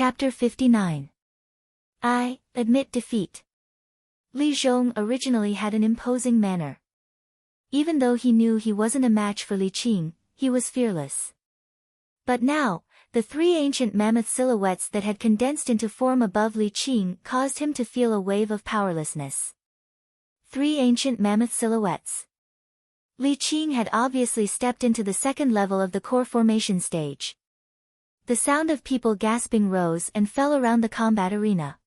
Chapter 59. I admit defeat. Li Zhong originally had an imposing manner. Even though he knew he wasn't a match for Li Qing, he was fearless. But now, the three ancient mammoth silhouettes that had condensed into form above Li Qing caused him to feel a wave of powerlessness. Three ancient mammoth silhouettes. Li Qing had obviously stepped into the second level of the core formation stage. The sound of people gasping rose and fell around the combat arena.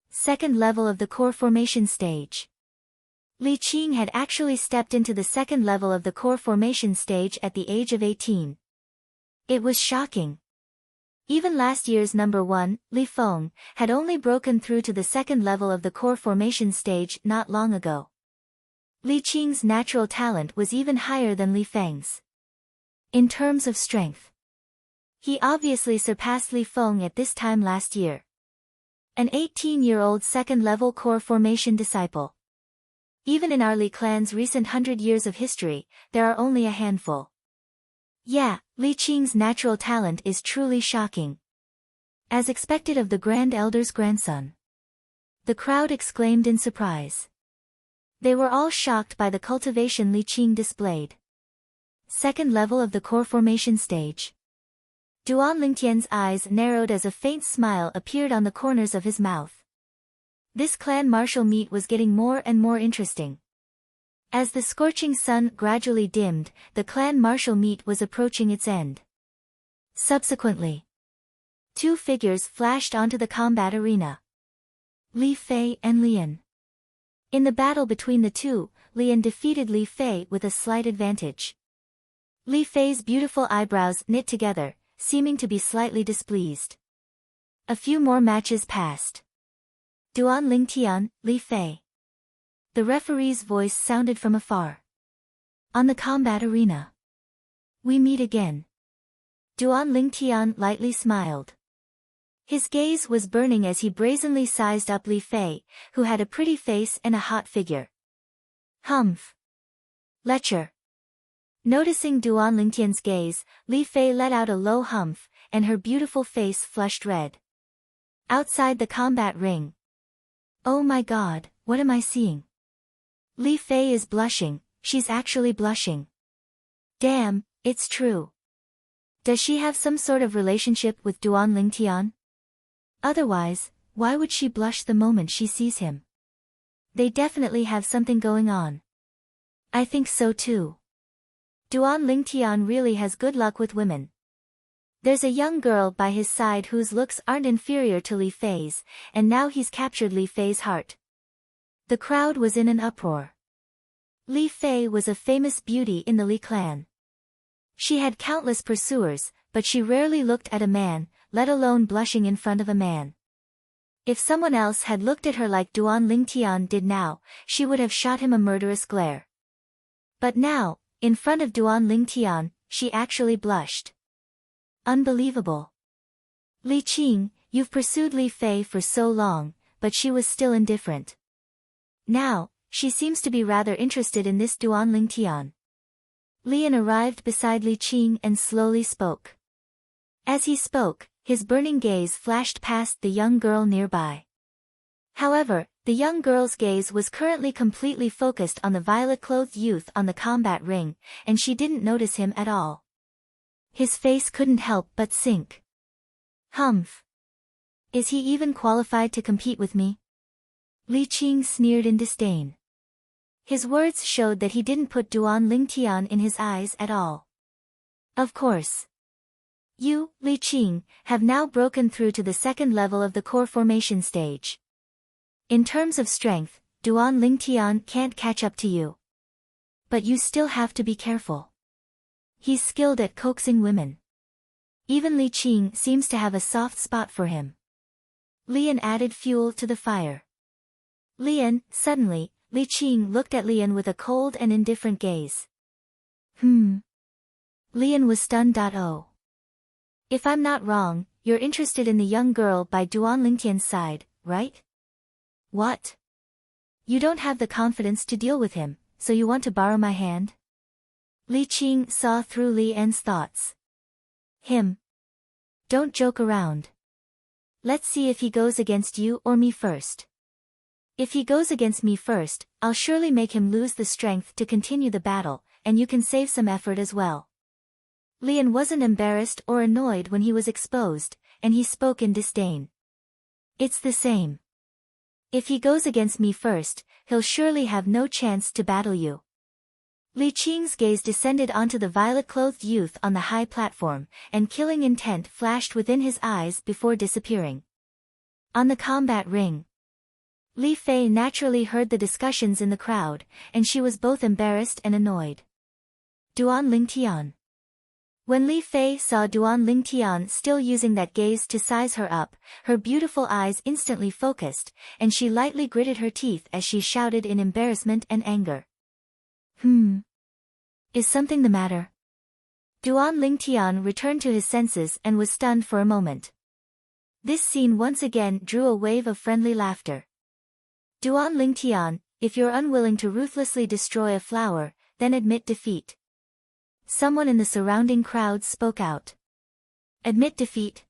Second level of the core formation stage. Li Qing had actually stepped into the second level of the core formation stage at the age of 18. It was shocking. Even last year's number 1, Li Feng, had only broken through to the second level of the core formation stage not long ago. Li Qing's natural talent was even higher than Li Feng's. In terms of strength, he obviously surpassed Li Feng at this time last year. An 18-year-old second-level core formation disciple. Even in our Li clan's recent 100 years of history, there are only a handful. Yeah, Li Qing's natural talent is truly shocking. As expected of the Grand Elder's grandson. The crowd exclaimed in surprise. They were all shocked by the cultivation Li Qing displayed. Second level of the core formation stage. Duan Lingtian's eyes narrowed as a faint smile appeared on the corners of his mouth. This clan martial meet was getting more and more interesting. As the scorching sun gradually dimmed, the clan martial meet was approaching its end. Subsequently, two figures flashed onto the combat arena. Li Fei and Lian. In the battle between the two, Lian defeated Li Fei with a slight advantage. Li Fei's beautiful eyebrows knit together, seeming to be slightly displeased. A few more matches passed. Duan Lingtian, Li Fei. The referee's voice sounded from afar. On the combat arena. We meet again. Duan Lingtian lightly smiled. His gaze was burning as he brazenly sized up Li Fei, who had a pretty face and a hot figure. Humph. Lecher. Noticing Duan Lingtian's gaze, Li Fei let out a low humph, and her beautiful face flushed red. Outside the combat ring. Oh my god, what am I seeing? Li Fei is blushing, she's actually blushing. Damn, it's true. Does she have some sort of relationship with Duan Lingtian? Otherwise, why would she blush the moment she sees him? They definitely have something going on. I think so too. Duan Lingtian really has good luck with women. There's a young girl by his side whose looks aren't inferior to Li Fei's, and now he's captured Li Fei's heart. The crowd was in an uproar. Li Fei was a famous beauty in the Li clan. She had countless pursuers, but she rarely looked at a man, let alone blushing in front of a man. If someone else had looked at her like Duan Lingtian did now, she would have shot him a murderous glare. But now, in front of Duan Lingtian, she actually blushed. Unbelievable. Li Qing, you've pursued Li Fei for so long, but she was still indifferent. Now, she seems to be rather interested in this Duan Lingtian. Lian arrived beside Li Qing and slowly spoke. As he spoke, his burning gaze flashed past the young girl nearby. However, the young girl's gaze was currently completely focused on the violet-clothed youth on the combat ring, and she didn't notice him at all. His face couldn't help but sink. Humph. Is he even qualified to compete with me? Li Qing sneered in disdain. His words showed that he didn't put Duan Lingtian in his eyes at all. Of course. You, Li Qing, have now broken through to the second level of the core formation stage. In terms of strength, Duan Lingtian can't catch up to you. But you still have to be careful. He's skilled at coaxing women. Even Li Qing seems to have a soft spot for him. Lian added fuel to the fire. Lian, suddenly, Li Qing looked at Lian with a cold and indifferent gaze. Lian was stunned. Oh. If I'm not wrong, you're interested in the young girl by Duan Lingtian's side, right? What? You don't have the confidence to deal with him, so you want to borrow my hand? Li Qing saw through Lian's thoughts. Him. Don't joke around. Let's see if he goes against you or me first. If he goes against me first, I'll surely make him lose the strength to continue the battle, and you can save some effort as well. Lian wasn't embarrassed or annoyed when he was exposed, and he spoke in disdain. It's the same. If he goes against me first, he'll surely have no chance to battle you. Li Qing's gaze descended onto the violet-clothed youth on the high platform, and killing intent flashed within his eyes before disappearing. On the combat ring, Li Fei naturally heard the discussions in the crowd, and she was both embarrassed and annoyed. Duan Lingtian. When Li Fei saw Duan Lingtian still using that gaze to size her up, her beautiful eyes instantly focused, and she lightly gritted her teeth as she shouted in embarrassment and anger. Is something the matter? Duan Lingtian returned to his senses and was stunned for a moment. This scene once again drew a wave of friendly laughter. Duan Lingtian, if you're unwilling to ruthlessly destroy a flower, then admit defeat. Someone in the surrounding crowd spoke out. Admit defeat?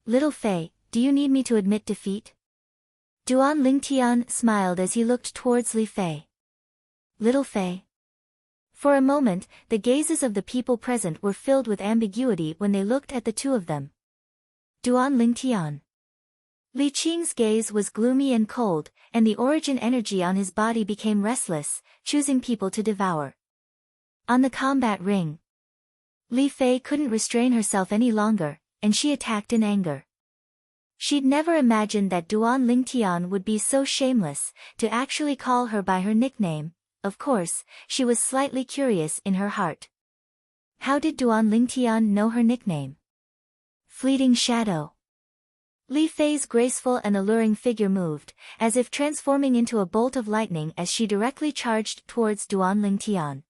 Little Fei, do you need me to admit defeat? Duan Lingtian smiled as he looked towards Li Fei. Little Fei. For a moment, the gazes of the people present were filled with ambiguity when they looked at the two of them. Duan Lingtian. Li Qing's gaze was gloomy and cold, and the origin energy on his body became restless, choosing people to devour. On the combat ring, Li Fei couldn't restrain herself any longer, and she attacked in anger. She'd never imagined that Duan Lingtian would be so shameless, to actually call her by her nickname. Of course, she was slightly curious in her heart. How did Duan Lingtian know her nickname? Fleeting Shadow. Li Fei's graceful and alluring figure moved, as if transforming into a bolt of lightning as she directly charged towards Duan Lingtian.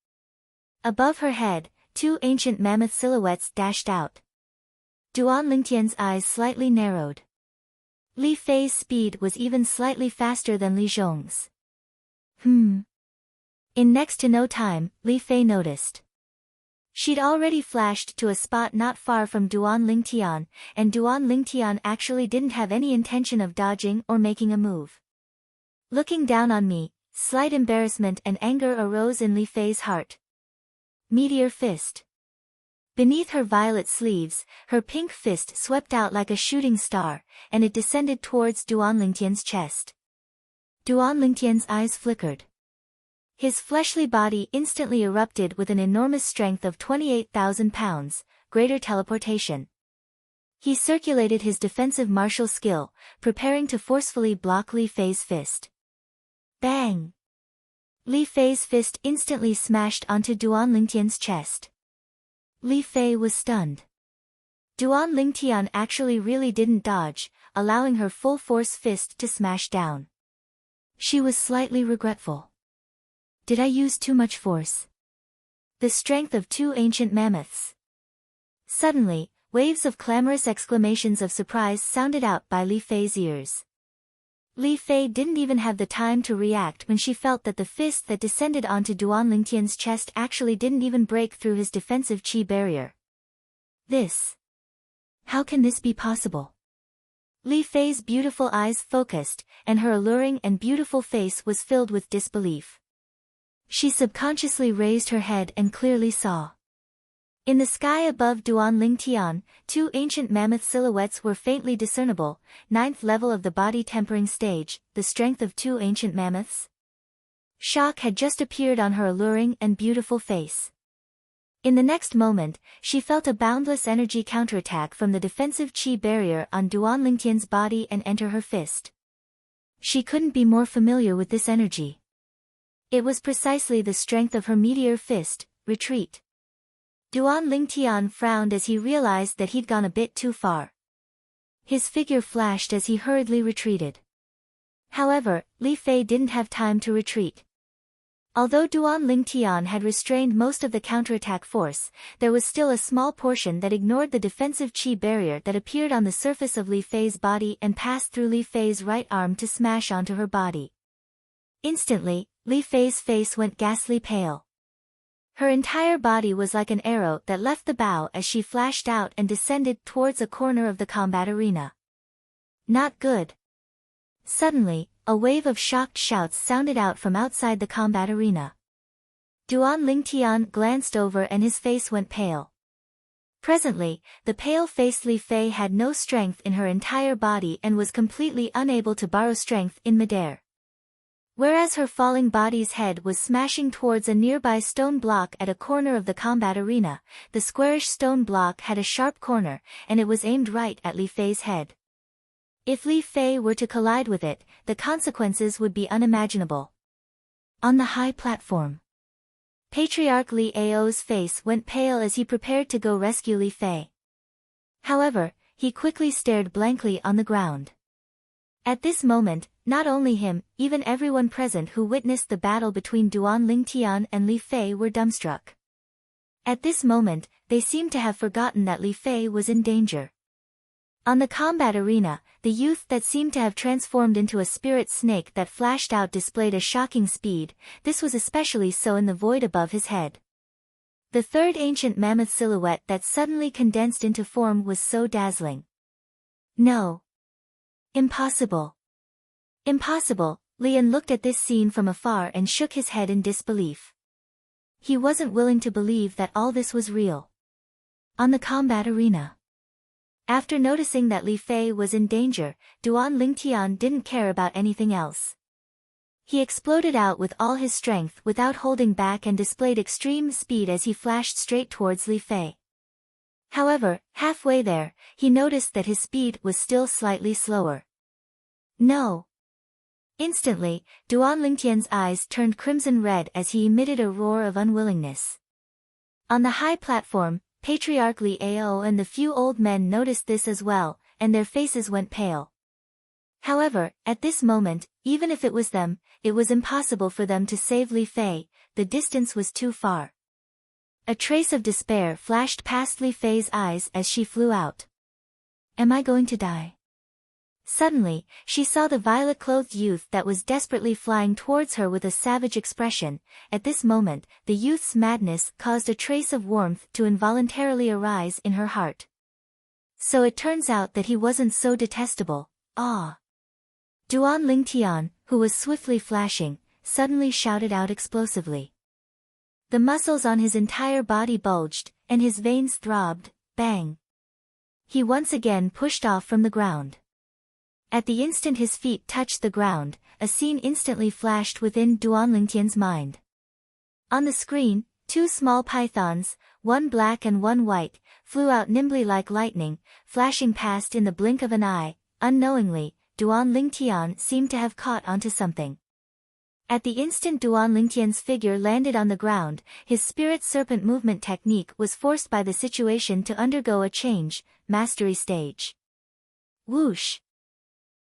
Above her head, two ancient mammoth silhouettes dashed out. Duan Lingtian's eyes slightly narrowed. Li Fei's speed was even slightly faster than Li Zhong's. In next to no time, Li Fei noticed. She'd already flashed to a spot not far from Duan Lingtian, and Duan Lingtian actually didn't have any intention of dodging or making a move. Looking down on me, slight embarrassment and anger arose in Li Fei's heart. Meteor Fist. Beneath her violet sleeves, her pink fist swept out like a shooting star, and it descended towards Duan Lingtian's chest. Duan Lingtian's eyes flickered. His fleshly body instantly erupted with an enormous strength of 28,000 pounds, greater teleportation. He circulated his defensive martial skill, preparing to forcefully block Li Fei's fist. Bang! Li Fei's fist instantly smashed onto Duan Lingtian's chest. Li Fei was stunned. Duan Lingtian actually really didn't dodge, allowing her full-force fist to smash down. She was slightly regretful. Did I use too much force? The strength of two ancient mammoths. Suddenly, waves of clamorous exclamations of surprise sounded out by Li Fei's ears. Li Fei didn't even have the time to react when she felt that the fist that descended onto Duan Lingtian's chest actually didn't even break through his defensive chi barrier. How can this be possible? Li Fei's beautiful eyes focused, and her alluring and beautiful face was filled with disbelief. She subconsciously raised her head and clearly saw. In the sky above Duan Lingtian, two ancient mammoth silhouettes were faintly discernible, 9th level of the body tempering stage, the strength of two ancient mammoths. Shock had just appeared on her alluring and beautiful face. In the next moment, she felt a boundless energy counterattack from the defensive chi barrier on Duan Lingtian's body and enter her fist. She couldn't be more familiar with this energy. It was precisely the strength of her meteor fist, retreat. Duan Lingtian frowned as he realized that he'd gone a bit too far. His figure flashed as he hurriedly retreated. However, Li Fei didn't have time to retreat. Although Duan Lingtian had restrained most of the counterattack force, there was still a small portion that ignored the defensive chi barrier that appeared on the surface of Li Fei's body and passed through Li Fei's right arm to smash onto her body. Instantly, Li Fei's face went ghastly pale. Her entire body was like an arrow that left the bow as she flashed out and descended towards a corner of the combat arena. Not good. Suddenly, a wave of shocked shouts sounded out from outside the combat arena. Duan Lingtian glanced over and his face went pale. Presently, the pale-faced Li Fei had no strength in her entire body and was completely unable to borrow strength in midair. Whereas her falling body's head was smashing towards a nearby stone block at a corner of the combat arena, the squarish stone block had a sharp corner, and it was aimed right at Li Fei's head. If Li Fei were to collide with it, the consequences would be unimaginable. On the high platform, Patriarch Li Ao's face went pale as he prepared to go rescue Li Fei. However, he quickly stared blankly on the ground. At this moment, not only him, even everyone present who witnessed the battle between Duan Lingtian and Li Fei were dumbstruck. At this moment, they seemed to have forgotten that Li Fei was in danger. On the combat arena, the youth that seemed to have transformed into a spirit snake that flashed out displayed a shocking speed. This was especially so in the void above his head. The third ancient mammoth silhouette that suddenly condensed into form was so dazzling. No. Impossible. Impossible. Lian looked at this scene from afar and shook his head in disbelief. He wasn't willing to believe that all this was real. On the combat arena, after noticing that Li Fei was in danger, Duan Lingtian didn't care about anything else. He exploded out with all his strength without holding back and displayed extreme speed as he flashed straight towards Li Fei. However, halfway there, he noticed that his speed was still slightly slower. No. Instantly, Duan Lingtian's eyes turned crimson red as he emitted a roar of unwillingness. On the high platform, Patriarch Li Ao and the few old men noticed this as well, and their faces went pale. However, at this moment, even if it was them, it was impossible for them to save Li Fei. The distance was too far. A trace of despair flashed past Li Fei's eyes as she flew out. Am I going to die? Suddenly, she saw the violet-clothed youth that was desperately flying towards her with a savage expression. At this moment, the youth's madness caused a trace of warmth to involuntarily arise in her heart. So it turns out that he wasn't so detestable. Ah! Duan Lingtian, who was swiftly flashing, suddenly shouted out explosively. The muscles on his entire body bulged, and his veins throbbed. Bang! He once again pushed off from the ground. At the instant his feet touched the ground, a scene instantly flashed within Duan Lingtian's mind. On the screen, two small pythons, one black and one white, flew out nimbly like lightning, flashing past in the blink of an eye. Unknowingly, Duan Lingtian seemed to have caught onto something. At the instant Duan Lingtian's figure landed on the ground, his spirit serpent movement technique was forced by the situation to undergo a change, mastery stage. Whoosh!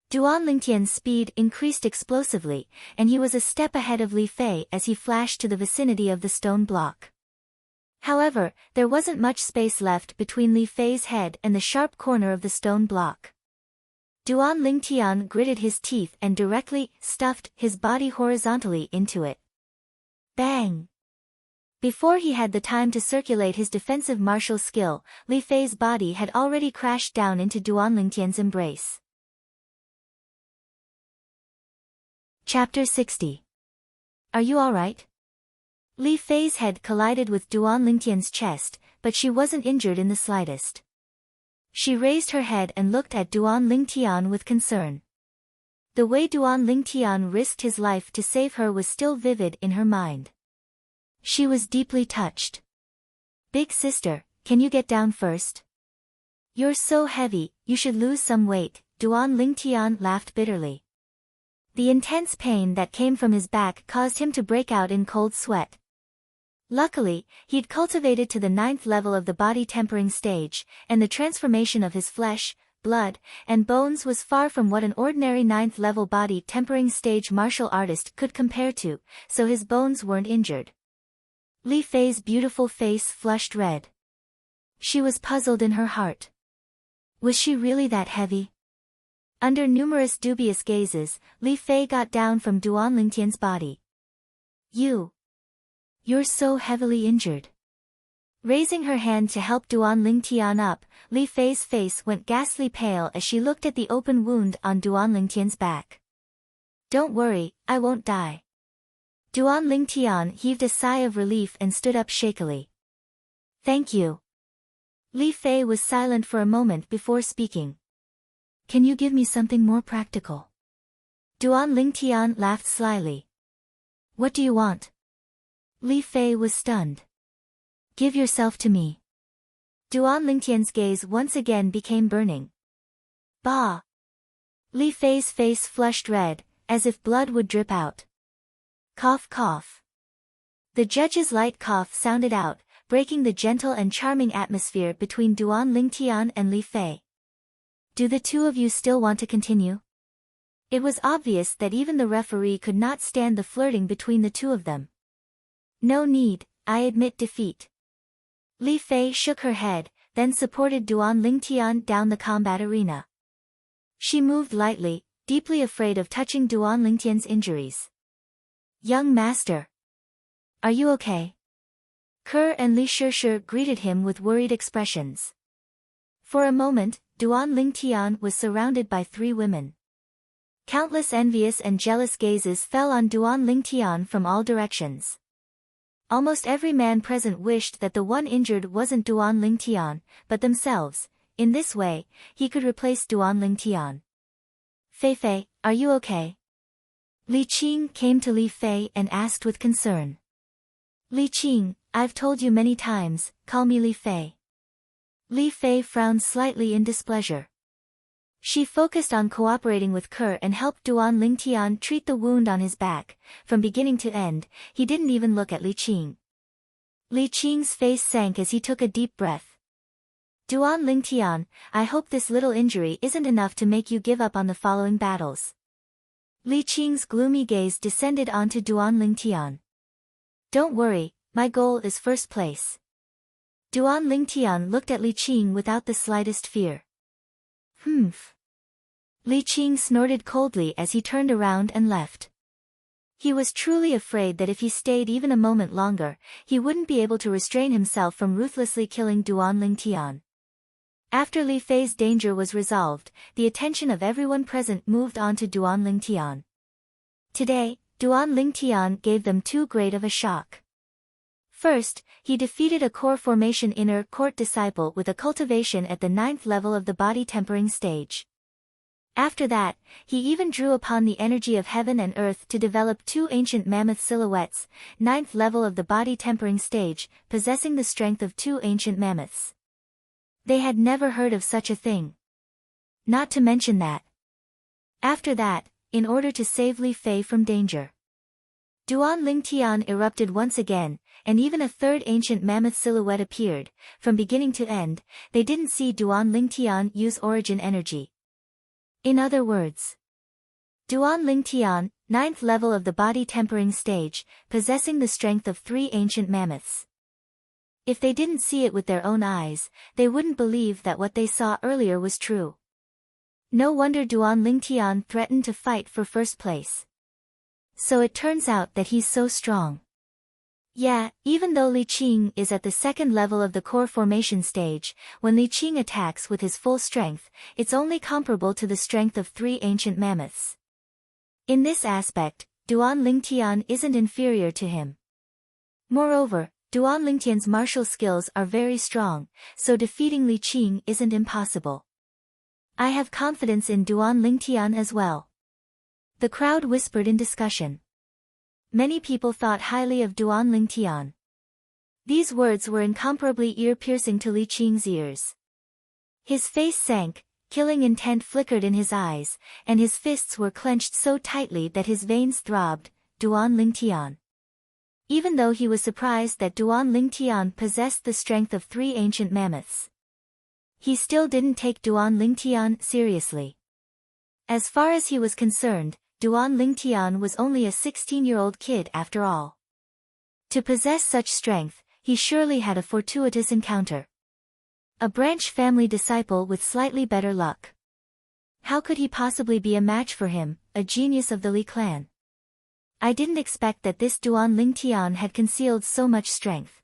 Duan Lingtian's speed increased explosively, and he was a step ahead of Li Fei as he flashed to the vicinity of the stone block. However, there wasn't much space left between Li Fei's head and the sharp corner of the stone block. Duan Lingtian gritted his teeth and directly stuffed his body horizontally into it. Bang! Before he had the time to circulate his defensive martial skill, Li Fei's body had already crashed down into Duan Lingtian's embrace. Chapter 60. Are you alright? Li Fei's head collided with Duan Lingtian's chest, but she wasn't injured in the slightest. She raised her head and looked at Duan Lingtian with concern. The way Duan Lingtian risked his life to save her was still vivid in her mind. She was deeply touched. Big sister, can you get down first? You're so heavy, you should lose some weight. Duan Lingtian laughed bitterly. The intense pain that came from his back caused him to break out in cold sweat. Luckily, he'd cultivated to the 9th level of the body tempering stage, and the transformation of his flesh, blood, and bones was far from what an ordinary 9th level body tempering stage martial artist could compare to, so his bones weren't injured. Li Fei's beautiful face flushed red. She was puzzled in her heart. Was she really that heavy? Under numerous dubious gazes, Li Fei got down from Duan Lingtian's body. You're so heavily injured. Raising her hand to help Duan Lingtian up, Li Fei's face went ghastly pale as she looked at the open wound on Duan Lingtian's back. Don't worry, I won't die. Duan Lingtian heaved a sigh of relief and stood up shakily. Thank you. Li Fei was silent for a moment before speaking. Can you give me something more practical? Duan Lingtian laughed slyly. What do you want? Li Fei was stunned. Give yourself to me. Duan Lingtian's gaze once again became burning. Bah! Li Fei's face flushed red, as if blood would drip out. Cough cough. The judge's light cough sounded out, breaking the gentle and charming atmosphere between Duan Lingtian and Li Fei. Do the two of you still want to continue? It was obvious that even the referee could not stand the flirting between the two of them. No need, I admit defeat. Li Fei shook her head, then supported Duan Lingtian down the combat arena. She moved lightly, deeply afraid of touching Duan Lingtian's injuries. Young master. Are you okay? Ke and Li Shishir greeted him with worried expressions. For a moment, Duan Lingtian was surrounded by 3 women. Countless envious and jealous gazes fell on Duan Lingtian from all directions. Almost every man present wished that the one injured wasn't Duan Lingtian, but themselves. In this way, he could replace Duan Lingtian. Fei, are you okay? Li Qing came to Li Fei and asked with concern. Li Qing, I've told you many times, call me Li Fei. Li Fei frowned slightly in displeasure. She focused on cooperating with Ke and helped Duan Lingtian treat the wound on his back. From beginning to end, he didn't even look at Li Qing. Li Qing's face sank as he took a deep breath. Duan Lingtian, I hope this little injury isn't enough to make you give up on the following battles. Li Qing's gloomy gaze descended onto Duan Lingtian. Don't worry, my goal is first place. Duan Lingtian looked at Li Qing without the slightest fear. Humph. Li Qing snorted coldly as he turned around and left. He was truly afraid that if he stayed even a moment longer, he wouldn't be able to restrain himself from ruthlessly killing Duan Lingtian. After Li Fei's danger was resolved, the attention of everyone present moved on to Duan Lingtian. Today, Duan Lingtian gave them too great of a shock. First, he defeated a core formation inner court disciple with a cultivation at the 9th level of the body tempering stage. After that, he even drew upon the energy of heaven and earth to develop 2 ancient mammoth silhouettes, 9th level of the body tempering stage, possessing the strength of 2 ancient mammoths. They had never heard of such a thing. Not to mention that. After that, in order to save Li Fei from danger, Duan Lingtian erupted once again, and even a 3rd ancient mammoth silhouette appeared. From beginning to end, they didn't see Duan Lingtian use origin energy. In other words, Duan Lingtian, 9th level of the body tempering stage, possessing the strength of 3 ancient mammoths. If they didn't see it with their own eyes, they wouldn't believe that what they saw earlier was true. No wonder Duan Lingtian threatened to fight for first place. So it turns out that he's so strong. Yeah, even though Li Qing is at the 2nd level of the core formation stage, when Li Qing attacks with his full strength, it's only comparable to the strength of 3 ancient mammoths. In this aspect, Duan Lingtian isn't inferior to him. Moreover, Duan Lingtian's martial skills are very strong, so defeating Li Qing isn't impossible. I have confidence in Duan Lingtian as well. The crowd whispered in discussion. Many people thought highly of Duan Lingtian. These words were incomparably ear-piercing to Li Qing's ears. His face sank, killing intent flickered in his eyes, and his fists were clenched so tightly that his veins throbbed. Duan Lingtian. Even though he was surprised that Duan Lingtian possessed the strength of 3 ancient mammoths, he still didn't take Duan Lingtian seriously. As far as he was concerned, Duan Lingtian was only a 16-year-old kid after all. To possess such strength, he surely had a fortuitous encounter. A branch family disciple with slightly better luck. How could he possibly be a match for him, a genius of the Li clan? I didn't expect that this Duan Lingtian had concealed so much strength.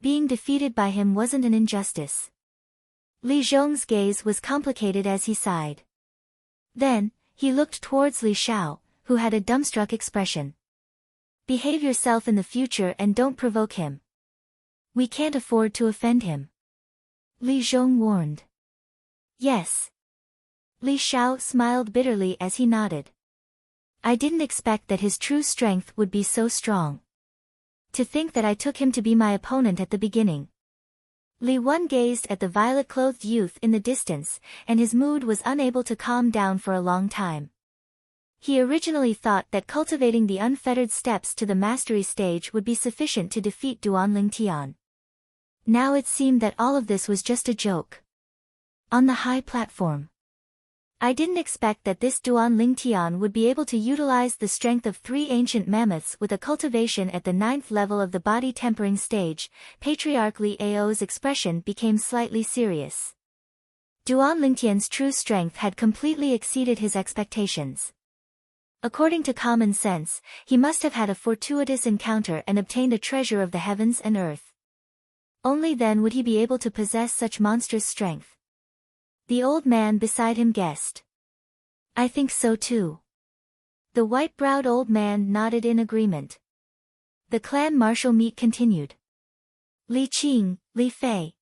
Being defeated by him wasn't an injustice. Li Zhong's gaze was complicated as he sighed. Then, he looked towards Li Xiao, who had a dumbstruck expression. Behave yourself in the future and don't provoke him. We can't afford to offend him. Li Zhong warned. Yes. Li Xiao smiled bitterly as he nodded. I didn't expect that his true strength would be so strong. To think that I took him to be my opponent at the beginning. Li Wen gazed at the violet-clothed youth in the distance, and his mood was unable to calm down for a long time. He originally thought that cultivating the unfettered steps to the mastery stage would be sufficient to defeat Duan Lingtian. Now it seemed that all of this was just a joke. On the high platform. I didn't expect that this Duan Lingtian would be able to utilize the strength of 3 ancient mammoths with a cultivation at the 9th level of the body tempering stage. Patriarch Li Ao's expression became slightly serious. Duan Lingtian's true strength had completely exceeded his expectations. According to common sense, he must have had a fortuitous encounter and obtained a treasure of the heavens and earth. Only then would he be able to possess such monstrous strength. The old man beside him guessed. I think so too. The white-browed old man nodded in agreement. The clan martial meet continued. Li Qing, Li Fei.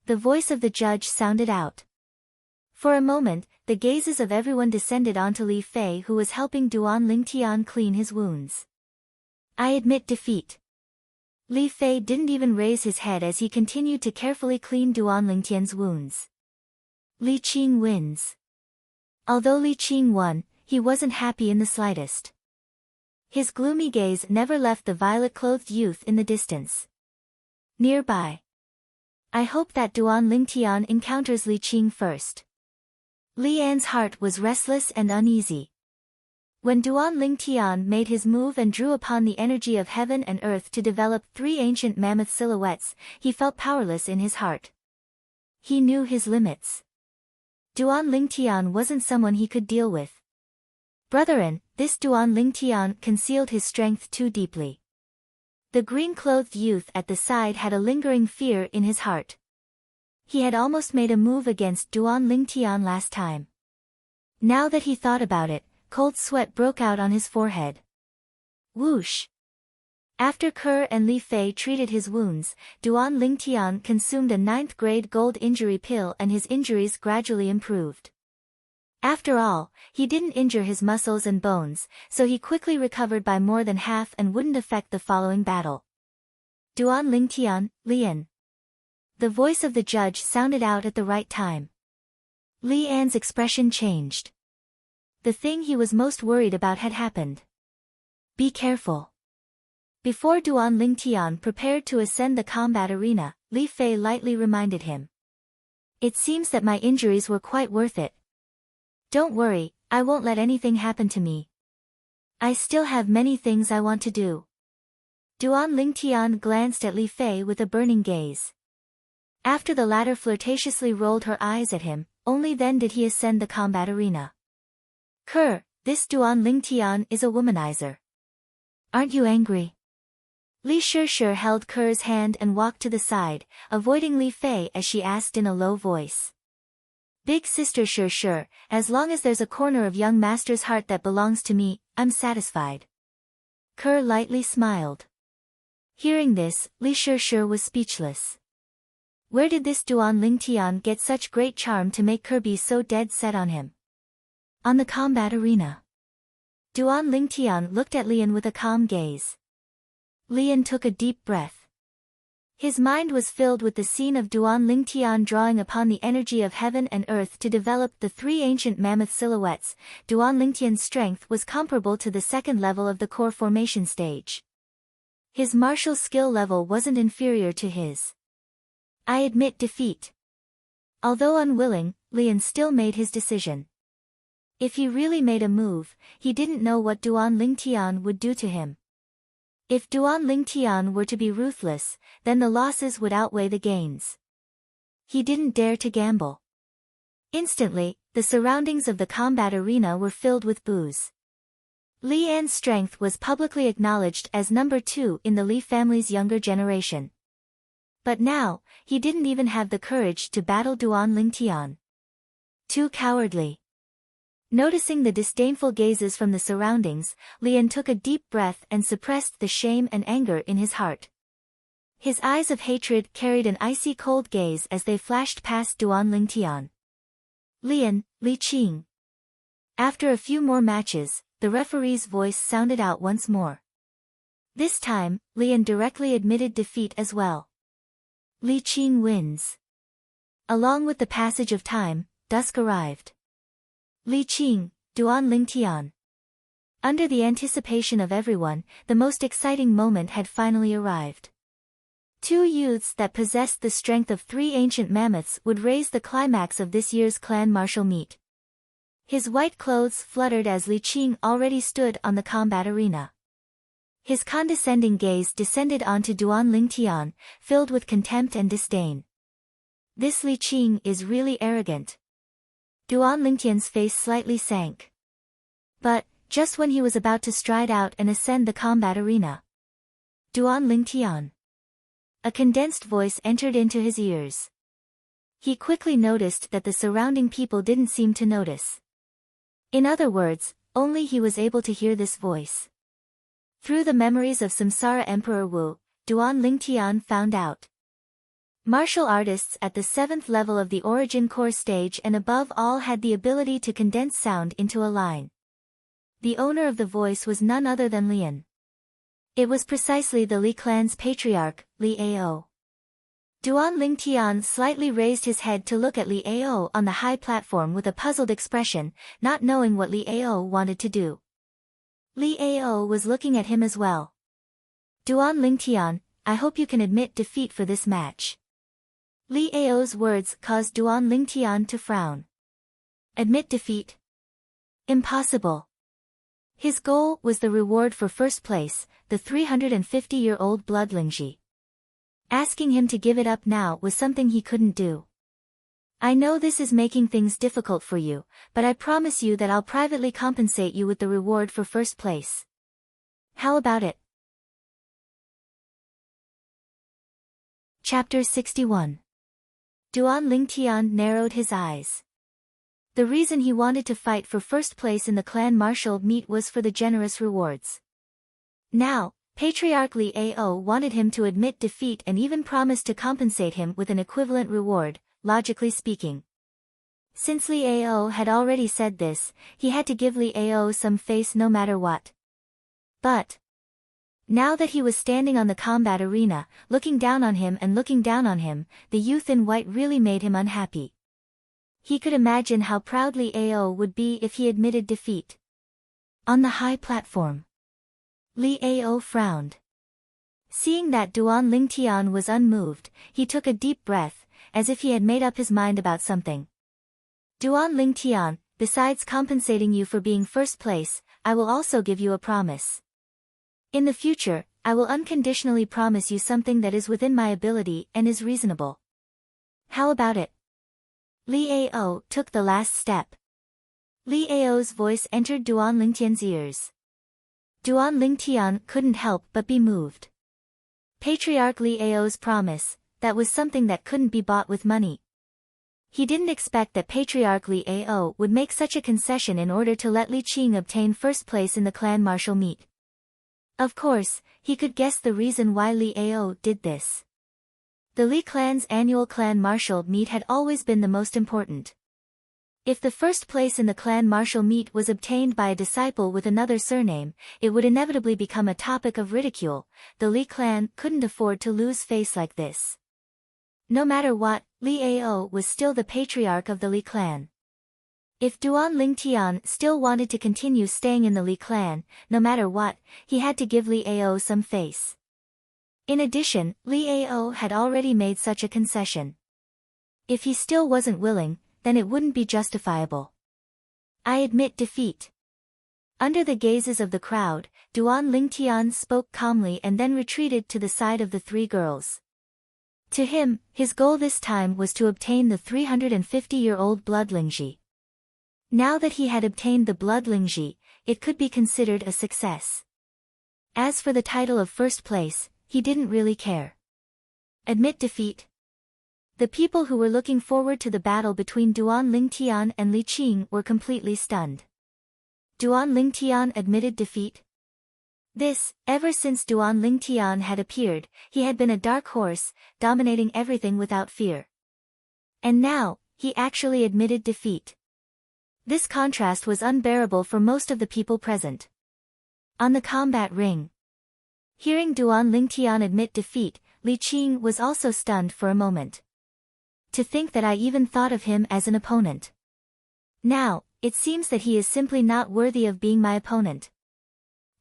The voice of the judge sounded out. For a moment, the gazes of everyone descended onto Li Fei, who was helping Duan Lingtian clean his wounds. I admit defeat. Li Fei didn't even raise his head as he continued to carefully clean Duan Lingtian's wounds. Li Qing wins. Although Li Qing won, he wasn't happy in the slightest. His gloomy gaze never left the violet-clothed youth in the distance. Nearby. I hope that Duan Lingtian encounters Li Qing first. Li An's heart was restless and uneasy. When Duan Lingtian made his move and drew upon the energy of heaven and earth to develop 3 ancient mammoth silhouettes, he felt powerless in his heart. He knew his limits. Duan Lingtian wasn't someone he could deal with. Brethren, this Duan Lingtian concealed his strength too deeply. The green-clothed youth at the side had a lingering fear in his heart. He had almost made a move against Duan Lingtian last time. Now that he thought about it, cold sweat broke out on his forehead. Whoosh! After Ke and Li Fei treated his wounds, Duan Lingtian consumed a 9th-grade gold injury pill and his injuries gradually improved. After all, he didn't injure his muscles and bones, so he quickly recovered by more than half and wouldn't affect the following battle. Duan Lingtian, Lian. The voice of the judge sounded out at the right time. Li An's expression changed. The thing he was most worried about had happened. Be careful. Before Duan Lingtian prepared to ascend the combat arena, Li Fei lightly reminded him. It seems that my injuries were quite worth it. Don't worry, I won't let anything happen to me. I still have many things I want to do. Duan Lingtian glanced at Li Fei with a burning gaze. After the latter flirtatiously rolled her eyes at him, only then did he ascend the combat arena. Ke, this Duan Lingtian is a womanizer. Aren't you angry? Li Shishir held Ke's hand and walked to the side, avoiding Li Fei as she asked in a low voice. Big sister Shishir, as long as there's a corner of young master's heart that belongs to me, I'm satisfied. Ke lightly smiled. Hearing this, Li Shishir was speechless. Where did this Duan Lingtian get such great charm to make Ke be so dead set on him? On the combat arena. Duan Lingtian looked at Lian with a calm gaze. Lian took a deep breath. His mind was filled with the scene of Duan Lingtian drawing upon the energy of heaven and earth to develop the 3 ancient mammoth silhouettes. Duan Lingtian's strength was comparable to the 2nd level of the core formation stage. His martial skill level wasn't inferior to his. I admit defeat. Although unwilling, Lian still made his decision. If he really made a move, he didn't know what Duan Lingtian would do to him. If Duan Lingtian were to be ruthless, then the losses would outweigh the gains. He didn't dare to gamble. Instantly, the surroundings of the combat arena were filled with boos. Li An's strength was publicly acknowledged as number 2 in the Li family's younger generation. But now, he didn't even have the courage to battle Duan Lingtian. Too cowardly. Noticing the disdainful gazes from the surroundings, Lian took a deep breath and suppressed the shame and anger in his heart. His eyes of hatred carried an icy cold gaze as they flashed past Duan Lingtian. Lian, Li Qing. After a few more matches, the referee's voice sounded out once more. This time, Lian directly admitted defeat as well. Li Qing wins. Along with the passage of time, dusk arrived. Li Qing, Duan Lingtian. Under the anticipation of everyone, the most exciting moment had finally arrived. Two youths that possessed the strength of 3 ancient mammoths would raise the climax of this year's clan martial meet. His white clothes fluttered as Li Qing already stood on the combat arena. His condescending gaze descended onto Duan Lingtian, filled with contempt and disdain. This Li Qing is really arrogant. Duan Lingtian's face slightly sank. But, just when he was about to stride out and ascend the combat arena, Duan Lingtian. A condensed voice entered into his ears. He quickly noticed that the surrounding people didn't seem to notice. In other words, only he was able to hear this voice. Through the memories of Samsara Emperor Wu, Duan Lingtian found out. Martial artists at the 7th level of the Origin Core stage and above all had the ability to condense sound into a line. The owner of the voice was none other than Lian. It was precisely the Li clan's patriarch, Li Ao. Duan Lingtian slightly raised his head to look at Li Ao on the high platform with a puzzled expression, not knowing what Li Ao wanted to do. Li Ao was looking at him as well. Duan Lingtian, I hope you can admit defeat for this match. Li Ao's words caused Duan Lingtian to frown. Admit defeat? Impossible. His goal was the reward for first place, the 350-year-old Bloodlingji. Asking him to give it up now was something he couldn't do. I know this is making things difficult for you, but I promise you that I'll privately compensate you with the reward for first place. How about it? Chapter 61. Duan Lingtian narrowed his eyes. The reason he wanted to fight for first place in the clan martial meet was for the generous rewards. Now, Patriarch Li Ao wanted him to admit defeat and even promised to compensate him with an equivalent reward, logically speaking. Since Li Ao had already said this, he had to give Li Ao some face no matter what. But now that he was standing on the combat arena, looking down on him, the youth in white really made him unhappy. He could imagine how proud Li Ao would be if he admitted defeat. On the high platform, Li Ao frowned. Seeing that Duan Lingtian was unmoved, he took a deep breath, as if he had made up his mind about something. Duan Lingtian, besides compensating you for being first place, I will also give you a promise. In the future, I will unconditionally promise you something that is within my ability and is reasonable. How about it? Li Ao took the last step. Li Ao's voice entered Duan Lingtian's ears. Duan Lingtian couldn't help but be moved. Patriarch Li Ao's promise, that was something that couldn't be bought with money. He didn't expect that Patriarch Li Ao would make such a concession in order to let Li Qing obtain first place in the clan martial meet. Of course, he could guess the reason why Li Ao did this. The Li clan's annual clan martial meet had always been the most important. If the first place in the clan martial meet was obtained by a disciple with another surname, it would inevitably become a topic of ridicule. The Li clan couldn't afford to lose face like this. No matter what, Li Ao was still the patriarch of the Li clan. If Duan Lingtian still wanted to continue staying in the Li clan, no matter what, he had to give Li Ao some face. In addition, Li Ao had already made such a concession. If he still wasn't willing, then it wouldn't be justifiable. I admit defeat. Under the gazes of the crowd, Duan Lingtian spoke calmly and then retreated to the side of the 3 girls. To him, his goal this time was to obtain the 350-year-old Bloodlingji. Now that he had obtained the Bloodlingji, it could be considered a success. As for the title of first place, he didn't really care. Admit defeat. The people who were looking forward to the battle between Duan Lingtian and Li Qing were completely stunned. Duan Lingtian admitted defeat? Ever since Duan Lingtian had appeared, he had been a dark horse, dominating everything without fear. And now, he actually admitted defeat. This contrast was unbearable for most of the people present. On the combat ring. Hearing Duan Lingtian admit defeat, Li Qing was also stunned for a moment. To think that I even thought of him as an opponent. Now, it seems that he is simply not worthy of being my opponent.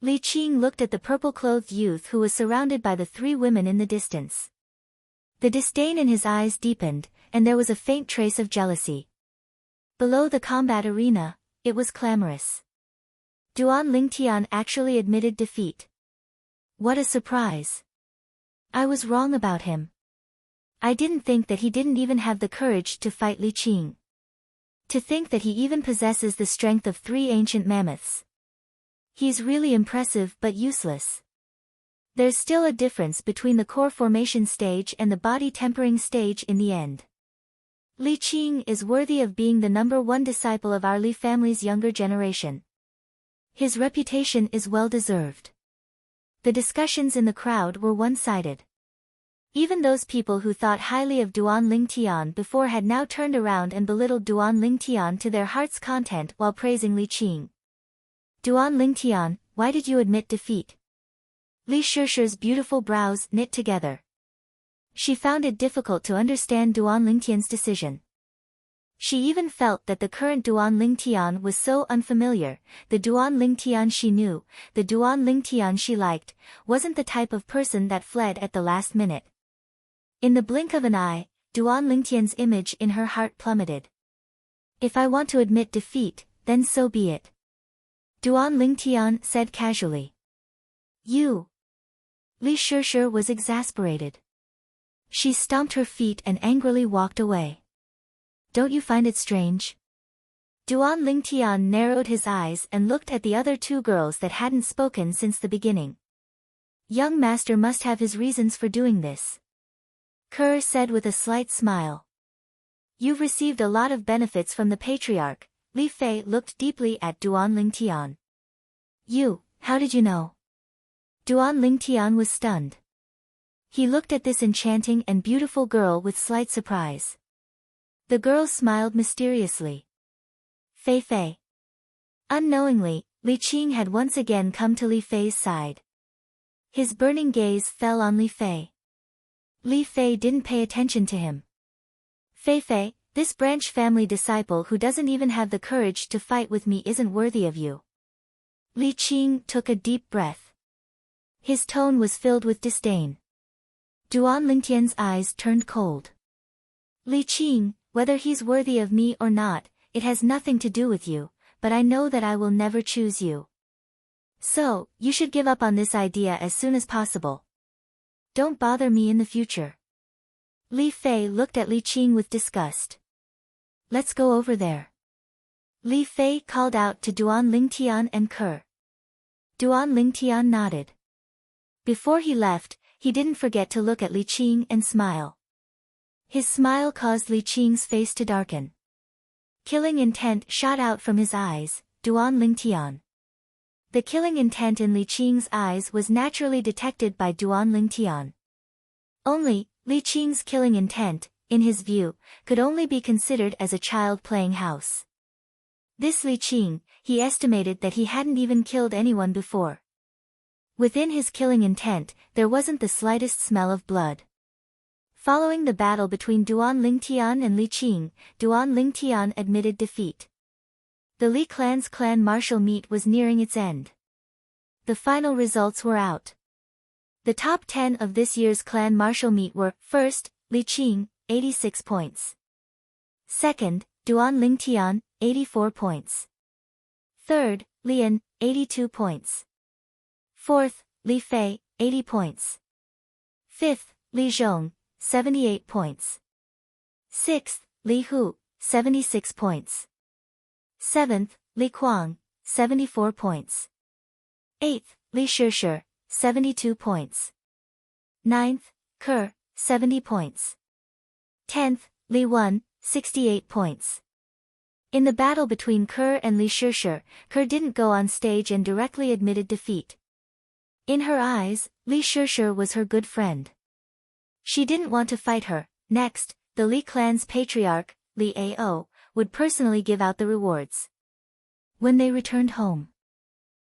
Li Qing looked at the purple-clothed youth who was surrounded by the three women in the distance. The disdain in his eyes deepened, and there was a faint trace of jealousy. Below the combat arena, it was clamorous. Duan Lingtian actually admitted defeat. What a surprise. I was wrong about him. I didn't think that he didn't even have the courage to fight Li Qing. To think that he even possesses the strength of 3 ancient mammoths. He's really impressive but useless. There's still a difference between the core formation stage and the body tempering stage in the end. Li Qing is worthy of being the #1 disciple of our Li family's younger generation. His reputation is well deserved. The discussions in the crowd were one-sided. Even those people who thought highly of Duan Lingtian before had now turned around and belittled Duan Lingtian to their heart's content while praising Li Qing. Duan Lingtian, why did you admit defeat? Li Shishi's beautiful brows knit together. She found it difficult to understand Duan Lingtian's decision. She even felt that the current Duan Lingtian was so unfamiliar. The Duan Lingtian she knew, the Duan Lingtian she liked, wasn't the type of person that fled at the last minute. In the blink of an eye, Duan Lingtian's image in her heart plummeted. If I want to admit defeat, then so be it. Duan Lingtian said casually. You. Li Shishi was exasperated. She stomped her feet and angrily walked away. Don't you find it strange? Duan Lingtian narrowed his eyes and looked at the other 2 girls that hadn't spoken since the beginning. Young master must have his reasons for doing this. Kerr said with a slight smile. You've received a lot of benefits from the patriarch. Li Fei looked deeply at Duan Lingtian. You, how did you know? Duan Lingtian was stunned. He looked at this enchanting and beautiful girl with slight surprise. The girl smiled mysteriously. Fei Fei. Unknowingly, Li Qing had once again come to Li Fei's side. His burning gaze fell on Li Fei. Li Fei didn't pay attention to him. Fei Fei, this branch family disciple who doesn't even have the courage to fight with me isn't worthy of you. Li Qing took a deep breath. His tone was filled with disdain. Duan Lingtian's eyes turned cold. Li Qing, whether he's worthy of me or not, it has nothing to do with you, but I know that I will never choose you. So, you should give up on this idea as soon as possible. Don't bother me in the future. Li Fei looked at Li Qing with disgust. Let's go over there. Li Fei called out to Duan Lingtian and Kerr. Duan Lingtian nodded. Before he left, he didn't forget to look at Li Qing and smile. His smile caused Li Qing's face to darken. Killing intent shot out from his eyes. Duan Lingtian. The killing intent in Li Qing's eyes was naturally detected by Duan Lingtian. Only, Li Qing's killing intent, in his view, could only be considered as a child playing house. This Li Qing, he estimated that he hadn't even killed anyone before. Within his killing intent, there wasn't the slightest smell of blood. Following the battle between Duan Lingtian and Li Qing, Duan Lingtian admitted defeat. The Li clan's clan martial meet was nearing its end. The final results were out. The top 10 of this year's clan martial meet were, first, Li Qing, 86 points. Second, Duan Lingtian, 84 points. Third, Lian, 82 points. Fourth, Li Fei, 80 points. Fifth, Li Zhong, 78 points. Sixth, Li Hu, 76 points. Seventh, Li Kuang, 74 points. Eighth, Li Shishi, 72 points. Ninth, Kerr, 70 points. 10th, Li won, 68 points. In the battle between Kerr and Li Shishir, Kerr didn't go on stage and directly admitted defeat. In her eyes, Li Shishir was her good friend. She didn't want to fight her. Next, the Li clan's patriarch, Li Ao, would personally give out the rewards. When they returned home,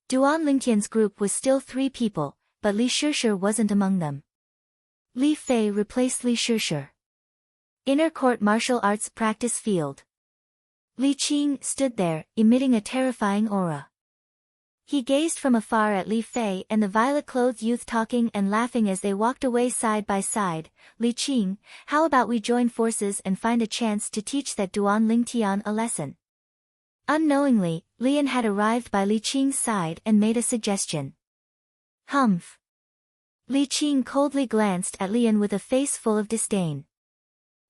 Duan Lingtian's group was still 3 people, but Li Shishir wasn't among them. Li Fei replaced Li Shishir. Inner court martial arts practice field. Li Qing stood there, emitting a terrifying aura. He gazed from afar at Li Fei and the violet-clothed youth talking and laughing as they walked away side by side. Li Qing, how about we join forces and find a chance to teach that Duan Lingtian a lesson? Unknowingly, Lian had arrived by Li Qing's side and made a suggestion. Humph. Li Qing coldly glanced at Lian with a face full of disdain.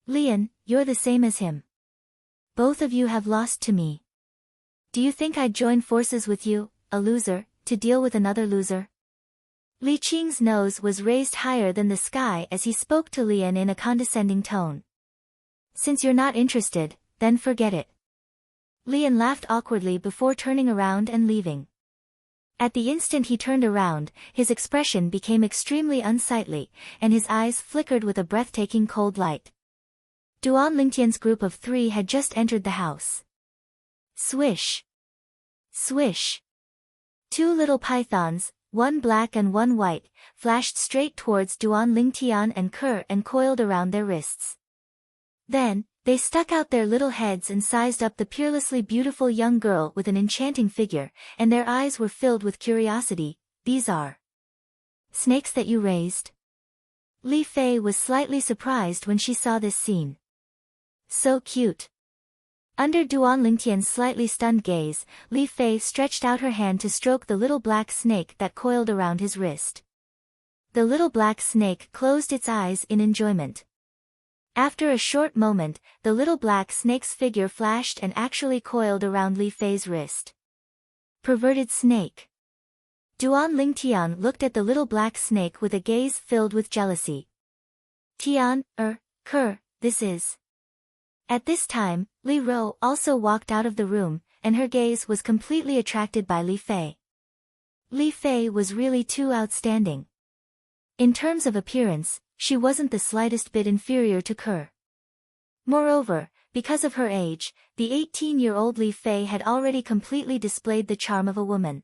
Lian, you're the same as him. Both of you have lost to me. Do you think I'd join forces with you, a loser, to deal with another loser? Li Qing's nose was raised higher than the sky as he spoke to Lian in a condescending tone. Since you're not interested, then forget it. Lian laughed awkwardly before turning around and leaving. At the instant he turned around, his expression became extremely unsightly, and his eyes flickered with a breathtaking cold light. Duan Lingtian's group of 3 had just entered the house. Swish! Swish! 2 little pythons, one black and one white, flashed straight towards Duan Lingtian and Kerr and coiled around their wrists. Then, they stuck out their little heads and sized up the peerlessly beautiful young girl with an enchanting figure, and their eyes were filled with curiosity. These are snakes that you raised? Li Fei was slightly surprised when she saw this scene. So cute. Under Duan Lingtian's slightly stunned gaze, Li Fei stretched out her hand to stroke the little black snake that coiled around his wrist. The little black snake closed its eyes in enjoyment. After a short moment, the little black snake's figure flashed and actually coiled around Li Fei's wrist. Perverted snake. Duan Lingtian looked at the little black snake with a gaze filled with jealousy. Tian, Kerr, this is... At this time, Li Ro also walked out of the room, and her gaze was completely attracted by Li Fei. Li Fei was really too outstanding. In terms of appearance, she wasn't the slightest bit inferior to Kerr. Moreover, because of her age, the 18-year-old Li Fei had already completely displayed the charm of a woman.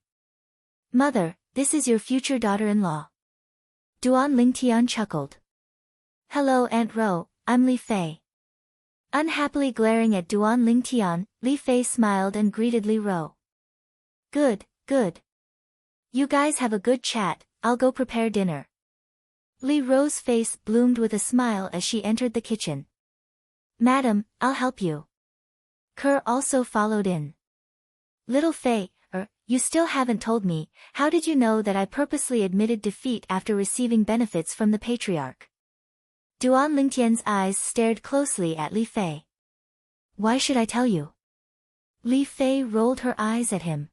Mother, this is your future daughter-in-law. Duan Lingtian chuckled. Hello Aunt Ro, I'm Li Fei. Unhappily glaring at Duan Lingtian, Li Fei smiled and greeted Li Ro. Good, good. You guys have a good chat, I'll go prepare dinner. Li Ro's face bloomed with a smile as she entered the kitchen. Madam, I'll help you. Kerr also followed in. Little Fei, you still haven't told me, how did you know that I purposely admitted defeat after receiving benefits from the patriarch? Duan Lingtian's eyes stared closely at Li Fei. Why should I tell you? Li Fei rolled her eyes at him.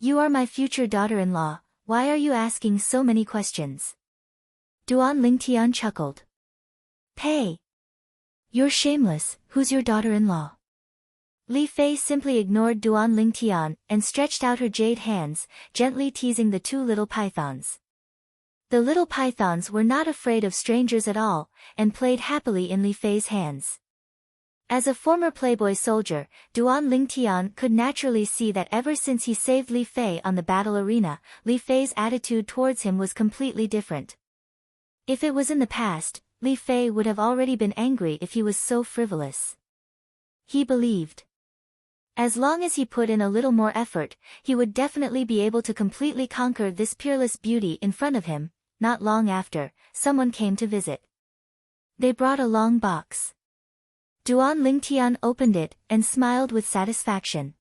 You are my future daughter-in-law, why are you asking so many questions? Duan Lingtian chuckled. Hey! You're shameless, who's your daughter-in-law? Li Fei simply ignored Duan Lingtian and stretched out her jade hands, gently teasing the 2 little pythons. The little pythons were not afraid of strangers at all, and played happily in Li Fei's hands. As a former playboy soldier, Duan Lingtian could naturally see that ever since he saved Li Fei on the battle arena, Li Fei's attitude towards him was completely different. If it was in the past, Li Fei would have already been angry if he was so frivolous. He believed. As long as he put in a little more effort, he would definitely be able to completely conquer this peerless beauty in front of him. Not long after, someone came to visit. They brought a long box. Duan Lingtian opened it and smiled with satisfaction.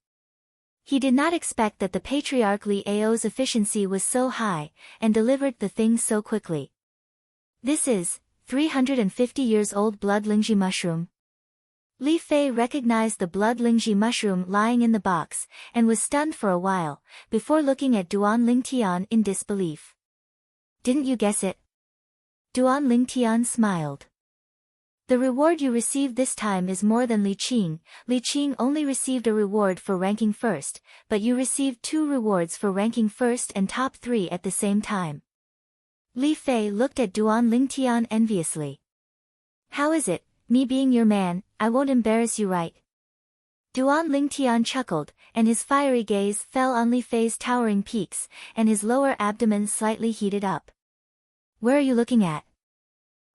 He did not expect that the patriarch Li Ao's efficiency was so high, and delivered the thing so quickly. This is 350 years old blood lingji mushroom. Li Fei recognized the blood lingji mushroom lying in the box, and was stunned for a while, before looking at Duan Lingtian in disbelief. Didn't you guess it? Duan Lingtian smiled. The reward you received this time is more than Li Qing. Li Qing only received a reward for ranking first, but you received 2 rewards for ranking first and top 3 at the same time. Li Fei looked at Duan Lingtian enviously. How is it, me being your man, I won't embarrass you, right? Duan Lingtian chuckled, and his fiery gaze fell on Li Fei's towering peaks, and his lower abdomen slightly heated up. Where are you looking at?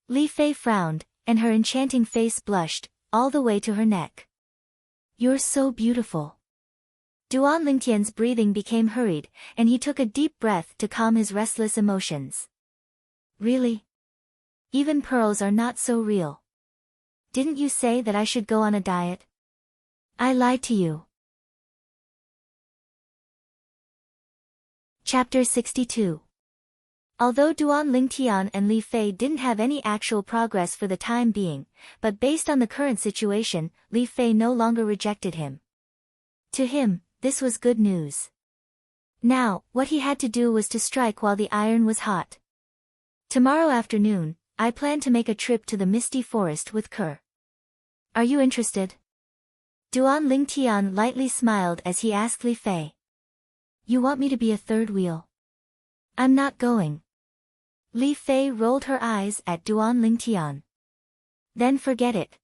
Li Fei frowned, and her enchanting face blushed, all the way to her neck. You're so beautiful. Duan Lingtian's breathing became hurried, and he took a deep breath to calm his restless emotions. Really? Even pearls are not so real. Didn't you say that I should go on a diet? I lied to you. Chapter 62. Although Duan Lingtian and Li Fei didn't have any actual progress for the time being, but based on the current situation, Li Fei no longer rejected him. To him, this was good news. Now, what he had to do was to strike while the iron was hot. Tomorrow afternoon, I plan to make a trip to the misty forest with Ke. Are you interested? Duan Lingtian lightly smiled as he asked Li Fei. You want me to be a third wheel? I'm not going. Li Fei rolled her eyes at Duan Lingtian. Then forget it.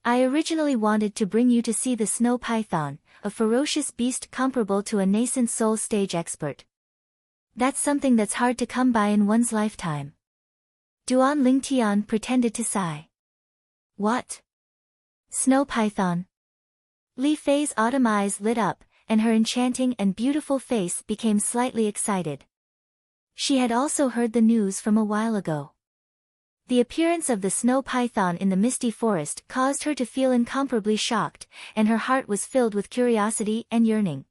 I originally wanted to bring you to see the snow python, a ferocious beast comparable to a nascent soul stage expert. That's something that's hard to come by in one's lifetime. Duan Lingtian pretended to sigh. What? Snow python? Li Fei's autumn eyes lit up, and her enchanting and beautiful face became slightly excited. She had also heard the news from a while ago. The appearance of the snow python in the misty forest caused her to feel incomparably shocked, and her heart was filled with curiosity and yearning.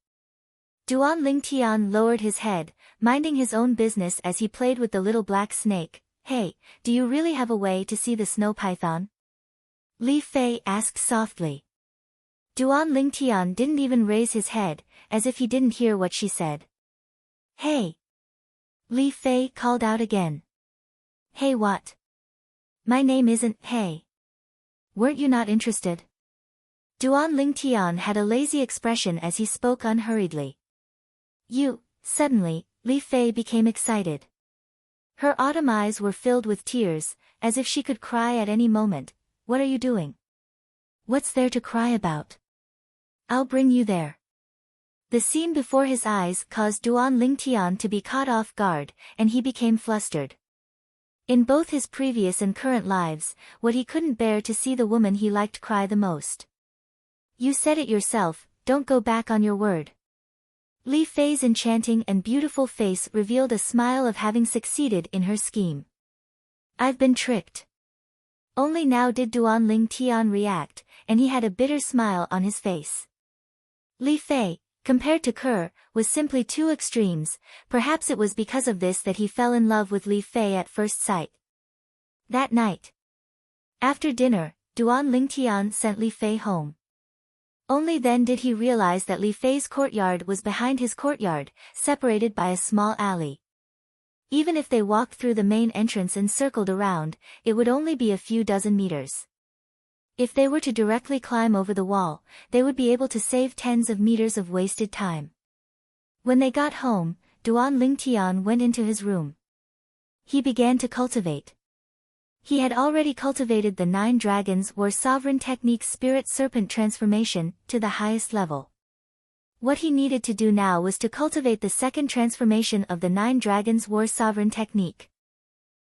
Duan Lingtian lowered his head, minding his own business as he played with the little black snake. Hey, do you really have a way to see the snow python? Li Fei asked softly. Duan Lingtian didn't even raise his head, as if he didn't hear what she said. Hey! Li Fei called out again. Hey what? My name isn't Hey. Weren't you not interested? Duan Lingtian had a lazy expression as he spoke unhurriedly. Suddenly, Li Fei became excited. Her autumn eyes were filled with tears, as if she could cry at any moment. What are you doing? What's there to cry about? I'll bring you there. The scene before his eyes caused Duan Lingtian to be caught off guard, and he became flustered. In both his previous and current lives, what he couldn't bear to see the woman he liked cry the most. You said it yourself, don't go back on your word. Li Fei's enchanting and beautiful face revealed a smile of having succeeded in her scheme. I've been tricked. Only now did Duan Lingtian react, and he had a bitter smile on his face. Li Fei, compared to Ke, was simply two extremes. Perhaps it was because of this that he fell in love with Li Fei at first sight. That night, after dinner, Duan Lingtian sent Li Fei home. Only then did he realize that Li Fei's courtyard was behind his courtyard, separated by a small alley. Even if they walked through the main entrance and circled around, it would only be a few dozen meters. If they were to directly climb over the wall, they would be able to save tens of meters of wasted time. When they got home, Duan Lingtian went into his room. He began to cultivate. He had already cultivated the 9 Dragons War Sovereign Technique Spirit Serpent Transformation to the highest level. What he needed to do now was to cultivate the second transformation of the 9 Dragons War Sovereign Technique.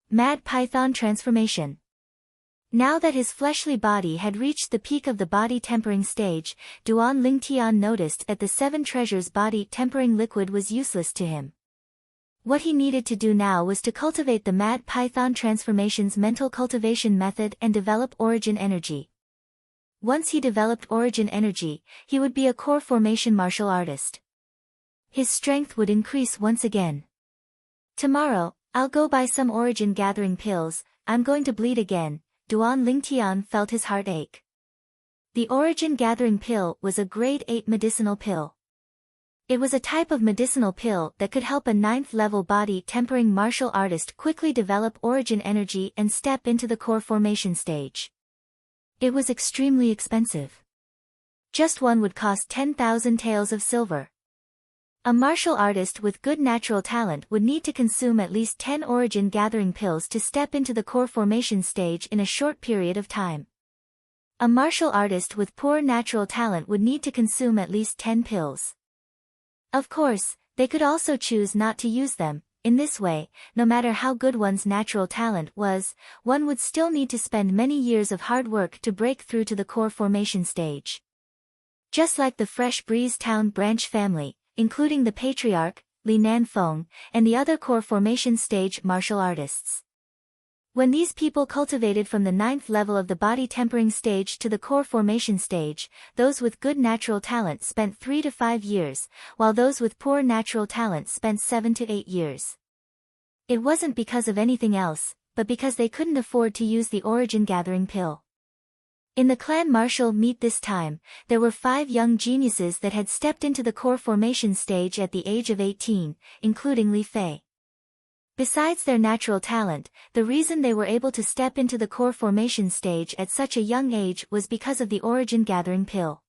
Mad Python Transformation. Now that his fleshly body had reached the peak of the body tempering stage, Duan Lingtian noticed that the 7 treasures body tempering liquid was useless to him. What he needed to do now was to cultivate the Mad Python Transformation's mental cultivation method and develop origin energy. Once he developed origin energy, he would be a core formation martial artist. His strength would increase once again. Tomorrow, I'll go buy some origin gathering pills. I'm going to bleed again. Duan Lingtian felt his heart ache. The origin gathering pill was a grade 8 medicinal pill. It was a type of medicinal pill that could help a ninth-level body-tempering martial artist quickly develop origin energy and step into the core formation stage. It was extremely expensive. Just one would cost 10,000 taels of silver. A martial artist with good natural talent would need to consume at least 10 origin-gathering pills to step into the core formation stage in a short period of time. A martial artist with poor natural talent would need to consume at least 10 pills. Of course, they could also choose not to use them. In this way, no matter how good one's natural talent was, one would still need to spend many years of hard work to break through to the core formation stage. Just like the Fresh Breeze Town branch family, including the patriarch, Li Nanfeng, and the other core formation stage martial artists. When these people cultivated from the ninth level of the body tempering stage to the core formation stage, those with good natural talent spent 3 to 5 years, while those with poor natural talent spent 7 to 8 years. It wasn't because of anything else, but because they couldn't afford to use the origin gathering pill. In the clan martial meet this time, there were 5 young geniuses that had stepped into the core formation stage at the age of 18, including Li Fei. Besides their natural talent, the reason they were able to step into the core formation stage at such a young age was because of the origin gathering pill.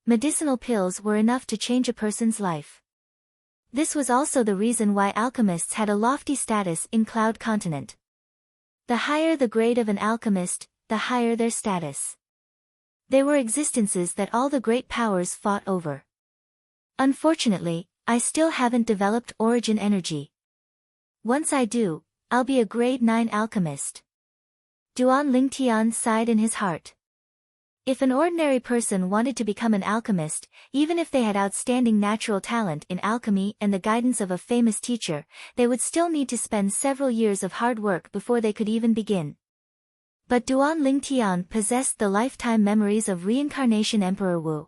Medicinal pills were enough to change a person's life. This was also the reason why alchemists had a lofty status in Cloud Continent. The higher the grade of an alchemist, the higher their status. They were existences that all the great powers fought over. Unfortunately, I still haven't developed origin energy. Once I do, I'll be a grade 9 alchemist. Duan Lingtian sighed in his heart. If an ordinary person wanted to become an alchemist, even if they had outstanding natural talent in alchemy and the guidance of a famous teacher, they would still need to spend several years of hard work before they could even begin. But Duan Lingtian possessed the lifetime memories of Reincarnation Emperor Wu.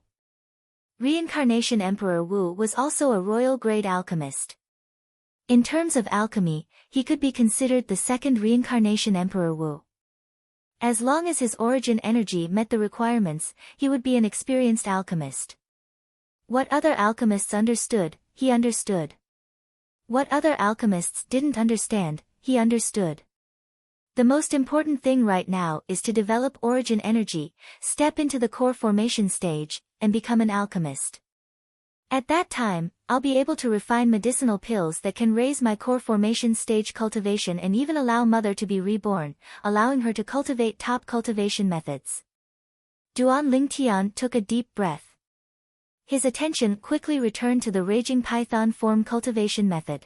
Reincarnation Emperor Wu was also a royal grade alchemist. In terms of alchemy, he could be considered the second Reincarnation Emperor Wu. As long as his origin energy met the requirements, he would be an experienced alchemist. What other alchemists understood, he understood. What other alchemists didn't understand, he understood. The most important thing right now is to develop origin energy, step into the core formation stage, and become an alchemist. At that time, I'll be able to refine medicinal pills that can raise my core formation stage cultivation and even allow Mother to be reborn, allowing her to cultivate top cultivation methods. Duan Lingtian took a deep breath. His attention quickly returned to the Raging Python form cultivation method.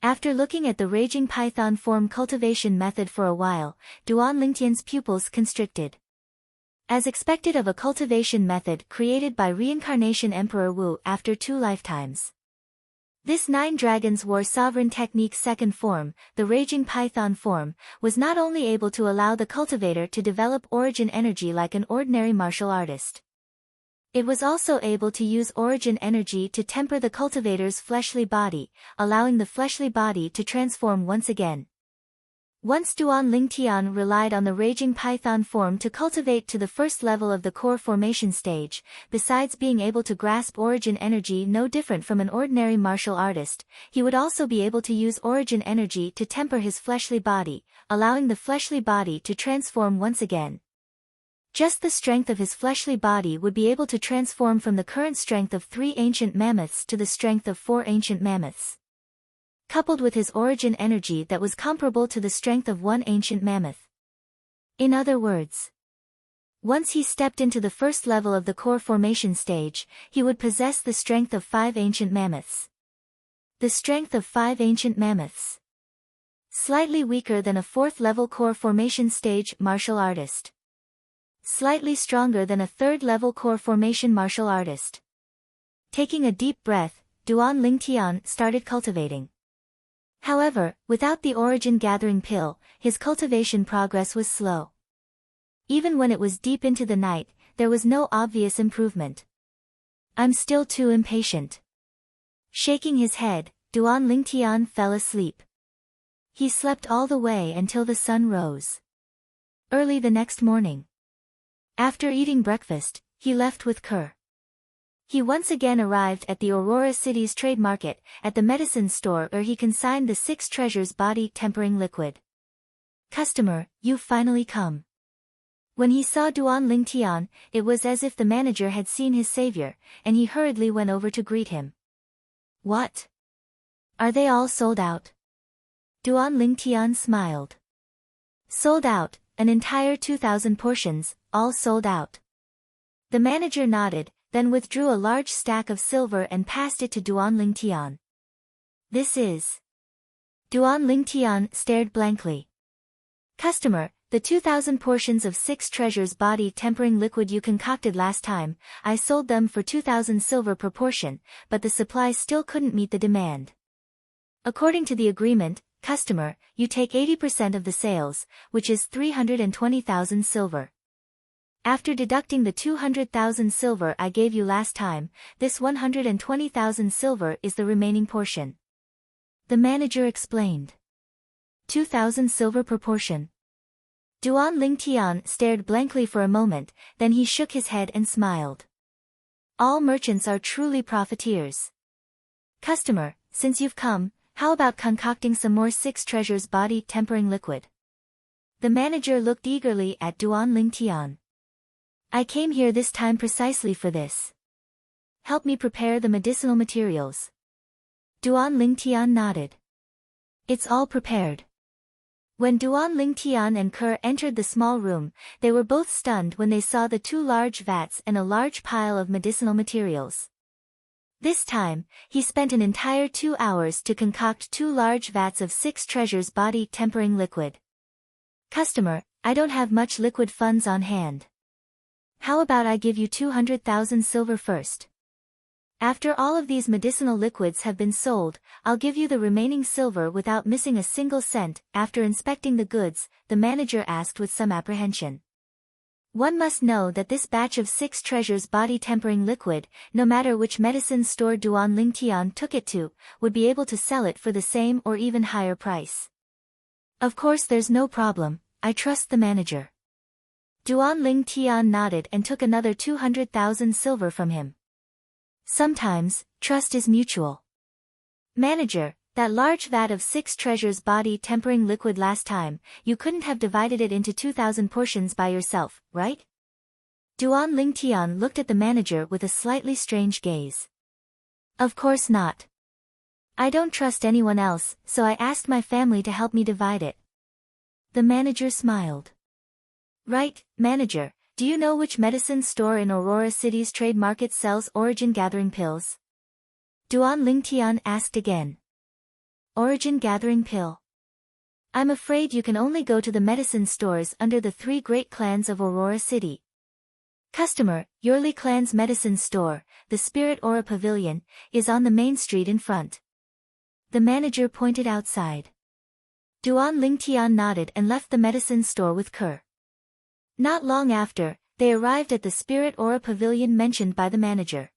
After looking at the Raging Python form cultivation method for a while, Duan Lingtian's pupils constricted. As expected of a cultivation method created by Reincarnation Emperor Wu after 2 lifetimes. This 9 Dragons War Sovereign Technique's second form, the Raging Python form, was not only able to allow the cultivator to develop origin energy like an ordinary martial artist. It was also able to use origin energy to temper the cultivator's fleshly body, allowing the fleshly body to transform once again. Once Duan Lingtian relied on the Raging Python form to cultivate to the first level of the core formation stage, besides being able to grasp origin energy no different from an ordinary martial artist, he would also be able to use origin energy to temper his fleshly body, allowing the fleshly body to transform once again. Just the strength of his fleshly body would be able to transform from the current strength of 3 ancient mammoths to the strength of 4 ancient mammoths. Coupled with his origin energy that was comparable to the strength of 1 ancient mammoth. In other words, once he stepped into the first level of the core formation stage, he would possess the strength of 5 ancient mammoths. The strength of 5 ancient mammoths. Slightly weaker than a 4th level core formation stage martial artist. Slightly stronger than a 3rd level core formation martial artist. Taking a deep breath, Duan Lingtian started cultivating. However, without the origin gathering pill, his cultivation progress was slow. Even when it was deep into the night, there was no obvious improvement. I'm still too impatient. Shaking his head, Duan Lingtian fell asleep. He slept all the way until the sun rose. Early the next morning. After eating breakfast, he left with Kerr. He once again arrived at the Aurora City's trade market, at the medicine store where he consigned the 6 treasures body tempering liquid. Customer, you've finally come. When he saw Duan Lingtian, it was as if the manager had seen his savior, and he hurriedly went over to greet him. What? Are they all sold out? Duan Lingtian smiled. Sold out, an entire 2,000 portions, all sold out. The manager nodded, then withdrew a large stack of silver and passed it to Duan Lingtian. This is... Duan Lingtian stared blankly. Customer, the 2,000 portions of 6 treasures body tempering liquid you concocted last time, I sold them for 2,000 silver per portion, but the supply still couldn't meet the demand. According to the agreement, customer, you take 80% of the sales, which is 320,000 silver. After deducting the 200,000 silver I gave you last time, this 120,000 silver is the remaining portion. The manager explained. 2,000 silver per portion. Duan Lingtian stared blankly for a moment, then he shook his head and smiled. All merchants are truly profiteers. Customer, since you've come, how about concocting some more 6 treasures body tempering liquid? The manager looked eagerly at Duan Lingtian. I came here this time precisely for this. Help me prepare the medicinal materials. Duan Lingtian nodded. It's all prepared. When Duan Lingtian and Ke entered the small room, they were both stunned when they saw the 2 large vats and a large pile of medicinal materials. This time, he spent an entire 2 hours to concoct 2 large vats of 6 treasures body tempering liquid. Customer, I don't have much liquid funds on hand. How about I give you 200,000 silver first? After all of these medicinal liquids have been sold, I'll give you the remaining silver without missing a single cent. After inspecting the goods, the manager asked with some apprehension. One must know that this batch of 6 treasures body tempering liquid, no matter which medicine store Duan Lingtian took it to, would be able to sell it for the same or even higher price. Of course there's no problem, I trust the manager. Duan Lingtian nodded and took another 200,000 silver from him. Sometimes, trust is mutual. Manager, that large vat of 6 treasures body tempering liquid last time, you couldn't have divided it into 2,000 portions by yourself, right? Duan Lingtian looked at the manager with a slightly strange gaze. Of course not. I don't trust anyone else, so I asked my family to help me divide it. The manager smiled. Right, manager. Do you know which medicine store in Aurora City's trade market sells Origin Gathering Pills? Duan Lingtian asked again. Origin Gathering Pill. I'm afraid you can only go to the medicine stores under the 3 great clans of Aurora City. Customer, Yorli Clan's medicine store, the Spirit Aura Pavilion, is on the main street in front. The manager pointed outside. Duan Lingtian nodded and left the medicine store with Ke. Not long after, they arrived at the Spirit Aura Pavilion mentioned by the manager.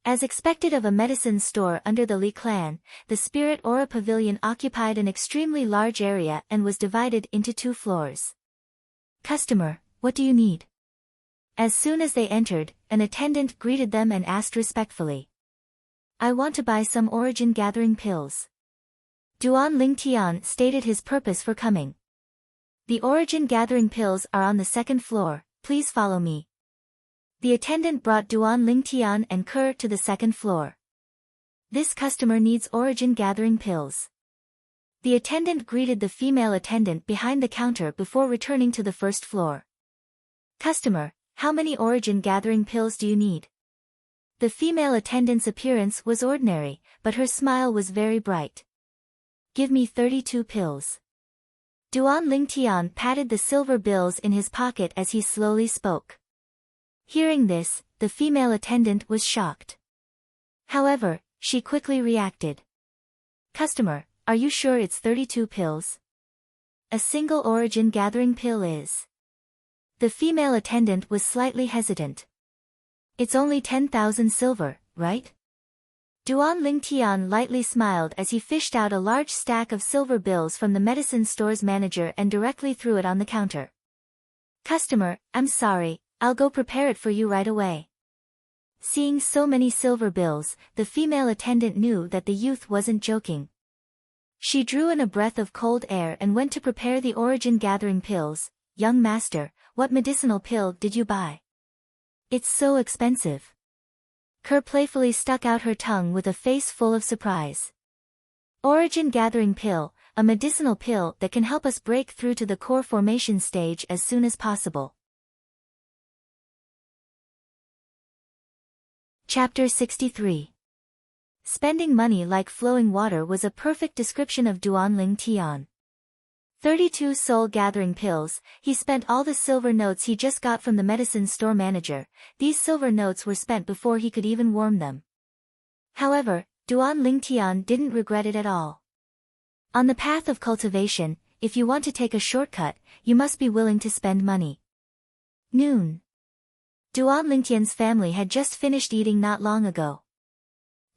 As expected of a medicine store under the Li clan, the Spirit Aura Pavilion occupied an extremely large area and was divided into 2 floors. Customer, what do you need? As soon as they entered, an attendant greeted them and asked respectfully. I want to buy some Origin Gathering Pills. Duan Lingtian stated his purpose for coming. The Origin Gathering Pills are on the 2nd floor, please follow me. The attendant brought Duan Lingtian and Ke to the 2nd floor. This customer needs Origin Gathering Pills. The attendant greeted the female attendant behind the counter before returning to the 1st floor. Customer, how many Origin Gathering Pills do you need? The female attendant's appearance was ordinary, but her smile was very bright. Give me 32 pills. Duan Lingtian patted the silver bills in his pocket as he slowly spoke. Hearing this, the female attendant was shocked. However, she quickly reacted. Customer, are you sure it's 32 pills? A single Origin Gathering Pill is. The female attendant was slightly hesitant. It's only 10,000 silver, right? Duan Lingtian lightly smiled as he fished out a large stack of silver bills from the medicine store's manager and directly threw it on the counter. Customer, I'm sorry, I'll go prepare it for you right away. Seeing so many silver bills, the female attendant knew that the youth wasn't joking. She drew in a breath of cold air and went to prepare the origin gathering pills. "Young master, what medicinal pill did you buy? It's so expensive." Kerr playfully stuck out her tongue with a face full of surprise. "Origin gathering pill, a medicinal pill that can help us break through to the core formation stage as soon as possible." Chapter 63. Spending money like flowing water was a perfect description of Duanling Tian. 32 soul-gathering pills. He spent all the silver notes he just got from the medicine store manager. These silver notes were spent before he could even warm them. However, Duanling Tian didn't regret it at all. On the path of cultivation, if you want to take a shortcut, you must be willing to spend money. Noon. Duanling Tian's family had just finished eating not long ago.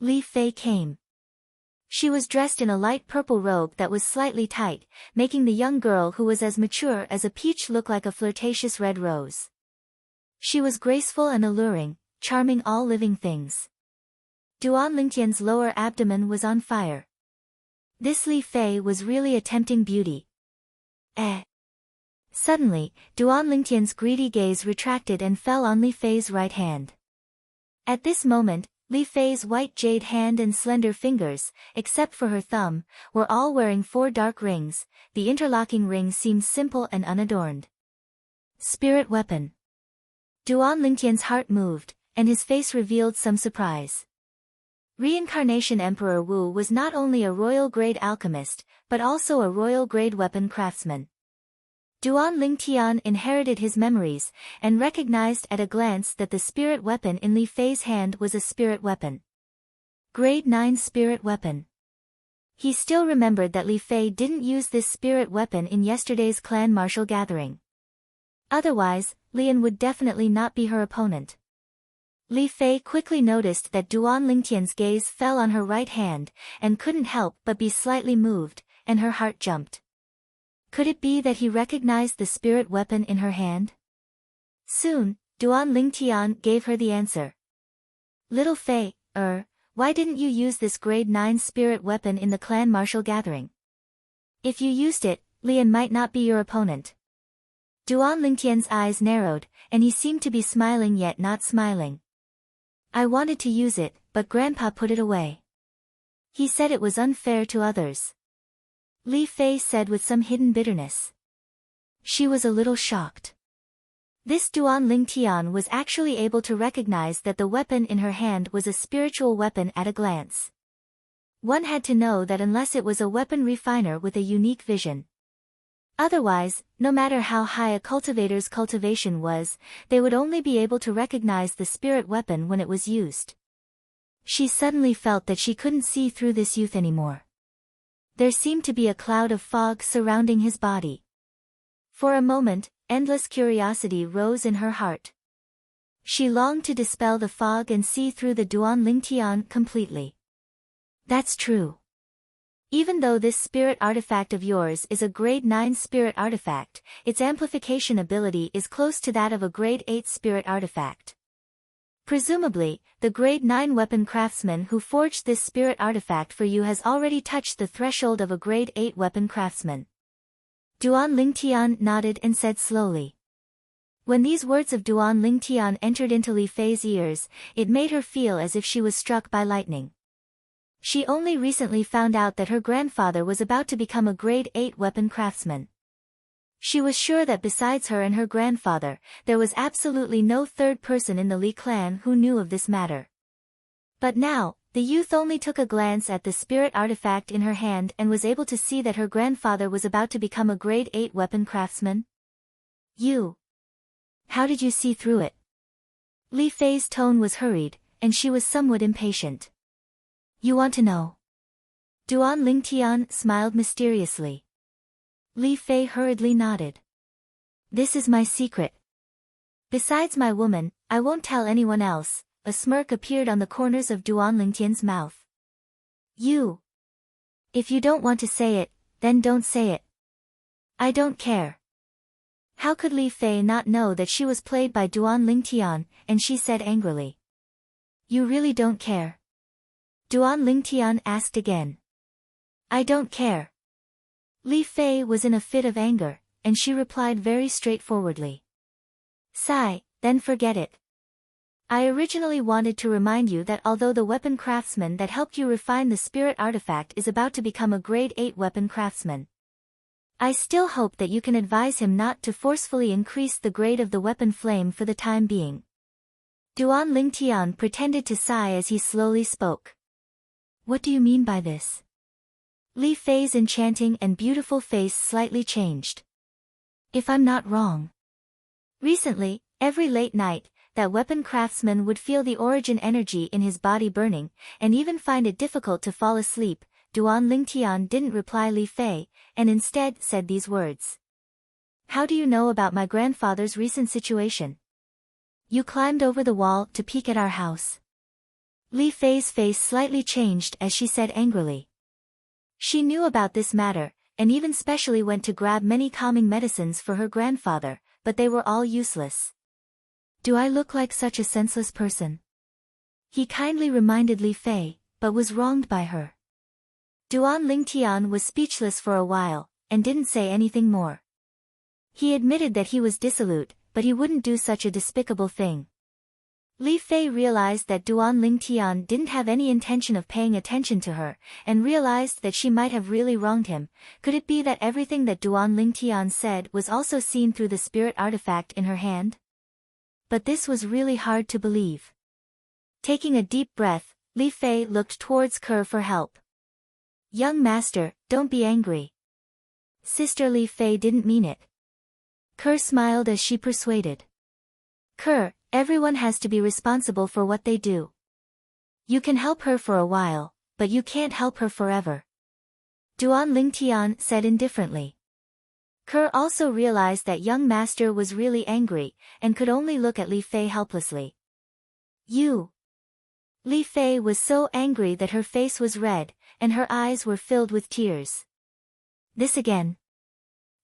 Li Fei came. She was dressed in a light purple robe that was slightly tight, making the young girl who was as mature as a peach look like a flirtatious red rose. She was graceful and alluring, charming all living things. Duanling Tian's lower abdomen was on fire. This Li Fei was really a tempting beauty. Suddenly, Duanling Tian's greedy gaze retracted and fell on Li Fei's right hand. At this moment, Li Fei's white jade hand and slender fingers, except for her thumb, were all wearing 4 dark rings. The interlocking rings seemed simple and unadorned. Spirit weapon. Duanling Tian's heart moved, and his face revealed some surprise. Reincarnation Emperor Wu was not only a royal-grade alchemist, but also a royal-grade weapon craftsman. Duanling Tian inherited his memories, and recognized at a glance that the spirit weapon in Li Fei's hand was a spirit weapon. Grade 9 spirit weapon. He still remembered that Li Fei didn't use this spirit weapon in yesterday's clan martial gathering. Otherwise, Lian would definitely not be her opponent. Li Fei quickly noticed that Duanling Tian's gaze fell on her right hand, and couldn't help but be slightly moved, and her heart jumped. Could it be that he recognized the spirit weapon in her hand? Soon, Duanling Tian gave her the answer. "Little Fei, why didn't you use this grade 9 spirit weapon in the clan martial gathering? If you used it, Lian might not be your opponent." Duanling Tian's eyes narrowed, and he seemed to be smiling yet not smiling. "I wanted to use it, but Grandpa put it away. He said it was unfair to others," Li Fei said with some hidden bitterness. She was a little shocked. This Duanling Tian was actually able to recognize that the weapon in her hand was a spiritual weapon at a glance. One had to know that unless it was a weapon refiner with a unique vision. Otherwise, no matter how high a cultivator's cultivation was, they would only be able to recognize the spirit weapon when it was used. She suddenly felt that she couldn't see through this youth anymore. There seemed to be a cloud of fog surrounding his body. For a moment, endless curiosity rose in her heart. She longed to dispel the fog and see through the Duanling Tian completely. "That's true. Even though this spirit artifact of yours is a grade 9 spirit artifact, its amplification ability is close to that of a grade 8 spirit artifact. Presumably, the grade 9 weapon craftsman who forged this spirit artifact for you has already touched the threshold of a grade 8 weapon craftsman." Duanling Tian nodded and said slowly. When these words of Duanling Tian entered into Li Fei's ears, it made her feel as if she was struck by lightning. She only recently found out that her grandfather was about to become a grade 8 weapon craftsman. She was sure that besides her and her grandfather, there was absolutely no third person in the Li clan who knew of this matter. But now, the youth only took a glance at the spirit artifact in her hand and was able to see that her grandfather was about to become a grade 8 weapon craftsman. How did you see through it?" Li Fei's tone was hurried, and she was somewhat impatient. "You want to know?" Duanling Tian smiled mysteriously. Li Fei hurriedly nodded. "This is my secret. Besides my woman, I won't tell anyone else." A smirk appeared on the corners of Duanling Tian's mouth. If you don't want to say it, then don't say it. I don't care." How could Li Fei not know that she was played by Duanling Tian, and she said angrily. You really don't care? Duan Lingtian asked again. I don't care. Li Fei was in a fit of anger, and she replied very straightforwardly. Sigh, then forget it. I originally wanted to remind you that although the weapon craftsman that helped you refine the spirit artifact is about to become a grade 8 weapon craftsman, I still hope that you can advise him not to forcefully increase the grade of the weapon flame for the time being. Duan Lingtian pretended to sigh as he slowly spoke. What do you mean by this? Li Fei's enchanting and beautiful face slightly changed. If I'm not wrong. Recently, every late night, that weapon craftsman would feel the origin energy in his body burning, and even find it difficult to fall asleep. Duan Lingtian didn't reply Li Fei, and instead said these words. How do you know about my grandfather's recent situation? You climbed over the wall to peek at our house. Li Fei's face slightly changed as she said angrily. She knew about this matter, and even specially went to grab many calming medicines for her grandfather, but they were all useless. Do I look like such a senseless person? He kindly reminded Li Fei, but was wronged by her. Duan Lingtian was speechless for a while, and didn't say anything more. He admitted that he was dissolute, but he wouldn't do such a despicable thing. Li Fei realized that Duan Lingtian didn't have any intention of paying attention to her, and realized that she might have really wronged him. Could it be that everything that Duan Lingtian said was also seen through the spirit artifact in her hand? But this was really hard to believe. Taking a deep breath, Li Fei looked towards Kerr for help. Young master, don't be angry. Sister Li Fei didn't mean it. Kerr smiled as she persuaded. Kerr, everyone has to be responsible for what they do. You can help her for a while, but you can't help her forever. Duan Lingtian said indifferently. Kerr also realized that young master was really angry, and could only look at Li Fei helplessly. You! Li Fei was so angry that her face was red, and her eyes were filled with tears. This again.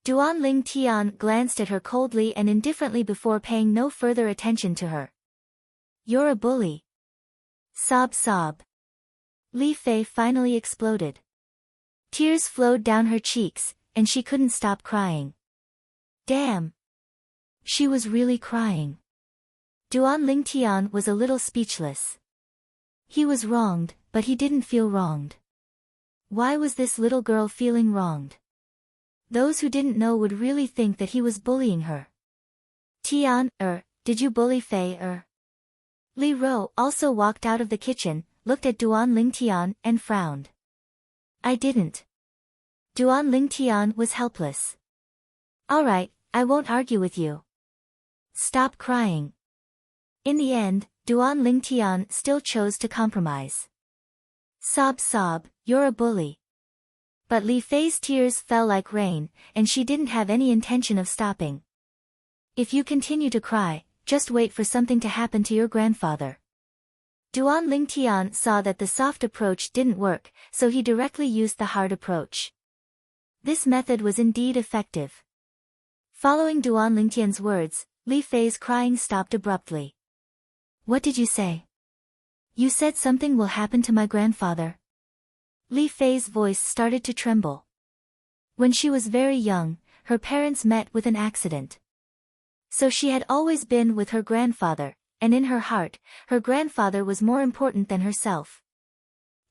Duan Lingtian glanced at her coldly and indifferently before paying no further attention to her. You're a bully. Sob sob. Li Fei finally exploded. Tears flowed down her cheeks, and she couldn't stop crying. Damn! She was really crying. Duan Lingtian was a little speechless. He was wronged, but he didn't feel wronged. Why was this little girl feeling wronged? Those who didn't know would really think that he was bullying her. Tian, did you bully Fei, Li Ro also walked out of the kitchen, looked at Duan Lingtian, and frowned. I didn't. Duan Lingtian was helpless. Alright, I won't argue with you. Stop crying. In the end, Duan Lingtian still chose to compromise. Sob sob, you're a bully. But Li Fei's tears fell like rain, and she didn't have any intention of stopping. If you continue to cry, just wait for something to happen to your grandfather. Duan Lingtian saw that the soft approach didn't work, so he directly used the hard approach. This method was indeed effective. Following Duan Lingtian's words, Li Fei's crying stopped abruptly. What did you say? You said something will happen to my grandfather. Li Fei's voice started to tremble. When she was very young, her parents met with an accident. So she had always been with her grandfather, and in her heart, her grandfather was more important than herself.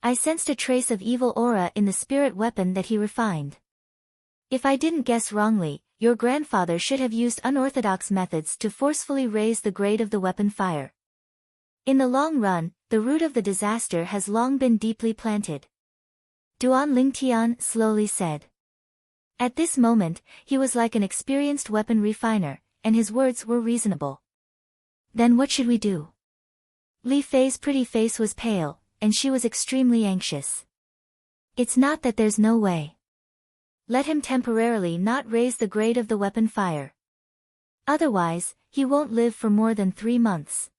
I sensed a trace of evil aura in the spirit weapon that he refined. If I didn't guess wrongly, your grandfather should have used unorthodox methods to forcefully raise the grade of the weapon fire. In the long run, the root of the disaster has long been deeply planted. Duan Lingtian slowly said. At this moment, he was like an experienced weapon refiner, and his words were reasonable. Then what should we do? Li Fei's pretty face was pale, and she was extremely anxious. It's not that there's no way. Let him temporarily not raise the grade of the weapon fire. Otherwise, he won't live for more than 3 months.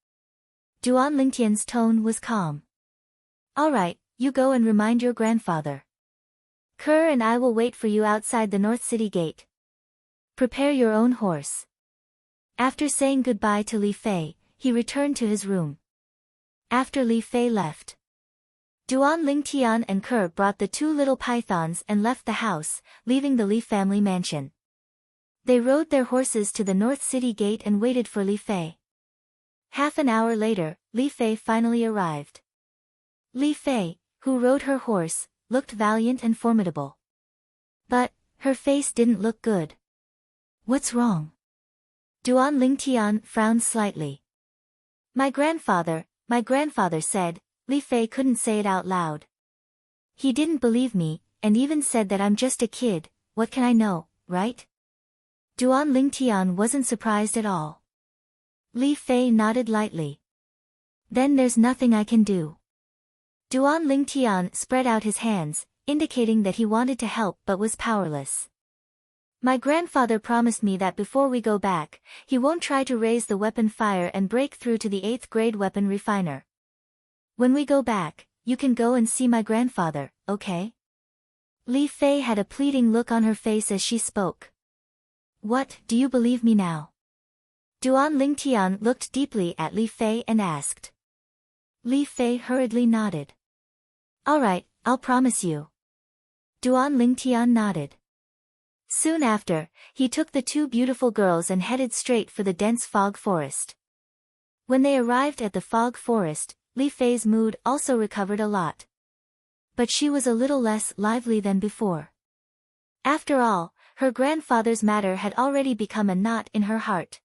Duan Lingtian's tone was calm. Alright, you go and remind your grandfather. Kerr and I will wait for you outside the North City gate. Prepare your own horse. After saying goodbye to Li Fei, he returned to his room. After Li Fei left, Duan Lingtian and Ke brought the two little pythons and left the house, leaving the Li family mansion. They rode their horses to the North City gate and waited for Li Fei. Half an hour later, Li Fei finally arrived. Li Fei, who rode her horse, looked valiant and formidable. But her face didn't look good. "What's wrong?" Duan Lingtian frowned slightly. My grandfather said." Li Fei couldn't say it out loud. "He didn't believe me, and even said that I'm just a kid. What can I know, right?" Duan Lingtian wasn't surprised at all. Li Fei nodded lightly. "Then there's nothing I can do." Duan Lingtian spread out his hands, indicating that he wanted to help but was powerless. "My grandfather promised me that before we go back, he won't try to raise the weapon fire and break through to the 8th grade weapon refiner. When we go back, you can go and see my grandfather, okay?" Li Fei had a pleading look on her face as she spoke. "What, do you believe me now?" Duan Lingtian looked deeply at Li Fei and asked. Li Fei hurriedly nodded. "All right, I'll promise you." Duan Lingtian nodded. Soon after, he took the two beautiful girls and headed straight for the dense fog forest. When they arrived at the fog forest, Li Fei's mood also recovered a lot. But she was a little less lively than before. After all, her grandfather's matter had already become a knot in her heart.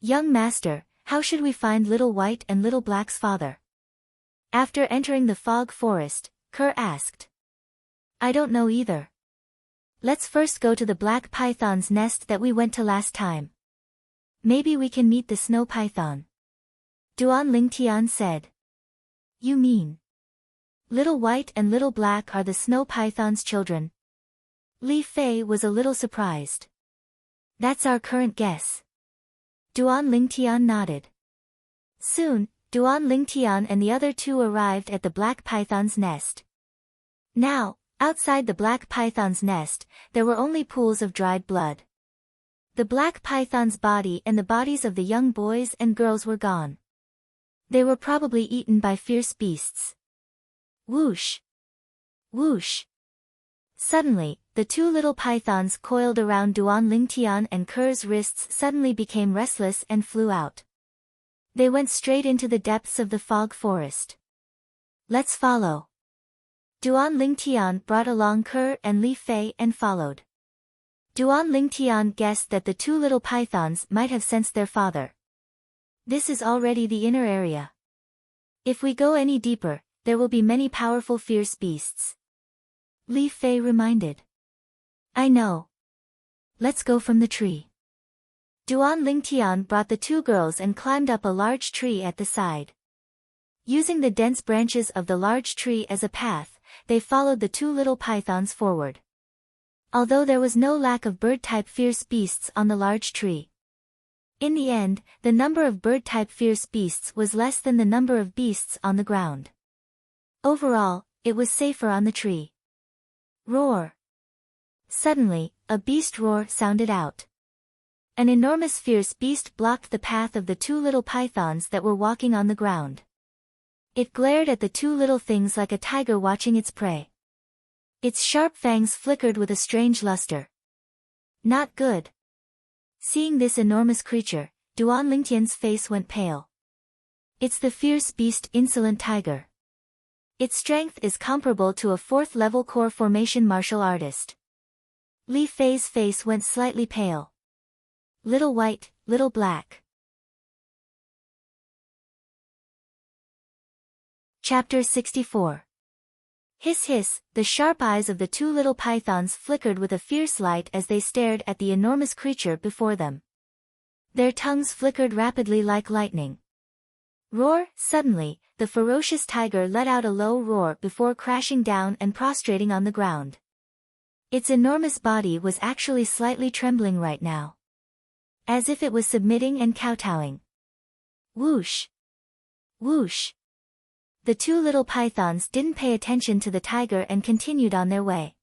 "Young master, how should we find Little White and Little Black's father?" After entering the fog forest, Ke asked. "I don't know either. Let's first go to the black python's nest that we went to last time. Maybe we can meet the snow python." Duan Lingtian said. "You mean Little White and Little Black are the snow python's children?" Li Fei was a little surprised. "That's our current guess." Duan Lingtian nodded. Soon, Duan Lingtian and the other two arrived at the black python's nest. Now, outside the black python's nest, there were only pools of dried blood. The black python's body and the bodies of the young boys and girls were gone. They were probably eaten by fierce beasts. Whoosh! Whoosh! Suddenly, the two little pythons coiled around Duan Lingtian and Ke's wrists suddenly became restless and flew out. They went straight into the depths of the fog forest. "Let's follow." Duan Lingtian brought along Ke and Li Fei and followed. Duan Lingtian guessed that the two little pythons might have sensed their father. "This is already the inner area. If we go any deeper, there will be many powerful fierce beasts," Li Fei reminded. "I know. Let's go from the tree." Duan Lingtian brought the two girls and climbed up a large tree at the side. Using the dense branches of the large tree as a path, they followed the two little pythons forward. Although there was no lack of bird-type fierce beasts on the large tree. In the end, the number of bird-type fierce beasts was less than the number of beasts on the ground. Overall, it was safer on the tree. Roar! Suddenly, a beast roar sounded out. An enormous fierce beast blocked the path of the two little pythons that were walking on the ground. It glared at the two little things like a tiger watching its prey. Its sharp fangs flickered with a strange luster. Not good. Seeing this enormous creature, Duan Lingtian's face went pale. It's the fierce beast Insolent Tiger. Its strength is comparable to a 4th-level core formation martial artist. Li Fei's face went slightly pale. Little White, Little Black. Chapter 64. Hiss hiss, the sharp eyes of the two little pythons flickered with a fierce light as they stared at the enormous creature before them. Their tongues flickered rapidly like lightning. Roar! Suddenly, the ferocious tiger let out a low roar before crashing down and prostrating on the ground. Its enormous body was actually slightly trembling right now. As if it was submitting and kowtowing. Whoosh! Whoosh! The two little pythons didn't pay attention to the tiger and continued on their way.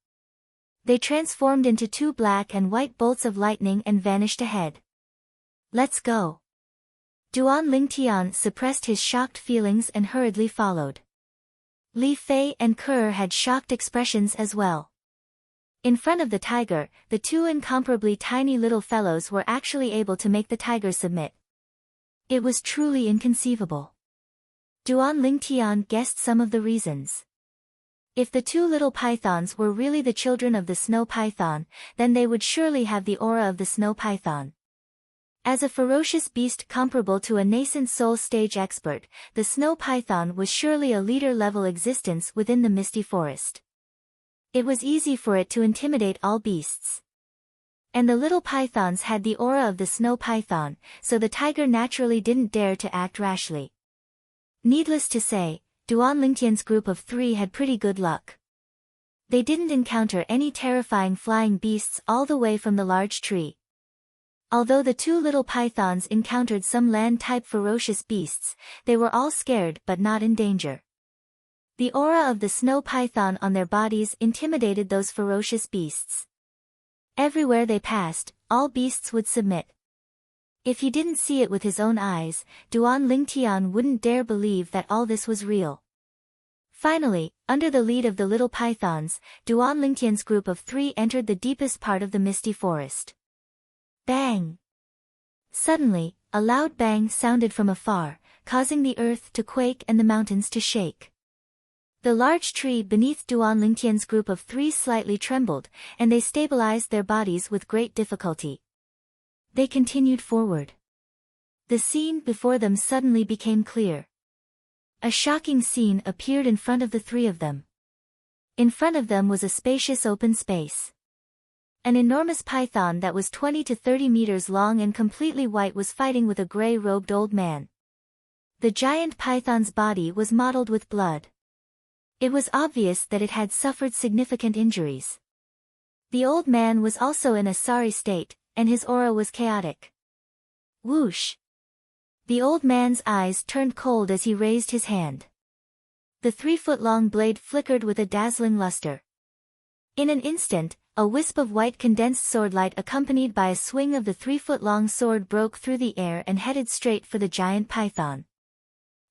They transformed into two black and white bolts of lightning and vanished ahead. "Let's go." Duan Lingtian suppressed his shocked feelings and hurriedly followed. Li Fei and Ke had shocked expressions as well. In front of the tiger, the two incomparably tiny little fellows were actually able to make the tiger submit. It was truly inconceivable. Duan Lingtian guessed some of the reasons. If the two little pythons were really the children of the snow python, then they would surely have the aura of the snow python. As a ferocious beast comparable to a nascent soul stage expert, the snow python was surely a leader-level existence within the misty forest. It was easy for it to intimidate all beasts. And the little pythons had the aura of the snow python, so the tiger naturally didn't dare to act rashly. Needless to say, Duan Lingtian's group of three had pretty good luck. They didn't encounter any terrifying flying beasts all the way from the large tree. Although the two little pythons encountered some land-type ferocious beasts, they were all scared but not in danger. The aura of the snow python on their bodies intimidated those ferocious beasts. Everywhere they passed, all beasts would submit. If he didn't see it with his own eyes, Duan Lingtian wouldn't dare believe that all this was real. Finally, under the lead of the little pythons, Duan Lingtian's group of three entered the deepest part of the misty forest. Bang! Suddenly, a loud bang sounded from afar, causing the earth to quake and the mountains to shake. The large tree beneath Duan Lingtian's group of three slightly trembled, and they stabilized their bodies with great difficulty. They continued forward. The scene before them suddenly became clear. A shocking scene appeared in front of the three of them. In front of them was a spacious open space. An enormous python that was 20 to 30 meters long and completely white was fighting with a gray-robed old man. The giant python's body was mottled with blood. It was obvious that it had suffered significant injuries. The old man was also in a sorry state, and his aura was chaotic. Whoosh! The old man's eyes turned cold as he raised his hand. The 3-foot-long blade flickered with a dazzling luster. In an instant, a wisp of white condensed swordlight accompanied by a swing of the 3-foot-long sword broke through the air and headed straight for the giant python.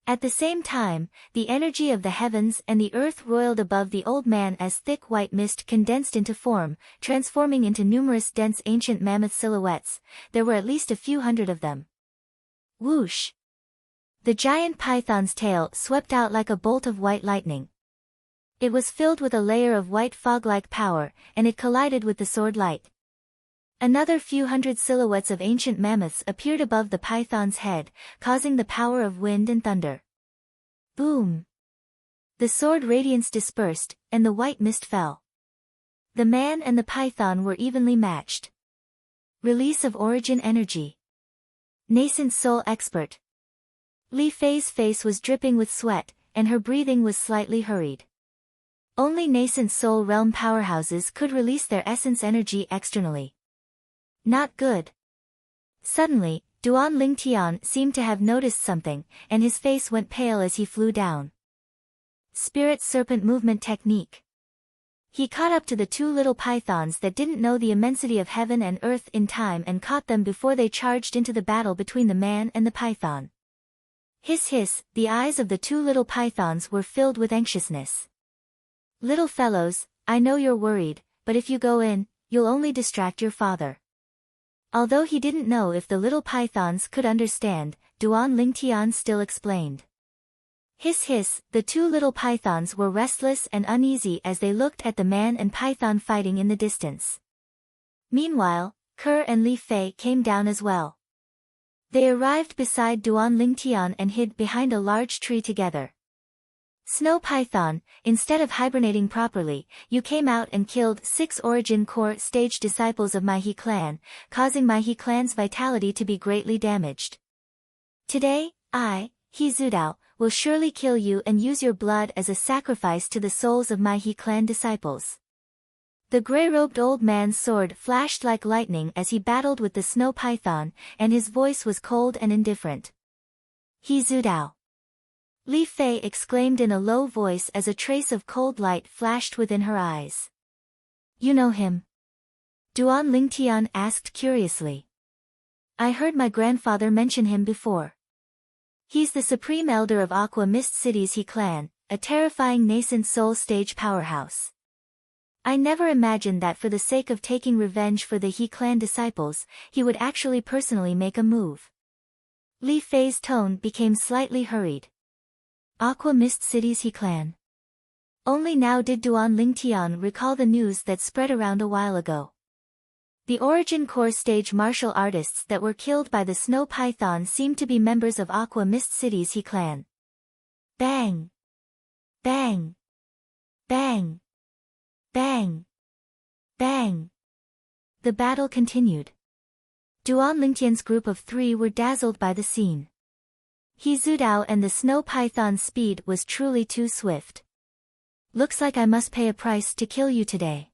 At the same time, the energy of the heavens and the earth roiled above the old man as thick white mist condensed into form, transforming into numerous dense ancient mammoth silhouettes. There were at least a few hundred of them. Whoosh! The giant python's tail swept out like a bolt of white lightning. It was filled with a layer of white fog-like power, and it collided with the sword light. Another few hundred silhouettes of ancient mammoths appeared above the python's head, causing the power of wind and thunder. Boom! The sword radiance dispersed, and the white mist fell. The man and the python were evenly matched. Release of origin energy. Nascent soul expert. Li Fei's face was dripping with sweat, and her breathing was slightly hurried. Only nascent soul realm powerhouses could release their essence energy externally. Not good. Suddenly, Duan Lingtian seemed to have noticed something, and his face went pale as he flew down. Spirit Serpent Movement Technique. He caught up to the two little pythons that didn't know the immensity of heaven and earth in time and caught them before they charged into the battle between the man and the python. Hiss hiss, the eyes of the two little pythons were filled with anxiousness. Little fellows, I know you're worried, but if you go in, you'll only distract your father. Although he didn't know if the little pythons could understand, Duan Lingtian still explained. Hiss hiss, the two little pythons were restless and uneasy as they looked at the man and python fighting in the distance. Meanwhile, Ke and Li Fei came down as well. They arrived beside Duan Lingtian and hid behind a large tree together. Snow Python, instead of hibernating properly, you came out and killed 6 Origin Core stage disciples of my He clan, causing my He clan's vitality to be greatly damaged. Today, I, He Zudao, will surely kill you and use your blood as a sacrifice to the souls of my He clan disciples. The gray-robed old man's sword flashed like lightning as he battled with the Snow Python, and his voice was cold and indifferent. He Zudao. Li Fei exclaimed in a low voice as a trace of cold light flashed within her eyes. You know him? Duan Lingtian asked curiously. I heard my grandfather mention him before. He's the supreme elder of Aqua Mist City's He clan, a terrifying nascent soul stage powerhouse. I never imagined that for the sake of taking revenge for the He clan disciples, he would actually personally make a move. Li Fei's tone became slightly hurried. Aqua Mist City's He clan. Only now did Duan Lingtian recall the news that spread around a while ago. The Origin Core stage martial artists that were killed by the Snow Python seemed to be members of Aqua Mist City's He clan. Bang! Bang! Bang! Bang! Bang! The battle continued. Duan Lingtian's group of 3 were dazzled by the scene. He Zudao and the Snow Python's speed was truly too swift. Looks like I must pay a price to kill you today.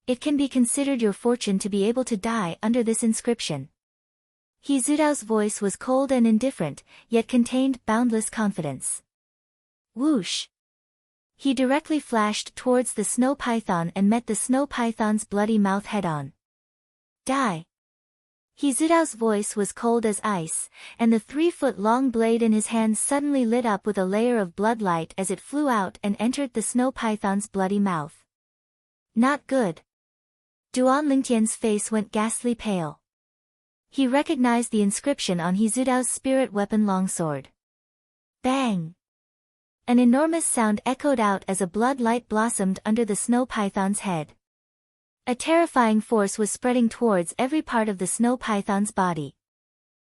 It can be considered your fortune to be able to die under this inscription. He Zudao's voice was cold and indifferent, yet contained boundless confidence. Whoosh! He directly flashed towards the Snow Python and met the Snow Python's bloody mouth head-on. Die! He Zudao's voice was cold as ice, and the 3-foot-long blade in his hand suddenly lit up with a layer of blood light as it flew out and entered the Snow Python's bloody mouth. Not good. Duan Lingtian's face went ghastly pale. He recognized the inscription on He Zudao's spirit weapon longsword. Bang! An enormous sound echoed out as a blood light blossomed under the Snow Python's head. A terrifying force was spreading towards every part of the Snow Python's body.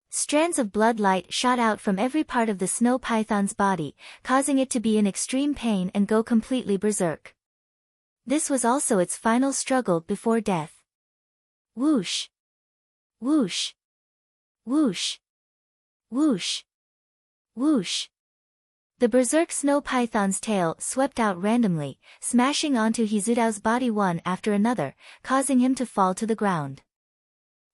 Strands of blood light shot out from every part of the Snow Python's body, causing it to be in extreme pain and go completely berserk. This was also its final struggle before death. Whoosh! Whoosh! Whoosh! Whoosh! Whoosh! The berserk Snow Python's tail swept out randomly, smashing onto He Zudao's body one after another, causing him to fall to the ground.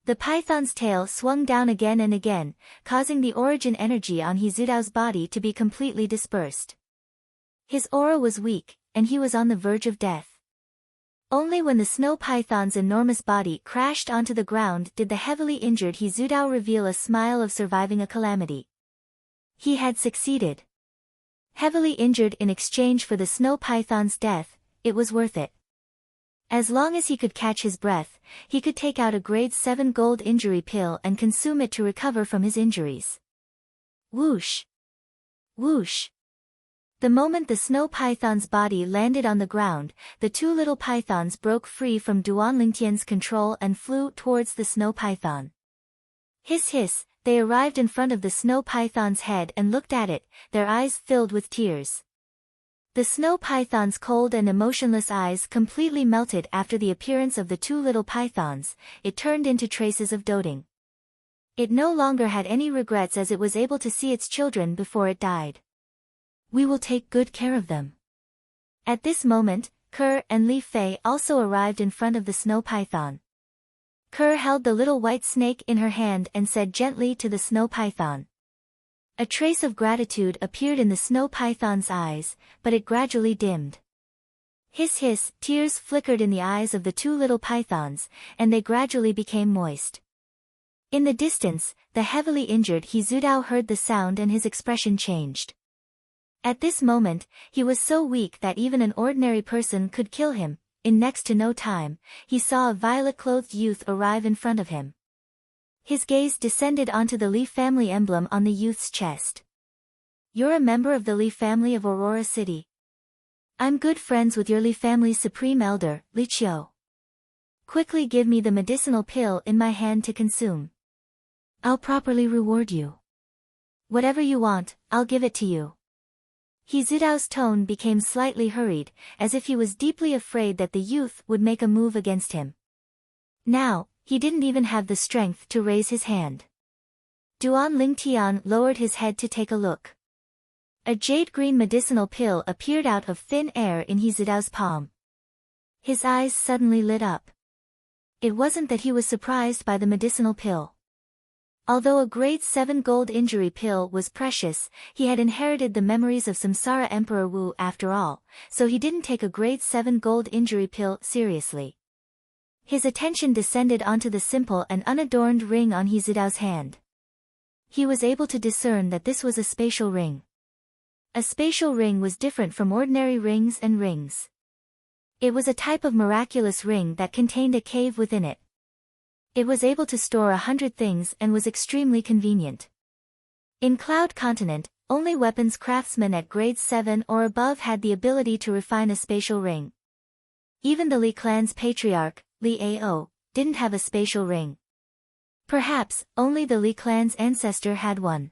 The python's tail swung down again and again, causing the origin energy on He Zudao's body to be completely dispersed. His aura was weak, and he was on the verge of death. Only when the Snow Python's enormous body crashed onto the ground did the heavily injured He Zudao reveal a smile of surviving a calamity. He had succeeded. Heavily injured in exchange for the Snow Python's death, it was worth it. As long as he could catch his breath, he could take out a grade 7 gold injury pill and consume it to recover from his injuries. Whoosh! Whoosh! The moment the Snow Python's body landed on the ground, the 2 little pythons broke free from Duan Lingtian's control and flew towards the Snow Python. Hiss hiss, they arrived in front of the Snow Python's head and looked at it, their eyes filled with tears. The Snow Python's cold and emotionless eyes completely melted after the appearance of the 2 little pythons, it turned into traces of doting. It no longer had any regrets as it was able to see its children before it died. We will take good care of them. At this moment, Kerr and Li Fei also arrived in front of the Snow Python. Kerr held the little white snake in her hand and said gently to the Snow Python. A trace of gratitude appeared in the Snow Python's eyes, but it gradually dimmed. Hiss hiss, tears flickered in the eyes of the 2 little pythons, and they gradually became moist. In the distance, the heavily injured He Zudao heard the sound and his expression changed. At this moment, he was so weak that even an ordinary person could kill him. In next to no time, he saw a violet-clothed youth arrive in front of him. His gaze descended onto the Li family emblem on the youth's chest. You're a member of the Li family of Aurora City. I'm good friends with your Li family's supreme elder, Li Qiu. Quickly give me the medicinal pill in my hand to consume. I'll properly reward you. Whatever you want, I'll give it to you. He Zudao's tone became slightly hurried, as if he was deeply afraid that the youth would make a move against him. Now, he didn't even have the strength to raise his hand. Duan Lingtian lowered his head to take a look. A jade-green medicinal pill appeared out of thin air in He Zudao's palm. His eyes suddenly lit up. It wasn't that he was surprised by the medicinal pill. Although a grade 7 gold injury pill was precious, he had inherited the memories of Samsara Emperor Wu after all, so he didn't take a grade 7 gold injury pill seriously. His attention descended onto the simple and unadorned ring on He Zudao's hand. he was able to discern that this was a spatial ring. A spatial ring was different from ordinary rings and rings. It was a type of miraculous ring that contained a cave within it. It was able to store 100 things and was extremely convenient. In Cloud Continent, only weapons craftsmen at grade 7 or above had the ability to refine a spatial ring. Even the Li clan's patriarch, Li Ao, didn't have a spatial ring. Perhaps, only the Li clan's ancestor had one.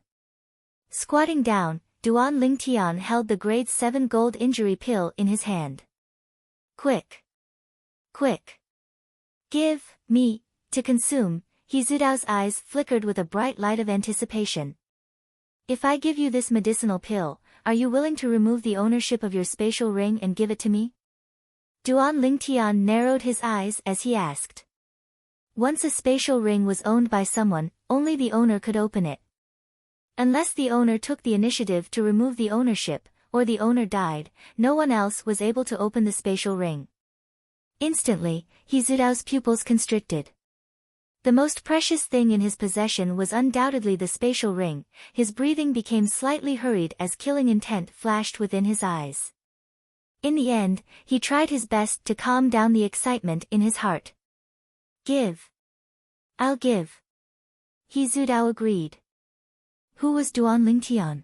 Squatting down, Duan Lingtian held the grade 7 gold injury pill in his hand. Quick! Quick! Give me, to consume. He Zudao's eyes flickered with a bright light of anticipation. If I give you this medicinal pill, are you willing to remove the ownership of your spatial ring and give it to me? Duan Lingtian narrowed his eyes as he asked. Once a spatial ring was owned by someone, only the owner could open it. Unless the owner took the initiative to remove the ownership, or the owner died, no one else was able to open the spatial ring. Instantly, He Zudao's pupils constricted. The most precious thing in his possession was undoubtedly the spatial ring. His breathing became slightly hurried as killing intent flashed within his eyes. In the end, he tried his best to calm down the excitement in his heart. Give. I'll give. He Zudao agreed. Who was Duan Lingtian?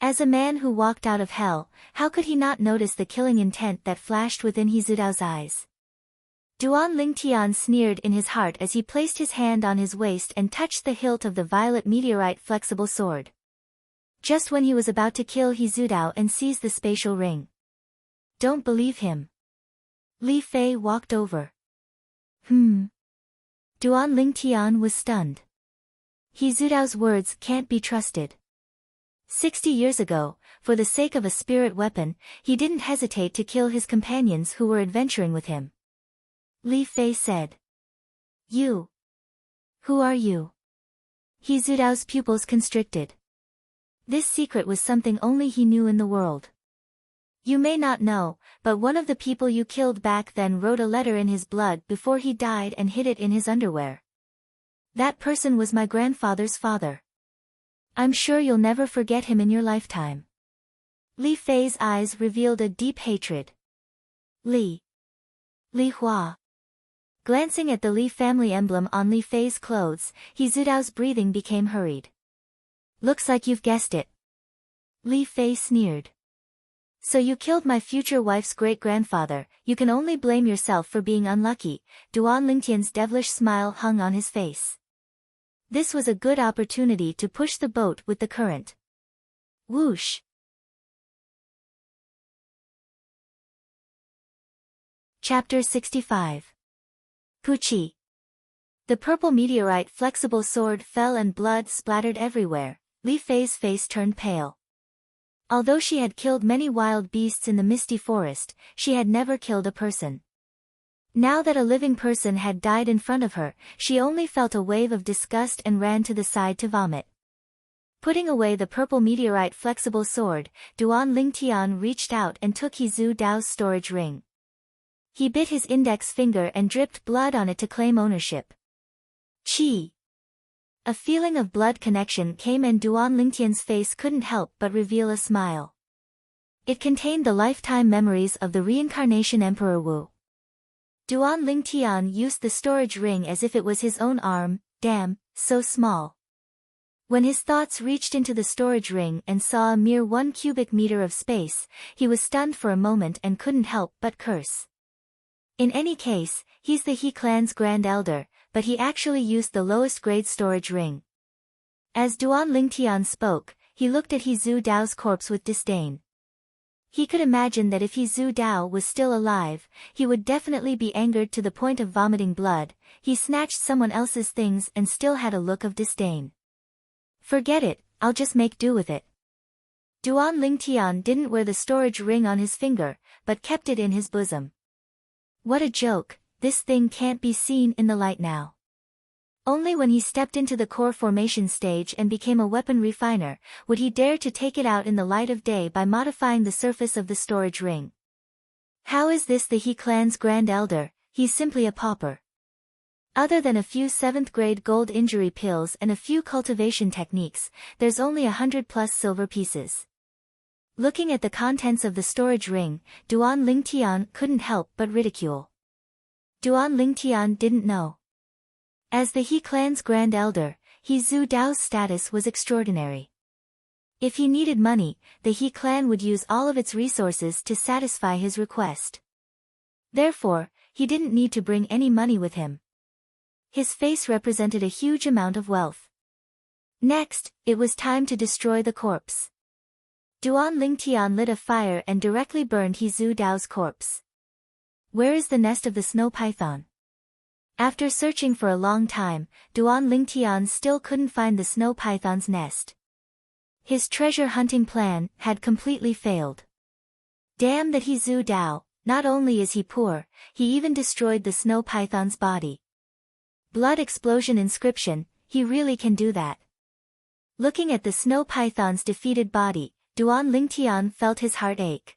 As a man who walked out of hell, how could he not notice the killing intent that flashed within He Zudao's eyes? Duan Lingtian sneered in his heart as he placed his hand on his waist and touched the hilt of the violet meteorite flexible sword. Just when he was about to kill He Zudao and seize the spatial ring. Don't believe him. Li Fei walked over. Duan Lingtian was stunned. He Zudao's words can't be trusted. 60 years ago, for the sake of a spirit weapon, he didn't hesitate to kill his companions who were adventuring with him. Li Fei said. You. Who are you? He Zudao's pupils constricted. This secret was something only he knew in the world. You may not know, but one of the people you killed back then wrote a letter in his blood before he died and hid it in his underwear. That person was my grandfather's father. I'm sure you'll never forget him in your lifetime. Li Fei's eyes revealed a deep hatred. Li Hua. Glancing at the Li family emblem on Li Fei's clothes, He Zudao's breathing became hurried. Looks like you've guessed it. Li Fei sneered. So you killed my future wife's great-grandfather, you can only blame yourself for being unlucky. Duan Lingtian's devilish smile hung on his face. This was a good opportunity to push the boat with the current. Whoosh! Chapter 65. Puchi. The purple meteorite flexible sword fell and blood splattered everywhere. Li Fei's face turned pale. Although she had killed many wild beasts in the misty forest, she had never killed a person. Now that a living person had died in front of her, she only felt a wave of disgust and ran to the side to vomit. Putting away the purple meteorite flexible sword, Duan Lingtian reached out and took He Zudao's storage ring. He bit his index finger and dripped blood on it to claim ownership. Chi! A feeling of blood connection came and Duan Lingtian's face couldn't help but reveal a smile. It contained the lifetime memories of the reincarnation Emperor Wu. Duan Lingtian used the storage ring as if it was his own arm. Damn, so small. When his thoughts reached into the storage ring and saw a mere 1 cubic meter of space, he was stunned for a moment and couldn't help but curse. In any case, he's the He clan's Grand Elder, but he actually used the lowest grade storage ring. As Duan Lingtian spoke, he looked at He Zudao's corpse with disdain. He could imagine that if He Zudao was still alive, he would definitely be angered to the point of vomiting blood. He snatched someone else's things and still had a look of disdain. Forget it, I'll just make do with it. Duan Lingtian didn't wear the storage ring on his finger, but kept it in his bosom. What a joke, this thing can't be seen in the light now. Only when he stepped into the core formation stage and became a weapon refiner, would he dare to take it out in the light of day by modifying the surface of the storage ring. How is this the He clan's Grand Elder? He's simply a pauper. Other than a few 7th-grade gold injury pills and a few cultivation techniques, there's only 100+ silver pieces. Looking at the contents of the storage ring, Duan Lingtian couldn't help but ridicule. Duan Lingtian didn't know. As the He clan's grand elder, He Zhu Dao's status was extraordinary. If he needed money, the He clan would use all of its resources to satisfy his request. Therefore, he didn't need to bring any money with him. His face represented a huge amount of wealth. Next, it was time to destroy the corpse. Duan Lingtian lit a fire and directly burned He Zhu Dao's corpse. Where is the nest of the snow python? After searching for a long time, Duan Lingtian still couldn't find the snow python's nest. His treasure hunting plan had completely failed. Damn that He Zhu Dao, not only is he poor, he even destroyed the snow python's body. Blood explosion inscription, he really can do that. Looking at the snow python's defeated body, Duan Lingtian felt his heart ache.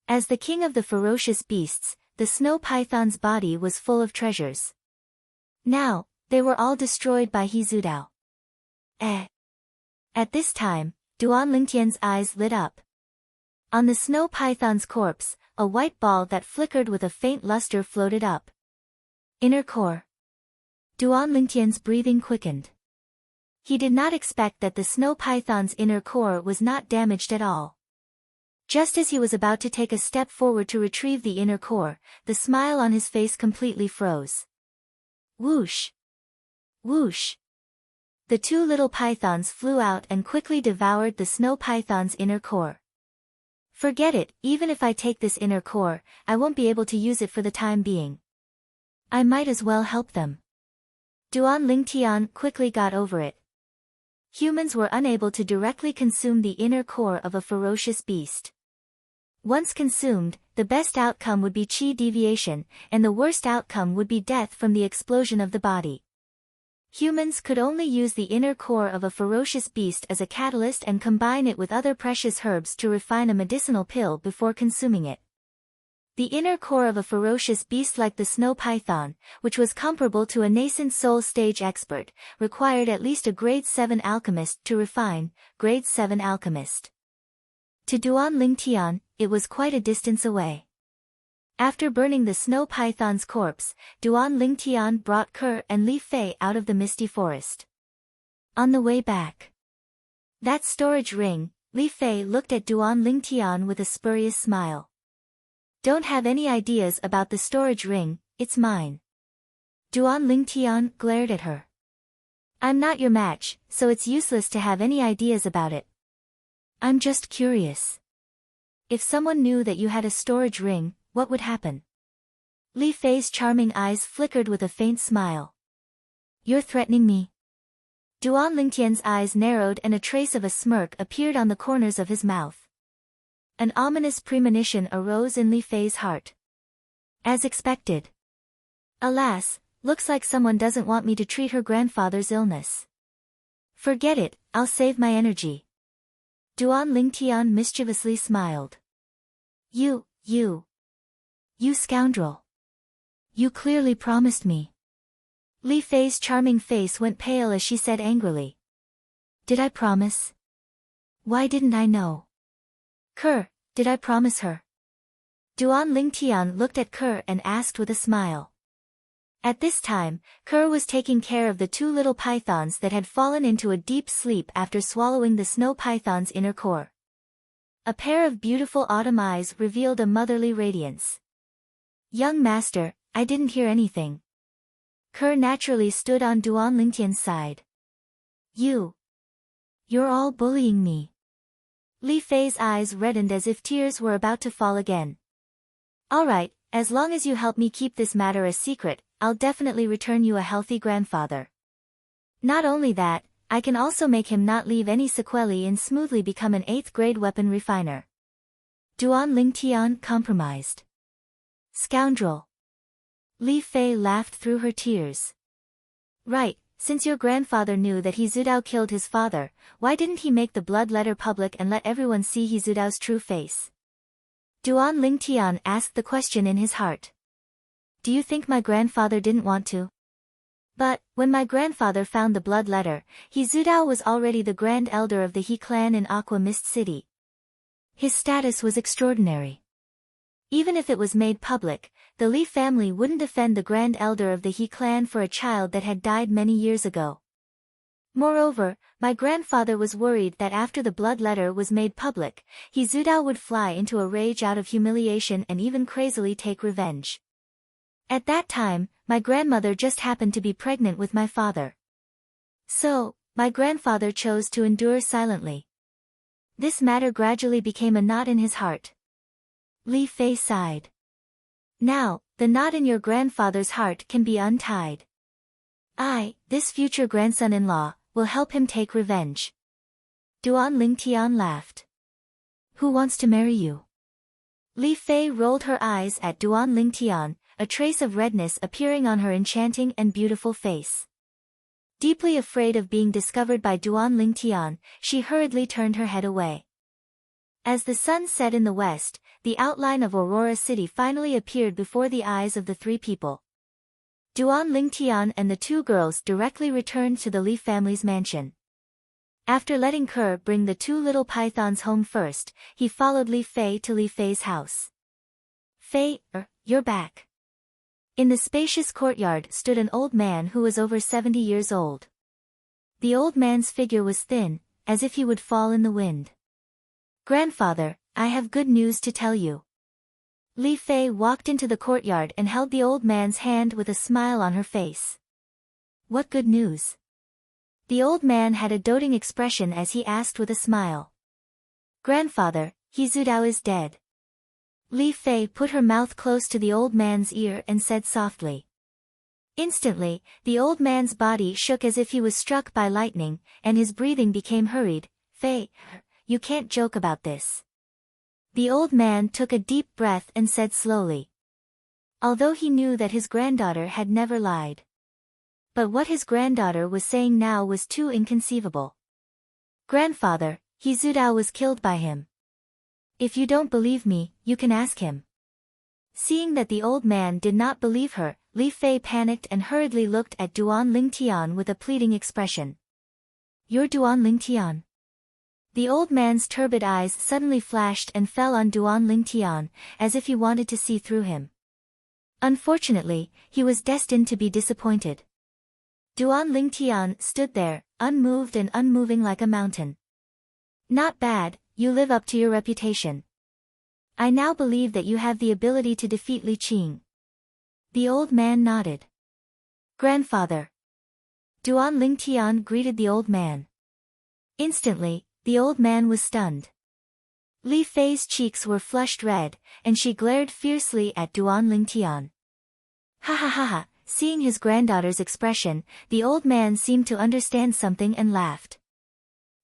As the king of the ferocious beasts, the snow python's body was full of treasures. Now, they were all destroyed by He Zhu Dao. At this time, Duan Lingtian's eyes lit up. On the snow python's corpse, a white ball that flickered with a faint luster floated up. Inner core. Duan Lingtian's breathing quickened. He did not expect that the snow python's inner core was not damaged at all. Just as he was about to take a step forward to retrieve the inner core, the smile on his face completely froze. Whoosh! Whoosh! The two little pythons flew out and quickly devoured the snow python's inner core. Forget it, even if I take this inner core, I won't be able to use it for the time being. I might as well help them. Duan Lingtian quickly got over it. Humans were unable to directly consume the inner core of a ferocious beast. Once consumed, the best outcome would be chi deviation, and the worst outcome would be death from the explosion of the body. Humans could only use the inner core of a ferocious beast as a catalyst and combine it with other precious herbs to refine a medicinal pill before consuming it. The inner core of a ferocious beast like the snow python, which was comparable to a nascent soul stage expert, required at least a grade 7 alchemist to refine, grade 7 alchemist. To Duan Lingtian, it was quite a distance away. After burning the snow python's corpse, Duan Lingtian brought Ke and Li Fei out of the misty forest. On the way back. That storage ring, Li Fei looked at Duan Lingtian with a spurious smile. Don't have any ideas about the storage ring, it's mine. Duan Lingtian glared at her. I'm not your match, so it's useless to have any ideas about it. I'm just curious. If someone knew that you had a storage ring, what would happen? Li Fei's charming eyes flickered with a faint smile. You're threatening me? Duan Lingtian's eyes narrowed and a trace of a smirk appeared on the corners of his mouth. An ominous premonition arose in Li Fei's heart. As expected. Alas, looks like someone doesn't want me to treat her grandfather's illness. Forget it, I'll save my energy. Duan Lingtian mischievously smiled. You scoundrel. You clearly promised me. Li Fei's charming face went pale as she said angrily. Did I promise? Why didn't I know? Ke, did I promise her? Duan Lingtian looked at Ke and asked with a smile. At this time, Ke was taking care of the two little pythons that had fallen into a deep sleep after swallowing the snow python's inner core. A pair of beautiful autumn eyes revealed a motherly radiance. Young master, I didn't hear anything. Ke naturally stood on Duan Lingtian's side. You're all bullying me. Li Fei's eyes reddened as if tears were about to fall again. All right, as long as you help me keep this matter a secret, I'll definitely return you a healthy grandfather. Not only that, I can also make him not leave any sequelae and smoothly become an 8th grade weapon refiner. Duan Lingtian compromised. Scoundrel. Li Fei laughed through her tears. Right, since your grandfather knew that He Zhu Dao killed his father, why didn't he make the blood letter public and let everyone see He Zhu Dao's true face? Duan Lingtian asked the question in his heart. Do you think my grandfather didn't want to? But, when my grandfather found the blood letter, He Zudao was already the grand elder of the He clan in Aqua Mist City. His status was extraordinary. Even if it was made public, the Li family wouldn't defend the grand elder of the He clan for a child that had died many years ago. Moreover, my grandfather was worried that after the blood letter was made public, He Zudao would fly into a rage out of humiliation and even crazily take revenge. At that time, my grandmother just happened to be pregnant with my father. So, my grandfather chose to endure silently. This matter gradually became a knot in his heart. Li Fei sighed. Now, the knot in your grandfather's heart can be untied. I, this future grandson-in-law, will help him take revenge. Duan Lingtian laughed. Who wants to marry you? Li Fei rolled her eyes at Duan Lingtian, a trace of redness appearing on her enchanting and beautiful face. Deeply afraid of being discovered by Duan Lingtian, she hurriedly turned her head away. As the sun set in the west, the outline of Aurora City finally appeared before the eyes of the three people. Duan Lingtian and the two girls directly returned to the Li family's mansion. After letting Kerr bring the two little pythons home first, he followed Li Fei to Li Fei's house. Fei, you're back. In the spacious courtyard stood an old man who was over 70 years old. The old man's figure was thin, as if he would fall in the wind. Grandfather, I have good news to tell you. Li Fei walked into the courtyard and held the old man's hand with a smile on her face. What good news? The old man had a doting expression as he asked with a smile. Grandfather, He Zudao is dead. Li Fei put her mouth close to the old man's ear and said softly. Instantly, the old man's body shook as if he was struck by lightning, and his breathing became hurried. Fei, you can't joke about this. The old man took a deep breath and said slowly. Although he knew that his granddaughter had never lied. But what his granddaughter was saying now was too inconceivable. Grandfather, He Zudao was killed by him. If you don't believe me, you can ask him. Seeing that the old man did not believe her, Li Fei panicked and hurriedly looked at Duan Lingtian with a pleading expression. You're Duan Lingtian? The old man's turbid eyes suddenly flashed and fell on Duan Lingtian, as if he wanted to see through him. Unfortunately, he was destined to be disappointed. Duan Lingtian stood there, unmoved and unmoving like a mountain. Not bad, you live up to your reputation. I now believe that you have the ability to defeat Li Qing. The old man nodded. Grandfather. Duan Lingtian greeted the old man. Instantly, the old man was stunned. Li Fei's cheeks were flushed red, and she glared fiercely at Duan Lingtian. Ha ha ha ha, seeing his granddaughter's expression, the old man seemed to understand something and laughed.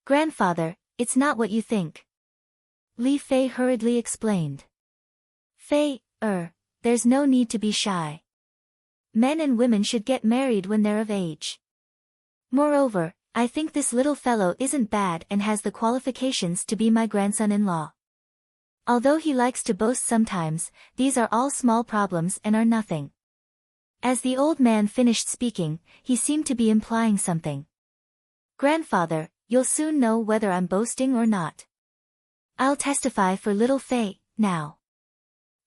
Grandfather, it's not what you think. Li Fei hurriedly explained. Fei, there's no need to be shy. Men and women should get married when they're of age. Moreover, I think this little fellow isn't bad and has the qualifications to be my grandson-in-law. Although he likes to boast sometimes, these are all small problems and are nothing. As the old man finished speaking, he seemed to be implying something. Grandfather, you'll soon know whether I'm boasting or not. I'll testify for little Fei, now.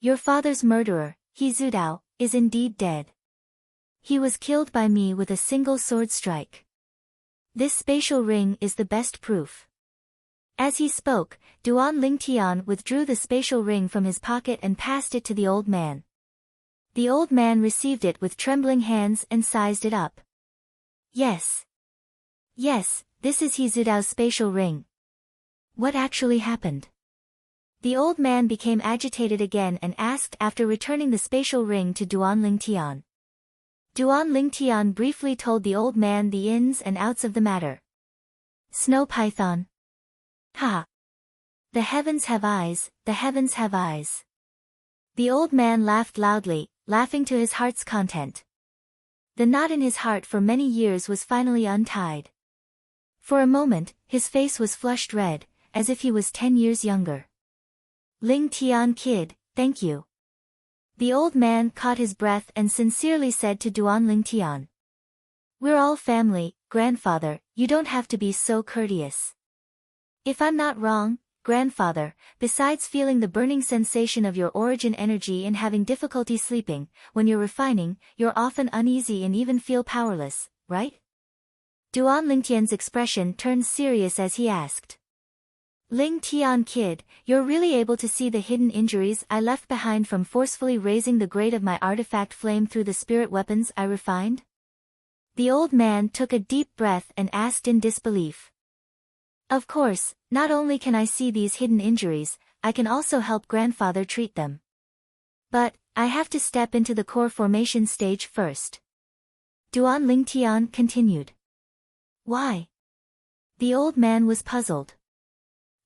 Your father's murderer, He Zudao, is indeed dead. He was killed by me with a single sword strike. This spatial ring is the best proof. As he spoke, Duan Lingtian withdrew the spatial ring from his pocket and passed it to the old man. The old man received it with trembling hands and sized it up. Yes. Yes, this is He Zudao's spatial ring. What actually happened? The old man became agitated again and asked after returning the spatial ring to Duan Lingtian. Duan Lingtian briefly told the old man the ins and outs of the matter. Snow python. Ha! The heavens have eyes, the heavens have eyes. The old man laughed loudly, laughing to his heart's content. The knot in his heart for many years was finally untied. For a moment, his face was flushed red, as if he was 10 years younger. Ling Tian kid, thank you. The old man caught his breath and sincerely said to Duan Lingtian. We're all family, grandfather, you don't have to be so courteous. If I'm not wrong, grandfather, besides feeling the burning sensation of your origin energy and having difficulty sleeping, when you're refining, you're often uneasy and even feel powerless, right? Duan Lingtian's expression turned serious as he asked. Ling Tian kid, you're really able to see the hidden injuries I left behind from forcefully raising the grade of my artifact flame through the spirit weapons I refined? The old man took a deep breath and asked in disbelief. Of course, not only can I see these hidden injuries, I can also help grandfather treat them. But, I have to step into the core formation stage first. Duan Lingtian continued. Why? The old man was puzzled.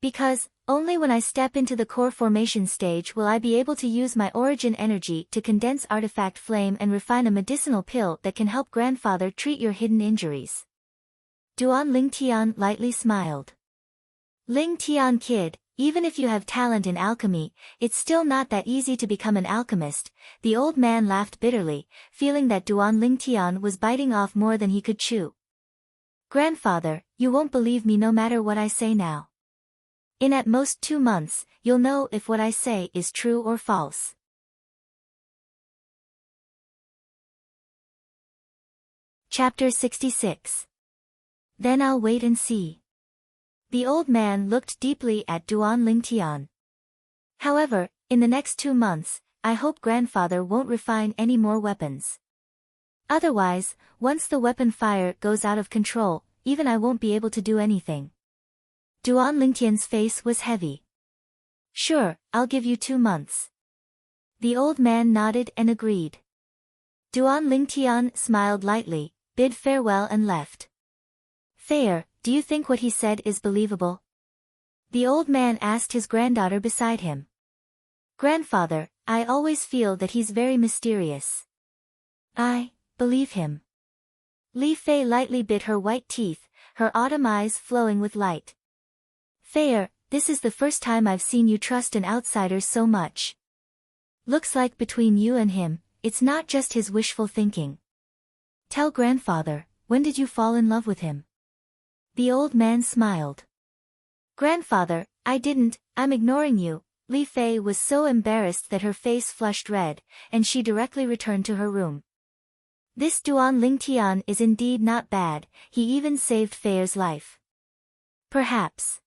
Because, only when I step into the core formation stage will I be able to use my origin energy to condense artifact flame and refine a medicinal pill that can help grandfather treat your hidden injuries. Duan Lingtian lightly smiled. Ling Tian kid, even if you have talent in alchemy, it's still not that easy to become an alchemist. The old man laughed bitterly, feeling that Duan Lingtian was biting off more than he could chew. Grandfather, you won't believe me no matter what I say now. In at most 2 months, you'll know if what I say is true or false. Chapter 66. Then I'll wait and see. The old man looked deeply at Duan Lingtian. However, in the next 2 months, I hope grandfather won't refine any more weapons. Otherwise, once the weapon fire goes out of control, even I won't be able to do anything. Duan Lingtian's face was heavy. Sure, I'll give you 2 months. The old man nodded and agreed. Duan Lingtian smiled lightly, bid farewell and left. Fair, do you think what he said is believable? The old man asked his granddaughter beside him. Grandfather, I always feel that he's very mysterious. I believe him. Li Fei lightly bit her white teeth, her autumn eyes flowing with light. Fair, this is the first time I've seen you trust an outsider so much. Looks like between you and him, it's not just his wishful thinking. Tell grandfather, when did you fall in love with him? The old man smiled. Grandfather, I didn't, I'm ignoring you. Li Fei was so embarrassed that her face flushed red, and she directly returned to her room. This Duan Lingtian is indeed not bad, he even saved Feir's life. Perhaps.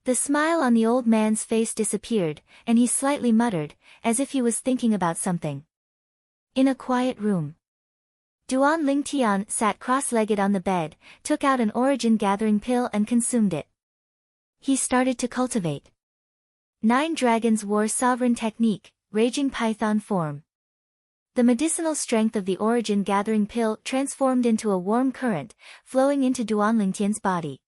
The smile on the old man's face disappeared, and he slightly muttered, as if he was thinking about something. In a quiet room. Duan Lingtian sat cross-legged on the bed, took out an origin gathering pill and consumed it. He started to cultivate. 9 dragons wore sovereign technique, raging python form. The medicinal strength of the origin gathering pill transformed into a warm current, flowing into Duan Lingtian's body.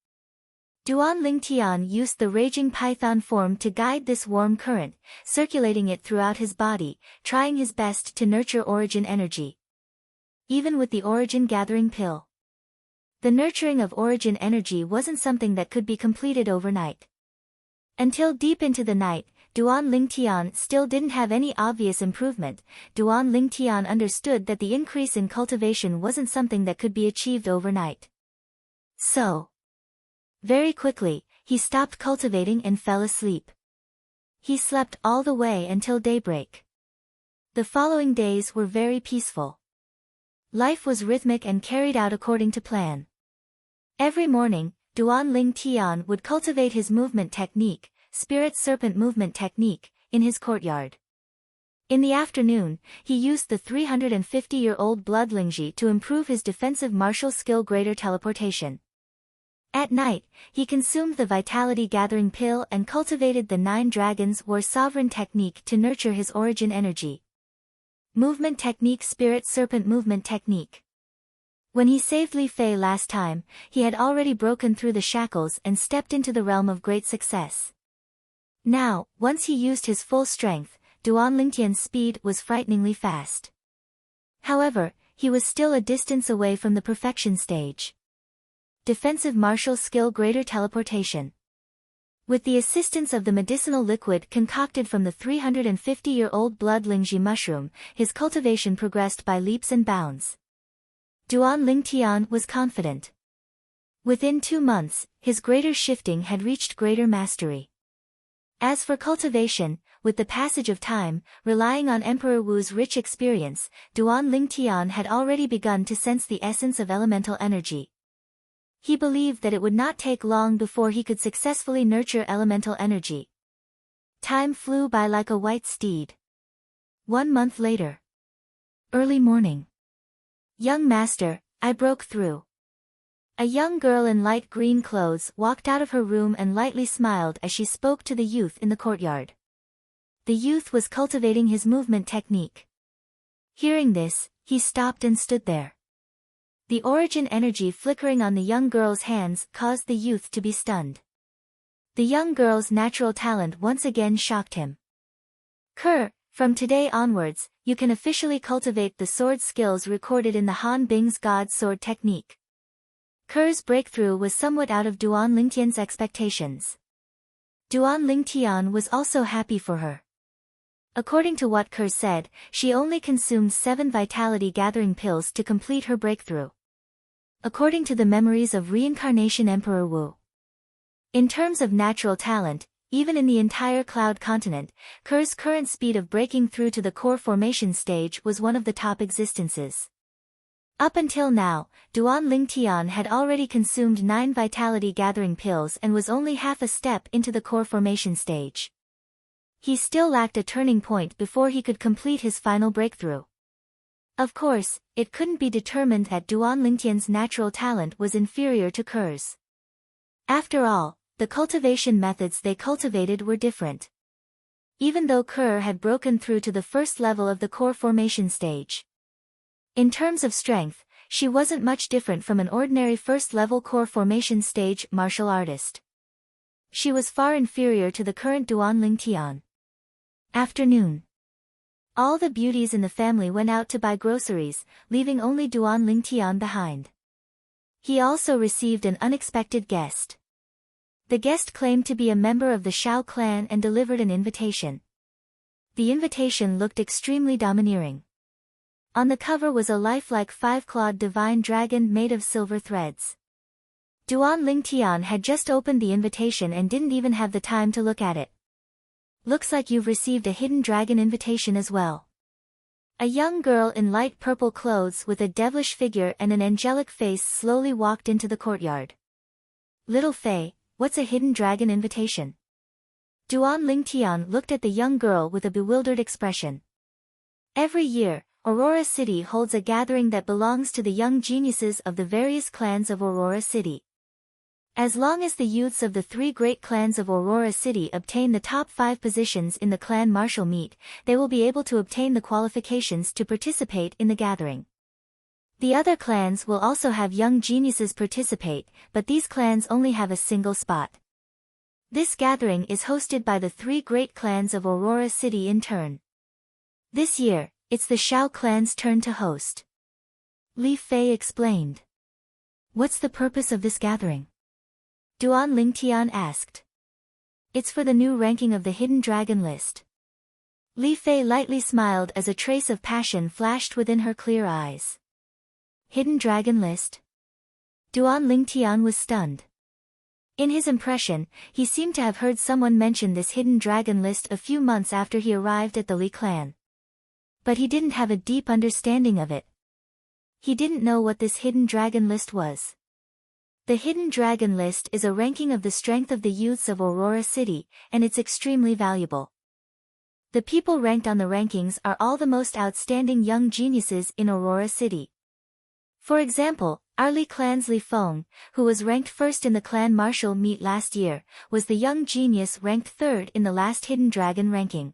Duan Lingtian used the raging python form to guide this warm current, circulating it throughout his body, trying his best to nurture origin energy. Even with the origin gathering pill, the nurturing of origin energy wasn't something that could be completed overnight. Until deep into the night, Duan Lingtian still didn't have any obvious improvement. Duan Lingtian understood that the increase in cultivation wasn't something that could be achieved overnight. So, very quickly, he stopped cultivating and fell asleep. He slept all the way until daybreak. The following days were very peaceful. Life was rhythmic and carried out according to plan. Every morning, Duan Lingtian would cultivate his movement technique, spirit serpent movement technique, in his courtyard. In the afternoon, he used the 350-year-old blood Lingji to improve his defensive martial skill greater teleportation. At night, he consumed the vitality gathering pill and cultivated the 9 dragons war sovereign technique to nurture his origin energy. Movement technique spirit serpent movement technique. When he saved Li Fei last time, he had already broken through the shackles and stepped into the realm of great success. Now, once he used his full strength, Duan Lingtian's speed was frighteningly fast. However, he was still a distance away from the perfection stage. Defensive martial skill greater teleportation. With the assistance of the medicinal liquid concocted from the 350-year-old blood Lingji mushroom, his cultivation progressed by leaps and bounds. Duan Lingtian was confident. Within 2 months, his greater shifting had reached greater mastery. As for cultivation, with the passage of time, relying on Emperor Wu's rich experience, Duan Lingtian had already begun to sense the essence of elemental energy. He believed that it would not take long before he could successfully nurture elemental energy. Time flew by like a white steed. 1 month later. Early morning. Young master, I broke through. A young girl in light green clothes walked out of her room and lightly smiled as she spoke to the youth in the courtyard. The youth was cultivating his movement technique. Hearing this, he stopped and stood there. The origin energy flickering on the young girl's hands caused the youth to be stunned. The young girl's natural talent once again shocked him. Kerr, from today onwards, you can officially cultivate the sword skills recorded in the Han Bing's God Sword technique. Kerr's breakthrough was somewhat out of Duan Lingtian's expectations. Duan Lingtian was also happy for her. According to what Kerr said, she only consumed 7 vitality gathering pills to complete her breakthrough. According to the memories of reincarnation Emperor Wu. In terms of natural talent, even in the entire Cloud continent, Kerr's current speed of breaking through to the core formation stage was one of the top existences. Up until now, Duan Lingtian had already consumed 9 vitality gathering pills and was only half a step into the core formation stage. He still lacked a turning point before he could complete his final breakthrough. Of course, it couldn't be determined that Duan Lingtian's natural talent was inferior to Kerr's. After all, the cultivation methods they cultivated were different. Even though Kerr had broken through to the first level of the core formation stage. In terms of strength, she wasn't much different from an ordinary first-level core formation stage martial artist. She was far inferior to the current Duan Lingtian. Afternoon. All the beauties in the family went out to buy groceries, leaving only Duan Lingtian behind. He also received an unexpected guest. The guest claimed to be a member of the Shao clan and delivered an invitation. The invitation looked extremely domineering. On the cover was a lifelike 5-clawed divine dragon made of silver threads. Duan Lingtian had just opened the invitation and didn't even have the time to look at it. Looks like you've received a hidden dragon invitation as well. A young girl in light purple clothes with a devilish figure and an angelic face slowly walked into the courtyard. Little Fei, what's a hidden dragon invitation? Duan Lingtian looked at the young girl with a bewildered expression. Every year, Aurora City holds a gathering that belongs to the young geniuses of the various clans of Aurora City. As long as the youths of the 3 great clans of Aurora City obtain the top 5 positions in the clan martial meet, they will be able to obtain the qualifications to participate in the gathering. The other clans will also have young geniuses participate, but these clans only have a single spot. This gathering is hosted by the 3 great clans of Aurora City in turn. This year, it's the Shao clan's turn to host. Li Fei explained. What's the purpose of this gathering? Duan Lingtian asked. It's for the new ranking of the hidden dragon list. Li Fei lightly smiled as a trace of passion flashed within her clear eyes. Hidden dragon list? Duan Lingtian was stunned. In his impression, he seemed to have heard someone mention this hidden dragon list a few months after he arrived at the Li clan. But he didn't have a deep understanding of it. He didn't know what this hidden dragon list was. The hidden dragon list is a ranking of the strength of the youths of Aurora City, and it's extremely valuable. The people ranked on the rankings are all the most outstanding young geniuses in Aurora City. For example, our Li clan's Li Feng, who was ranked first in the clan martial meet last year, was the young genius ranked 3rd in the last hidden dragon ranking.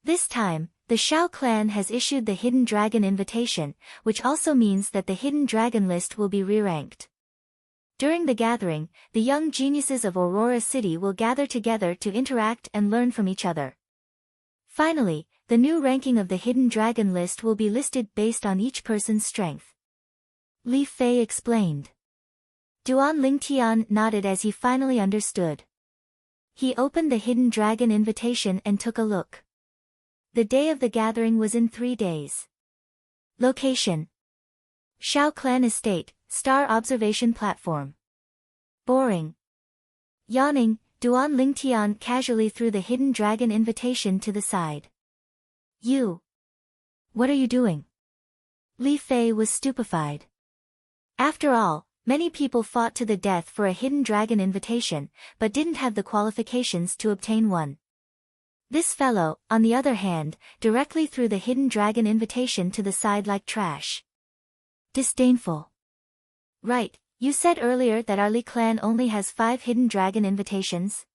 This time, the Shao clan has issued the hidden dragon invitation, which also means that the hidden dragon list will be re-ranked. During the gathering, the young geniuses of Aurora City will gather together to interact and learn from each other. Finally, the new ranking of the hidden dragon list will be listed based on each person's strength. Li Fei explained. Duan Lingtian nodded as he finally understood. He opened the hidden dragon invitation and took a look. The day of the gathering was in 3 days. Location: Shao Clan Estate, Star Observation Platform. Boring. Yawning, Duan Lingtian casually threw the hidden dragon invitation to the side. You. What are you doing? Li Fei was stupefied. After all, many people fought to the death for a hidden dragon invitation, but didn't have the qualifications to obtain one. This fellow, on the other hand, directly threw the hidden dragon invitation to the side like trash. Disdainful. Right, you said earlier that our Li clan only has 5 hidden dragon invitations?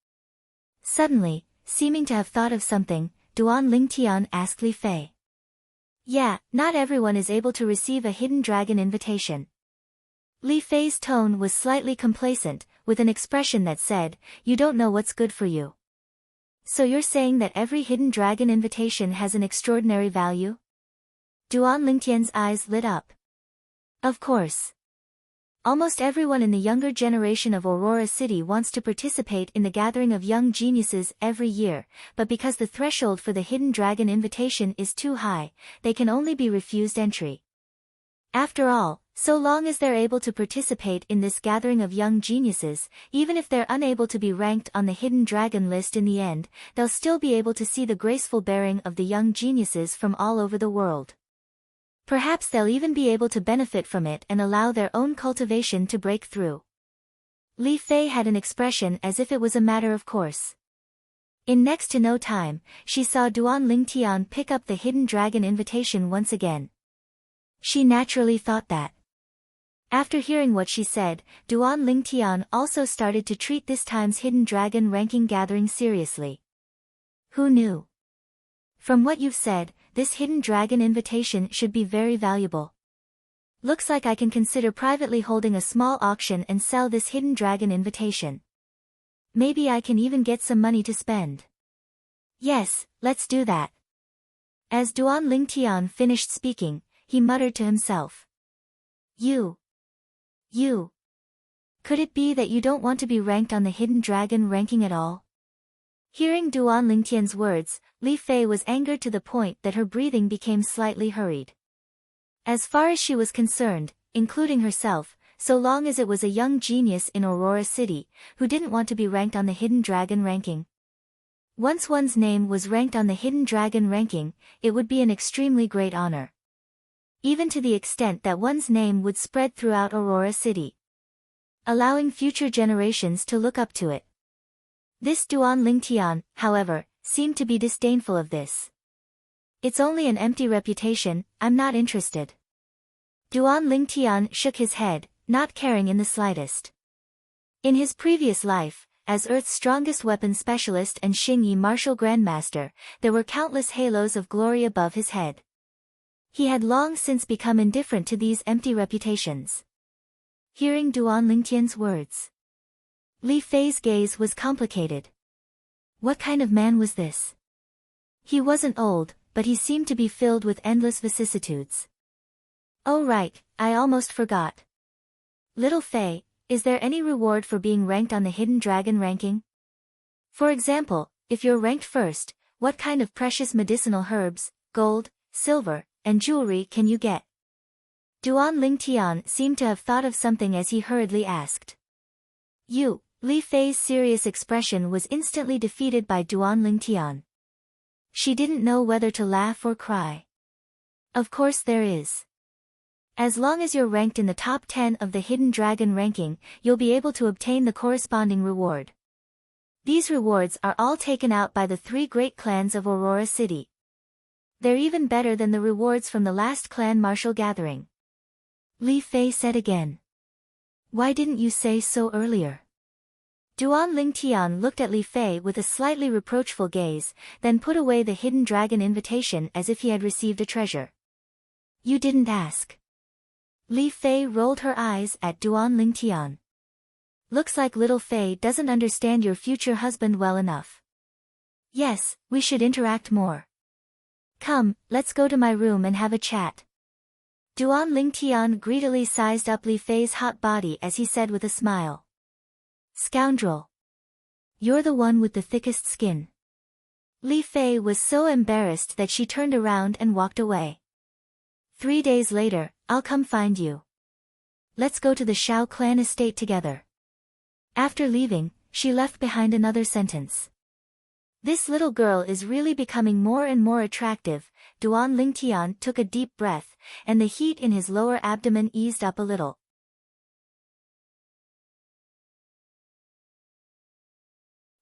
Suddenly, seeming to have thought of something, Duan Lingtian asked Li Fei. Yeah, not everyone is able to receive a hidden dragon invitation. Li Fei's tone was slightly complacent, with an expression that said, you don't know what's good for you. So you're saying that every hidden dragon invitation has an extraordinary value? Duan Lingtian's eyes lit up. Of course. Almost everyone in the younger generation of Aurora City wants to participate in the gathering of young geniuses every year, but because the threshold for the hidden dragon invitation is too high, they can only be refused entry. After all, so long as they're able to participate in this gathering of young geniuses, even if they're unable to be ranked on the hidden dragon list in the end, they'll still be able to see the graceful bearing of the young geniuses from all over the world. Perhaps they'll even be able to benefit from it and allow their own cultivation to break through. Li Fei had an expression as if it was a matter of course. In next to no time, she saw Duan Lingtian pick up the hidden dragon invitation once again. She naturally thought that. After hearing what she said, Duan Lingtian also started to treat this time's hidden dragon ranking gathering seriously. Who knew? From what you've said, this hidden dragon invitation should be very valuable. Looks like I can consider privately holding a small auction and sell this hidden dragon invitation. Maybe I can even get some money to spend. Yes, let's do that. As Duan Lingtian finished speaking, he muttered to himself. You. Could it be that you don't want to be ranked on the hidden dragon ranking at all? Hearing Duan Lingtian's words, Li Fei was angered to the point that her breathing became slightly hurried. As far as she was concerned, including herself, so long as it was a young genius in Aurora City, who didn't want to be ranked on the hidden dragon ranking. Once one's name was ranked on the hidden dragon ranking, it would be an extremely great honor. Even to the extent that one's name would spread throughout Aurora City, allowing future generations to look up to it. This Duan Lingtian, however, seemed to be disdainful of this. It's only an empty reputation, I'm not interested. Duan Lingtian shook his head, not caring in the slightest. In his previous life, as Earth's strongest weapon specialist and Xingyi martial grandmaster, there were countless halos of glory above his head. He had long since become indifferent to these empty reputations. Hearing Duan Lingtian's words, Li Fei's gaze was complicated. What kind of man was this? He wasn't old, but he seemed to be filled with endless vicissitudes. Oh right, I almost forgot. Little Fei, is there any reward for being ranked on the hidden dragon ranking? For example, if you're ranked first, what kind of precious medicinal herbs, gold, silver, and jewelry can you get? Duan Lingtian seemed to have thought of something as he hurriedly asked. You. Li Fei's serious expression was instantly defeated by Duan Lingtian. She didn't know whether to laugh or cry. Of course there is. As long as you're ranked in the top 10 of the hidden dragon ranking, you'll be able to obtain the corresponding reward. These rewards are all taken out by the 3 great clans of Aurora City. They're even better than the rewards from the last clan martial gathering. Li Fei said again. Why didn't you say so earlier? Duan Lingtian looked at Li Fei with a slightly reproachful gaze, then put away the hidden dragon invitation as if he had received a treasure. You didn't ask. Li Fei rolled her eyes at Duan Lingtian. Looks like little Fei doesn't understand your future husband well enough. Yes, we should interact more. Come, let's go to my room and have a chat. Duan Lingtian greedily sized up Li Fei's hot body as he said with a smile. Scoundrel. You're the one with the thickest skin. Li Fei was so embarrassed that she turned around and walked away. 3 days later, I'll come find you. Let's go to the Shao clan estate together. After leaving, she left behind another sentence. This little girl is really becoming more and more attractive. Duan Lingtian took a deep breath, and the heat in his lower abdomen eased up a little.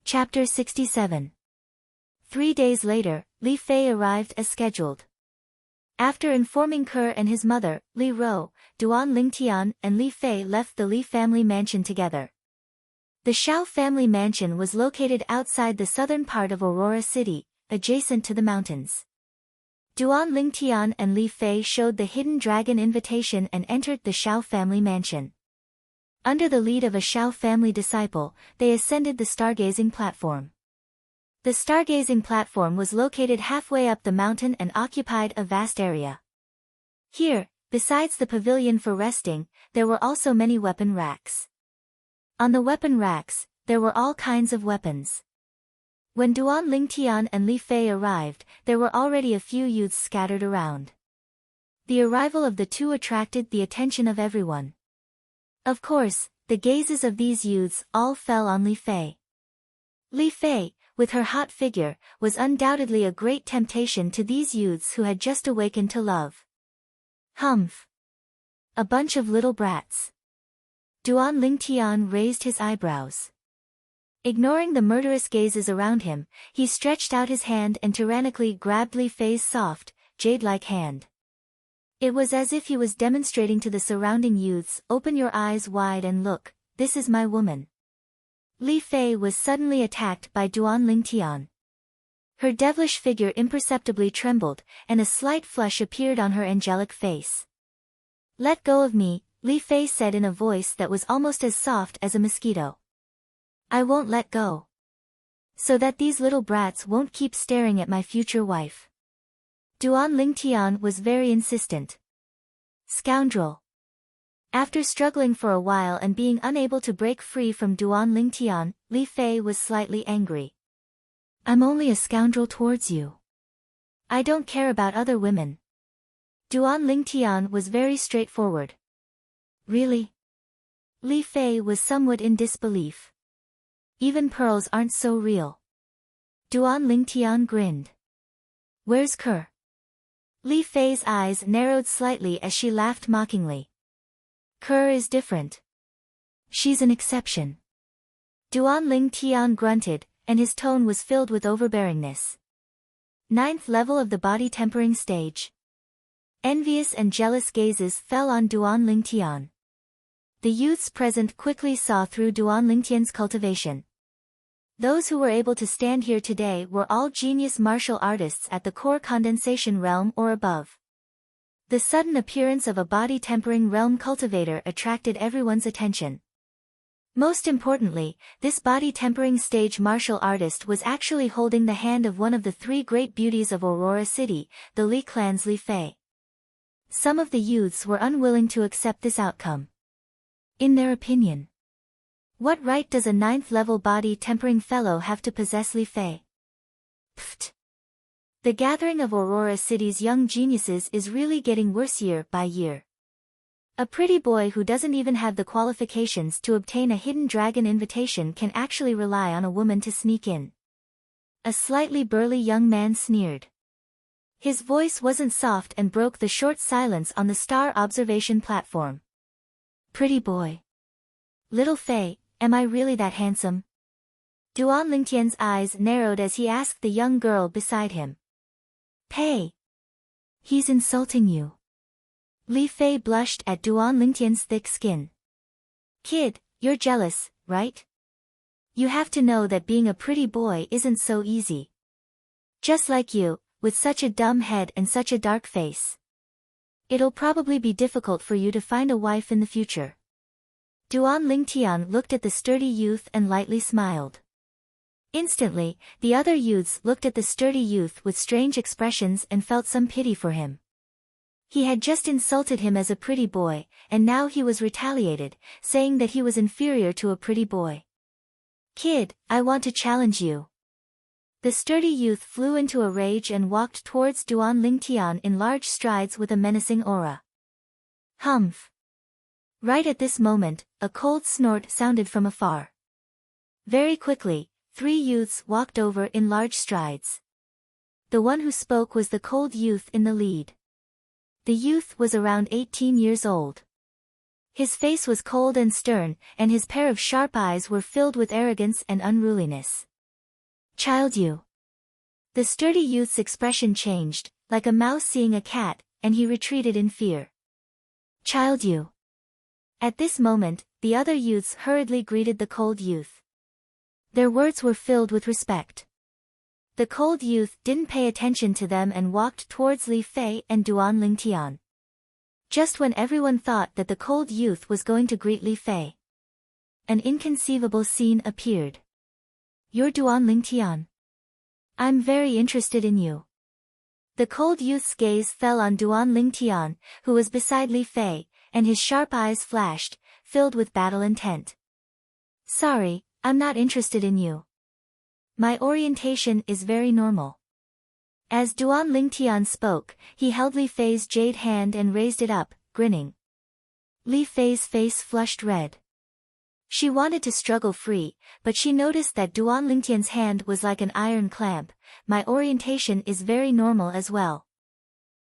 Chapter 67. 3 days later, Li Fei arrived as scheduled. After informing Ke and his mother, Li Ro, Duan Lingtian and Li Fei left the Li family mansion together. The Shao family mansion was located outside the southern part of Aurora City, adjacent to the mountains. Duan Lingtian and Li Fei showed the hidden dragon invitation and entered the Shao family mansion. Under the lead of a Shao family disciple, they ascended the stargazing platform. The stargazing platform was located halfway up the mountain and occupied a vast area. Here, besides the pavilion for resting, there were also many weapon racks. On the weapon racks, there were all kinds of weapons. When Duan Lingtian and Li Fei arrived, there were already a few youths scattered around. The arrival of the two attracted the attention of everyone. Of course, the gazes of these youths all fell on Li Fei. Li Fei, with her hot figure, was undoubtedly a great temptation to these youths who had just awakened to love. Humph! A bunch of little brats. Duan Lingtian raised his eyebrows. Ignoring the murderous gazes around him, he stretched out his hand and tyrannically grabbed Li Fei's soft, jade-like hand. It was as if he was demonstrating to the surrounding youths, "Open your eyes wide and look, this is my woman." Li Fei was suddenly attacked by Duan Lingtian. Her devilish figure imperceptibly trembled, and a slight flush appeared on her angelic face. "Let go of me," Li Fei said in a voice that was almost as soft as a mosquito. "I won't let go. So that these little brats won't keep staring at my future wife." Duan Lingtian was very insistent. "Scoundrel!" After struggling for a while and being unable to break free from Duan Lingtian, Li Fei was slightly angry. "I'm only a scoundrel towards you. I don't care about other women." Duan Lingtian was very straightforward. "Really?" Li Fei was somewhat in disbelief. "Even pearls aren't so real." Duan Lingtian grinned. "Where's Ke?" Li Fei's eyes narrowed slightly as she laughed mockingly. "Ke is different. She's an exception." Duan Lingtian grunted, and his tone was filled with overbearingness. 9th level of the body tempering stage. Envious and jealous gazes fell on Duan Lingtian. The youths present quickly saw through Duan Lingtian's cultivation. Those who were able to stand here today were all genius martial artists at the core condensation realm or above. The sudden appearance of a body-tempering realm cultivator attracted everyone's attention. Most importantly, this body-tempering stage martial artist was actually holding the hand of one of the 3 great beauties of Aurora City, the Li clan's Li Fei. Some of the youths were unwilling to accept this outcome. In their opinion, what right does a 9th-level body-tempering fellow have to possess Li Fei? Pfft! The gathering of Aurora City's young geniuses is really getting worse year by year. A pretty boy who doesn't even have the qualifications to obtain a hidden dragon invitation can actually rely on a woman to sneak in. A slightly burly young man sneered. His voice wasn't soft and broke the short silence on the star observation platform. "Pretty boy. Little Fei, am I really that handsome?" Duan Lingtian's eyes narrowed as he asked the young girl beside him. "Pei. He's insulting you." Li Fei blushed at Duan Lingtian's thick skin. "Kid, you're jealous, right? You have to know that being a pretty boy isn't so easy. Just like you, with such a dumb head and such a dark face. It'll probably be difficult for you to find a wife in the future." Duan Lingtian looked at the sturdy youth and lightly smiled. Instantly, the other youths looked at the sturdy youth with strange expressions and felt some pity for him. He had just insulted him as a pretty boy, and now he was retaliated, saying that he was inferior to a pretty boy. "Kid, I want to challenge you." The sturdy youth flew into a rage and walked towards Duan Lingtian in large strides with a menacing aura. Humph. Right at this moment, a cold snort sounded from afar. Very quickly, 3 youths walked over in large strides. The one who spoke was the cold youth in the lead. The youth was around 18 years old. His face was cold and stern, and his pair of sharp eyes were filled with arrogance and unruliness. Child you. The sturdy youth's expression changed, like a mouse seeing a cat, and he retreated in fear. Child you. At this moment, the other youths hurriedly greeted the cold youth. Their words were filled with respect. The cold youth didn't pay attention to them and walked towards Li Fei and Duan Lingtian. Just when everyone thought that the cold youth was going to greet Li Fei, an inconceivable scene appeared. You're Duan Lingtian. I'm very interested in you. The cold youth's gaze fell on Duan Lingtian, who was beside Li Fei, and his sharp eyes flashed, filled with battle intent. Sorry, I'm not interested in you. My orientation is very normal. As Duan Lingtian spoke, he held Li Fei's jade hand and raised it up, grinning. Li Fei's face flushed red. She wanted to struggle free, but she noticed that Duan Lingtian's hand was like an iron clamp. My orientation is very normal as well.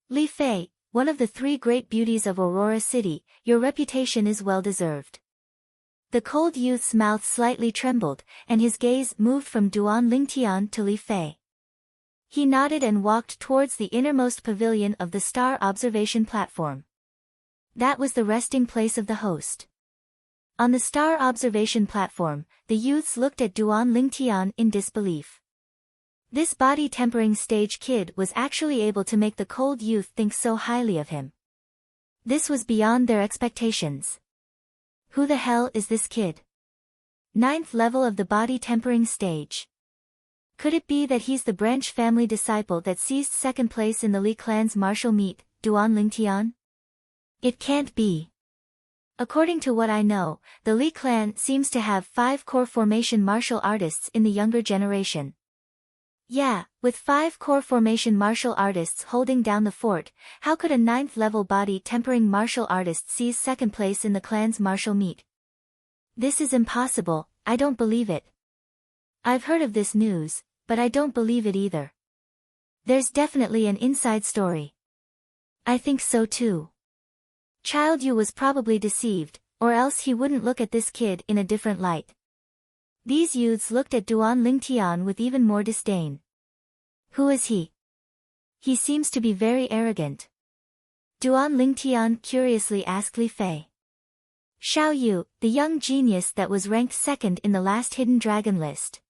Li Fei, one of the 3 great beauties of Aurora City, your reputation is well deserved. The cold youth's mouth slightly trembled, and his gaze moved from Duan Lingtian to Li Fei. He nodded and walked towards the innermost pavilion of the star observation platform. That was the resting place of the host. On the star observation platform, the youths looked at Duan Lingtian in disbelief. This body-tempering stage kid was actually able to make the cold youth think so highly of him. This was beyond their expectations. Who the hell is this kid? 9th level of the body-tempering stage. Could it be that he's the branch family disciple that seized 2nd place in the Li clan's martial meet, Duan Lingtian? It can't be. According to what I know, the Li clan seems to have 5 core formation martial artists in the younger generation. Yeah, with 5 core formation martial artists holding down the fort, how could a 9th level body-tempering martial artist seize 2nd place in the clan's martial meet? This is impossible, I don't believe it. I've heard of this news, but I don't believe it either. There's definitely an inside story. I think so too. Child Yu was probably deceived, or else he wouldn't look at this kid in a different light. These youths looked at Duan Lingtian with even more disdain. Who is he? He seems to be very arrogant. Duan Lingtian curiously asked Li Fei. Xiao Yu, the young genius that was ranked 2nd in the last hidden dragon list.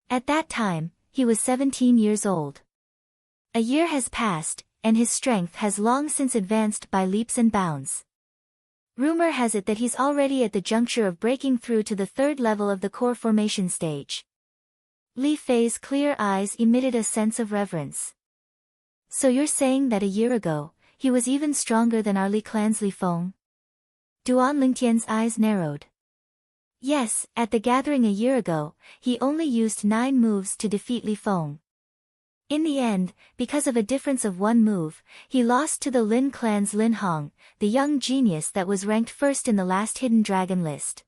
At that time, he was 17 years old. A year has passed, and his strength has long since advanced by leaps and bounds. Rumor has it that he's already at the juncture of breaking through to the 3rd level of the core formation stage. Li Fei's clear eyes emitted a sense of reverence. So you're saying that a year ago, he was even stronger than our Li clan's Li Feng? Duan Lingtian's eyes narrowed. Yes, at the gathering a year ago, he only used 9 moves to defeat Li Feng. In the end, because of a difference of 1 move, he lost to the Lin clan's Lin Hong, the young genius that was ranked 1st in the last hidden dragon list.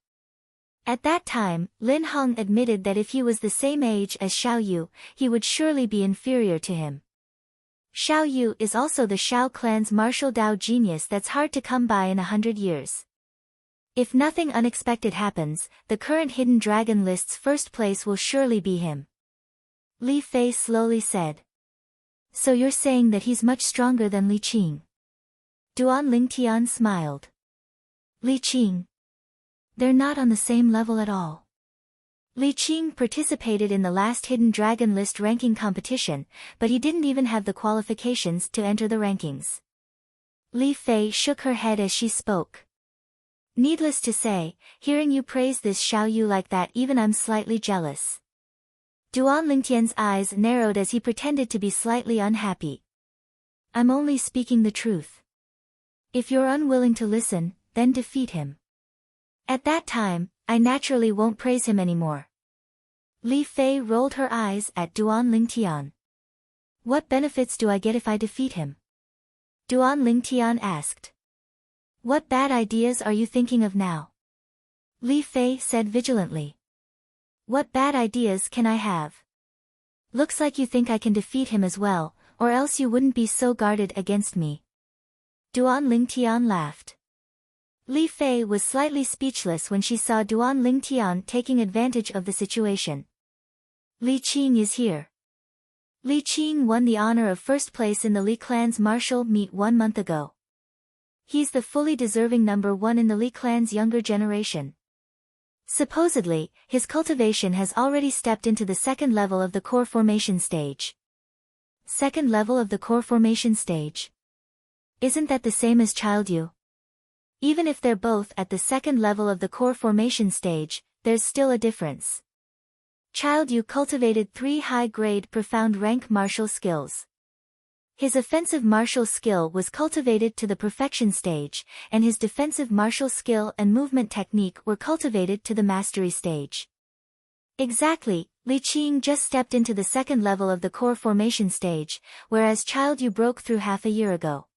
At that time, Lin Hong admitted that if he was the same age as Xiao Yu, he would surely be inferior to him. Xiao Yu is also the Xiao clan's martial Dao genius that's hard to come by in 100 years. If nothing unexpected happens, the current hidden dragon list's 1st place will surely be him. Li Fei slowly said. So you're saying that he's much stronger than Li Qing? Duan Lingtian smiled. Li Qing? They're not on the same level at all. Li Qing participated in the last hidden dragon list ranking competition, but he didn't even have the qualifications to enter the rankings. Li Fei shook her head as she spoke. Needless to say, hearing you praise this Xiao Yu like that, even I'm slightly jealous. Duan Lingtian's eyes narrowed as he pretended to be slightly unhappy. I'm only speaking the truth. If you're unwilling to listen, then defeat him. At that time, I naturally won't praise him anymore. Li Fei rolled her eyes at Duan Lingtian. What benefits do I get if I defeat him? Duan Lingtian asked. What bad ideas are you thinking of now? Li Fei said vigilantly. What bad ideas can I have? Looks like you think I can defeat him as well, or else you wouldn't be so guarded against me. Duan Lingtian laughed. Li Fei was slightly speechless when she saw Duan Lingtian taking advantage of the situation. Li Qing is here. Li Qing won the honor of first place in the Li clan's martial meet 1 month ago. He's the fully deserving number 1 in the Li clan's younger generation. Supposedly, his cultivation has already stepped into the second level of the core formation stage. Second level of the core formation stage? Isn't that the same as Child Yu? Even if they're both at the second level of the core formation stage, there's still a difference. Child Yu cultivated 3 high-grade profound rank martial skills. His offensive martial skill was cultivated to the perfection stage, and his defensive martial skill and movement technique were cultivated to the mastery stage. Exactly, Li Qing just stepped into the second level of the core formation stage, whereas Child Yu broke through half a year ago.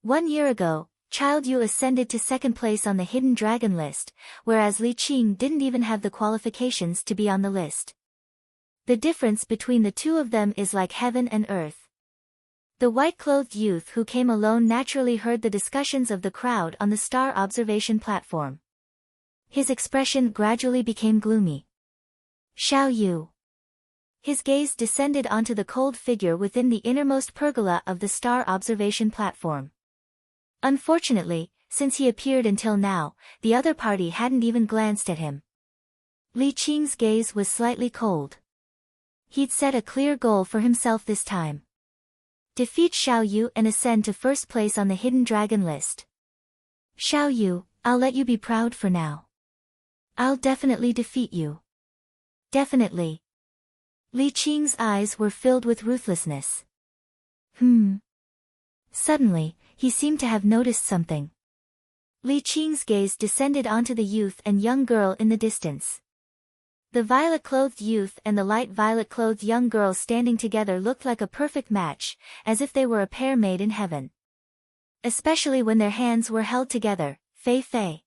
1 year ago, Child Yu ascended to second place on the Hidden Dragon list, whereas Li Qing didn't even have the qualifications to be on the list. The difference between the two of them is like heaven and earth. The white-clothed youth who came alone naturally heard the discussions of the crowd on the star observation platform. His expression gradually became gloomy. Xiao Yu. His gaze descended onto the cold figure within the innermost pergola of the star observation platform. Unfortunately, since he appeared until now, the other party hadn't even glanced at him. Li Qing's gaze was slightly cold. He'd set a clear goal for himself this time. Defeat Xiao Yu and ascend to first place on the Hidden Dragon list. Xiao Yu, I'll let you be proud for now. I'll definitely defeat you. Definitely. Li Qing's eyes were filled with ruthlessness. Suddenly, he seemed to have noticed something. Li Qing's gaze descended onto the youth and young girl in the distance. The violet-clothed youth and the light violet-clothed young girl standing together looked like a perfect match, as if they were a pair made in heaven. Especially when their hands were held together, Fei Fei.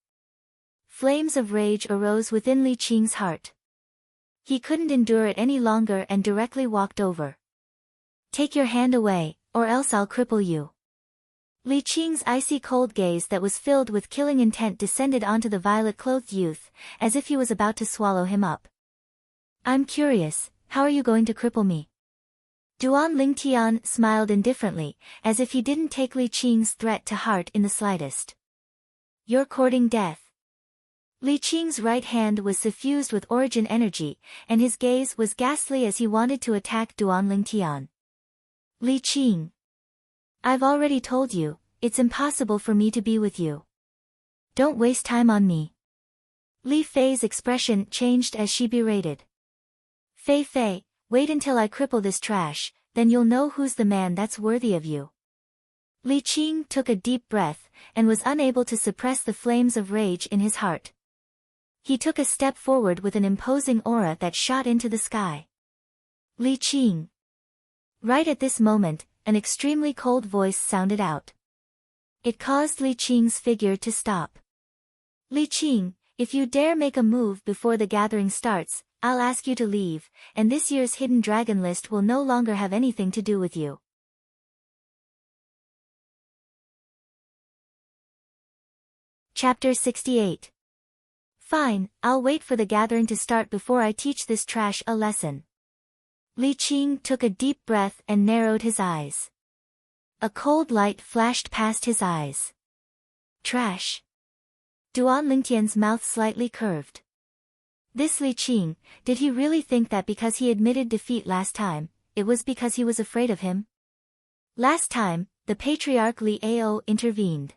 Flames of rage arose within Li Qing's heart. He couldn't endure it any longer and directly walked over. Take your hand away, or else I'll cripple you. Li Qing's icy cold gaze that was filled with killing intent descended onto the violet-clothed youth, as if he was about to swallow him up. I'm curious, how are you going to cripple me? Duan Lingtian smiled indifferently, as if he didn't take Li Qing's threat to heart in the slightest. You're courting death. Li Qing's right hand was suffused with origin energy, and his gaze was ghastly as he wanted to attack Duan Lingtian. Li Qing. I've already told you, it's impossible for me to be with you. Don't waste time on me. Li Fei's expression changed as she berated. Fei Fei, wait until I cripple this trash, then you'll know who's the man that's worthy of you. Li Qing took a deep breath, and was unable to suppress the flames of rage in his heart. He took a step forward with an imposing aura that shot into the sky. Li Qing. Right at this moment, an extremely cold voice sounded out. It caused Li Qing's figure to stop. Li Qing, if you dare make a move before the gathering starts, I'll ask you to leave, and this year's Hidden Dragon list will no longer have anything to do with you. Chapter 68. Fine, I'll wait for the gathering to start before I teach this trash a lesson. Li Qing took a deep breath and narrowed his eyes. A cold light flashed past his eyes. Trash. Duan Lingtian's mouth slightly curved. This Li Qing, did he really think that because he admitted defeat last time, it was because he was afraid of him? Last time, the patriarch Li Ao intervened.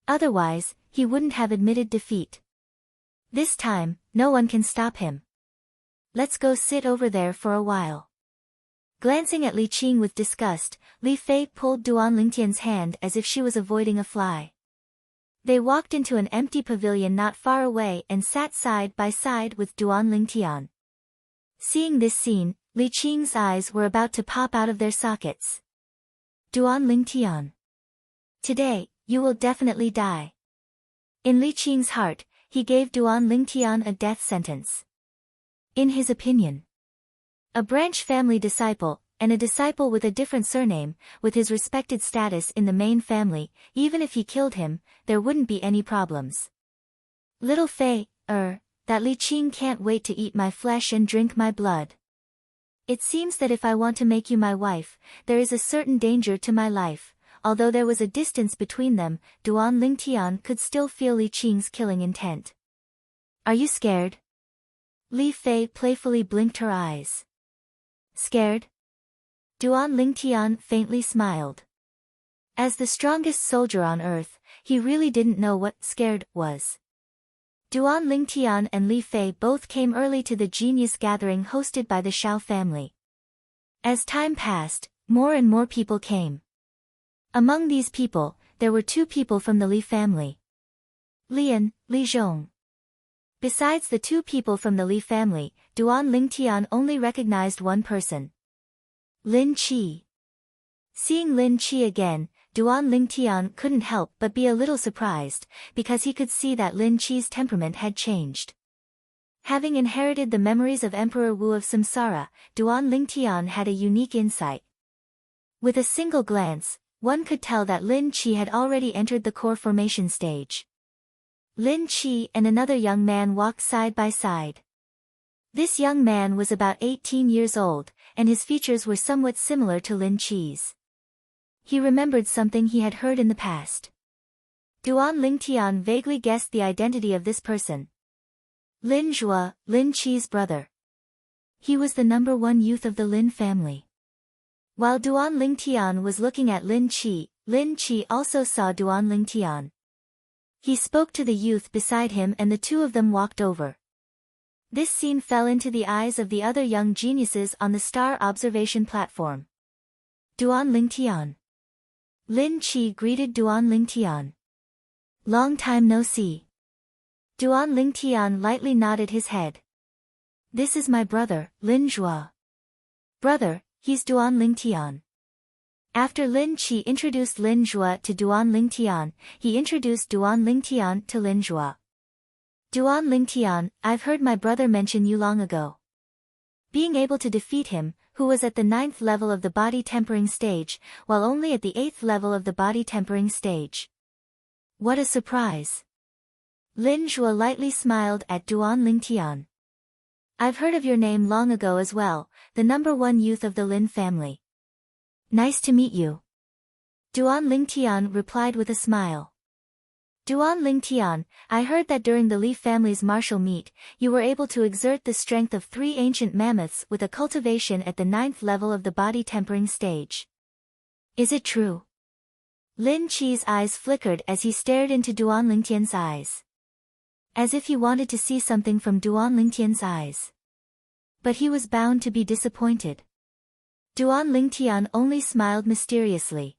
Otherwise, he wouldn't have admitted defeat. This time, no one can stop him. Let's go sit over there for a while. Glancing at Li Qing with disgust, Li Fei pulled Duan Lingtian's hand as if she was avoiding a fly. They walked into an empty pavilion not far away and sat side by side with Duan Lingtian. Seeing this scene, Li Qing's eyes were about to pop out of their sockets. Duan Lingtian. Today, You will definitely die. In Li Qing's heart, he gave Duan Lingtian a death sentence. In his opinion, a branch family disciple, and a disciple with a different surname, with his respected status in the main family, even if he killed him, there wouldn't be any problems. Little Fei, that Li Qing can't wait to eat my flesh and drink my blood. It seems that if I want to make you my wife, there is a certain danger to my life. Although there was a distance between them, Duan Lingtian could still feel Li Qing's killing intent. Are you scared? Li Fei playfully blinked her eyes. Scared? Duan Lingtian faintly smiled. As the strongest soldier on earth, he really didn't know what scared was. Duan Lingtian and Li Fei both came early to the genius gathering hosted by the Shao family. As time passed, more and more people came. Among these people, there were 2 people from the Li family. Lian, Li Zhong. Besides the 2 people from the Li family, Duan Lingtian only recognized one person. Lin Qi. Seeing Lin Qi again, Duan Lingtian couldn't help but be a little surprised, because he could see that Lin Qi's temperament had changed. Having inherited the memories of Emperor Wu of Samsara, Duan Lingtian had a unique insight. With a single glance, one could tell that Lin Qi had already entered the core formation stage. Lin Qi and another young man walked side by side. This young man was about 18 years old, and his features were somewhat similar to Lin Qi's. He remembered something he had heard in the past. Duan Lingtian vaguely guessed the identity of this person. Lin Zhuo, Lin Qi's brother. He was the number 1 youth of the Lin family. While Duan Lingtian was looking at Lin Qi also saw Duan Lingtian. He spoke to the youth beside him and the 2 of them walked over. This scene fell into the eyes of the other young geniuses on the star observation platform. Duan Lingtian. Lin Qi greeted Duan Lingtian. Long time no see. Duan Lingtian lightly nodded his head. This is my brother, Lin Zhuo. Brother, he's Duan Lingtian. After Lin Qi introduced Lin Zhuo to Duan Lingtian, he introduced Duan Lingtian to Lin Zhuo. Duan Lingtian, I've heard my brother mention you long ago. Being able to defeat him, who was at the 9th level of the body tempering stage, while only at the 8th level of the body tempering stage. What a surprise! Lin Zhuo lightly smiled at Duan Lingtian. I've heard of your name long ago as well, the number 1 youth of the Lin family. Nice to meet you. Duan Lingtian replied with a smile. Duan Lingtian, I heard that during the Li family's martial meet, you were able to exert the strength of 3 ancient mammoths with a cultivation at the 9th level of the body tempering stage. Is it true? Lin Qi's eyes flickered as he stared into Duan Lingtian's eyes. As if he wanted to see something from Duan Lingtian's eyes. But he was bound to be disappointed. Duan Lingtian only smiled mysteriously.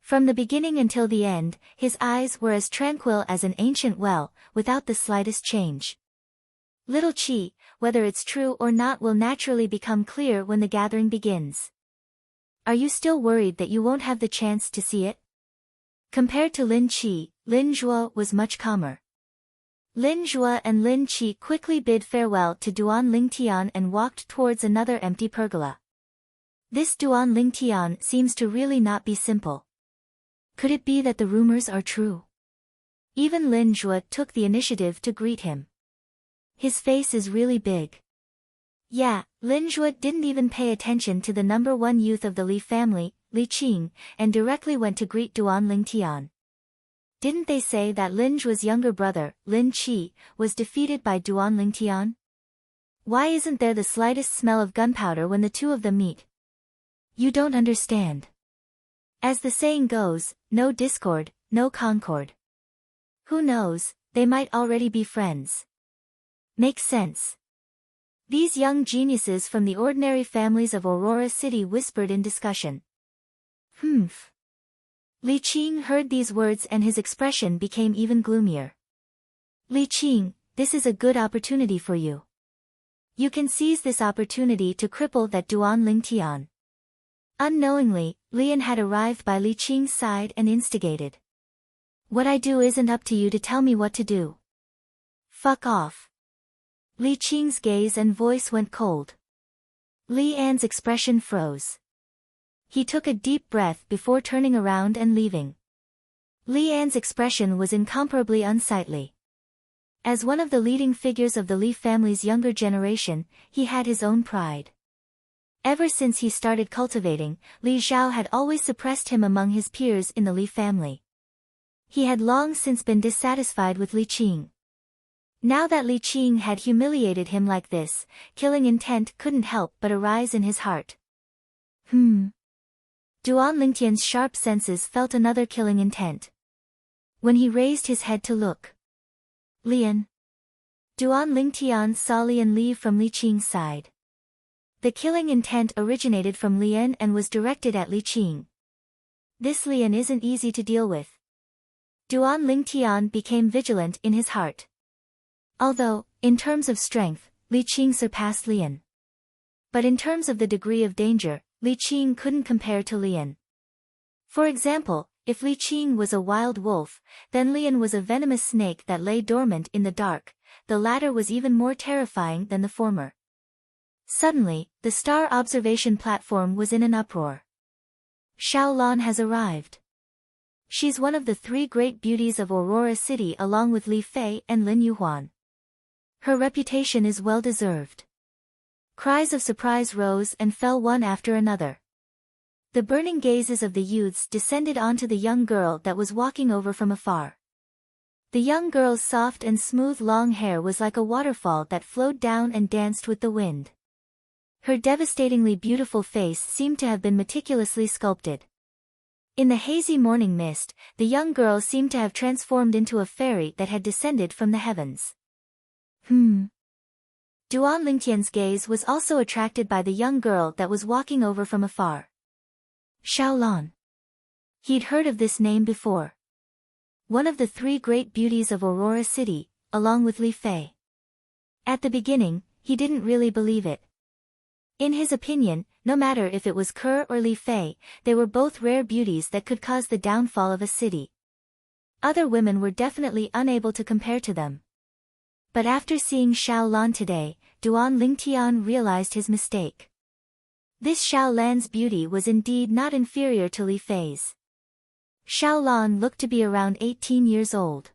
From the beginning until the end, his eyes were as tranquil as an ancient well, without the slightest change. Little Qi, whether it's true or not will naturally become clear when the gathering begins. Are you still worried that you won't have the chance to see it? Compared to Lin Qi, Lin Zhuo was much calmer. Lin Zhuo and Lin Qi quickly bid farewell to Duan Lingtian and walked towards another empty pergola. This Duan Lingtian seems to really not be simple. Could it be that the rumors are true? Even Lin Zhuo took the initiative to greet him. His face is really big. Yeah, Lin Zhuo didn't even pay attention to the number 1 youth of the Li family, Li Qing, and directly went to greet Duan Lingtian. Didn't they say that Lin Zhuo's younger brother, Lin Qi, was defeated by Duan Lingtian? Why isn't there the slightest smell of gunpowder when the 2 of them meet? You don't understand. As the saying goes, no discord, no concord. Who knows, they might already be friends. Makes sense. These young geniuses from the ordinary families of Aurora City whispered in discussion. Humph. Li Qing heard these words and his expression became even gloomier. Li Qing, this is a good opportunity for you. You can seize this opportunity to cripple that Duan Lingtian. Unknowingly, Lian had arrived by Li Qing's side and instigated. What I do isn't up to you to tell me what to do. Fuck off. Li Qing's gaze and voice went cold. Li An's expression froze. He took a deep breath before turning around and leaving. Li An's expression was incomparably unsightly. As one of the leading figures of the Li family's younger generation, he had his own pride. Ever since he started cultivating, Li Zhao had always suppressed him among his peers in the Li family. He had long since been dissatisfied with Li Qing. Now that Li Qing had humiliated him like this, killing intent couldn't help but arise in his heart. Duan Lingtian's sharp senses felt another killing intent. When he raised his head to look, Lian. Duan Lingtian saw Lian leave from Li Qing's side. The killing intent originated from Lian and was directed at Li Qing. This Lian isn't easy to deal with. Duan Lingtian became vigilant in his heart. Although, in terms of strength, Li Qing surpassed Lian. But in terms of the degree of danger, Li Qing couldn't compare to Lian. For example, if Li Qing was a wild wolf, then Lian was a venomous snake that lay dormant in the dark. The latter was even more terrifying than the former. Suddenly, the star observation platform was in an uproar. Xiaolan has arrived. She's one of the three great beauties of Aurora City along with Li Fei and Lin Yuhuan. Her reputation is well deserved. Cries of surprise rose and fell one after another. The burning gazes of the youths descended onto the young girl that was walking over from afar. The young girl's soft and smooth long hair was like a waterfall that flowed down and danced with the wind. Her devastatingly beautiful face seemed to have been meticulously sculpted. In the hazy morning mist, the young girl seemed to have transformed into a fairy that had descended from the heavens. Duan Lingtian's gaze was also attracted by the young girl that was walking over from afar. Xiaolan. He'd heard of this name before. One of the three great beauties of Aurora City, along with Li Fei. At the beginning, he didn't really believe it. In his opinion, no matter if it was Ke or Li Fei, they were both rare beauties that could cause the downfall of a city. Other women were definitely unable to compare to them. But after seeing Xiaolan today, Duan Lingtian realized his mistake. This Xiaolan's beauty was indeed not inferior to Li Fei's. Xiaolan looked to be around 18 years old.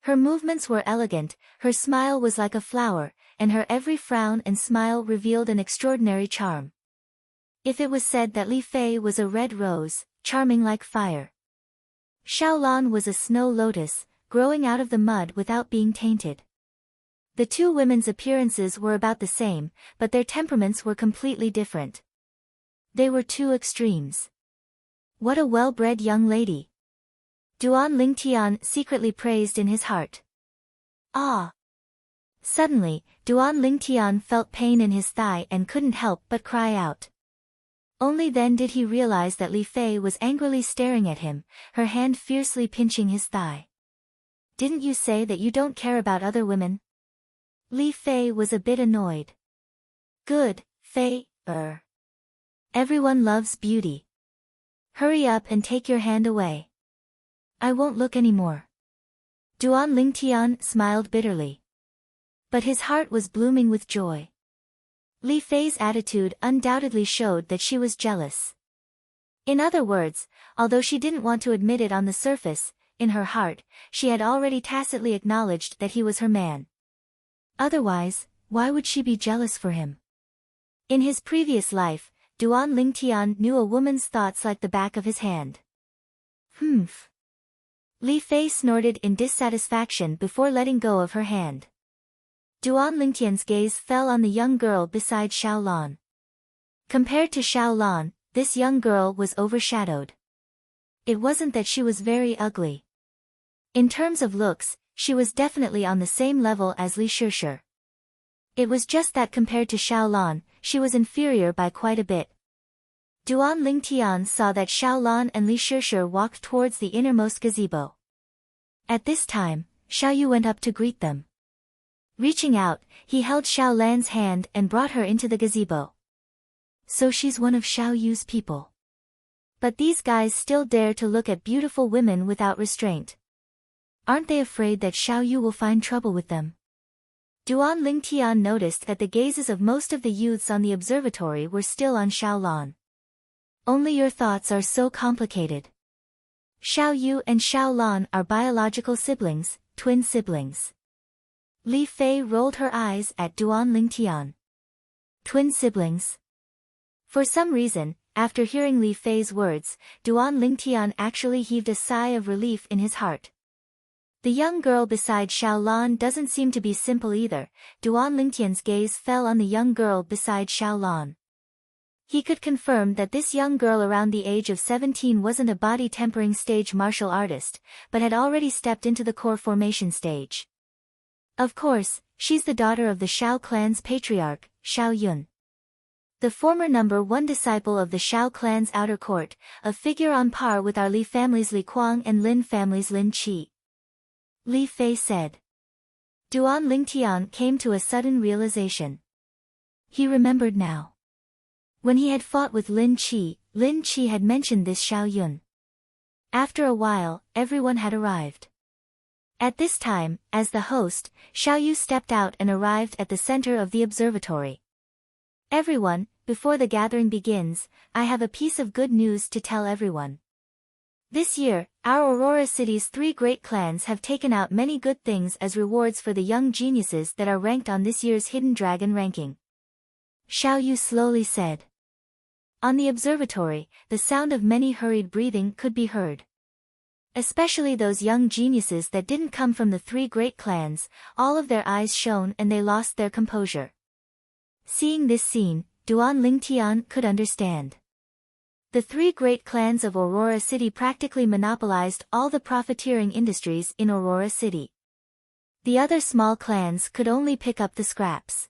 Her movements were elegant, her smile was like a flower, and her every frown and smile revealed an extraordinary charm. If it was said that Li Fei was a red rose, charming like fire, Xiaolan was a snow lotus, growing out of the mud without being tainted. The two women's appearances were about the same, but their temperaments were completely different. They were two extremes. What a well-bred young lady! Duan Lingtian secretly praised in his heart. Ah! Suddenly, Duan Lingtian felt pain in his thigh and couldn't help but cry out. Only then did he realize that Li Fei was angrily staring at him, her hand fiercely pinching his thigh. Didn't you say that you don't care about other women? Li Fei was a bit annoyed. Good, Fei, everyone loves beauty. Hurry up and take your hand away. I won't look anymore. Duan Lingtian smiled bitterly. But his heart was blooming with joy. Li Fei's attitude undoubtedly showed that she was jealous. In other words, although she didn't want to admit it on the surface, in her heart, she had already tacitly acknowledged that he was her man. Otherwise, why would she be jealous for him? In his previous life, Duan Lingtian knew a woman's thoughts like the back of his hand. Li Fei snorted in dissatisfaction before letting go of her hand. Duan Lingtian's gaze fell on the young girl beside Xiaolan. Compared to Xiaolan, this young girl was overshadowed. It wasn't that she was very ugly. In terms of looks, she was definitely on the same level as Li Shishir. It was just that compared to Xiaolan, she was inferior by quite a bit. Duan Lingtian saw that Xiaolan and Li Shishir walked towards the innermost gazebo. At this time, Xiaoyu went up to greet them. Reaching out, he held Xiaolan's hand and brought her into the gazebo. So she's one of Xiaoyu's people. But these guys still dare to look at beautiful women without restraint. Aren't they afraid that Xiao Yu will find trouble with them? Duan Lingtian noticed that the gazes of most of the youths on the observatory were still on Xiao Lan. Only your thoughts are so complicated. Xiao Yu and Xiao Lan are biological siblings, twin siblings. Li Fei rolled her eyes at Duan Lingtian. Twin siblings? For some reason, after hearing Li Fei's words, Duan Lingtian actually heaved a sigh of relief in his heart. The young girl beside Xiao Lan doesn't seem to be simple either. Duan Lingtian's gaze fell on the young girl beside Xiao Lan. He could confirm that this young girl around the age of 17 wasn't a body-tempering stage martial artist, but had already stepped into the core formation stage. Of course, she's the daughter of the Xiao clan's patriarch, Xiao Yun. The former #1 disciple of the Xiao clan's outer court, a figure on par with our Li family's Li Kuang and Lin family's Lin Qi. Li Fei said. Duan Lingtian came to a sudden realization. He remembered now. When he had fought with Lin Qi had mentioned this Xiao Yun. After a while, everyone had arrived. At this time, as the host, Xiao Yu stepped out and arrived at the center of the observatory. Everyone, before the gathering begins, I have a piece of good news to tell everyone. This year, our Aurora City's 3 great clans have taken out many good things as rewards for the young geniuses that are ranked on this year's Hidden Dragon ranking. Xiao Yu slowly said. On the observatory, the sound of many hurried breathing could be heard. Especially those young geniuses that didn't come from the 3 great clans, all of their eyes shone and they lost their composure. Seeing this scene, Duan Lingtian could understand. The 3 great clans of Aurora City practically monopolized all the profiteering industries in Aurora City. The other small clans could only pick up the scraps.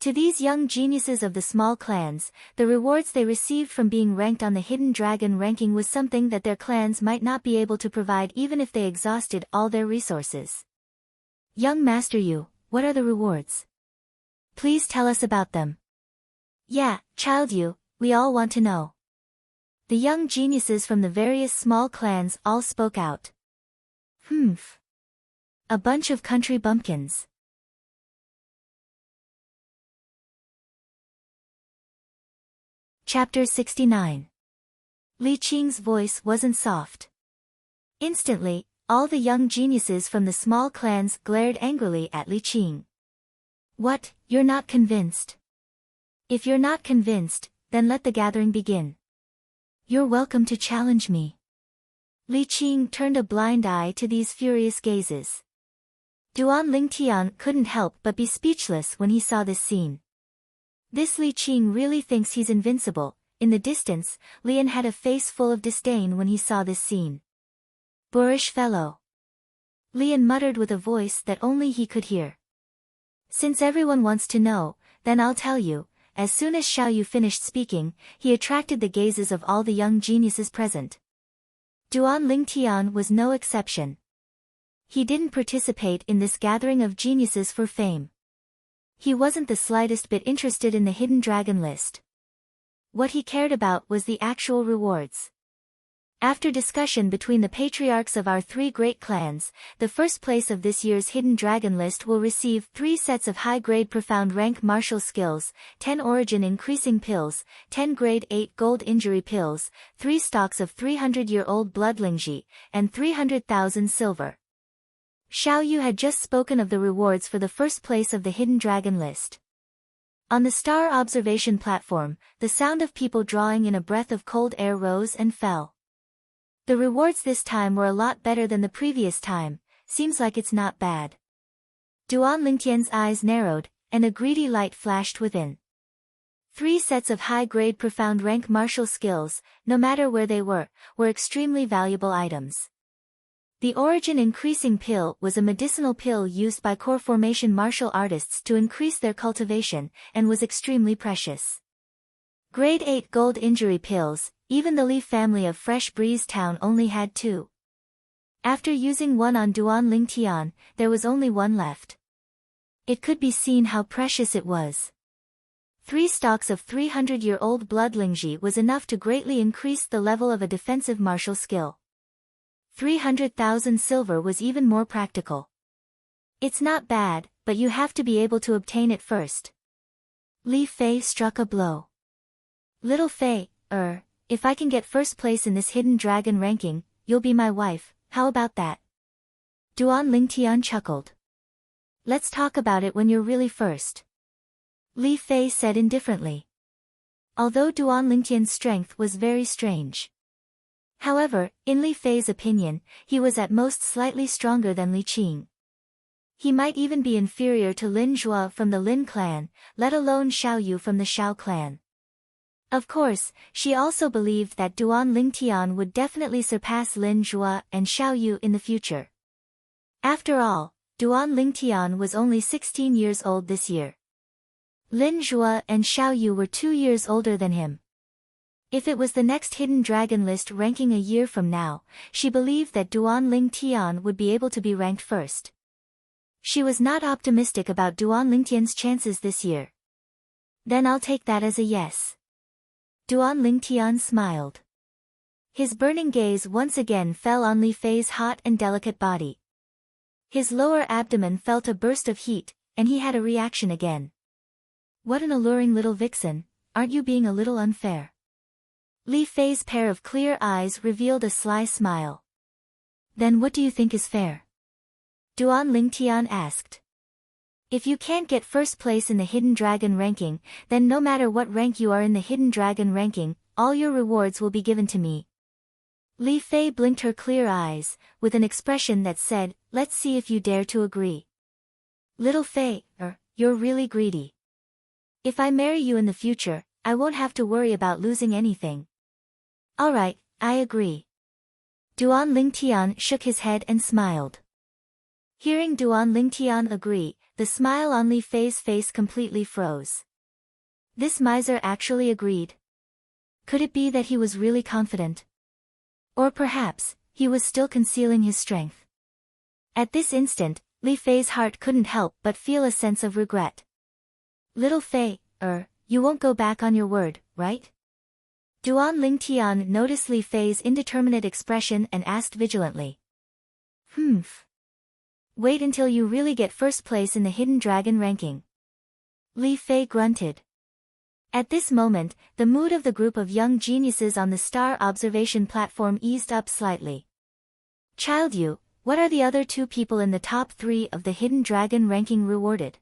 To these young geniuses of the small clans, the rewards they received from being ranked on the Hidden Dragon ranking was something that their clans might not be able to provide even if they exhausted all their resources. Young Master Yu, what are the rewards? Please tell us about them. Yeah, Child Yu, we all want to know. The young geniuses from the various small clans all spoke out. A bunch of country bumpkins. Chapter 69. Li Qing's voice wasn't soft. Instantly, all the young geniuses from the small clans glared angrily at Li Qing. What, you're not convinced? If you're not convinced, then let the gathering begin. You're welcome to challenge me. Li Qing turned a blind eye to these furious gazes. Duan Lingtian couldn't help but be speechless when he saw this scene. This Li Qing really thinks he's invincible. In the distance, Lian had a face full of disdain when he saw this scene. Boorish fellow. Lian muttered with a voice that only he could hear. Since everyone wants to know, then I'll tell you. As soon as Xiao Yu finished speaking, he attracted the gazes of all the young geniuses present. Duan Lingtian was no exception. He didn't participate in this gathering of geniuses for fame. He wasn't the slightest bit interested in the Hidden Dragon list. What he cared about was the actual rewards. After discussion between the patriarchs of our 3 great clans, the first place of this year's Hidden Dragon list will receive 3 sets of high-grade profound rank martial skills, 10 origin increasing pills, 10 grade 8 gold injury pills, 3 stocks of 300-year-old blood lingji, and 300,000 silver. Xiao Yu had just spoken of the rewards for the first place of the Hidden Dragon list. On the star observation platform, the sound of people drawing in a breath of cold air rose and fell. The rewards this time were a lot better than the previous time. Seems like it's not bad. Duan Lingtian's eyes narrowed, and a greedy light flashed within. 3 sets of high-grade profound rank martial skills, no matter where they were extremely valuable items. The origin increasing pill was a medicinal pill used by core formation martial artists to increase their cultivation, and was extremely precious. Grade 8 gold injury pills, even the Li family of Fresh Breeze Town only had 2. After using one on Duan Lingtian, there was only 1 left. It could be seen how precious it was. 3 stocks of 300-year-old blood lingji was enough to greatly increase the level of a defensive martial skill. 300,000 silver was even more practical. It's not bad, but you have to be able to obtain it first. Li Fei struck a blow. Little Fei, if I can get first place in this hidden dragon ranking, you'll be my wife, how about that? Duan Lingtian chuckled. Let's talk about it when you're really first. Li Fei said indifferently. Although Duan Lingtian's strength was very strange. However, in Li Fei's opinion, he was at most slightly stronger than Li Qing. He might even be inferior to Lin Zhuo from the Lin clan, let alone Xiao Yu from the Xiao clan. Of course, she also believed that Duan Lingtian would definitely surpass Lin Zhuo and Xiao Yu in the future. After all, Duan Lingtian was only 16 years old this year. Lin Zhuo and Xiao Yu were 2 years older than him. If it was the next hidden dragon list ranking a year from now, she believed that Duan Lingtian would be able to be ranked first. She was not optimistic about Duan Lingtian's chances this year. Then I'll take that as a yes. Duan Lingtian smiled. His burning gaze once again fell on Li Fei's hot and delicate body. His lower abdomen felt a burst of heat, and he had a reaction again. What an alluring little vixen, aren't you being a little unfair? Li Fei's pair of clear eyes revealed a sly smile. Then what do you think is fair? Duan Lingtian asked. If you can't get first place in the Hidden Dragon ranking, then no matter what rank you are in the Hidden Dragon ranking, all your rewards will be given to me. Li Fei blinked her clear eyes, with an expression that said, let's see if you dare to agree. Little Fei, you're really greedy. If I marry you in the future, I won't have to worry about losing anything. Alright, I agree. Duan Lingtian shook his head and smiled. Hearing Duan Lingtian agree, the smile on Li Fei's face completely froze. This miser actually agreed. Could it be that he was really confident? Or perhaps, he was still concealing his strength. At this instant, Li Fei's heart couldn't help but feel a sense of regret. Little Fei, you won't go back on your word, right? Duan Lingtian noticed Li Fei's indeterminate expression and asked vigilantly. Wait until you really get first place in the Hidden Dragon ranking. Li Fei grunted. At this moment, the mood of the group of young geniuses on the star observation platform eased up slightly. Child Yu, what are the other 2 people in the top 3 of the Hidden Dragon ranking rewarded?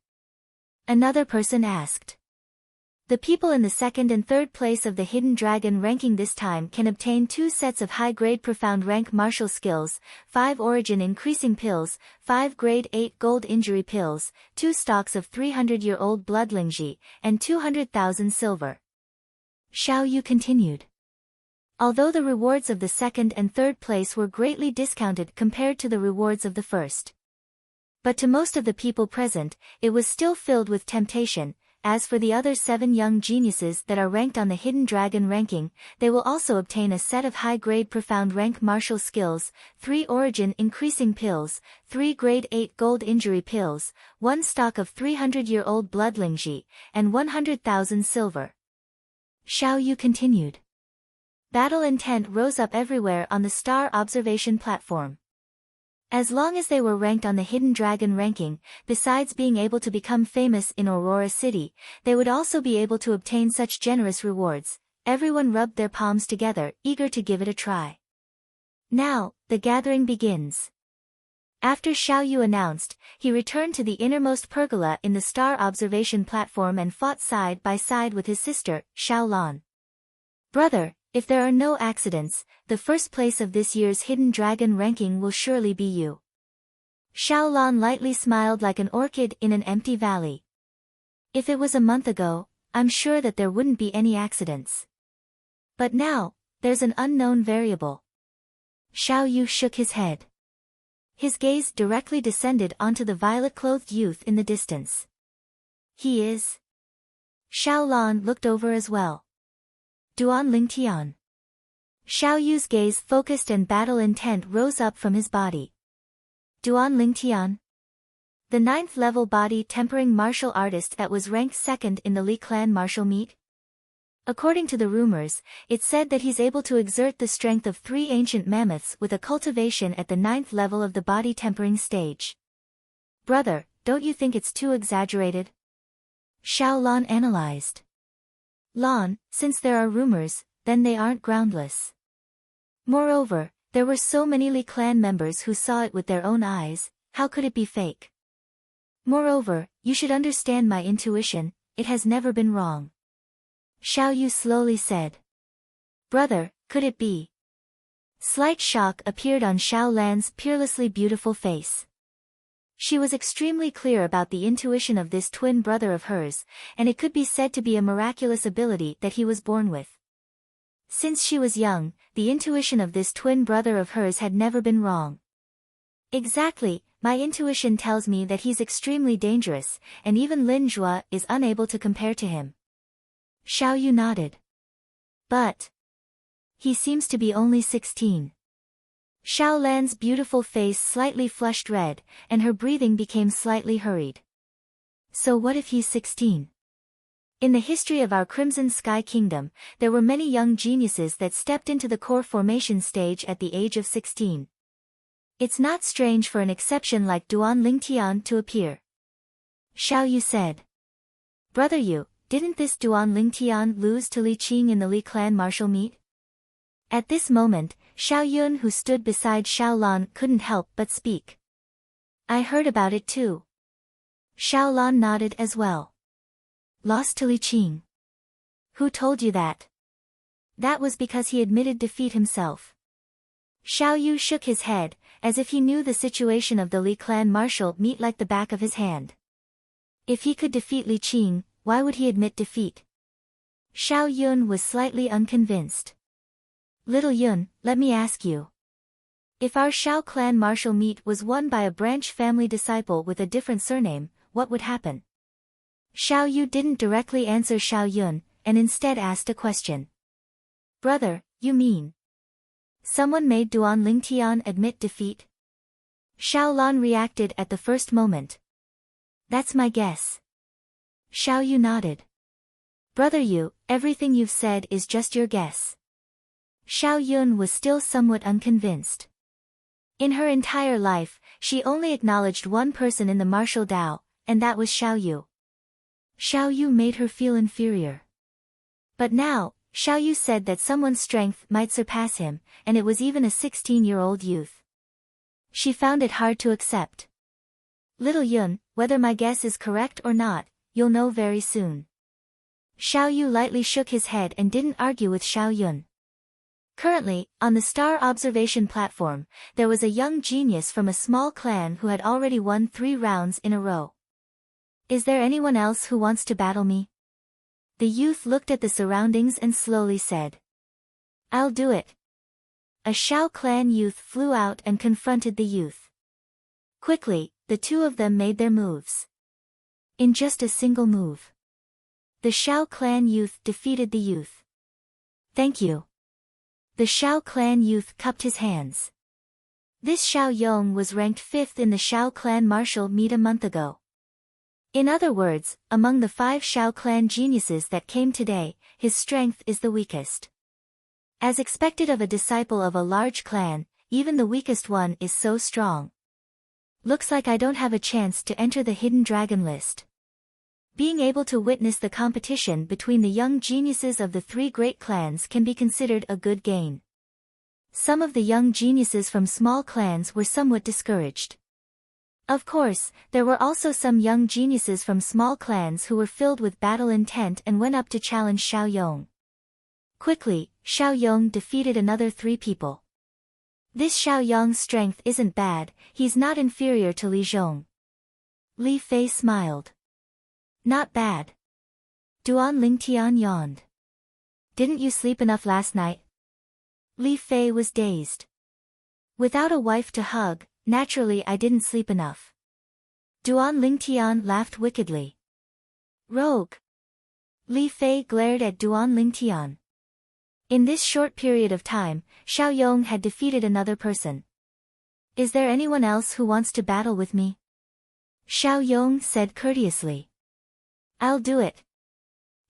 Another person asked. The people in the 2nd and 3rd place of the Hidden Dragon ranking this time can obtain 2 sets of high-grade profound rank martial skills, 5 origin increasing pills, 5 grade 8 gold injury pills, 2 stocks of 300-year-old blood lingji, and 200,000 silver. Xiao Yu continued. Although the rewards of the 2nd and 3rd place were greatly discounted compared to the rewards of the 1st. But to most of the people present, it was still filled with temptation. As for the other 7 young geniuses that are ranked on the Hidden Dragon ranking, they will also obtain a set of high-grade profound rank martial skills, 3 origin increasing pills, 3 grade 8 gold injury pills, 1 stock of 300-year-old blood lingji, and 100,000 silver. Xiao Yu continued. Battle intent rose up everywhere on the star observation platform. As long as they were ranked on the Hidden Dragon ranking, besides being able to become famous in Aurora City, they would also be able to obtain such generous rewards. Everyone rubbed their palms together, eager to give it a try. Now, the gathering begins. After Xiao Yu announced, he returned to the innermost pergola in the star observation platform and fought side by side with his sister, Xiao Lan. Brother, if there are no accidents, the first place of this year's Hidden Dragon ranking will surely be you. Xiao Lan lightly smiled like an orchid in an empty valley. If it was a month ago, I'm sure that there wouldn't be any accidents. But now, there's an unknown variable. Xiao Yu shook his head. His gaze directly descended onto the violet-clothed youth in the distance. He is. Xiao Lan looked over as well. Duan Lingtian. Xiao Yu's gaze focused and battle intent rose up from his body. Duan Lingtian. The 9th level body tempering martial artist that was ranked 2nd in the Li clan martial meet? According to the rumors, it's said that he's able to exert the strength of 3 ancient mammoths with a cultivation at the 9th level of the body tempering stage. Brother, don't you think it's too exaggerated? Xiao Lan analyzed. Lan, since there are rumors, then they aren't groundless. Moreover, there were so many Li clan members who saw it with their own eyes, how could it be fake? Moreover, you should understand my intuition, it has never been wrong. Xiao Yu slowly said. Brother, could it be? Slight shock appeared on Xiao Lan's peerlessly beautiful face. She was extremely clear about the intuition of this twin brother of hers, and it could be said to be a miraculous ability that he was born with. Since she was young, the intuition of this twin brother of hers had never been wrong. Exactly, my intuition tells me that he's extremely dangerous, and even Lin Zhua is unable to compare to him. Xiao Yu nodded. But he seems to be only 16. Xiao Lan's beautiful face slightly flushed red, and her breathing became slightly hurried. So what if he's 16? In the history of our Crimson Sky Kingdom, there were many young geniuses that stepped into the core formation stage at the age of 16. It's not strange for an exception like Duan Lingtian to appear. Xiao Yu said. Brother Yu, didn't this Duan Lingtian lose to Li Qing in the Li clan martial meet? At this moment, Xiao Yun who stood beside Xiao Lan couldn't help but speak. I heard about it too. Xiao Lan nodded as well. Lost to Li Qing. Who told you that? That was because he admitted defeat himself. Xiao Yu shook his head, as if he knew the situation of the Li clan martial meet like the back of his hand. If he could defeat Li Qing, why would he admit defeat? Xiao Yun was slightly unconvinced. Little Yun, let me ask you. If our Xiao clan martial meet was won by a branch family disciple with a different surname, what would happen? Xiao Yu didn't directly answer Xiao Yun, and instead asked a question. Brother, you mean? Someone made Duan Lingtian admit defeat? Xiao Lan reacted at the first moment. That's my guess. Xiao Yu nodded. Brother Yu, everything you've said is just your guess. Xiao Yun was still somewhat unconvinced. In her entire life, she only acknowledged one person in the martial Dao, and that was Xiao Yu. Xiao Yu made her feel inferior. But now, Xiao Yu said that someone's strength might surpass him, and it was even a 16-year-old youth. She found it hard to accept. Little Yun, whether my guess is correct or not, you'll know very soon. Xiao Yu lightly shook his head and didn't argue with Xiao Yun. Currently, on the star observation platform, there was a young genius from a small clan who had already won 3 rounds in a row. Is there anyone else who wants to battle me? The youth looked at the surroundings and slowly said. I'll do it. A Xiao clan youth flew out and confronted the youth. Quickly, the two of them made their moves. In just a single move, the Xiao clan youth defeated the youth. Thank you. The Xiao clan youth cupped his hands. This Xiao Yong was ranked 5th in the Xiao clan martial meet a month ago. In other words, among the 5 Xiao clan geniuses that came today, his strength is the weakest. As expected of a disciple of a large clan, even the weakest one is so strong. Looks like I don't have a chance to enter the hidden dragon list. Being able to witness the competition between the young geniuses of the 3 great clans can be considered a good gain. Some of the young geniuses from small clans were somewhat discouraged. Of course, there were also some young geniuses from small clans who were filled with battle intent and went up to challenge Xiao Yong. Quickly, Xiao Yong defeated another 3 people. This Xiao Yong's strength isn't bad, he's not inferior to Li Zhong. Li Fei smiled. Not bad. Duan Lingtian yawned. Didn't you sleep enough last night? Li Fei was dazed. Without a wife to hug, naturally I didn't sleep enough. Duan Lingtian laughed wickedly. Rogue. Li Fei glared at Duan Lingtian. In this short period of time, Xiao Yong had defeated another person. Is there anyone else who wants to battle with me? Xiao Yong said courteously. I'll do it.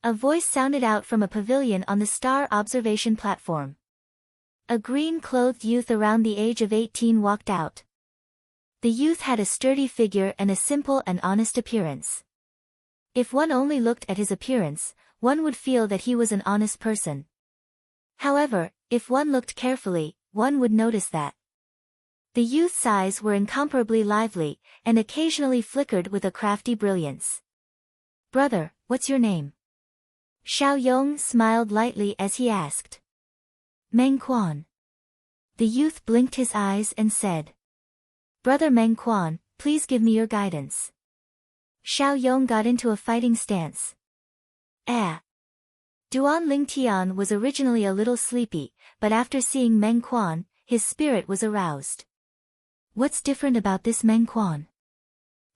A voice sounded out from a pavilion on the star observation platform. A green-clothed youth around the age of 18 walked out. The youth had a sturdy figure and a simple and honest appearance. If one only looked at his appearance, one would feel that he was an honest person. However, if one looked carefully, one would notice that the youth's eyes were incomparably lively, and occasionally flickered with a crafty brilliance. "Brother, what's your name?" Xiao Yong smiled lightly as he asked. "Meng Quan." The youth blinked his eyes and said, "Brother Meng Quan, please give me your guidance." Xiao Yong got into a fighting stance. Duan Lingtian was originally a little sleepy, but after seeing Meng Quan, his spirit was aroused. "What's different about this Meng Quan?"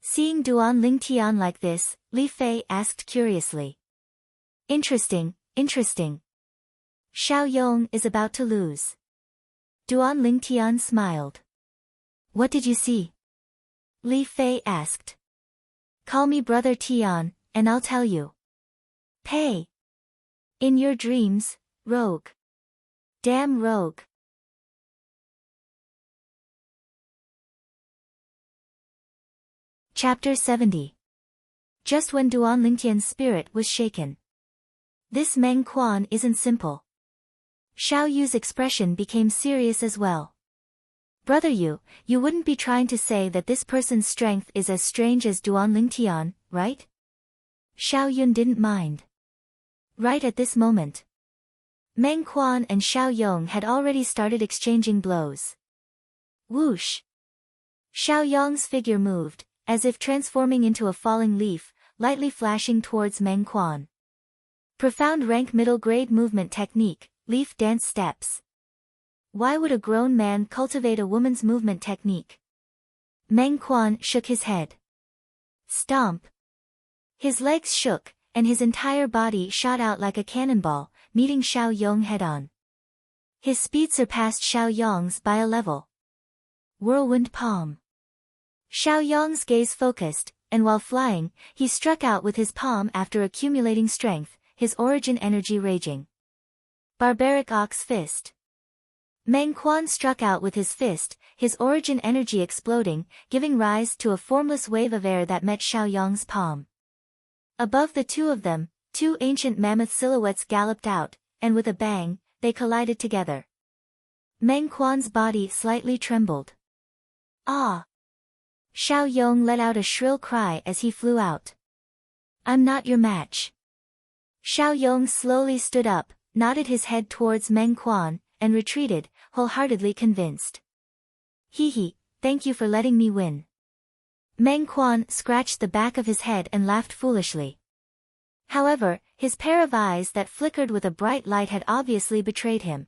Seeing Duan Lingtian like this, Li Fei asked curiously. Interesting. Xiao Yong is about to lose." Duan Lingtian smiled. "What did you see?" Li Fei asked. "Call me Brother Tian, and I'll tell you." "Pay. In your dreams, rogue. Damn rogue." Chapter 70. Just when Duan Lingtian's spirit was shaken. "This Meng Quan isn't simple." Xiao Yu's expression became serious as well. "Brother Yu, you wouldn't be trying to say that this person's strength is as strange as Duan Lingtian, right?" Xiao Yun didn't mind. Right at this moment, Meng Quan and Xiao Yong had already started exchanging blows. Whoosh! Xiao Yong's figure moved, as if transforming into a falling leaf, lightly flashing towards Meng Quan. Profound rank middle grade movement technique, leaf dance steps. Why would a grown man cultivate a woman's movement technique? Meng Quan shook his head. Stomp! His legs shook, and his entire body shot out like a cannonball, meeting Xiao Yong head-on. His speed surpassed Xiao Yong's by a level. Whirlwind palm. Xiao Yong's gaze focused, and while flying, he struck out with his palm after accumulating strength, his origin energy raging. Barbaric ox fist. Meng Quan struck out with his fist, his origin energy exploding, giving rise to a formless wave of air that met Xiao Yong's palm. Above the two of them, two ancient mammoth silhouettes galloped out, and with a bang, they collided together. Meng Quan's body slightly trembled. "Ah!" Xiao Yong let out a shrill cry as he flew out. "I'm not your match." Xiao Yong slowly stood up, nodded his head towards Meng Quan, and retreated, wholeheartedly convinced. "Hee, thank you for letting me win." Meng Quan scratched the back of his head and laughed foolishly. However, his pair of eyes that flickered with a bright light had obviously betrayed him.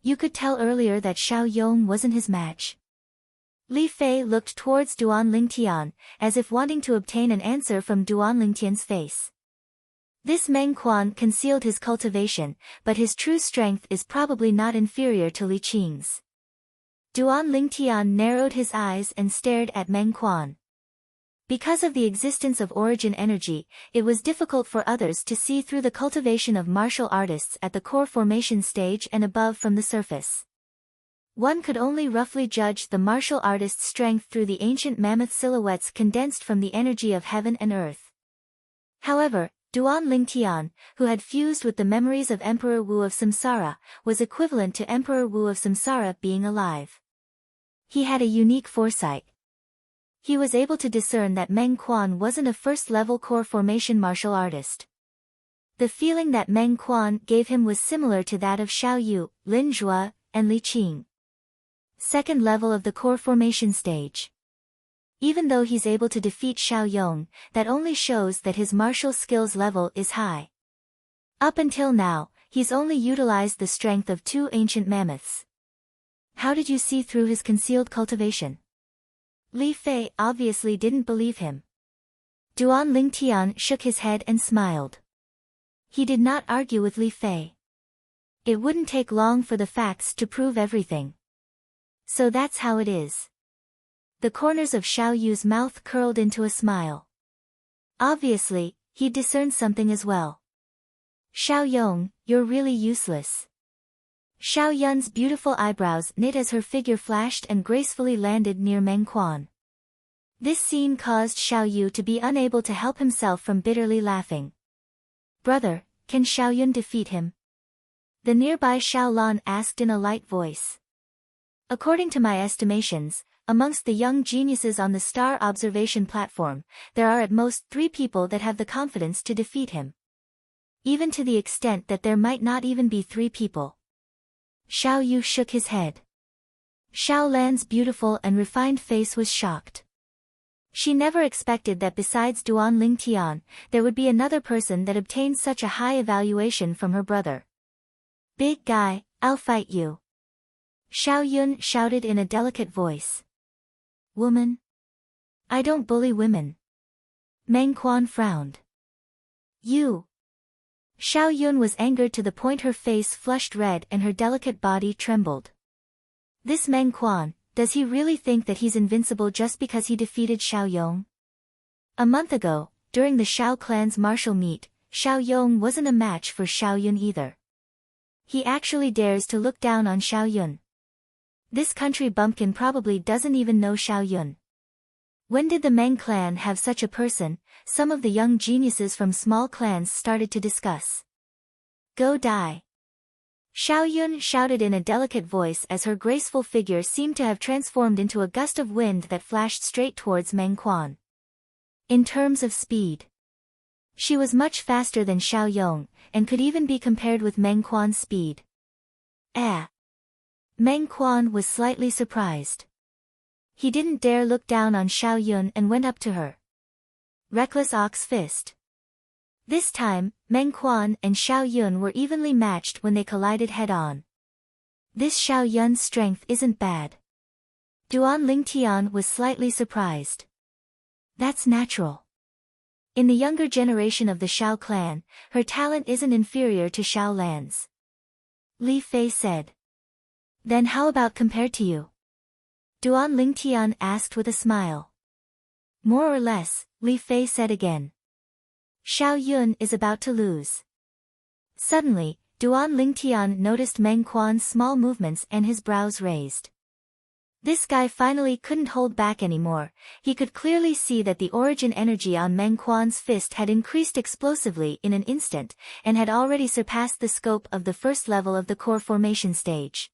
"You could tell earlier that Xiao Yong wasn't his match." Li Fei looked towards Duan Lingtian, as if wanting to obtain an answer from Duan Lingtian's face. This Meng Quan concealed his cultivation, but his true strength is probably not inferior to Li Qing's. Duan Lingtian narrowed his eyes and stared at Meng Quan. Because of the existence of origin energy, it was difficult for others to see through the cultivation of martial artists at the core formation stage and above from the surface. One could only roughly judge the martial artist's strength through the ancient mammoth silhouettes condensed from the energy of heaven and earth. However, Duan Lingtian, who had fused with the memories of Emperor Wu of Samsara, was equivalent to Emperor Wu of Samsara being alive. He had a unique foresight. He was able to discern that Meng Quan wasn't a first-level core formation martial artist. The feeling that Meng Quan gave him was similar to that of Xiao Yu, Lin Zhua, and Li Qing. Second level of the core formation stage. Even though he's able to defeat Xiao Yong, that only shows that his martial skills level is high. Up until now, he's only utilized the strength of two ancient mammoths. How did you see through his concealed cultivation? Li Fei obviously didn't believe him. Duan Lingtian shook his head and smiled. He did not argue with Li Fei. It wouldn't take long for the facts to prove everything. So that's how it is. The corners of Xiao Yu's mouth curled into a smile. Obviously, he discerned something as well. Xiao Yong, you're really useless. Xiao Yun's beautiful eyebrows knit as her figure flashed and gracefully landed near Meng Quan. This scene caused Xiao Yu to be unable to help himself from bitterly laughing. Brother, can Xiao Yun defeat him? The nearby Xiao Lan asked in a light voice. According to my estimations, amongst the young geniuses on the star observation platform, there are at most 3 people that have the confidence to defeat him. Even to the extent that there might not even be 3 people. Xiao Yu shook his head. Xiao Lan's beautiful and refined face was shocked. She never expected that besides Duan Lingtian, there would be another person that obtained such a high evaluation from her brother. Big guy, I'll fight you. Xiao Yun shouted in a delicate voice. Woman? I don't bully women. Meng Quan frowned. You. Xiao Yun was angered to the point her face flushed red and her delicate body trembled. This Meng Quan, does he really think that he's invincible just because he defeated Xiao Yong? A month ago, during the Xiao clan's martial meet, Xiao Yong wasn't a match for Xiao Yun either. He actually dares to look down on Xiao Yun. This country bumpkin probably doesn't even know Xiao Yun. When did the Meng clan have such a person? Some of the young geniuses from small clans started to discuss. Go die. Xiao Yun shouted in a delicate voice as her graceful figure seemed to have transformed into a gust of wind that flashed straight towards Meng Quan. In terms of speed, she was much faster than Xiao Yong, and could even be compared with Meng Quan's speed. Meng Quan was slightly surprised. He didn't dare look down on Xiao Yun and went up to her. Reckless ox fist. This time, Meng Quan and Xiao Yun were evenly matched when they collided head-on. This Xiao Yun's strength isn't bad. Duan Lingtian was slightly surprised. That's natural. In the younger generation of the Xiao clan, her talent isn't inferior to Xiao Lan's. Li Fei said. Then how about compared to you? Duan Lingtian asked with a smile. More or less, Li Fei said again. Xiao Yun is about to lose. Suddenly, Duan Lingtian noticed Meng Quan's small movements and his brows raised. This guy finally couldn't hold back anymore. He could clearly see that the origin energy on Meng Quan's fist had increased explosively in an instant, and had already surpassed the scope of the first level of the core formation stage.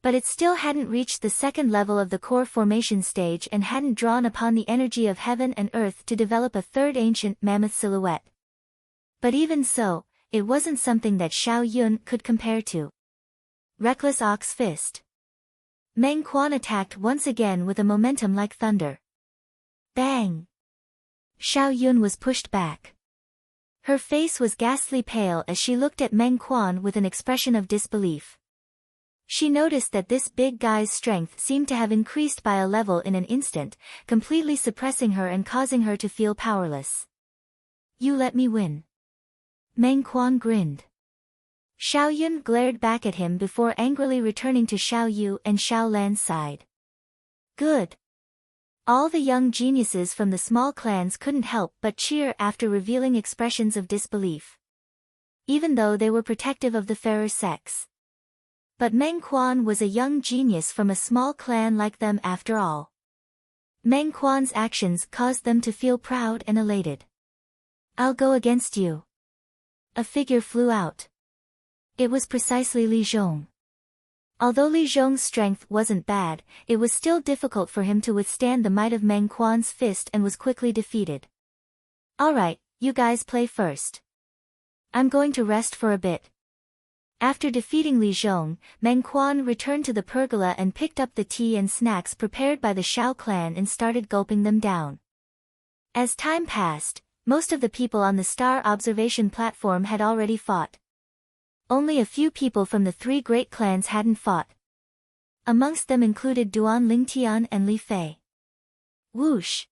But it still hadn't reached the second level of the core formation stage and hadn't drawn upon the energy of heaven and earth to develop a third ancient mammoth silhouette. But even so, it wasn't something that Xiao Yun could compare to. Reckless ox fist. Meng Quan attacked once again with a momentum like thunder. Bang! Xiao Yun was pushed back. Her face was ghastly pale as she looked at Meng Quan with an expression of disbelief. She noticed that this big guy's strength seemed to have increased by a level in an instant, completely suppressing her and causing her to feel powerless. You let me win. Meng Quan grinned. Xiao Yun glared back at him before angrily returning to Xiao Yu and Xiao Lan's side. Good. All the young geniuses from the small clans couldn't help but cheer after revealing expressions of disbelief. Even though they were protective of the fairer sex. But Meng Quan was a young genius from a small clan like them after all. Meng Quan's actions caused them to feel proud and elated. I'll go against you. A figure flew out. It was precisely Li Zhong. Although Li Zhong's strength wasn't bad, it was still difficult for him to withstand the might of Meng Quan's fist and was quickly defeated. Alright, you guys play first. I'm going to rest for a bit. After defeating Li Zhong, Meng Quan returned to the pergola and picked up the tea and snacks prepared by the Xiao clan and started gulping them down. As time passed, most of the people on the star observation platform had already fought. Only a few people from the 3 great clans hadn't fought. Amongst them included Duan Lingtian and Li Fei. Whoosh!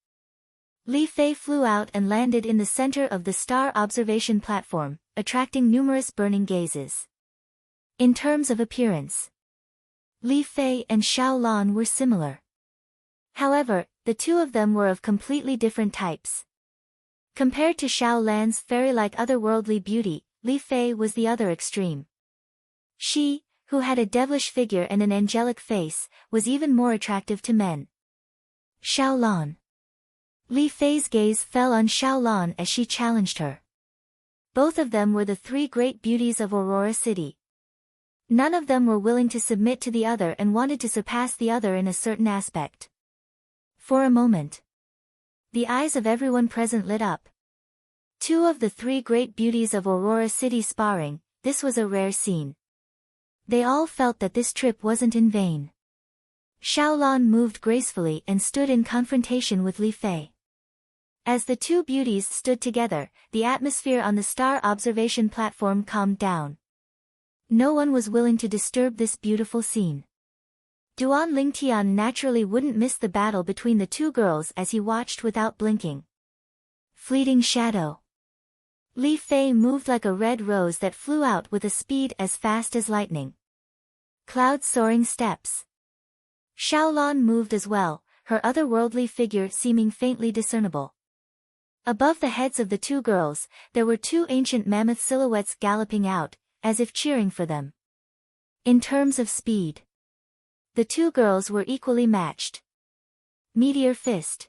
Li Fei flew out and landed in the center of the star observation platform, attracting numerous burning gazes. In terms of appearance, Li Fei and Xiao Lan were similar. However, the two of them were of completely different types. Compared to Xiao Lan's fairy-like otherworldly beauty, Li Fei was the other extreme. She, who had a devilish figure and an angelic face, was even more attractive to men. Xiaolan. Li Fei's gaze fell on Xiaolan as she challenged her. Both of them were the three great beauties of Aurora City. None of them were willing to submit to the other and wanted to surpass the other in a certain aspect. For a moment, the eyes of everyone present lit up. Two of the three great beauties of Aurora City sparring, this was a rare scene. They all felt that this trip wasn't in vain. Xiaolan moved gracefully and stood in confrontation with Li Fei. As the two beauties stood together, the atmosphere on the star observation platform calmed down. No one was willing to disturb this beautiful scene. Duan Lingtian naturally wouldn't miss the battle between the two girls as he watched without blinking. Fleeting shadow. Li Fei moved like a red rose that flew out with a speed as fast as lightning. Cloud soaring steps. Xiaolan moved as well, her otherworldly figure seeming faintly discernible. Above the heads of the two girls, there were two ancient mammoth silhouettes galloping out, as if cheering for them. In terms of speed, the two girls were equally matched. Meteor fist.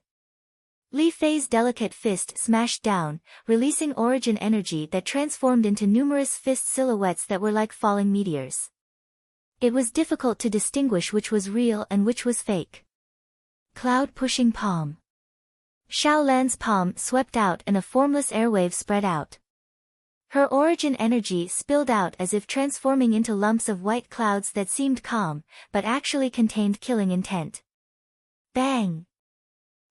Li Fei's delicate fist smashed down, releasing origin energy that transformed into numerous fist silhouettes that were like falling meteors. It was difficult to distinguish which was real and which was fake. Cloud pushing palm. Xiaolan's palm swept out and a formless airwave spread out. Her origin energy spilled out as if transforming into lumps of white clouds that seemed calm, but actually contained killing intent. Bang!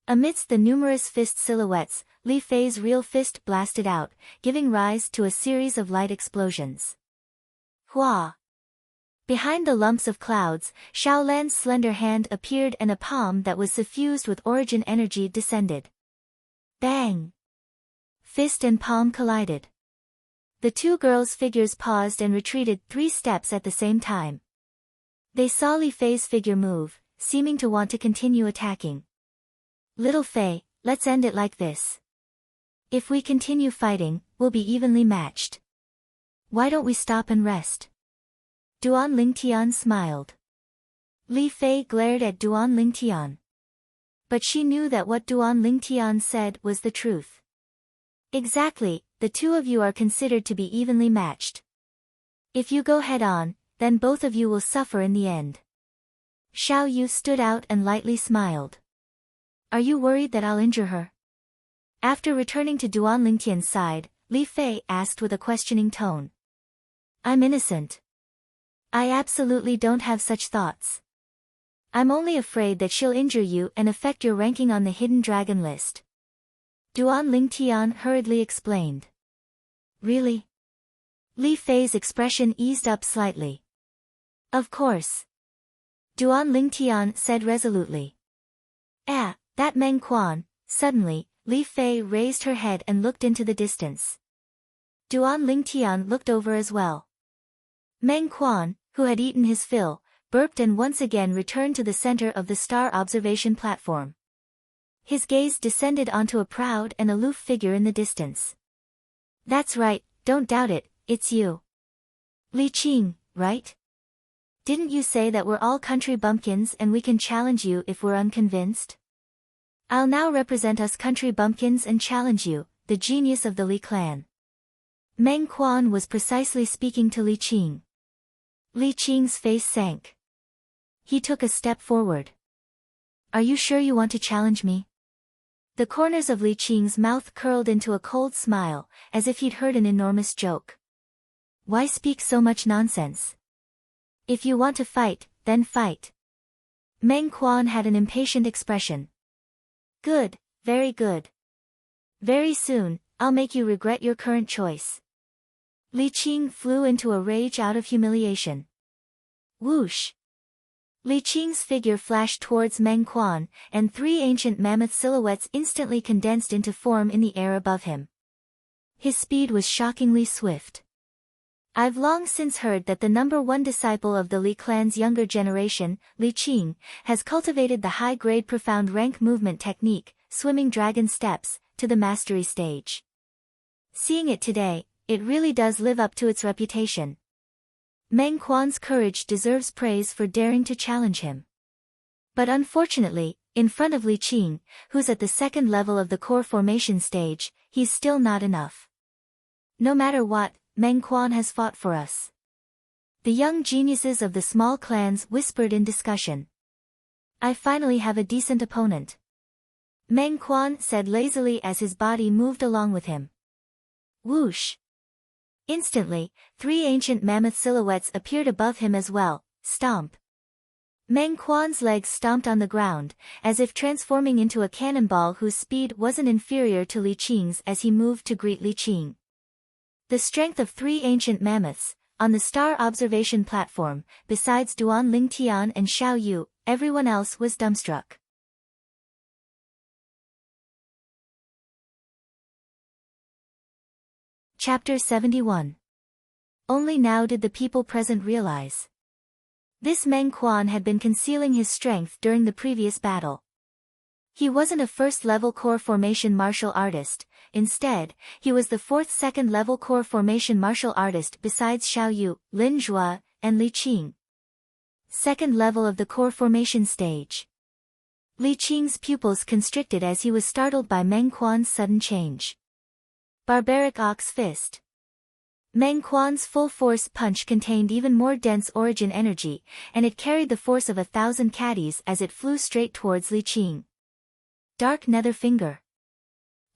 Amidst the numerous fist silhouettes, Li Fei's real fist blasted out, giving rise to a series of light explosions. Hua! Behind the lumps of clouds, Xiaolan's slender hand appeared and a palm that was suffused with origin energy descended. Bang! Fist and palm collided. The two girls' figures paused and retreated 3 steps at the same time. They saw Li Fei's figure move, seeming to want to continue attacking. Little Fei, let's end it like this. If we continue fighting, we'll be evenly matched. Why don't we stop and rest? Duan Lingtian smiled. Li Fei glared at Duan Lingtian. But she knew that what Duan Lingtian said was the truth. Exactly, the two of you are considered to be evenly matched. If you go head-on, then both of you will suffer in the end. Xiao Yu stood out and lightly smiled. Are you worried that I'll injure her? After returning to Duan Lingtian's side, Li Fei asked with a questioning tone. I'm innocent. I absolutely don't have such thoughts. I'm only afraid that she'll injure you and affect your ranking on the hidden dragon list. Duan Lingtian hurriedly explained. Really? Li Fei's expression eased up slightly. Of course. Duan Lingtian said resolutely. That Meng Quan. Suddenly, Li Fei raised her head and looked into the distance. Duan Lingtian looked over as well. Meng Quan, who had eaten his fill, burped and once again returned to the center of the star observation platform. His gaze descended onto a proud and aloof figure in the distance. That's right, don't doubt it, it's you. Li Qing, right? Didn't you say that we're all country bumpkins and we can challenge you if we're unconvinced? I'll now represent us country bumpkins and challenge you, the genius of the Li clan. Meng Quan was precisely speaking to Li Qing. Li Qing's face sank. He took a step forward. Are you sure you want to challenge me? The corners of Li Qing's mouth curled into a cold smile, as if he'd heard an enormous joke. Why speak so much nonsense? If you want to fight, then fight. Meng Quan had an impatient expression. Good, very good. Very soon, I'll make you regret your current choice. Li Qing flew into a rage out of humiliation. Whoosh! Li Qing's figure flashed towards Meng Quan, and 3 ancient mammoth silhouettes instantly condensed into form in the air above him. His speed was shockingly swift. I've long since heard that the #1 disciple of the Li clan's younger generation, Li Qing, has cultivated the high-grade profound rank movement technique, swimming dragon steps, to the mastery stage. Seeing it today, it really does live up to its reputation. Meng Quan's courage deserves praise for daring to challenge him. But unfortunately, in front of Li Qing, who's at the second level of the core formation stage, he's still not enough. No matter what, Meng Quan has fought for us. The young geniuses of the small clans whispered in discussion. I finally have a decent opponent. Meng Quan said lazily as his body moved along with him. Whoosh! Instantly, 3 ancient mammoth silhouettes appeared above him as well. Stomp! Meng Quan's legs stomped on the ground, as if transforming into a cannonball whose speed wasn't inferior to Li Qing's as he moved to greet Li Qing. The strength of 3 ancient mammoths, on the star observation platform, besides Duan Lingtian and Xiao Yu, everyone else was dumbstruck. Chapter 71. Only now did the people present realize. This Meng Quan had been concealing his strength during the previous battle. He wasn't a first-level core formation martial artist, instead, he was the 4th second-level core formation martial artist besides Xiao Yu, Lin Zhua, and Li Qing. Second level of the core formation stage. Li Qing's pupils constricted as he was startled by Meng Quan's sudden change. Barbaric Ox Fist. Meng Quan's full-force punch contained even more dense origin energy, and it carried the force of 1,000 caddies as it flew straight towards Li Qing. Dark Nether Finger.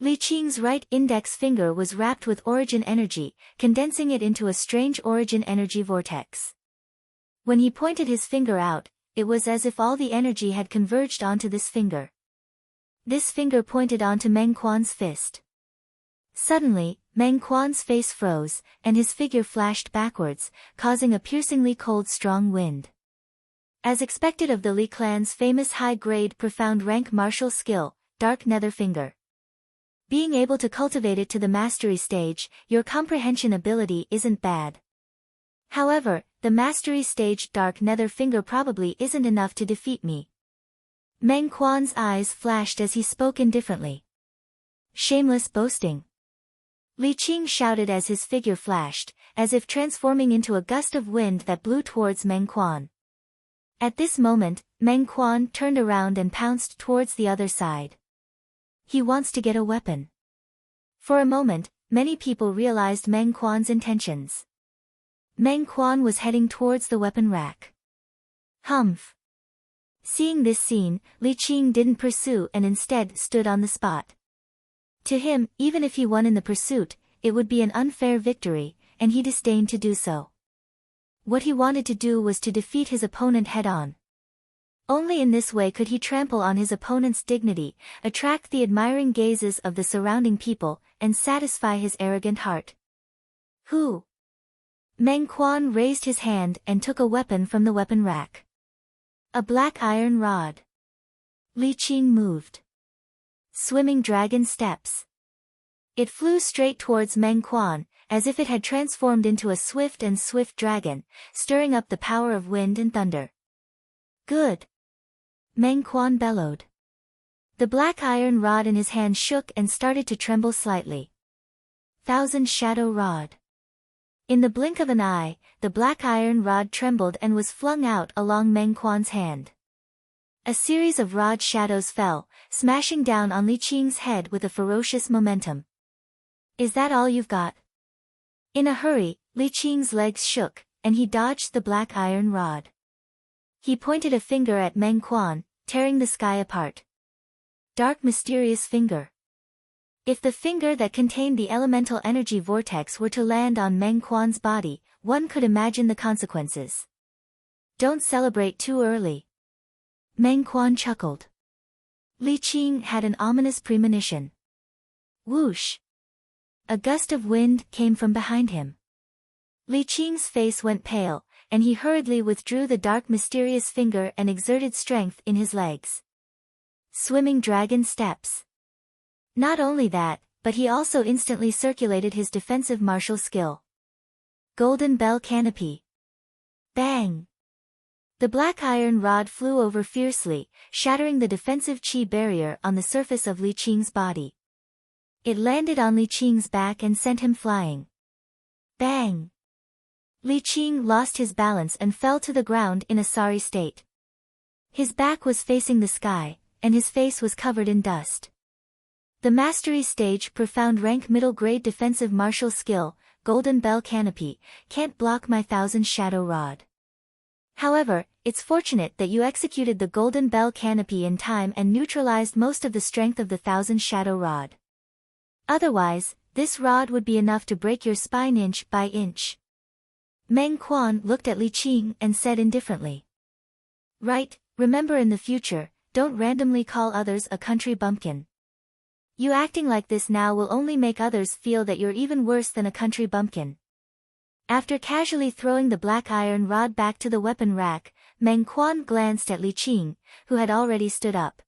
Li Qing's right index finger was wrapped with origin energy, condensing it into a strange origin energy vortex. When he pointed his finger out, it was as if all the energy had converged onto this finger. This finger pointed onto Meng Quan's fist. Suddenly, Meng Quan's face froze, and his figure flashed backwards, causing a piercingly cold strong wind. As expected of the Li clan's famous high-grade profound rank martial skill, Dark Nether Finger. Being able to cultivate it to the mastery stage, your comprehension ability isn't bad. However, the mastery stage Dark Nether Finger probably isn't enough to defeat me. Meng Quan's eyes flashed as he spoke indifferently. Shameless boasting. Li Qing shouted as his figure flashed, as if transforming into a gust of wind that blew towards Meng Quan. At this moment, Meng Quan turned around and pounced towards the other side. He wants to get a weapon. For a moment, many people realized Meng Quan's intentions. Meng Quan was heading towards the weapon rack. Humph! Seeing this scene, Li Qing didn't pursue and instead stood on the spot. To him, even if he won in the pursuit, it would be an unfair victory, and he disdained to do so. What he wanted to do was to defeat his opponent head-on. Only in this way could he trample on his opponent's dignity, attract the admiring gazes of the surrounding people, and satisfy his arrogant heart. Who? Meng Quan raised his hand and took a weapon from the weapon rack. A black iron rod. Li Qing moved. Swimming dragon steps. It flew straight towards Meng Quan, as if it had transformed into a swift dragon, stirring up the power of wind and thunder. Good! Meng Quan bellowed. The black iron rod in his hand shook and started to tremble slightly. Thousand Shadow Rod. In the blink of an eye, the black iron rod trembled and was flung out along Meng Quan's hand. A series of rod shadows fell, smashing down on Li Qing's head with a ferocious momentum. Is that all you've got? In a hurry, Li Qing's legs shook, and he dodged the black iron rod. He pointed a finger at Meng Quan, tearing the sky apart. Dark Mysterious Finger. If the finger that contained the elemental energy vortex were to land on Meng Quan's body, one could imagine the consequences. Don't celebrate too early. Meng Quan chuckled. Li Qing had an ominous premonition. Whoosh! A gust of wind came from behind him. Li Qing's face went pale, and he hurriedly withdrew the dark mysterious finger and exerted strength in his legs. Swimming dragon steps. Not only that, but he also instantly circulated his defensive martial skill. Golden Bell Canopy. Bang! The black iron rod flew over fiercely, shattering the defensive chi barrier on the surface of Li Qing's body. It landed on Li Qing's back and sent him flying. Bang! Li Qing lost his balance and fell to the ground in a sorry state. His back was facing the sky, and his face was covered in dust. The mastery stage profound rank middle grade defensive martial skill, golden bell canopy, can't block my 1000 shadow rod. However, it's fortunate that you executed the golden bell canopy in time and neutralized most of the strength of the 1000 shadow rod. Otherwise, this rod would be enough to break your spine inch by inch. Meng Quan looked at Li Qing and said indifferently. Right, remember in the future, don't randomly call others a country bumpkin. You acting like this now will only make others feel that you're even worse than a country bumpkin. After casually throwing the black iron rod back to the weapon rack, Meng Quan glanced at Li Qing, who had already stood up.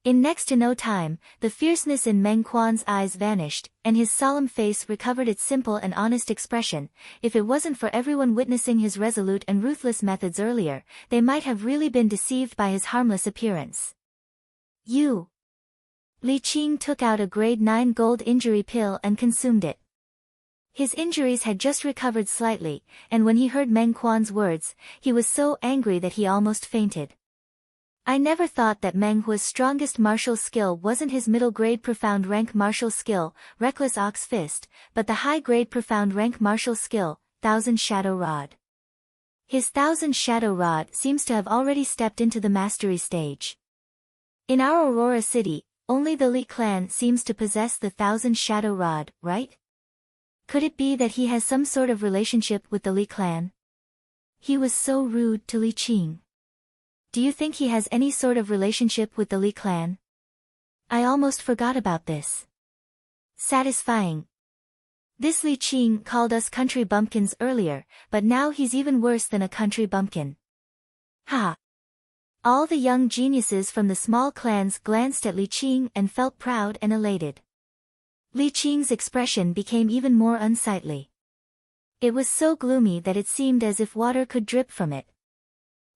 In next to no time, the fierceness in Meng Quan's eyes vanished, and his solemn face recovered its simple and honest expression. If it wasn't for everyone witnessing his resolute and ruthless methods earlier, they might have really been deceived by his harmless appearance. You! Li Qing took out a grade 9 gold injury pill and consumed it. His injuries had just recovered slightly, and when he heard Meng Quan's words, he was so angry that he almost fainted. I never thought that Meng Hua's strongest martial skill wasn't his middle-grade profound rank martial skill, Reckless Ox Fist, but the high-grade profound rank martial skill, 1000 Shadow Rod. His 1000 Shadow Rod seems to have already stepped into the mastery stage. In our Aurora City, only the Li clan seems to possess the 1000 Shadow Rod, right? Could it be that he has some sort of relationship with the Li clan? He was so rude to Li Qing. Do you think he has any sort of relationship with the Li clan? I almost forgot about this. Satisfying. This Li Qing called us country bumpkins earlier, but now he's even worse than a country bumpkin. Ha! All the young geniuses from the small clans glanced at Li Qing and felt proud and elated. Li Qing's expression became even more unsightly. It was so gloomy that it seemed as if water could drip from it.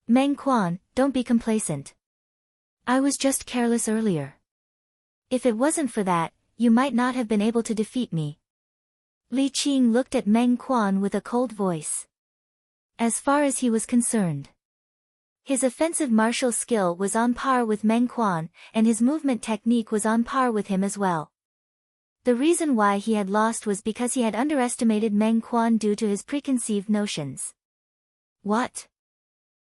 Meng Quan, don't be complacent. I was just careless earlier. If it wasn't for that, you might not have been able to defeat me. Li Qing looked at Meng Quan with a cold voice. As far as he was concerned, his offensive martial skill was on par with Meng Quan, and his movement technique was on par with him as well. The reason why he had lost was because he had underestimated Meng Quan due to his preconceived notions. What?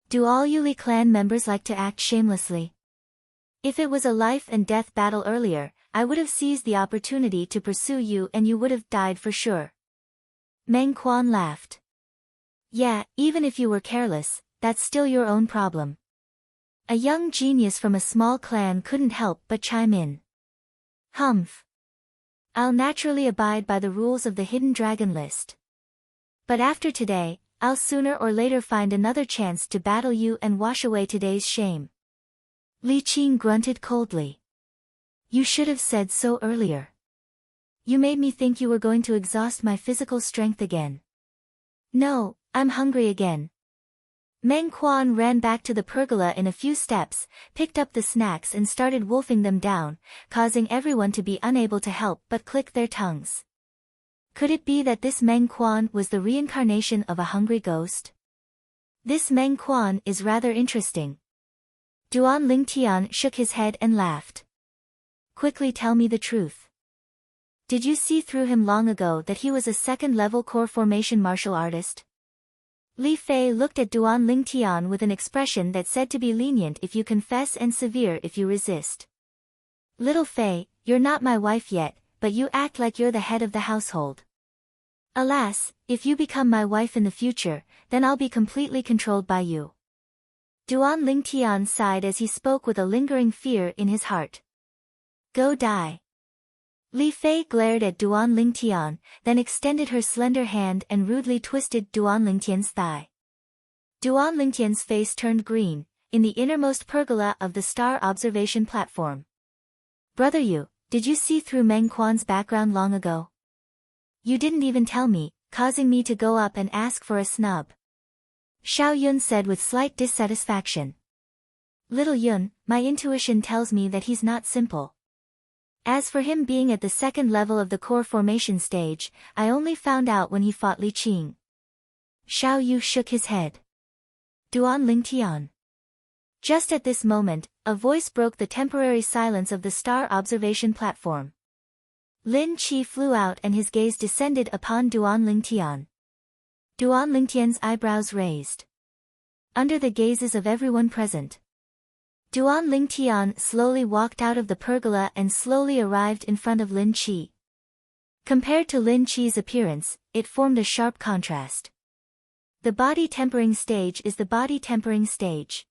Do all you Li clan members like to act shamelessly? If it was a life and death battle earlier, I would have seized the opportunity to pursue you and you would have died for sure. Meng Quan laughed. Yeah, even if you were careless, that's still your own problem. A young genius from a small clan couldn't help but chime in. Humph. I'll naturally abide by the rules of the Hidden Dragon list. But after today, I'll sooner or later find another chance to battle you and wash away today's shame. Li Qing grunted coldly. You should have said so earlier. You made me think you were going to exhaust my physical strength again. No, I'm hungry again. Meng Quan ran back to the pergola in a few steps, picked up the snacks and started wolfing them down, causing everyone to be unable to help but click their tongues. Could it be that this Meng Quan was the reincarnation of a hungry ghost? This Meng Quan is rather interesting. Duan Lingtian shook his head and laughed. Quickly tell me the truth. Did you see through him long ago that he was a second-level core formation martial artist? Li Fei looked at Duan Lingtian with an expression that said to be lenient if you confess and severe if you resist. Little Fei, you're not my wife yet, but you act like you're the head of the household. Alas, if you become my wife in the future, then I'll be completely controlled by you. Duan Lingtian sighed as he spoke with a lingering fear in his heart. Go die. Li Fei glared at Duan Lingtian, then extended her slender hand and rudely twisted Duan Lingtian's thigh. Duan Lingtian's face turned green, in the innermost pergola of the star observation platform. Brother Yu, did you see through Meng Quan's background long ago? You didn't even tell me, causing me to go up and ask for a snub. Xiao Yun said with slight dissatisfaction. Little Yun, my intuition tells me that he's not simple. As for him being at the second level of the core formation stage, I only found out when he fought Li Qing. Xiao Yu shook his head. Duan Lingtian. Just at this moment, a voice broke the temporary silence of the star observation platform. Lin Qi flew out and his gaze descended upon Duan Lingtian. Duan Lingtian's eyebrows raised. Under the gazes of everyone present, Duan Lingtian slowly walked out of the pergola and slowly arrived in front of Lin Qi. Compared to Lin Qi's appearance, it formed a sharp contrast. The body tempering stage is the body tempering stage.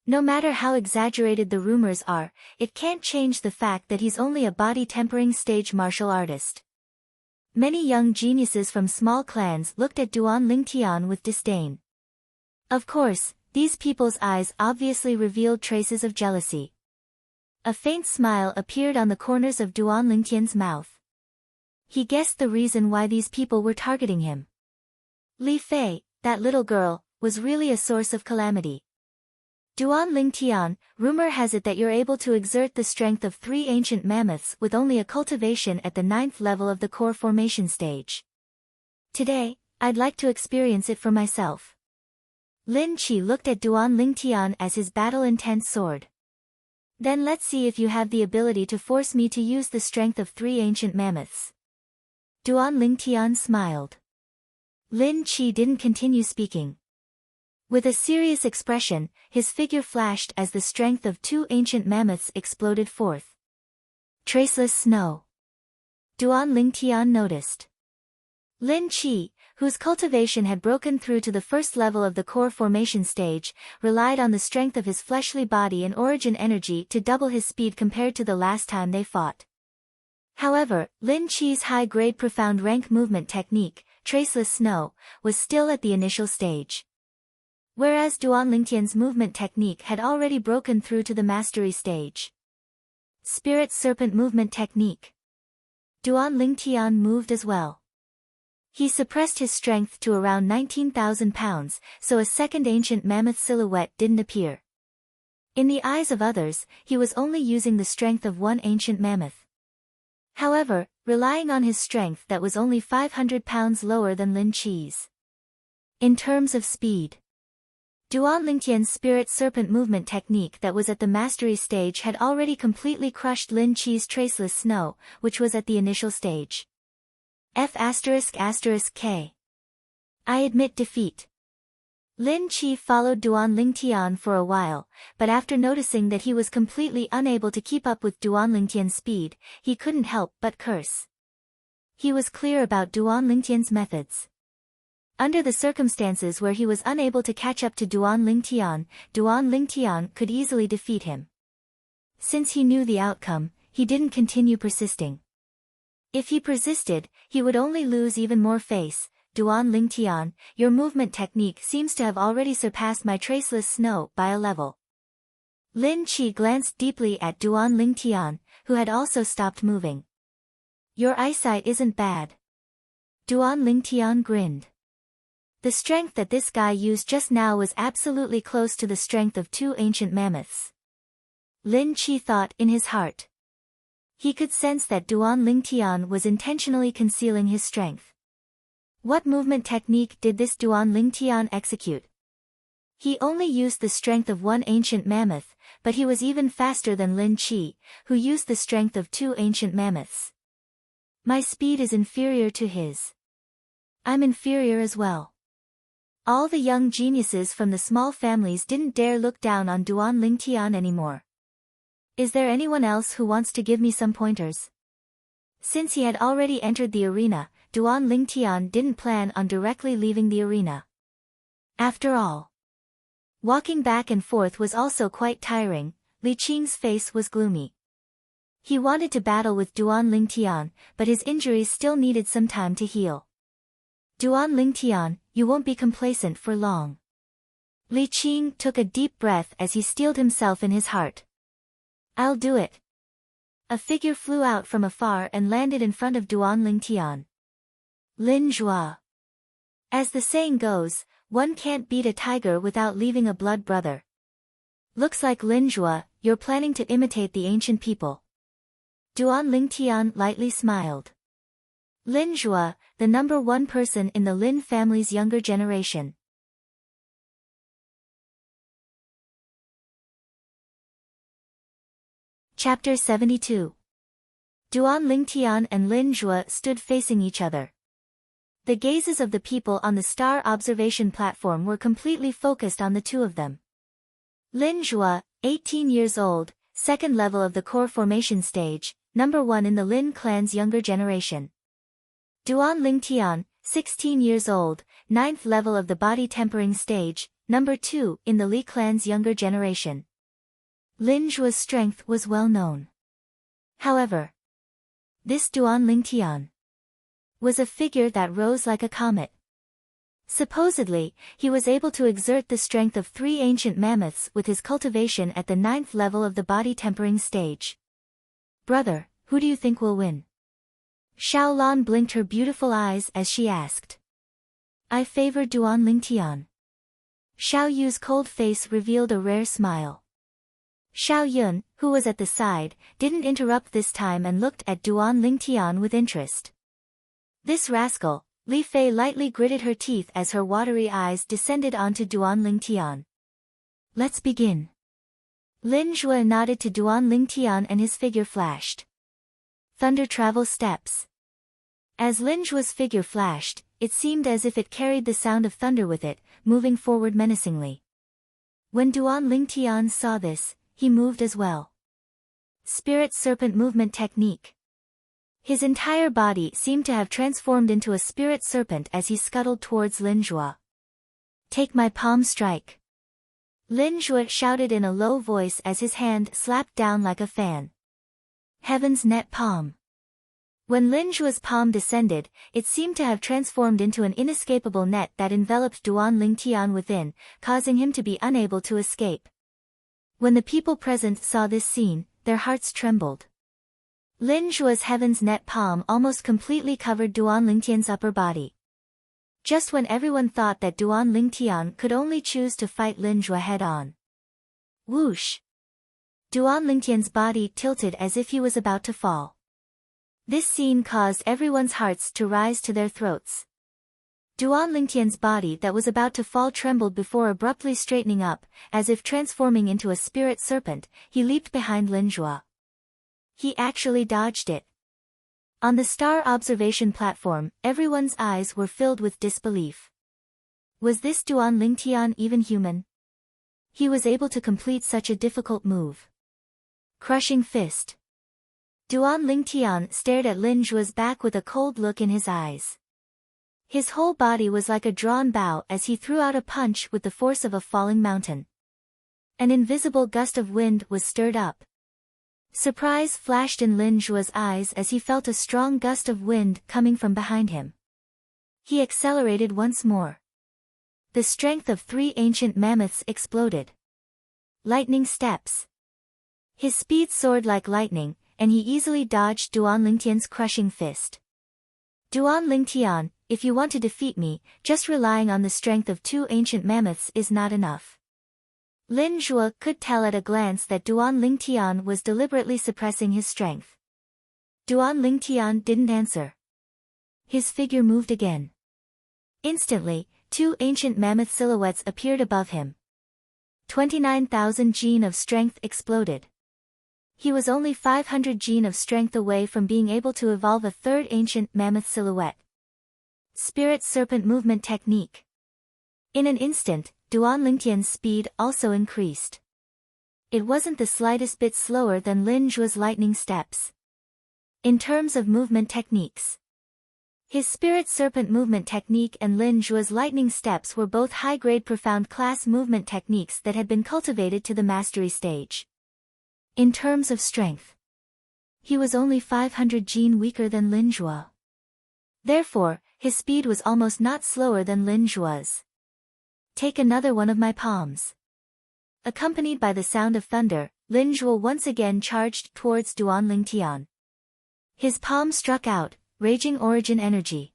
No matter how exaggerated the rumors are, it can't change the fact that he's only a body tempering stage martial artist. Many young geniuses from small clans looked at Duan Lingtian with disdain. Of course, these people's eyes obviously revealed traces of jealousy. A faint smile appeared on the corners of Duan Lingtian's mouth. He guessed the reason why these people were targeting him. Li Fei, that little girl, was really a source of calamity. Duan Lingtian, rumor has it that you're able to exert the strength of 3 ancient mammoths with only a cultivation at the 9th level of the core formation stage. Today, I'd like to experience it for myself. Lin Qi looked at Duan Lingtian as his battle-intent soared. Then let's see if you have the ability to force me to use the strength of 3 ancient mammoths. Duan Lingtian smiled. Lin Qi didn't continue speaking. With a serious expression, his figure flashed as the strength of 2 ancient mammoths exploded forth. Traceless snow. Duan Lingtian noticed. Lin Qi, whose cultivation had broken through to the 1st level of the core formation stage, relied on the strength of his fleshly body and origin energy to double his speed compared to the last time they fought. However, Lin Qi's high-grade profound rank movement technique, Traceless Snow, was still at the initial stage. Whereas Duan Lingtian's movement technique had already broken through to the mastery stage. Spirit Serpent Movement Technique. Duan Lingtian moved as well. He suppressed his strength to around 19,000 pounds, so a second ancient mammoth silhouette didn't appear. In the eyes of others, he was only using the strength of 1 ancient mammoth. However, relying on his strength that was only 500 pounds lower than Lin Qi's. In terms of speed, Duan Lingtian's Spirit Serpent Movement technique that was at the mastery stage had already completely crushed Lin Qi's Traceless Snow, which was at the initial stage. F***K. I admit defeat. Lin Qi followed Duan Lingtian for a while, but after noticing that he was completely unable to keep up with Duan Lingtian's speed, he couldn't help but curse. He was clear about Duan Lingtian's methods. Under the circumstances where he was unable to catch up to Duan Lingtian could easily defeat him. Since he knew the outcome, he didn't continue persisting. If he persisted, he would only lose even more face. Duan Lingtian, your movement technique seems to have already surpassed my Traceless Snow by a level. Lin Qi glanced deeply at Duan Lingtian, who had also stopped moving. Your eyesight isn't bad. Duan Lingtian grinned. The strength that this guy used just now was absolutely close to the strength of 2 ancient mammoths. Lin Qi thought in his heart. He could sense that Duan Lingtian was intentionally concealing his strength. What movement technique did this Duan Lingtian execute? He only used the strength of 1 ancient mammoth, but he was even faster than Lin Qi, who used the strength of 2 ancient mammoths. My speed is inferior to his. I'm inferior as well. All the young geniuses from the small families didn't dare look down on Duan Lingtian anymore. Is there anyone else who wants to give me some pointers? Since he had already entered the arena, Duan Lingtian didn't plan on directly leaving the arena. After all, walking back and forth was also quite tiring. Li Qing's face was gloomy. He wanted to battle with Duan Lingtian, but his injuries still needed some time to heal. Duan Lingtian, you won't be complacent for long. Li Qing took a deep breath as he steeled himself in his heart. I'll do it. A figure flew out from afar and landed in front of Duan Lingtian. Lin Zhua. As the saying goes, one can't beat a tiger without leaving a blood brother. Looks like Lin Zhua, you're planning to imitate the ancient people. Duan Lingtian lightly smiled. Lin Zhua, the number one person in the Lin family's younger generation. Chapter 72. Duan Lingtian and Lin Zhua stood facing each other. The gazes of the people on the star observation platform were completely focused on the two of them. Lin Zhua, 18 years old, second level of the core formation stage, number one in the Lin clan's younger generation. Duan Lingtian, 16 years old, ninth level of the body tempering stage, number two in the Li clan's younger generation. Lin Zhua's strength was well known. However, this Duan Lingtian was a figure that rose like a comet. Supposedly, he was able to exert the strength of 3 ancient mammoths with his cultivation at the 9th level of the body tempering stage. Brother, who do you think will win? Xiao Lan blinked her beautiful eyes as she asked. I favor Duan Lingtian. Xiao Yu's cold face revealed a rare smile. Xiao Yun, who was at the side, didn't interrupt this time and looked at Duan Lingtian with interest. This rascal, Li Fei lightly gritted her teeth as her watery eyes descended onto Duan Lingtian. Let's begin. Lin Zhua nodded to Duan Lingtian and his figure flashed. Thunder travel steps. As Lin Zhua's figure flashed, it seemed as if it carried the sound of thunder with it, moving forward menacingly. When Duan Lingtian saw this, he moved as well. Spirit Serpent Movement Technique. His entire body seemed to have transformed into a spirit serpent as he scuttled towards Lin Zhua. Take my palm strike. Lin Zhua shouted in a low voice as his hand slapped down like a fan. Heaven's net palm. When Lin Zhua's palm descended, it seemed to have transformed into an inescapable net that enveloped Duan Lingtian within, causing him to be unable to escape. When the people present saw this scene, their hearts trembled. Lin Zhua's heaven's net palm almost completely covered Duan Lingtian's upper body. Just when everyone thought that Duan Lingtian could only choose to fight Lin Zhua head-on. Whoosh! Duan Lingtian's body tilted as if he was about to fall. This scene caused everyone's hearts to rise to their throats. Duan Lingtian's body that was about to fall trembled before abruptly straightening up, as if transforming into a spirit serpent. He leaped behind Lin Zhua. He actually dodged it. On the star observation platform, everyone's eyes were filled with disbelief. Was this Duan Lingtian even human? He was able to complete such a difficult move. Crushing fist. Duan Lingtian stared at Lin Zhua's back with a cold look in his eyes. His whole body was like a drawn bow as he threw out a punch with the force of a falling mountain. An invisible gust of wind was stirred up. Surprise flashed in Lin Zhua's eyes as he felt a strong gust of wind coming from behind him. He accelerated once more. The strength of 3 ancient mammoths exploded. Lightning steps. His speed soared like lightning, and he easily dodged Duan Lingtian's crushing fist. Duan Lingtian, if you want to defeat me, just relying on the strength of 2 ancient mammoths is not enough. Lin Zhua could tell at a glance that Duan Lingtian was deliberately suppressing his strength. Duan Lingtian didn't answer. His figure moved again. Instantly, 2 ancient mammoth silhouettes appeared above him. 29,000 gene of strength exploded. He was only 500 gene of strength away from being able to evolve a 3rd ancient mammoth silhouette. Spirit Serpent Movement Technique. In an instant, Duan Lingtian's speed also increased. It wasn't the slightest bit slower than Lin Zhua's lightning steps. In terms of movement techniques, his Spirit Serpent Movement Technique and Lin Zhua's lightning steps were both high-grade profound class movement techniques that had been cultivated to the mastery stage. In terms of strength, he was only 500 gene weaker than Lin Zhua. Therefore, his speed was almost not slower than Lin Zhua's. Take another one of my palms. Accompanied by the sound of thunder, Lin Zhua once again charged towards Duan Lingtian. His palm struck out, raging origin energy.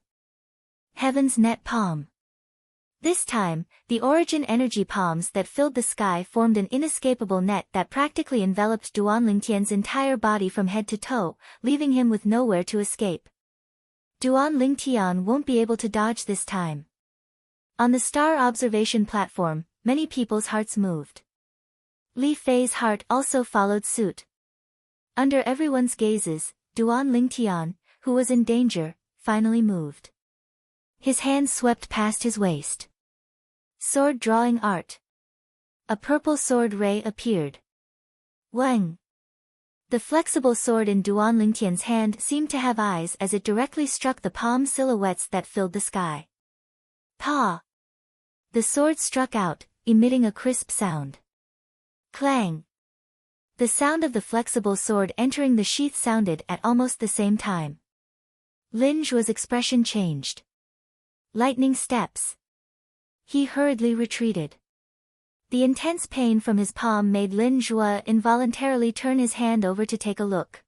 Heaven's net palm. This time, the origin energy palms that filled the sky formed an inescapable net that practically enveloped Duan Lingtian's entire body from head to toe, leaving him with nowhere to escape. Duan Lingtian won't be able to dodge this time. On the star observation platform, many people's hearts moved. Li Fei's heart also followed suit. Under everyone's gazes, Duan Lingtian, who was in danger, finally moved. His hand swept past his waist. Sword drawing art. A purple sword ray appeared. Wang! The flexible sword in Duan Lingtian's hand seemed to have eyes as it directly struck the palm silhouettes that filled the sky. Pa! The sword struck out, emitting a crisp sound. Clang! The sound of the flexible sword entering the sheath sounded at almost the same time. Lin Zhuo's expression changed. Lightning steps. He hurriedly retreated. The intense pain from his palm made Lin Zhuo involuntarily turn his hand over to take a look.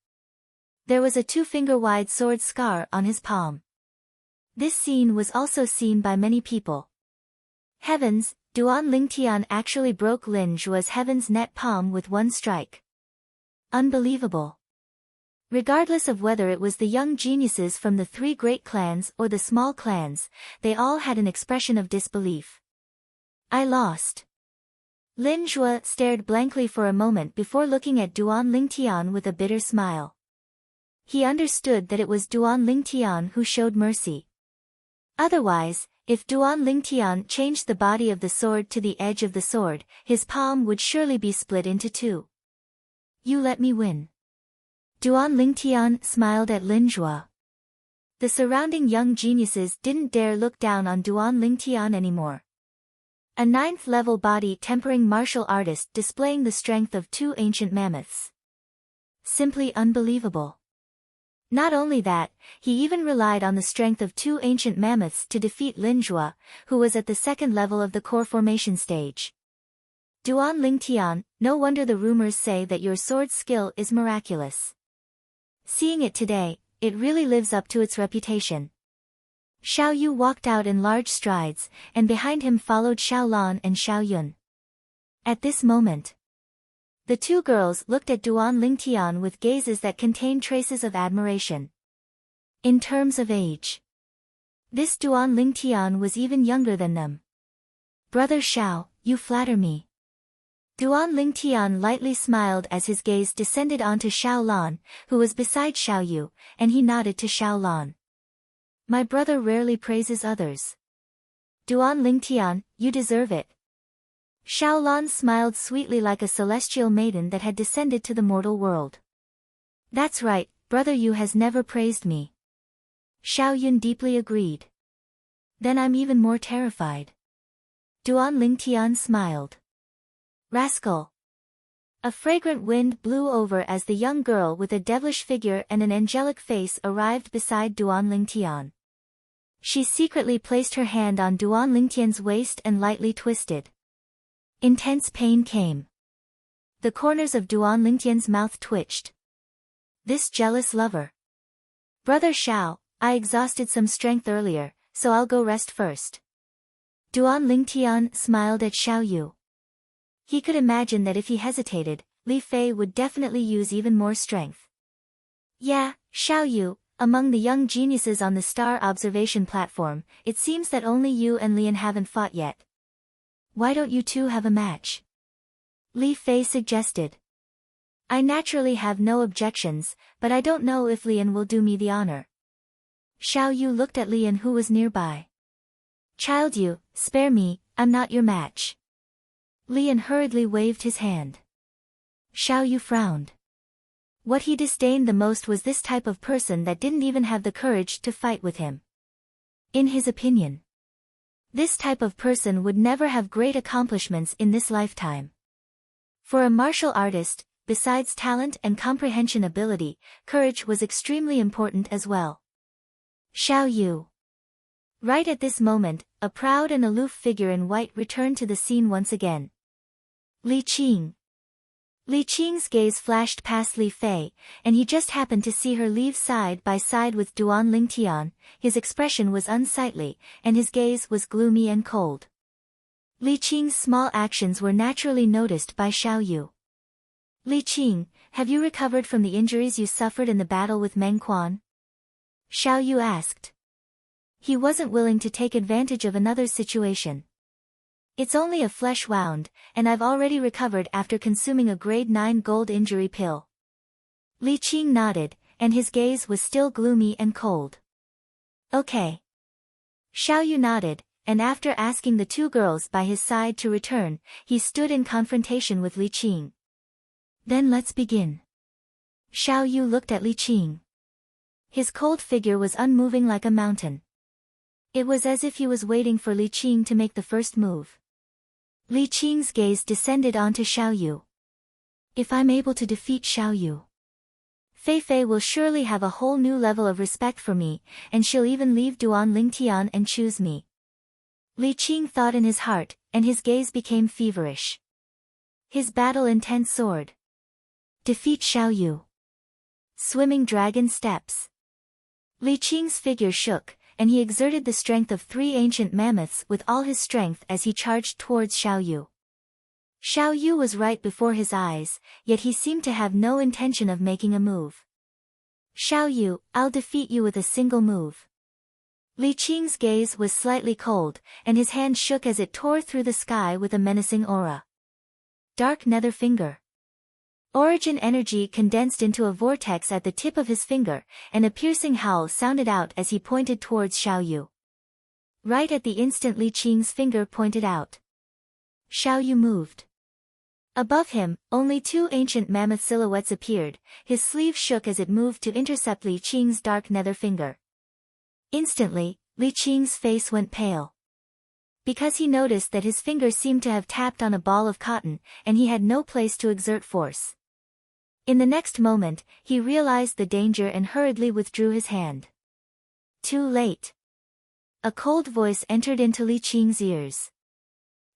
There was a 2-finger-wide sword scar on his palm. This scene was also seen by many people. Heavens, Duan Lingtian actually broke Lin Zhuo's heaven's net palm with one strike. Unbelievable. Regardless of whether it was the young geniuses from the 3 great clans or the small clans, they all had an expression of disbelief. I lost. Lin Zhuo stared blankly for a moment before looking at Duan Lingtian with a bitter smile. He understood that it was Duan Lingtian who showed mercy. Otherwise, if Duan Lingtian changed the body of the sword to the edge of the sword, his palm would surely be split into 2. You let me win. Duan Lingtian smiled at Lin Zhuo. The surrounding young geniuses didn't dare look down on Duan Lingtian anymore. A 9th-level body-tempering martial artist displaying the strength of 2 ancient mammoths. Simply unbelievable. Not only that, he even relied on the strength of 2 ancient mammoths to defeat Lin Zhuo, who was at the 2nd level of the core formation stage. Duan Lingtian, no wonder the rumors say that your sword skill is miraculous. Seeing it today, it really lives up to its reputation. Xiao Yu walked out in large strides, and behind him followed Xiao Lan and Xiao Yun. At this moment, the 2 girls looked at Duan Lingtian with gazes that contained traces of admiration. In terms of age, this Duan Lingtian was even younger than them. Brother Xiao, you flatter me. Duan Lingtian lightly smiled as his gaze descended onto Xiao Lan, who was beside Xiao Yu, and he nodded to Xiao Lan. My brother rarely praises others. Duan Lingtian, you deserve it. Xiao Lan smiled sweetly like a celestial maiden that had descended to the mortal world. That's right, brother Yu has never praised me. Xiao Yun deeply agreed. Then I'm even more terrified. Duan Lingtian smiled. Rascal. A fragrant wind blew over as the young girl with a devilish figure and an angelic face arrived beside Duan Lingtian. She secretly placed her hand on Duan Lingtian's waist and lightly twisted. Intense pain came. The corners of Duan Lingtian's mouth twitched. This jealous lover. Brother Xiao, I exhausted some strength earlier, so I'll go rest first. Duan Lingtian smiled at Xiao Yu. He could imagine that if he hesitated, Li Fei would definitely use even more strength. Yeah, Xiao Yu, among the young geniuses on the star observation platform, it seems that only you and Lian haven't fought yet. Why don't you 2 have a match? Li Fei suggested. I naturally have no objections, but I don't know if Lian will do me the honor. Xiao Yu looked at Lian who was nearby. Child Yu, spare me, I'm not your match. Lian hurriedly waved his hand. Xiao Yu frowned. What he disdained the most was this type of person that didn't even have the courage to fight with him. In his opinion, this type of person would never have great accomplishments in this lifetime. For a martial artist, besides talent and comprehension ability, courage was extremely important as well. Xiao Yu. Right at this moment, a proud and aloof figure in white returned to the scene once again. Li Qing. Li Qing's gaze flashed past Li Fei, and he just happened to see her leave side by side with Duan Lingtian. His expression was unsightly, and his gaze was gloomy and cold. Li Qing's small actions were naturally noticed by Xiao Yu. Li Qing, have you recovered from the injuries you suffered in the battle with Meng Quan? Xiao Yu asked. He wasn't willing to take advantage of another's situation. It's only a flesh wound, and I've already recovered after consuming a grade 9 gold injury pill. Li Qing nodded, and his gaze was still gloomy and cold. Okay. Xiao Yu nodded, and after asking the two girls by his side to return, he stood in confrontation with Li Qing. Then let's begin. Xiao Yu looked at Li Qing. His cold figure was unmoving like a mountain. It was as if he was waiting for Li Qing to make the first move. Li Qing's gaze descended onto Xiao Yu. If I'm able to defeat Xiao Yu, Fei Fei will surely have a whole new level of respect for me, and she'll even leave Duan Lingtian and choose me. Li Qing thought in his heart, and his gaze became feverish. His battle-intent soared. Defeat Xiao Yu. Swimming dragon steps. Li Qing's figure shook, and he exerted the strength of 3 ancient mammoths with all his strength as he charged towards Xiao Yu. Xiao Yu was right before his eyes, yet he seemed to have no intention of making a move. Xiao Yu, I'll defeat you with a single move. Li Qing's gaze was slightly cold, and his hand shook as it tore through the sky with a menacing aura. Dark Nether Finger. Origin energy condensed into a vortex at the tip of his finger, and a piercing howl sounded out as he pointed towards Xiao Yu. Right at the instant Li Qing's finger pointed out, Xiao Yu moved. Above him, only 2 ancient mammoth silhouettes appeared. His sleeve shook as it moved to intercept Li Qing's dark nether finger. Instantly, Li Qing's face went pale. Because he noticed that his finger seemed to have tapped on a ball of cotton, and he had no place to exert force. In the next moment, he realized the danger and hurriedly withdrew his hand. Too late. A cold voice entered into Li Qing's ears.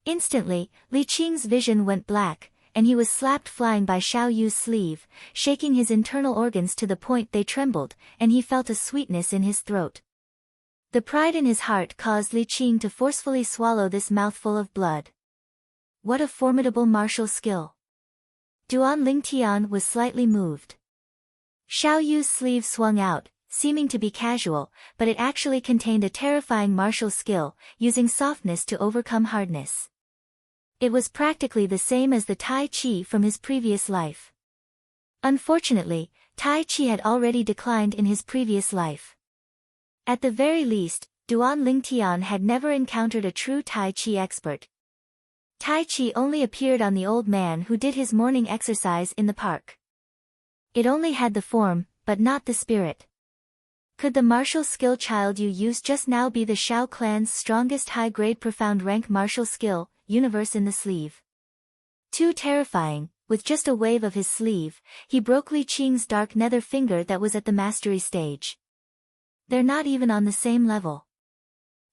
Instantly, Li Qing's vision went black, and he was slapped flying by Xiao Yu's sleeve, shaking his internal organs to the point they trembled, and he felt a sweetness in his throat. The pride in his heart caused Li Qing to forcefully swallow this mouthful of blood. What a formidable martial skill! Duan Lingtian was slightly moved. Xiao Yu's sleeve swung out, seeming to be casual, but it actually contained a terrifying martial skill, using softness to overcome hardness. It was practically the same as the Tai Chi from his previous life. Unfortunately, Tai Chi had already declined in his previous life. At the very least, Duan Lingtian had never encountered a true Tai Chi expert. Tai Chi only appeared on the old man who did his morning exercise in the park. It only had the form, but not the spirit. Could the martial skill child you used just now be the Shao clan's strongest high-grade profound rank martial skill, universe in the sleeve? Too terrifying, with just a wave of his sleeve, he broke Li Qing's dark nether finger that was at the mastery stage. They're not even on the same level.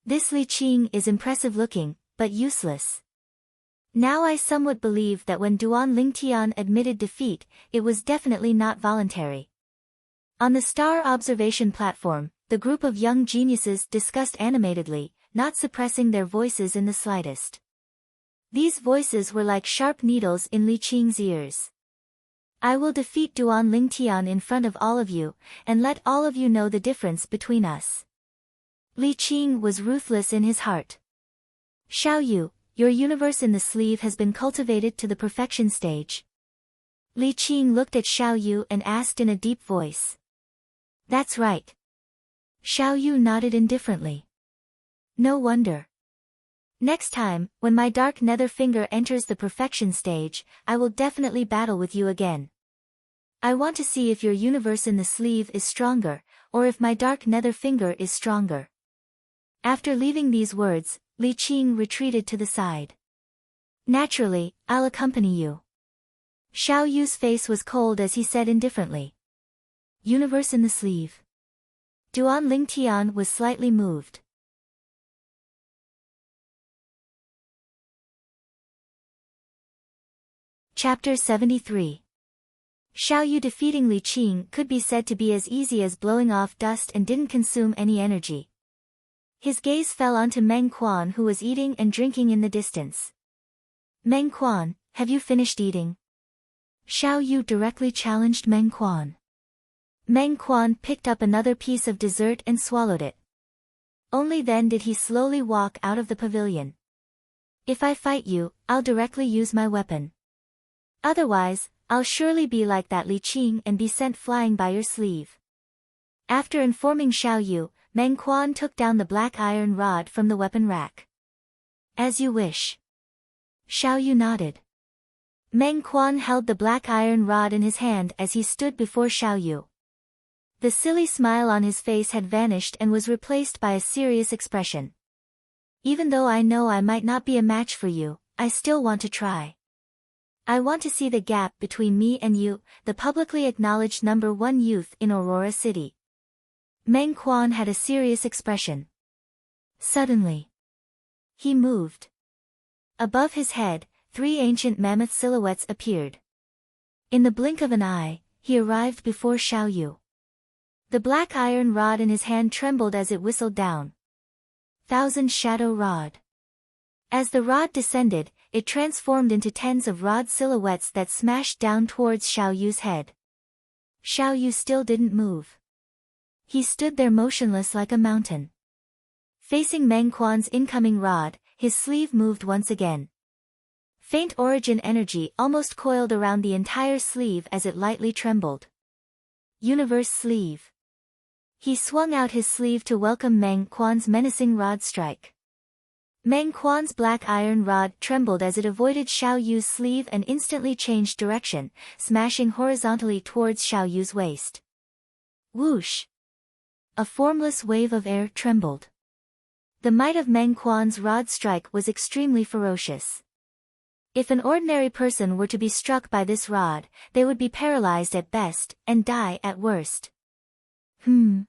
This Li Qing is impressive looking, but useless. Now I somewhat believe that when Duan Lingtian admitted defeat, it was definitely not voluntary. On the star observation platform, the group of young geniuses discussed animatedly, not suppressing their voices in the slightest. These voices were like sharp needles in Li Qing's ears. I will defeat Duan Lingtian in front of all of you, and let all of you know the difference between us. Li Qing was ruthless in his heart. Xiao Yu, your universe in the sleeve has been cultivated to the perfection stage. Li Qing looked at Xiao Yu and asked in a deep voice. That's right. Xiao Yu nodded indifferently. No wonder. Next time, when my dark nether finger enters the perfection stage, I will definitely battle with you again. I want to see if your universe in the sleeve is stronger, or if my dark nether finger is stronger. After leaving these words, Li Qing retreated to the side. Naturally, I'll accompany you. Xiao Yu's face was cold as he said indifferently. Universe in the sleeve. Duan Lingtian was slightly moved. Chapter 73. Xiao Yu defeating Li Qing could be said to be as easy as blowing off dust and didn't consume any energy. His gaze fell onto Meng Quan, who was eating and drinking in the distance. Meng Quan, have you finished eating? Xiao Yu directly challenged Meng Quan. Meng Quan picked up another piece of dessert and swallowed it. Only then did he slowly walk out of the pavilion. If I fight you, I'll directly use my weapon. Otherwise, I'll surely be like that Li Qing and be sent flying by your sleeve. After informing Xiao Yu, Meng Quan took down the black iron rod from the weapon rack. As you wish. Xiao Yu nodded. Meng Quan held the black iron rod in his hand as he stood before Xiao Yu. The silly smile on his face had vanished and was replaced by a serious expression. Even though I know I might not be a match for you, I still want to try. I want to see the gap between me and you, the publicly acknowledged #1 youth in Aurora City. Meng Quan had a serious expression. Suddenly, he moved. Above his head, 3 ancient mammoth silhouettes appeared. In the blink of an eye, he arrived before Xiao Yu. The black iron rod in his hand trembled as it whistled down. Thousand Shadow Rod. As the rod descended, it transformed into tens of rod silhouettes that smashed down towards Xiao Yu's head. Xiao Yu still didn't move. He stood there motionless like a mountain. Facing Meng Quan's incoming rod, his sleeve moved once again. Faint origin energy almost coiled around the entire sleeve as it lightly trembled. Universe Sleeve. He swung out his sleeve to welcome Meng Quan's menacing rod strike. Meng Quan's black iron rod trembled as it avoided Xiao Yu's sleeve and instantly changed direction, smashing horizontally towards Xiao Yu's waist. Whoosh! A formless wave of air trembled. The might of Meng Quan's rod strike was extremely ferocious. If an ordinary person were to be struck by this rod, they would be paralyzed at best, and die at worst. Xiao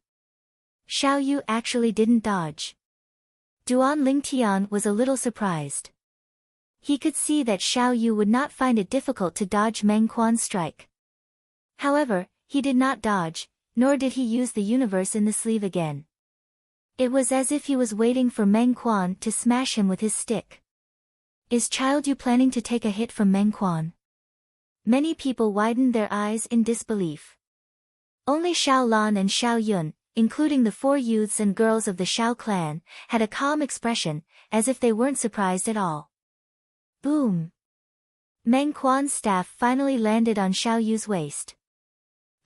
Yu actually didn't dodge. Duan Lingtian was a little surprised. He could see that Xiao Yu would not find it difficult to dodge Meng Quan's strike. However, he did not dodge, nor did he use the universe in the sleeve again. It was as if he was waiting for Meng Quan to smash him with his stick. Is Child Yu planning to take a hit from Meng Quan? Many people widened their eyes in disbelief. Only Xiao Lan and Xiao Yun, including the 4 youths and girls of the Xiao clan, had a calm expression, as if they weren't surprised at all. Boom! Meng Quan's staff finally landed on Xiao Yu's waist.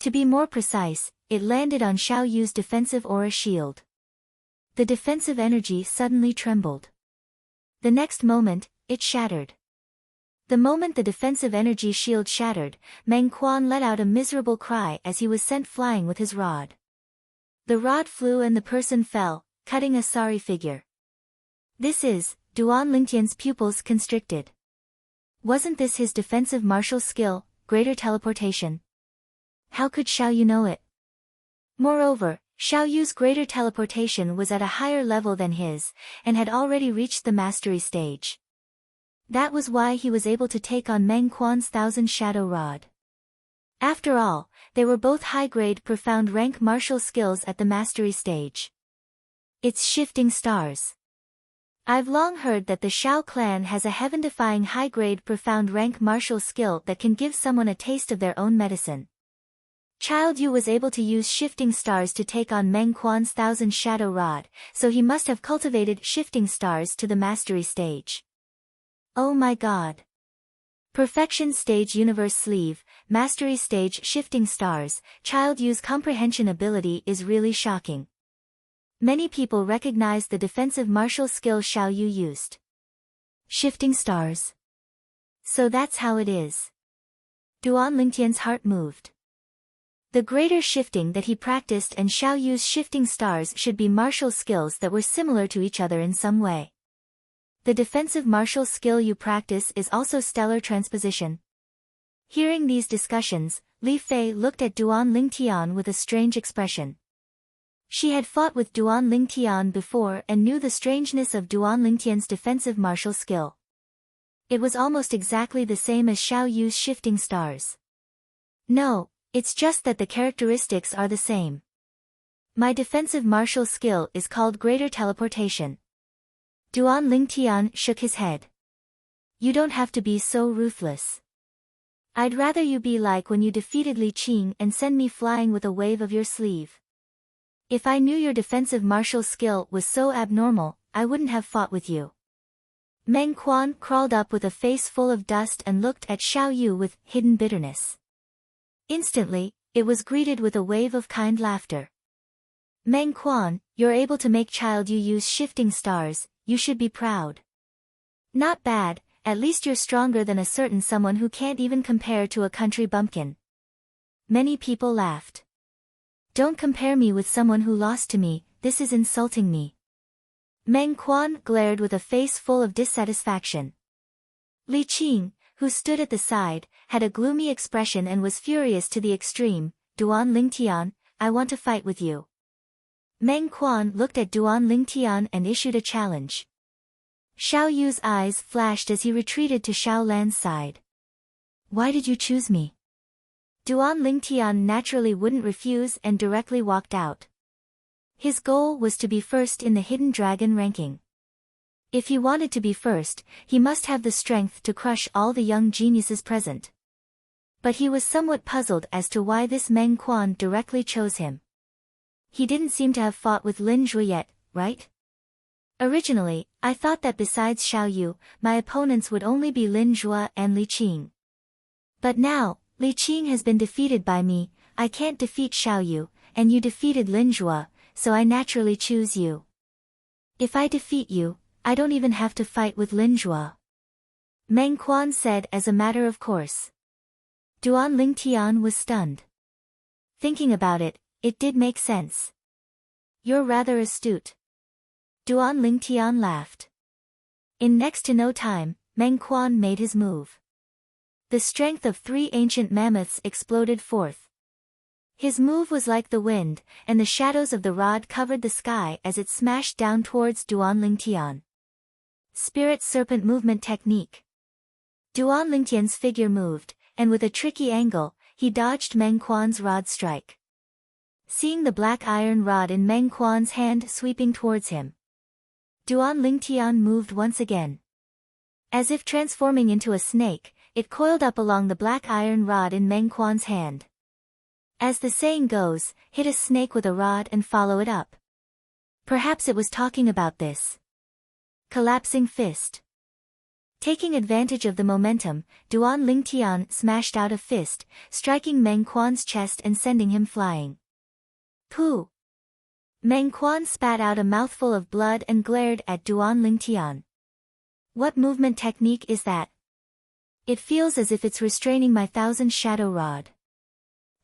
To be more precise, it landed on Xiao Yu's defensive aura shield. The defensive energy suddenly trembled. The next moment, it shattered. The moment the defensive energy shield shattered, Meng Quan let out a miserable cry as he was sent flying with his rod. The rod flew and the person fell, cutting a sorry figure. This is, Duan Lingtian's pupils constricted. Wasn't this his defensive martial skill, greater teleportation? How could Xiao Yu know it? Moreover, Xiao Yu's greater teleportation was at a higher level than his, and had already reached the mastery stage. That was why he was able to take on Meng Quan's 1000 Shadow Rod. After all, they were both high-grade profound rank martial skills at the mastery stage. It's Shifting Stars. I've long heard that the Xiao clan has a heaven-defying high-grade profound rank martial skill that can give someone a taste of their own medicine. Child Yu was able to use Shifting Stars to take on Meng Quan's 1000 Shadow Rod, so he must have cultivated Shifting Stars to the mastery stage. Oh my god! Perfection Stage Universe Sleeve, Mastery Stage Shifting Stars, Child Yu's comprehension ability is really shocking. Many people recognized the defensive martial skill Xiao Yu used. Shifting Stars. So that's how it is. Duan Lingtian's heart moved. The greater shifting that he practiced and Xiao Yu's Shifting Stars should be martial skills that were similar to each other in some way. The defensive martial skill you practice is also stellar transposition. Hearing these discussions, Li Fei looked at Duan Lingtian with a strange expression. She had fought with Duan Lingtian before and knew the strangeness of Duan Lingtian's defensive martial skill. It was almost exactly the same as Xiao Yu's shifting stars. No, it's just that the characteristics are the same. My defensive martial skill is called greater teleportation. Duan Lingtian shook his head. You don't have to be so ruthless. I'd rather you be like when you defeated Li Qing and send me flying with a wave of your sleeve. If I knew your defensive martial skill was so abnormal, I wouldn't have fought with you. Meng Quan crawled up with a face full of dust and looked at Xiao Yu with hidden bitterness. Instantly, it was greeted with a wave of kind laughter. Meng Quan, you're able to make Child Yu use shifting stars, you should be proud. Not bad, at least you're stronger than a certain someone who can't even compare to a country bumpkin. Many people laughed. Don't compare me with someone who lost to me, this is insulting me. Meng Quan glared with a face full of dissatisfaction. Li Qing, who stood at the side, had a gloomy expression and was furious to the extreme. Duan Lingtian, I want to fight with you. Meng Quan looked at Duan Lingtian and issued a challenge. Xiao Yu's eyes flashed as he retreated to Xiao Lan's side. Why did you choose me? Duan Lingtian naturally wouldn't refuse and directly walked out. His goal was to be first in the Hidden Dragon ranking. If he wanted to be first, he must have the strength to crush all the young geniuses present. But he was somewhat puzzled as to why this Meng Quan directly chose him. He didn't seem to have fought with Lin Zhuo yet, right? Originally, I thought that besides Xiao Yu, my opponents would only be Lin Zhuo and Li Qing. But now, Li Qing has been defeated by me, I can't defeat Xiao Yu, and you defeated Lin Zhuo, so I naturally choose you. If I defeat you, I don't even have to fight with Lin Zhuo. Meng Quan said as a matter of course. Duan Lingtian was stunned. Thinking about it, it did make sense. You're rather astute. Duan Lingtian laughed. In next to no time, Meng Quan made his move. The strength of 3 ancient mammoths exploded forth. His move was like the wind, and the shadows of the rod covered the sky as it smashed down towards Duan Lingtian. Spirit Serpent Movement Technique. Duan Lingtian's figure moved, and with a tricky angle, he dodged Meng Quan's rod strike. Seeing the black iron rod in Meng Quan's hand sweeping towards him, Duan Lingtian moved once again. As if transforming into a snake, it coiled up along the black iron rod in Meng Quan's hand. As the saying goes, hit a snake with a rod and follow it up. Perhaps it was talking about this. Collapsing fist. Taking advantage of the momentum, Duan Lingtian smashed out a fist, striking Meng Quan's chest and sending him flying. Pooh! Meng Quan spat out a mouthful of blood and glared at Duan Lingtian. What movement technique is that? It feels as if it's restraining my 1000 shadow rod.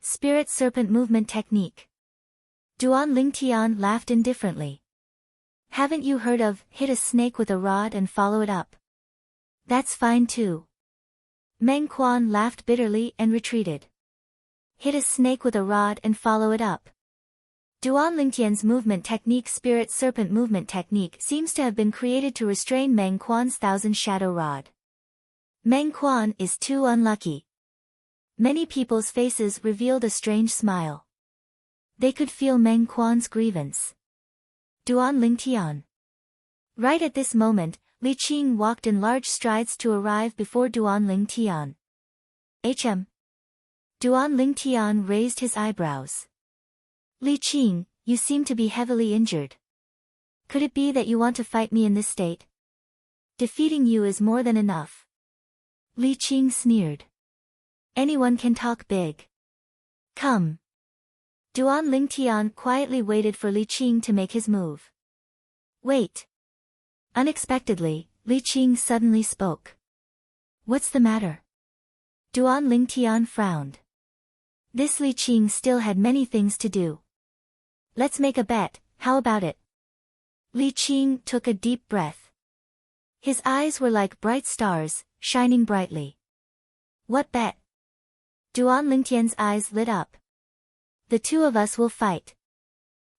Spirit Serpent Movement Technique. Duan Lingtian laughed indifferently. Haven't you heard of hit a snake with a rod and follow it up? That's fine too. Meng Quan laughed bitterly and retreated. Hit a snake with a rod and follow it up. Duan Lingtian's movement technique Spirit Serpent Movement Technique seems to have been created to restrain Meng Quan's 1000 shadow rod. Meng Quan is too unlucky. Many people's faces revealed a strange smile. They could feel Meng Quan's grievance. Duan Lingtian. Right at this moment, Li Qing walked in large strides to arrive before Duan Lingtian. Hm. Duan Lingtian raised his eyebrows. Li Qing, you seem to be heavily injured. Could it be that you want to fight me in this state? Defeating you is more than enough. Li Qing sneered. Anyone can talk big. Come. Duan Lingtian quietly waited for Li Qing to make his move. Wait. Unexpectedly, Li Qing suddenly spoke. What's the matter? Duan Lingtian frowned. This Li Qing still had many things to do. Let's make a bet, how about it? Li Qing took a deep breath. His eyes were like bright stars, shining brightly. What bet? Duan Lingtian's eyes lit up. The two of us will fight.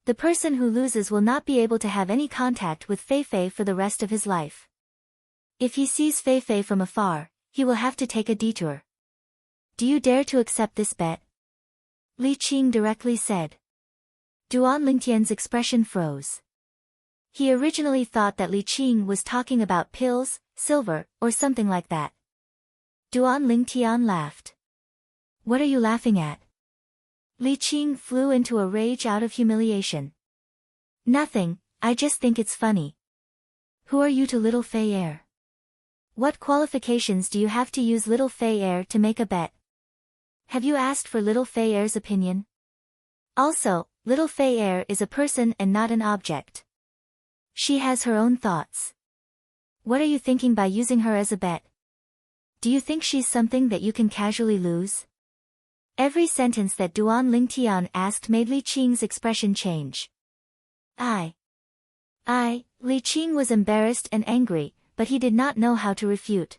The person who loses will not be able to have any contact with Fei Fei for the rest of his life. If he sees Fei Fei from afar, he will have to take a detour. Do you dare to accept this bet? Li Qing directly said. Duan Lingtian's expression froze. He originally thought that Li Qing was talking about pills, silver, or something like that. Duan Lingtian laughed. What are you laughing at? Li Qing flew into a rage out of humiliation. Nothing, I just think it's funny. Who are you to little Fei Air? What qualifications do you have to use little Fei Air to make a bet? Have you asked for little Fei Air's opinion? Also, little Fei Air is a person and not an object. She has her own thoughts. What are you thinking by using her as a bet? Do you think she's something that you can casually lose? Every sentence that Duan Lingtian asked made Li Qing's expression change. Li Qing was embarrassed and angry, but he did not know how to refute.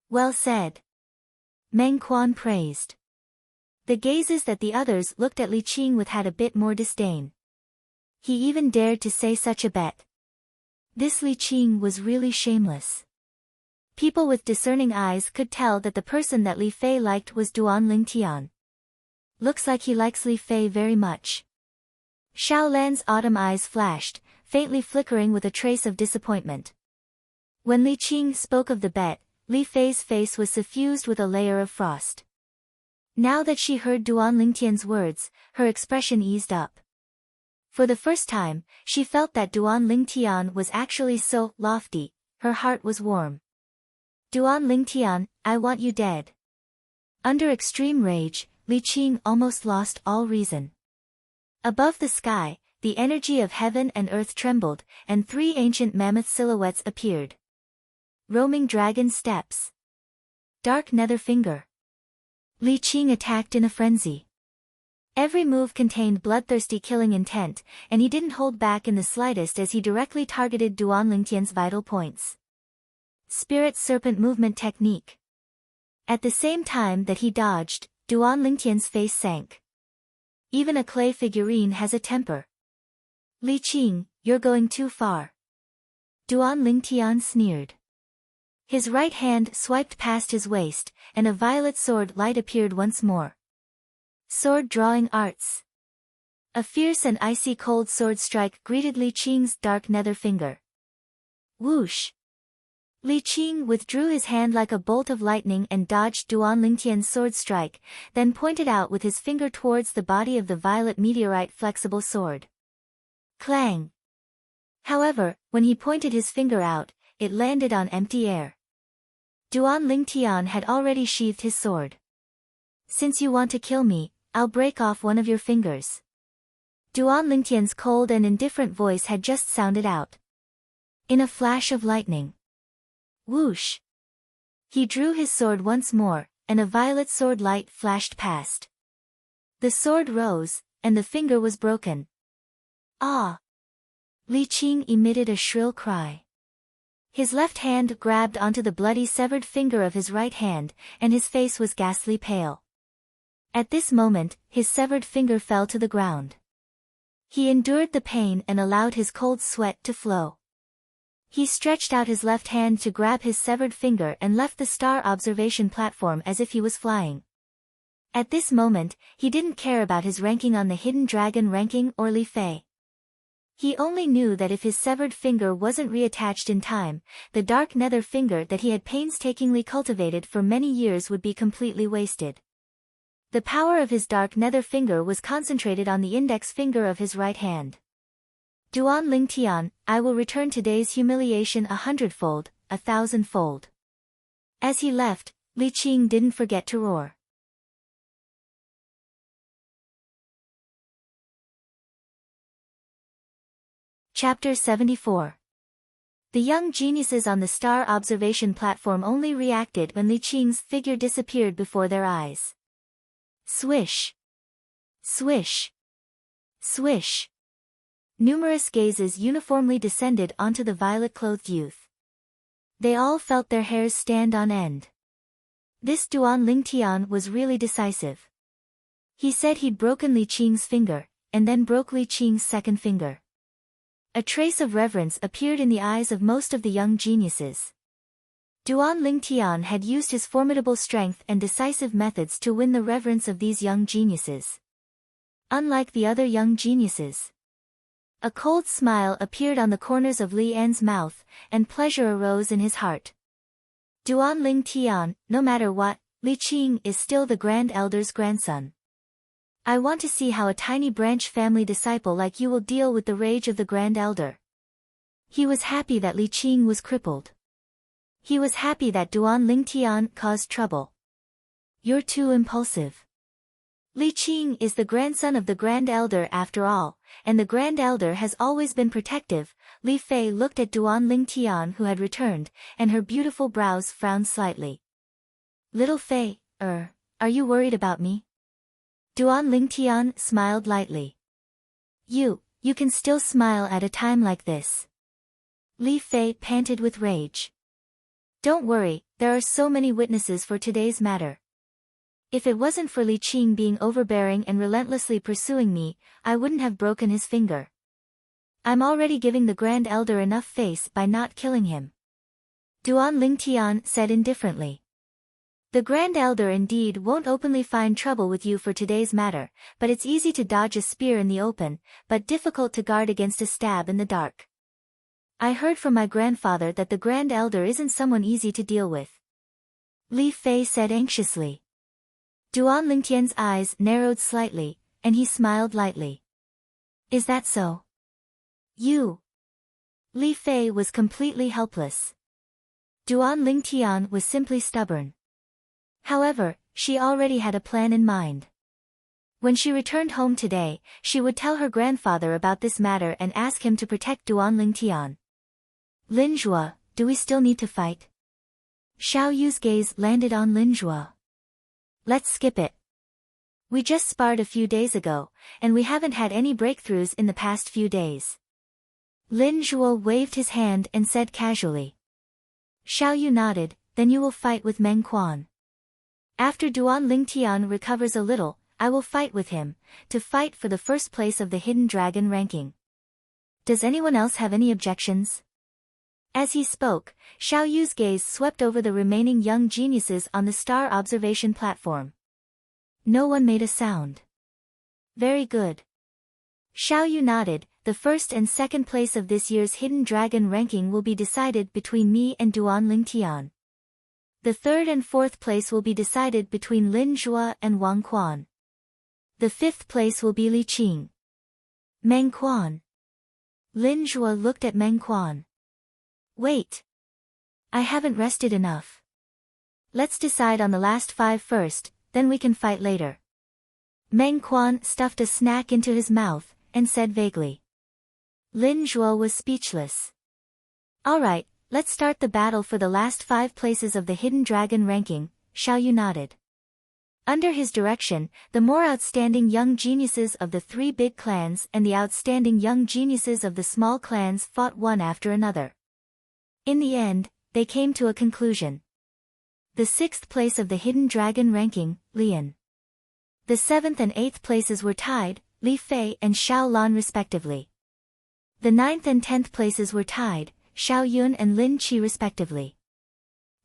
Well said. Meng Quan praised. The gazes that the others looked at Li Qing with had a bit more disdain. He even dared to say such a bet. This Li Qing was really shameless. People with discerning eyes could tell that the person that Li Fei liked was Duan Lingtian. Looks like he likes Li Fei very much. Xiao Lan's autumn eyes flashed, faintly flickering with a trace of disappointment. When Li Qing spoke of the bet, Li Fei's face was suffused with a layer of frost. Now that she heard Duan Lingtian's words, her expression eased up. For the first time, she felt that Duan Lingtian was actually so lofty, her heart was warm. Duan Lingtian, I want you dead. Under extreme rage, Li Qing almost lost all reason. Above the sky, the energy of heaven and earth trembled, and 3 ancient mammoth silhouettes appeared. Roaming dragon steps. Dark nether finger. Li Qing attacked in a frenzy. Every move contained bloodthirsty killing intent, and he didn't hold back in the slightest as he directly targeted Duan Lingtian's vital points. Spirit Serpent Movement Technique. At the same time that he dodged, Duan Lingtian's face sank. Even a clay figurine has a temper. Li Qing, you're going too far. Duan Lingtian sneered. His right hand swiped past his waist, and a violet sword light appeared once more. Sword Drawing Arts. A fierce and icy cold sword strike greeted Li Qing's dark nether finger. Whoosh! Li Qing withdrew his hand like a bolt of lightning and dodged Duan Lingtian's sword strike, then pointed out with his finger towards the body of the violet meteorite flexible sword. Clang! However, when he pointed his finger out, it landed on empty air. Duan Lingtian had already sheathed his sword. Since you want to kill me, I'll break off one of your fingers. Duan Lingtian's cold and indifferent voice had just sounded out. In a flash of lightning. Whoosh! He drew his sword once more, and a violet sword light flashed past. The sword rose, and the finger was broken. Ah! Li Qing emitted a shrill cry. His left hand grabbed onto the bloody severed finger of his right hand, and his face was ghastly pale. At this moment, his severed finger fell to the ground. He endured the pain and allowed his cold sweat to flow. He stretched out his left hand to grab his severed finger and left the star observation platform as if he was flying. At this moment, he didn't care about his ranking on the Hidden Dragon ranking or Li Fei. He only knew that if his severed finger wasn't reattached in time, the dark nether finger that he had painstakingly cultivated for many years would be completely wasted. The power of his dark nether finger was concentrated on the index finger of his right hand. Duan Lingtian, I will return today's humiliation 100-fold, 1,000-fold. As he left, Li Qing didn't forget to roar. Chapter 74. The young geniuses on the star observation platform only reacted when Li Qing's figure disappeared before their eyes. Swish! Swish! Swish! Numerous gazes uniformly descended onto the violet-clothed youth. They all felt their hairs stand on end. This Duan Lingtian was really decisive. He said he'd broken Li Qing's finger, and then broke Li Qing's second finger. A trace of reverence appeared in the eyes of most of the young geniuses. Duan Lingtian had used his formidable strength and decisive methods to win the reverence of these young geniuses. Unlike the other young geniuses, a cold smile appeared on the corners of Li An's mouth, and pleasure arose in his heart. Duan Lingtian, no matter what, Li Qing is still the Grand Elder's grandson. I want to see how a tiny branch family disciple like you will deal with the rage of the Grand Elder. He was happy that Li Qing was crippled. He was happy that Duan Lingtian caused trouble. You're too impulsive. Li Qing is the grandson of the Grand Elder after all, and the Grand Elder has always been protective. Li Fei looked at Duan Lingtian who had returned, and her beautiful brows frowned slightly. Little Fei, are you worried about me? Duan Lingtian smiled lightly. You can still smile at a time like this. Li Fei panted with rage. Don't worry, there are so many witnesses for today's matter. If it wasn't for Li Qing being overbearing and relentlessly pursuing me, I wouldn't have broken his finger. I'm already giving the Grand Elder enough face by not killing him. Duan Lingtian said indifferently. The Grand Elder indeed won't openly find trouble with you for today's matter, but it's easy to dodge a spear in the open, but difficult to guard against a stab in the dark. I heard from my grandfather that the Grand Elder isn't someone easy to deal with. Li Fei said anxiously. Duan Lingtian's eyes narrowed slightly, and he smiled lightly. Is that so? You? Li Fei was completely helpless. Duan Lingtian was simply stubborn. However, she already had a plan in mind. When she returned home today, she would tell her grandfather about this matter and ask him to protect Duan Lingtian. Lin Zhuo, do we still need to fight? Xiao Yu's gaze landed on Lin Zhuo. Let's skip it. We just sparred a few days ago, and we haven't had any breakthroughs in the past few days. Lin Zhuo waved his hand and said casually. Xiao Yu nodded, then you will fight with Meng Quan. After Duan Lingtian recovers a little, I will fight with him, to fight for the first place of the Hidden Dragon ranking. Does anyone else have any objections? As he spoke, Xiao Yu's gaze swept over the remaining young geniuses on the star observation platform. No one made a sound. Very good. Xiao Yu nodded. The first and second place of this year's Hidden Dragon ranking will be decided between me and Duan Lingtian. The third and fourth place will be decided between Lin Zhuo and Wang Quan. The fifth place will be Li Qing. Meng Quan. Lin Zhuo looked at Meng Quan. Wait. I haven't rested enough. Let's decide on the last 5 first, then we can fight later. Meng Quan stuffed a snack into his mouth, and said vaguely. Lin Zhuo was speechless. Alright, let's start the battle for the last 5 places of the Hidden Dragon ranking, Xiao Yu nodded. Under his direction, the more outstanding young geniuses of the 3 big clans and the outstanding young geniuses of the small clans fought one after another. In the end, they came to a conclusion. The 6th place of the Hidden Dragon ranking, Lian. The 7th and 8th places were tied, Li Fei and Xiao Lan respectively. The 9th and 10th places were tied, Xiao Yun and Lin Qi respectively.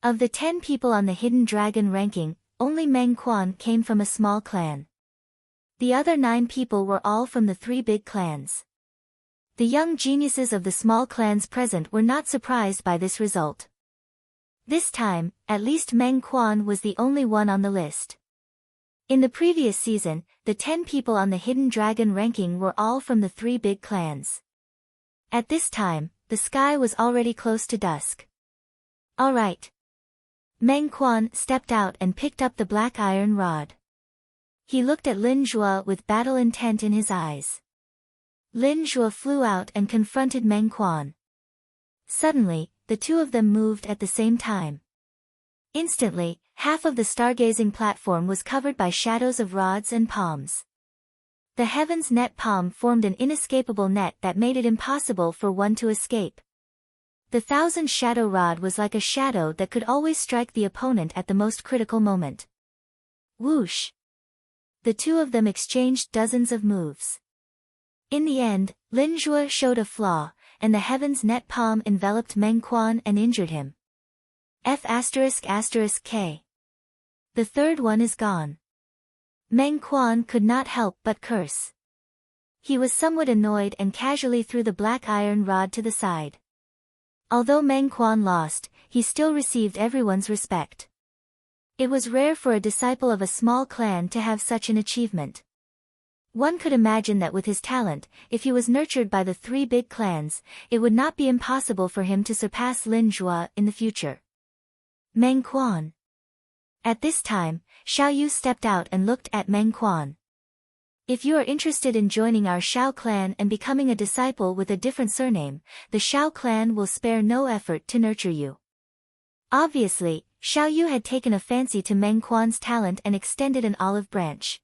Of the 10 people on the Hidden Dragon ranking, only Meng Quan came from a small clan. The other 9 people were all from the 3 big clans. The young geniuses of the small clans present were not surprised by this result. This time, at least Meng Quan was the only one on the list. In the previous season, the 10 people on the Hidden Dragon ranking were all from the 3 big clans. At this time, the sky was already close to dusk. All right. Meng Quan stepped out and picked up the black iron rod. He looked at Lin Zhuo with battle intent in his eyes. Lin Zhuo flew out and confronted Meng Quan. Suddenly, the two of them moved at the same time. Instantly, half of the stargazing platform was covered by shadows of rods and palms. The heaven's net palm formed an inescapable net that made it impossible for one to escape. The 1,000 shadow rod was like a shadow that could always strike the opponent at the most critical moment. Whoosh! The two of them exchanged dozens of moves. In the end, Lin Zhuo showed a flaw, and the heaven's net palm enveloped Meng Quan and injured him. F***K. The third one is gone. Meng Quan could not help but curse. He was somewhat annoyed and casually threw the black iron rod to the side. Although Meng Quan lost, he still received everyone's respect. It was rare for a disciple of a small clan to have such an achievement. One could imagine that with his talent, if he was nurtured by the three big clans, it would not be impossible for him to surpass Lin Zhua in the future. Meng Quan. At this time, Xiao Yu stepped out and looked at Meng Quan. If you are interested in joining our Xiao clan and becoming a disciple with a different surname, the Xiao clan will spare no effort to nurture you. Obviously, Xiao Yu had taken a fancy to Meng Quan's talent and extended an olive branch.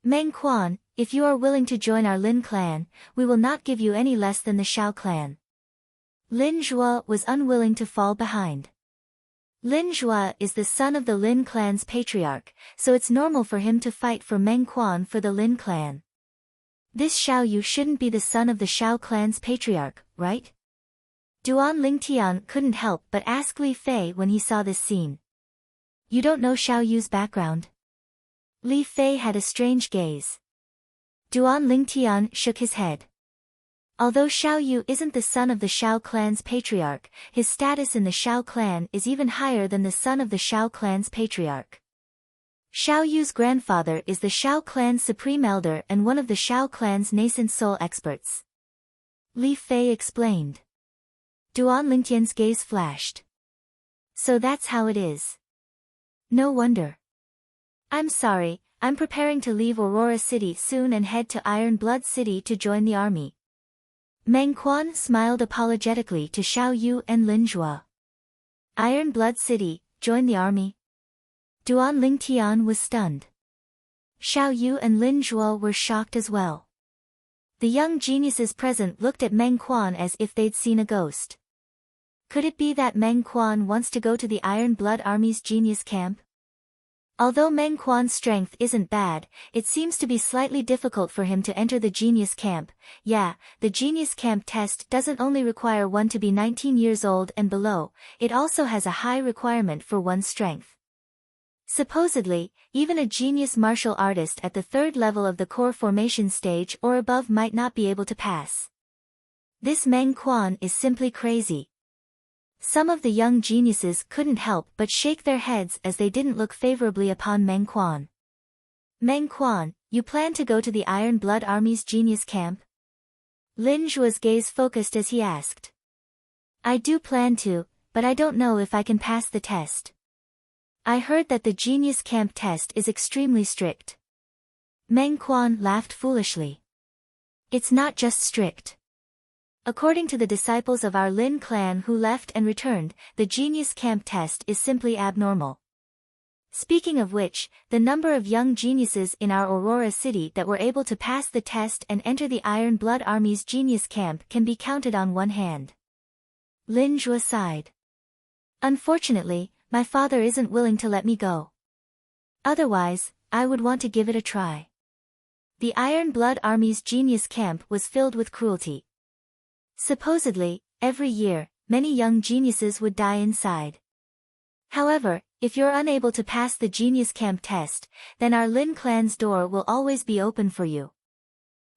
Meng Quan, if you are willing to join our Lin clan, we will not give you any less than the Xiao clan. Lin Zhua was unwilling to fall behind. Lin Zhua is the son of the Lin clan's patriarch, so it's normal for him to fight for Meng Quan for the Lin clan. This Xiao Yu shouldn't be the son of the Xiao clan's patriarch, right? Duan Lingtian couldn't help but ask Li Fei when he saw this scene. You don't know Xiao Yu's background? Li Fei had a strange gaze. Duan Lingtian shook his head. Although Xiao Yu isn't the son of the Xiao clan's patriarch, his status in the Xiao clan is even higher than the son of the Xiao clan's patriarch. Xiao Yu's grandfather is the Xiao clan's supreme elder and one of the Xiao clan's nascent soul experts. Li Fei explained. Duan Lingtian's gaze flashed. So that's how it is. No wonder. I'm sorry, I'm preparing to leave Aurora City soon and head to Iron Blood City to join the army. Meng Quan smiled apologetically to Xiao Yu and Lin Zhua. Iron Blood City, join the army? Duan Lingtian was stunned. Xiao Yu and Lin Zhua were shocked as well. The young geniuses present looked at Meng Quan as if they'd seen a ghost. Could it be that Meng Quan wants to go to the Iron Blood Army's genius camp? Although Meng Quan's strength isn't bad, it seems to be slightly difficult for him to enter the genius camp. Yeah, the genius camp test doesn't only require one to be 19 years old and below, it also has a high requirement for one's strength. Supposedly, even a genius martial artist at the third level of the core formation stage or above might not be able to pass. This Meng Quan is simply crazy. Some of the young geniuses couldn't help but shake their heads as they didn't look favorably upon Meng Quan. Meng Quan, you plan to go to the Iron Blood Army's genius camp? Lin Zhua's gaze focused as he asked. I do plan to, but I don't know if I can pass the test. I heard that the genius camp test is extremely strict. Meng Quan laughed foolishly. It's not just strict. According to the disciples of our Lin clan who left and returned, the genius camp test is simply abnormal. Speaking of which, the number of young geniuses in our Aurora City that were able to pass the test and enter the Iron Blood Army's genius camp can be counted on one hand. Lin Zhua sighed. Unfortunately, my father isn't willing to let me go. Otherwise, I would want to give it a try. The Iron Blood Army's genius camp was filled with cruelty. Supposedly, every year, many young geniuses would die inside. However, if you're unable to pass the genius camp test, then our Lin clan's door will always be open for you.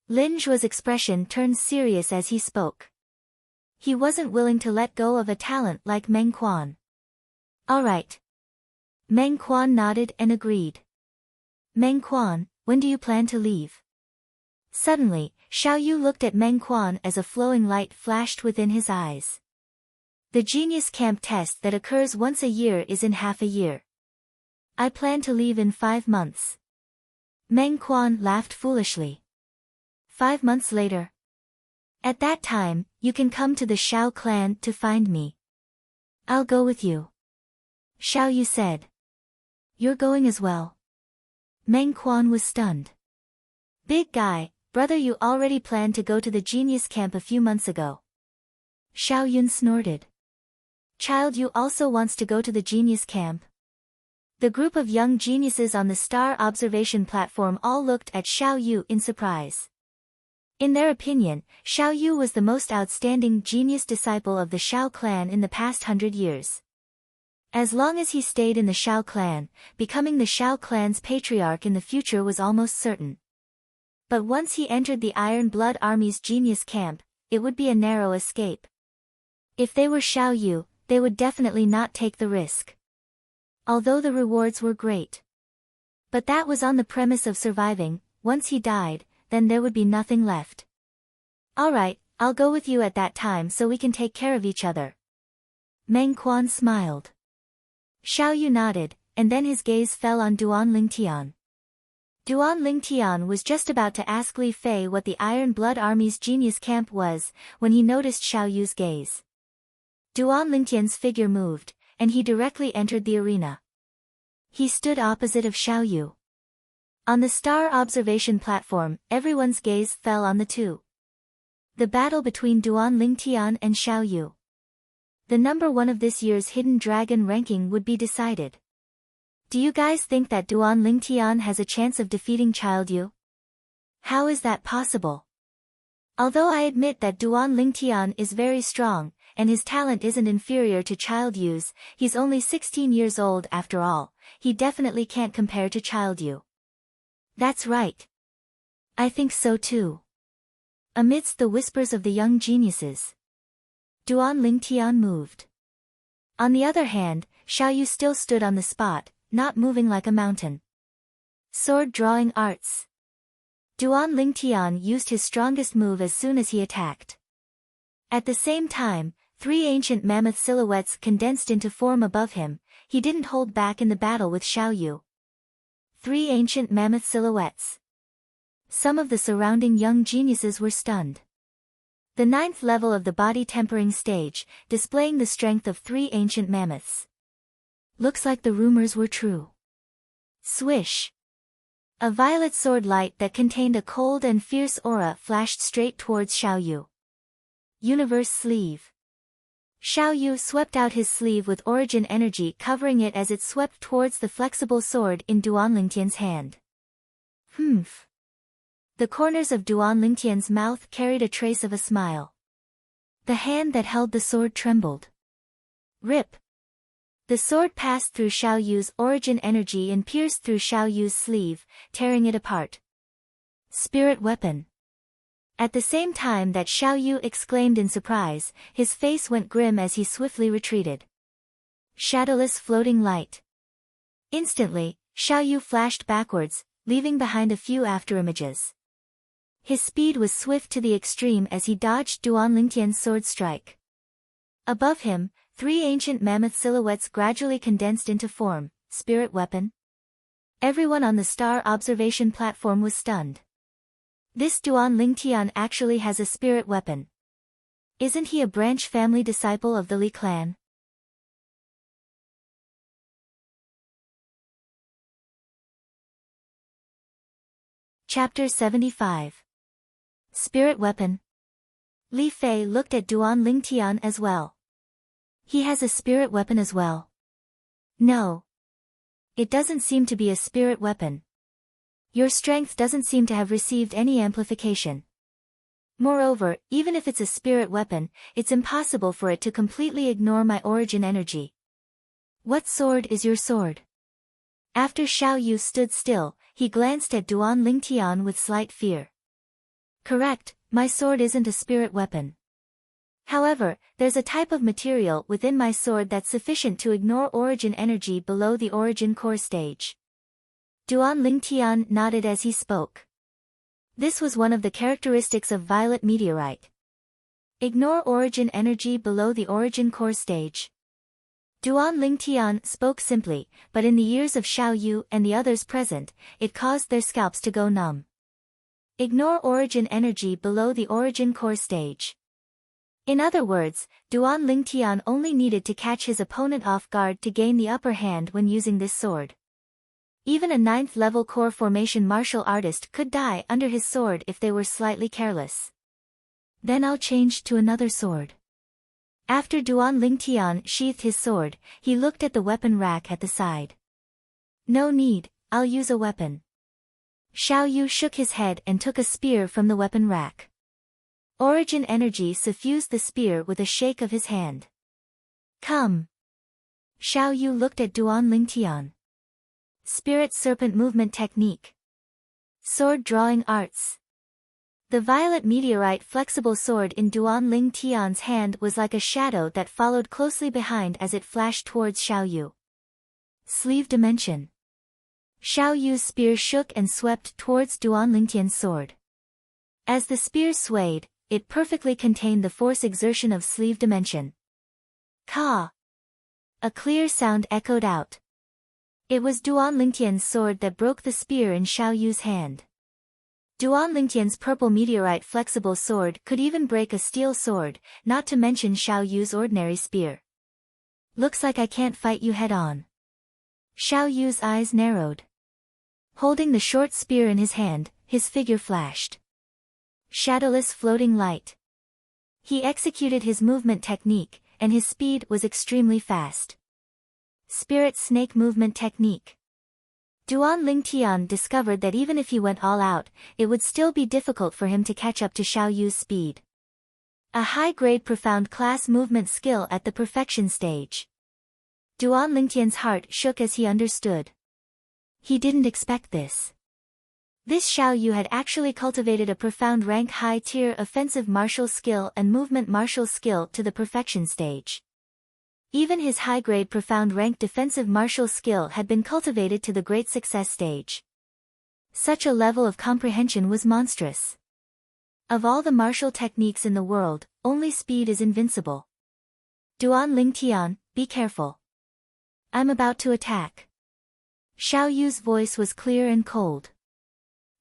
Lin Zhua's expression turned serious as he spoke. He wasn't willing to let go of a talent like Meng Quan. All right. Meng Quan nodded and agreed. Meng Quan, when do you plan to leave? Suddenly, Xiao Yu looked at Meng Quan as a flowing light flashed within his eyes. The genius camp test that occurs once a year is in half a year. I plan to leave in 5 months. Meng Quan laughed foolishly. 5 months later. At that time, you can come to the Xiao clan to find me. I'll go with you. Xiao Yu said. You're going as well. Meng Quan was stunned. Big guy, brother, you already planned to go to the genius camp a few months ago. Xiao Yun snorted. Child, you also wants to go to the genius camp? The group of young geniuses on the star observation platform all looked at Xiao Yu in surprise. In their opinion, Xiao Yu was the most outstanding genius disciple of the Xiao clan in the past 100 years. As long as he stayed in the Shao clan, becoming the Shao clan's patriarch in the future was almost certain. But once he entered the Iron Blood Army's genius camp, it would be a narrow escape. If they were Xiao Yu, they would definitely not take the risk. Although the rewards were great. But that was on the premise of surviving. Once he died, then there would be nothing left. Alright, I'll go with you at that time so we can take care of each other. Meng Quan smiled. Xiao Yu nodded, and then his gaze fell on Duan Lingtian. Duan Lingtian was just about to ask Li Fei what the Iron Blood Army's genius camp was, when he noticed Xiao Yu's gaze. Duan Lingtian's figure moved, and he directly entered the arena. He stood opposite of Xiao Yu. On the star observation platform, everyone's gaze fell on the two. The battle between Duan Lingtian and Xiao Yu. The number one of this year's Hidden Dragon ranking would be decided. Do you guys think that Duan Lingtian has a chance of defeating Child Yu? How is that possible? Although I admit that Duan Lingtian is very strong, and his talent isn't inferior to Child Yu's, he's only 16 years old after all, he definitely can't compare to Child Yu. That's right. I think so too. Amidst the whispers of the young geniuses, Duan Lingtian moved. On the other hand, Xiao Yu still stood on the spot, not moving like a mountain. Sword drawing arts. Duan Lingtian used his strongest move as soon as he attacked. At the same time, 3 ancient mammoth silhouettes condensed into form above him. He didn't hold back in the battle with Xiao Yu. 3 ancient mammoth silhouettes. Some of the surrounding young geniuses were stunned. The 9th level of the body tempering stage, displaying the strength of 3 ancient mammoths. Looks like the rumors were true. Swish. A violet sword light that contained a cold and fierce aura flashed straight towards Xiao Yu. Universe sleeve. Xiao Yu swept out his sleeve with origin energy covering it as it swept towards the flexible sword in Duan Lingtian's hand. Humph. The corners of Duan Lingtian's mouth carried a trace of a smile. The hand that held the sword trembled. Rip. The sword passed through Xiao Yu's origin energy and pierced through Xiao Yu's sleeve, tearing it apart. Spirit weapon. At the same time that Xiao Yu exclaimed in surprise, his face went grim as he swiftly retreated. Shadowless floating light. Instantly, Xiao Yu flashed backwards, leaving behind a few afterimages. His speed was swift to the extreme as he dodged Duan Lingtian's sword strike. Above him, 3 ancient mammoth silhouettes gradually condensed into form. Spirit weapon. Everyone on the star observation platform was stunned. This Duan Lingtian actually has a spirit weapon. Isn't he a branch family disciple of the Li clan? Chapter 75. Spirit weapon. Li Fei looked at Duan Lingtian as well. He has a spirit weapon as well. No. It doesn't seem to be a spirit weapon. Your strength doesn't seem to have received any amplification. Moreover, even if it's a spirit weapon, it's impossible for it to completely ignore my origin energy. What sword is your sword? After Xiao Yu stood still, he glanced at Duan Lingtian with slight fear. Correct, my sword isn't a spirit weapon. However, there's a type of material within my sword that's sufficient to ignore origin energy below the origin core stage. Duan Lingtian nodded as he spoke. This was one of the characteristics of violet meteorite. Ignore origin energy below the origin core stage. Duan Lingtian spoke simply, but in the ears of Xiao Yu and the others present, it caused their scalps to go numb. Ignore origin energy below the origin core stage. In other words, Duan Lingtian only needed to catch his opponent off guard to gain the upper hand when using this sword. Even a 9th level core formation martial artist could die under his sword if they were slightly careless. Then I'll change to another sword. After Duan Lingtian sheathed his sword, he looked at the weapon rack at the side. No need, I'll use a weapon. Xiao Yu shook his head and took a spear from the weapon rack. Origin energy suffused the spear with a shake of his hand. Come. Xiao Yu looked at Duan Lingtian. Spirit Serpent Movement Technique. Sword Drawing Arts. The violet meteorite flexible sword in Duan Lingtian's hand was like a shadow that followed closely behind as it flashed towards Xiao Yu. Sleeve Dimension. Xiao Yu's spear shook and swept towards Duan Lingtian's sword. As the spear swayed, it perfectly contained the force exertion of sleeve dimension. Ka! A clear sound echoed out. It was Duan Lingtian's sword that broke the spear in Xiao Yu's hand. Duan Lingtian's purple meteorite flexible sword could even break a steel sword, not to mention Xiao Yu's ordinary spear. Looks like I can't fight you head-on. Xiao Yu's eyes narrowed. Holding the short spear in his hand, his figure flashed. Shadowless floating light. He executed his movement technique, and his speed was extremely fast. Spirit Snake Movement Technique. Duan Lingtian discovered that even if he went all out, it would still be difficult for him to catch up to Xiao Yu's speed. A high-grade profound class movement skill at the perfection stage. Duan Lingtian's heart shook as he understood. He didn't expect this. This Xiao Yu had actually cultivated a profound rank high-tier offensive martial skill and movement martial skill to the perfection stage. Even his high-grade profound rank defensive martial skill had been cultivated to the great success stage. Such a level of comprehension was monstrous. Of all the martial techniques in the world, only speed is invincible. Duan Lingtian, be careful. I'm about to attack. Xiao Yu's voice was clear and cold.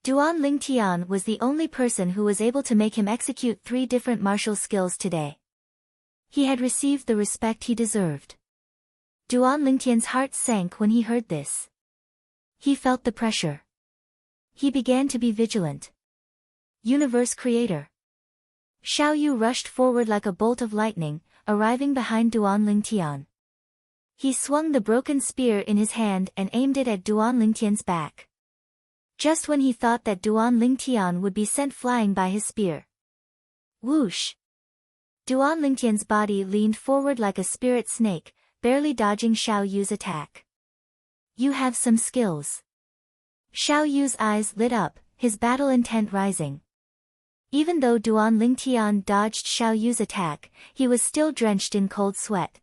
Duan Lingtian was the only person who was able to make him execute 3 different martial skills today. He had received the respect he deserved. Duan Lingtian's heart sank when he heard this. He felt the pressure. He began to be vigilant. Universe Creator. Xiao Yu rushed forward like a bolt of lightning, arriving behind Duan Lingtian. He swung the broken spear in his hand and aimed it at Duan Lingtian's back. Just when he thought that Duan Lingtian would be sent flying by his spear. Whoosh! Duan Lingtian's body leaned forward like a spirit snake, barely dodging Xiao Yu's attack. You have some skills. Xiao Yu's eyes lit up, his battle intent rising. Even though Duan Lingtian dodged Xiao Yu's attack, he was still drenched in cold sweat.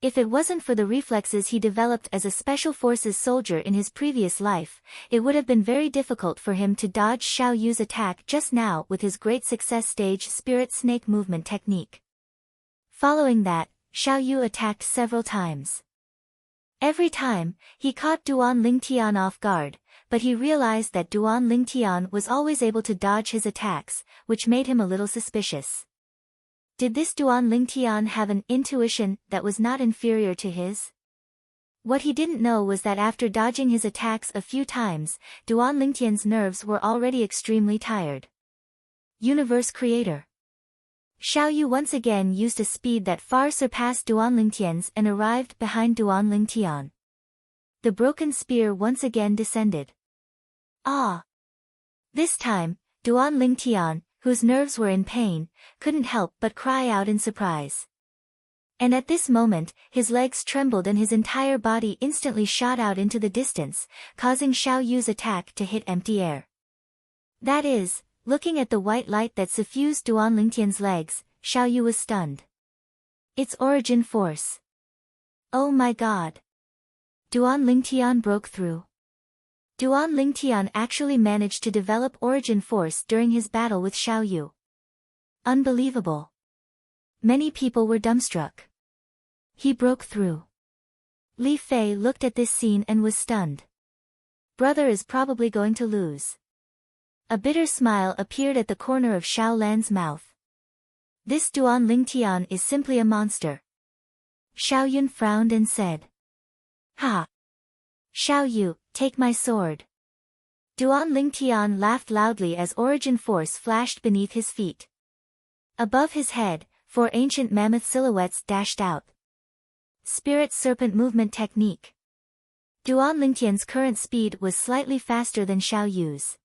If it wasn't for the reflexes he developed as a Special Forces soldier in his previous life, it would have been very difficult for him to dodge Xiao Yu's attack just now with his great success stage Spirit Snake Movement technique. Following that, Xiao Yu attacked several times. Every time, he caught Duan Lingtian off guard, but he realized that Duan Lingtian was always able to dodge his attacks, which made him a little suspicious. Did this Duan Lingtian have an intuition that was not inferior to his? What he didn't know was that after dodging his attacks a few times, Duan Lingtian's nerves were already extremely tired. Universe Creator. Xiao Yu once again used a speed that far surpassed Duan Lingtian's and arrived behind Duan Lingtian. The broken spear once again descended. Ah! This time, Duan Lingtian, whose nerves were in pain, couldn't help but cry out in surprise. And at this moment, his legs trembled and his entire body instantly shot out into the distance, causing Xiao Yu's attack to hit empty air. That is, looking at the white light that suffused Duan Lingtian's legs, Xiao Yu was stunned. Its origin force. Oh my god! Duan Lingtian broke through. Duan Lingtian actually managed to develop origin force during his battle with Xiao Yu. Unbelievable. Many people were dumbstruck. He broke through. Li Fei looked at this scene and was stunned. Brother is probably going to lose. A bitter smile appeared at the corner of Xiao Lan's mouth. This Duan Lingtian is simply a monster. Xiao Yun frowned and said. Ha! Xiao Yu, take my sword. Duan Lingtian laughed loudly as origin force flashed beneath his feet. Above his head, 4 ancient mammoth silhouettes dashed out. Spirit Serpent Movement Technique. Duan Lingtian's current speed was slightly faster than Xiao Yu's.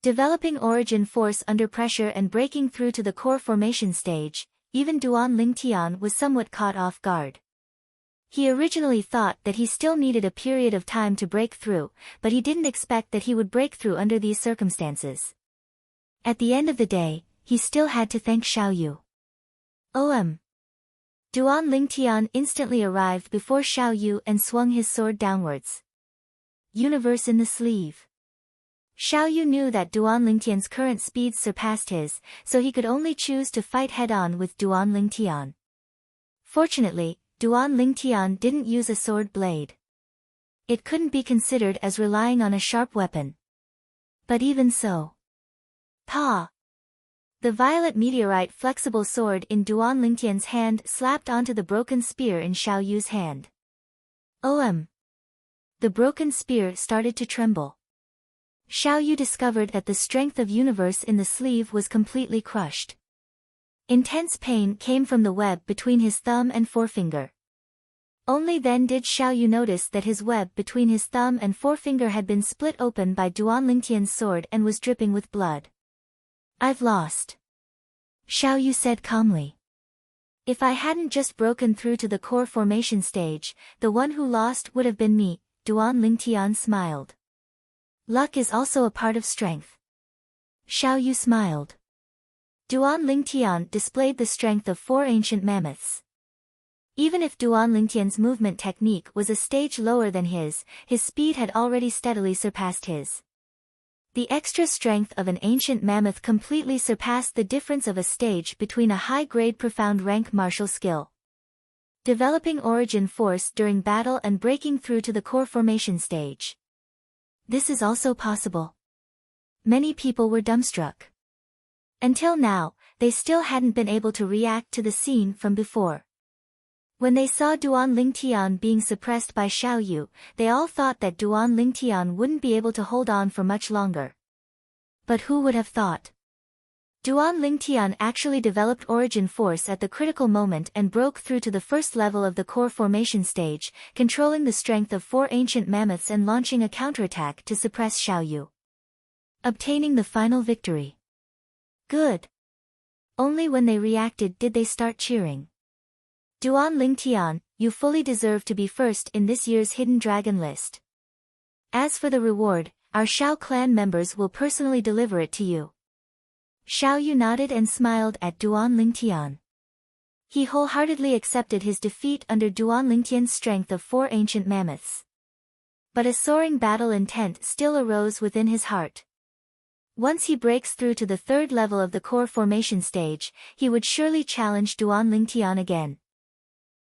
Developing origin force under pressure and breaking through to the core formation stage, even Duan Lingtian was somewhat caught off guard. He originally thought that he still needed a period of time to break through, but he didn't expect that he would break through under these circumstances. At the end of the day, he still had to thank Xiao Yu. Duan Lingtian instantly arrived before Xiao Yu and swung his sword downwards. Universe in the sleeve. Xiao Yu knew that Duan Lingtian's current speeds surpassed his, so he could only choose to fight head-on with Duan Lingtian. Fortunately, Duan Lingtian didn't use a sword blade. It couldn't be considered as relying on a sharp weapon. But even so. Pa! The violet meteorite flexible sword in Duan Lingtian's hand slapped onto the broken spear in Xiao Yu's hand. The broken spear started to tremble. Xiao Yu discovered that the strength of universe in the sleeve was completely crushed. Intense pain came from the web between his thumb and forefinger. Only then did Xiao Yu notice that his web between his thumb and forefinger had been split open by Duan Lingtian's sword and was dripping with blood. I've lost. Xiao Yu said calmly. If I hadn't just broken through to the core formation stage, the one who lost would have been me, Duan Lingtian smiled. Luck is also a part of strength. Xiao Yu smiled. Duan Lingtian displayed the strength of 4 ancient mammoths. Even if Duan Lingtian's movement technique was a stage lower than his speed had already steadily surpassed his. The extra strength of an ancient mammoth completely surpassed the difference of a stage between a high-grade profound rank martial skill. Developing origin force during battle and breaking through to the core formation stage. This is also possible. Many people were dumbstruck. Until now, they still hadn't been able to react to the scene from before. When they saw Duan Lingtian being suppressed by Xiao Yu, they all thought that Duan Lingtian wouldn't be able to hold on for much longer. But who would have thought? Duan Lingtian actually developed origin force at the critical moment and broke through to the first level of the core formation stage, controlling the strength of 4 ancient mammoths and launching a counterattack to suppress Xiao Yu. Obtaining the final victory. Good. Only when they reacted did they start cheering. Duan Lingtian, you fully deserve to be first in this year's Hidden Dragon list. As for the reward, our Xiao clan members will personally deliver it to you. Xiao Yu nodded and smiled at Duan Lingtian. He wholeheartedly accepted his defeat under Duan Lingtian's strength of 4 ancient mammoths. But a soaring battle intent still arose within his heart. Once he breaks through to the 3rd level of the core formation stage, he would surely challenge Duan Lingtian again.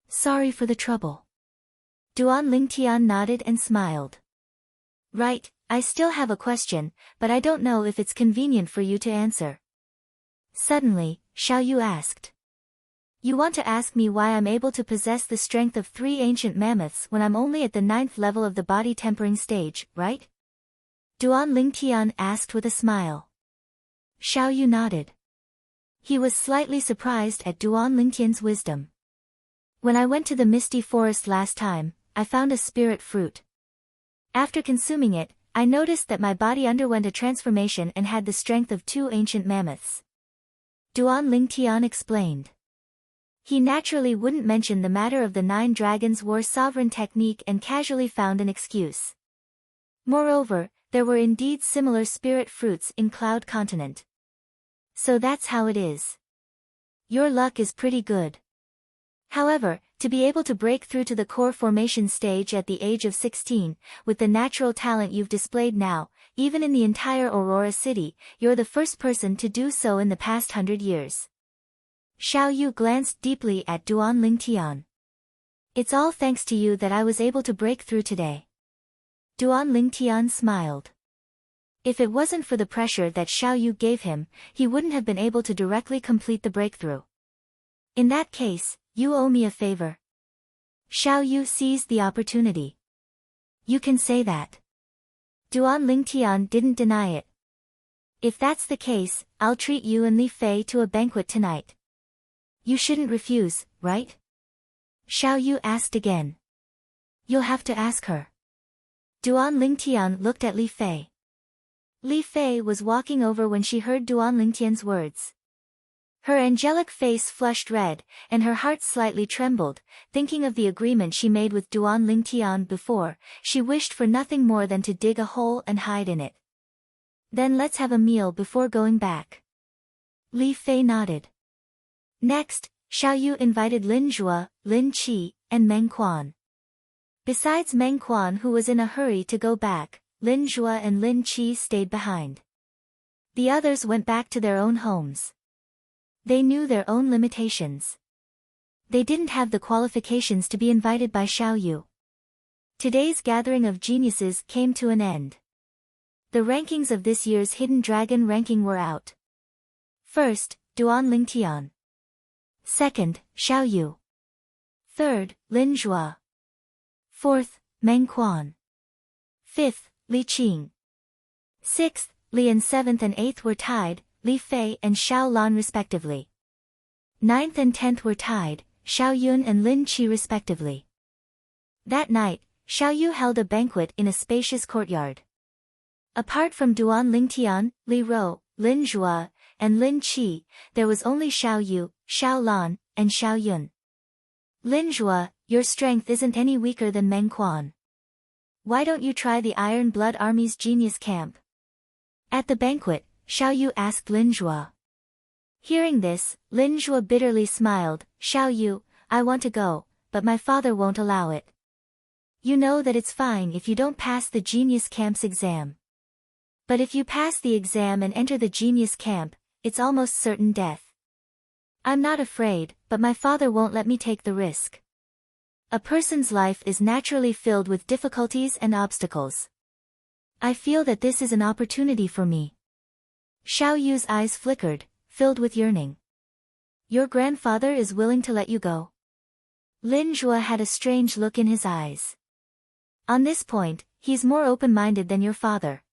Sorry for the trouble. Duan Lingtian nodded and smiled. Right, I still have a question, but I don't know if it's convenient for you to answer. Suddenly, Xiao Yu asked. You want to ask me why I'm able to possess the strength of 3 ancient mammoths when I'm only at the 9th level of the body tempering stage, right? Duan Lingtian asked with a smile. Xiao Yu nodded. He was slightly surprised at Duan Lingtian's wisdom. When I went to the Misty Forest last time, I found a spirit fruit. After consuming it, I noticed that my body underwent a transformation and had the strength of 2 ancient mammoths. Duan Lingtian explained. He naturally wouldn't mention the matter of the 9 Dragons War sovereign technique and casually found an excuse. Moreover, there were indeed similar spirit fruits in Cloud Continent. So that's how it is. Your luck is pretty good. However, to be able to break through to the core formation stage at the age of 16, with the natural talent you've displayed now, even in the entire Aurora City, you're the first person to do so in the past 100 years. Xiao Yu glanced deeply at Duan Lingtian. It's all thanks to you that I was able to break through today. Duan Lingtian smiled. If it wasn't for the pressure that Xiao Yu gave him, he wouldn't have been able to directly complete the breakthrough. In that case, you owe me a favor. Xiao Yu seized the opportunity. You can say that. Duan Lingtian didn't deny it. If that's the case, I'll treat you and Li Fei to a banquet tonight. You shouldn't refuse, right? Xiao Yu asked again. You'll have to ask her. Duan Lingtian looked at Li Fei. Li Fei was walking over when she heard Duan Lingtian's words. Her angelic face flushed red, and her heart slightly trembled, thinking of the agreement she made with Duan Lingtian before. She wished for nothing more than to dig a hole and hide in it. Then let's have a meal before going back. Li Fei nodded. Next, Xiao Yu invited Lin Zhuo, Lin Qi, and Meng Quan. Besides Meng Quan, who was in a hurry to go back, Lin Zhuo and Lin Qi stayed behind. The others went back to their own homes. They knew their own limitations. They didn't have the qualifications to be invited by Xiao Yu. Today's gathering of geniuses came to an end. The rankings of this year's Hidden Dragon ranking were out. First, Duan Lingtian. Second, Xiao Yu. Third, Lin Zhuo. Fourth, Meng Quan. Fifth, Li Qing. Sixth, Li, and seventh and eighth were tied, Li Fei and Xiao Lan respectively. Ninth and 10th were tied, Xiao Yun and Lin Qi respectively. That night, Xiao Yu held a banquet in a spacious courtyard. Apart from Duan Lingtian, Li Rou, Lin Zhuo, and Lin Qi, there was only Xiao Yu, Xiao Lan, and Xiao Yun. Lin Zhuo, your strength isn't any weaker than Meng Quan. Why don't you try the Iron Blood Army's genius camp? At the banquet, Xiao Yu asked Lin Zhuo. Hearing this, Lin Zhuo bitterly smiled. Xiao Yu, I want to go, but my father won't allow it. You know that it's fine if you don't pass the genius camp's exam. But if you pass the exam and enter the genius camp, it's almost certain death. I'm not afraid, but my father won't let me take the risk. A person's life is naturally filled with difficulties and obstacles. I feel that this is an opportunity for me. Xiao Yu's eyes flickered, filled with yearning. Your grandfather is willing to let you go? Lin Zhuo had a strange look in his eyes. On this point, he's more open-minded than your father.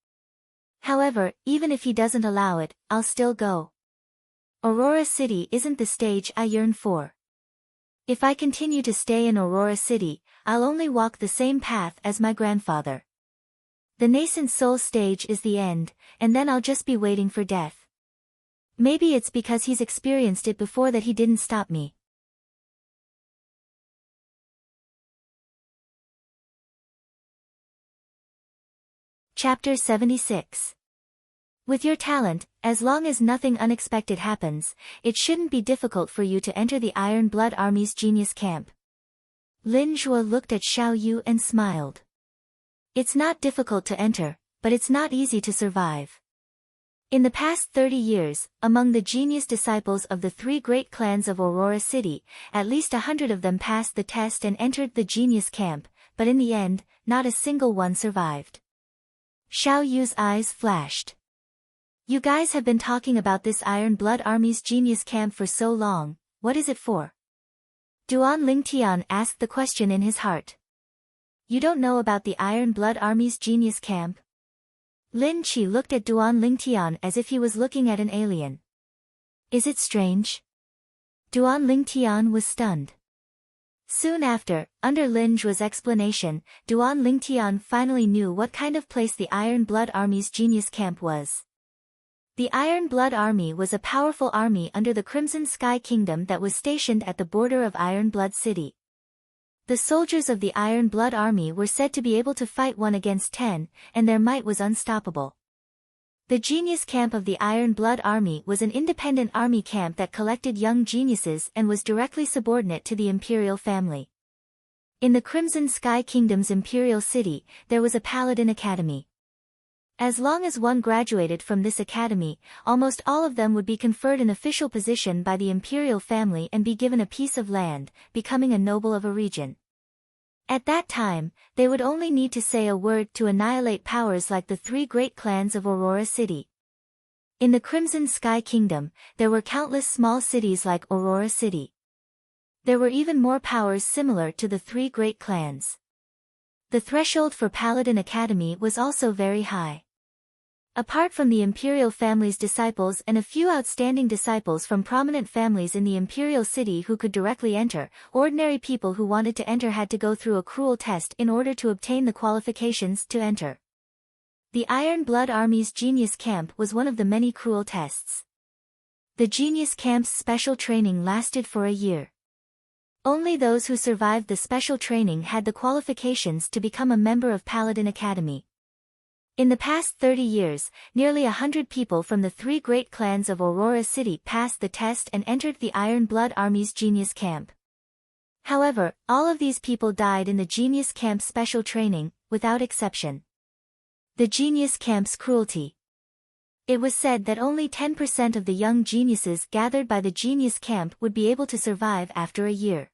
However, even if he doesn't allow it, I'll still go. Aurora City isn't the stage I yearn for. If I continue to stay in Aurora City, I'll only walk the same path as my grandfather. The nascent soul stage is the end, and then I'll just be waiting for death. Maybe it's because he's experienced it before that he didn't stop me. Chapter 76. With your talent, as long as nothing unexpected happens, it shouldn't be difficult for you to enter the Iron Blood Army's genius camp. Lin Zhuo looked at Xiao Yu and smiled. It's not difficult to enter, but it's not easy to survive. In the past 30 years, among the genius disciples of the 3 great clans of Aurora City, at least 100 of them passed the test and entered the genius camp, but in the end, not a single one survived. Xiao Yu's eyes flashed. You guys have been talking about this Iron Blood Army's genius camp for so long, what is it for? Duan Lingtian asked the question in his heart. You don't know about the Iron Blood Army's genius camp? Lin Qi looked at Duan Lingtian as if he was looking at an alien. Is it strange? Duan Lingtian was stunned. Soon after, under Lin Zhuo's explanation, Duan Lingtian finally knew what kind of place the Iron Blood Army's genius camp was. The Iron Blood Army was a powerful army under the Crimson Sky Kingdom that was stationed at the border of Iron Blood City. The soldiers of the Iron Blood Army were said to be able to fight 1 against 10, and their might was unstoppable. The genius camp of the Iron Blood Army was an independent army camp that collected young geniuses and was directly subordinate to the imperial family. In the Crimson Sky Kingdom's imperial city, there was a paladin academy. As long as one graduated from this academy, almost all of them would be conferred an official position by the imperial family and be given a piece of land, becoming a noble of a region. At that time, they would only need to say a word to annihilate powers like the 3 great clans of Aurora City. In the Crimson Sky Kingdom, there were countless small cities like Aurora City. There were even more powers similar to the 3 great clans. The threshold for Paladin Academy was also very high. Apart from the imperial family's disciples and a few outstanding disciples from prominent families in the imperial city who could directly enter, ordinary people who wanted to enter had to go through a cruel test in order to obtain the qualifications to enter. The Iron Blood Army's genius camp was one of the many cruel tests. The Genius Camp's special training lasted for a year. Only those who survived the special training had the qualifications to become a member of Paladin Academy. In the past 30 years, nearly 100 people from the 3 great clans of Aurora City passed the test and entered the Iron Blood Army's Genius Camp. However, all of these people died in the Genius Camp's special training, without exception. The Genius Camp's cruelty. It was said that only 10% of the young geniuses gathered by the Genius Camp would be able to survive after a year.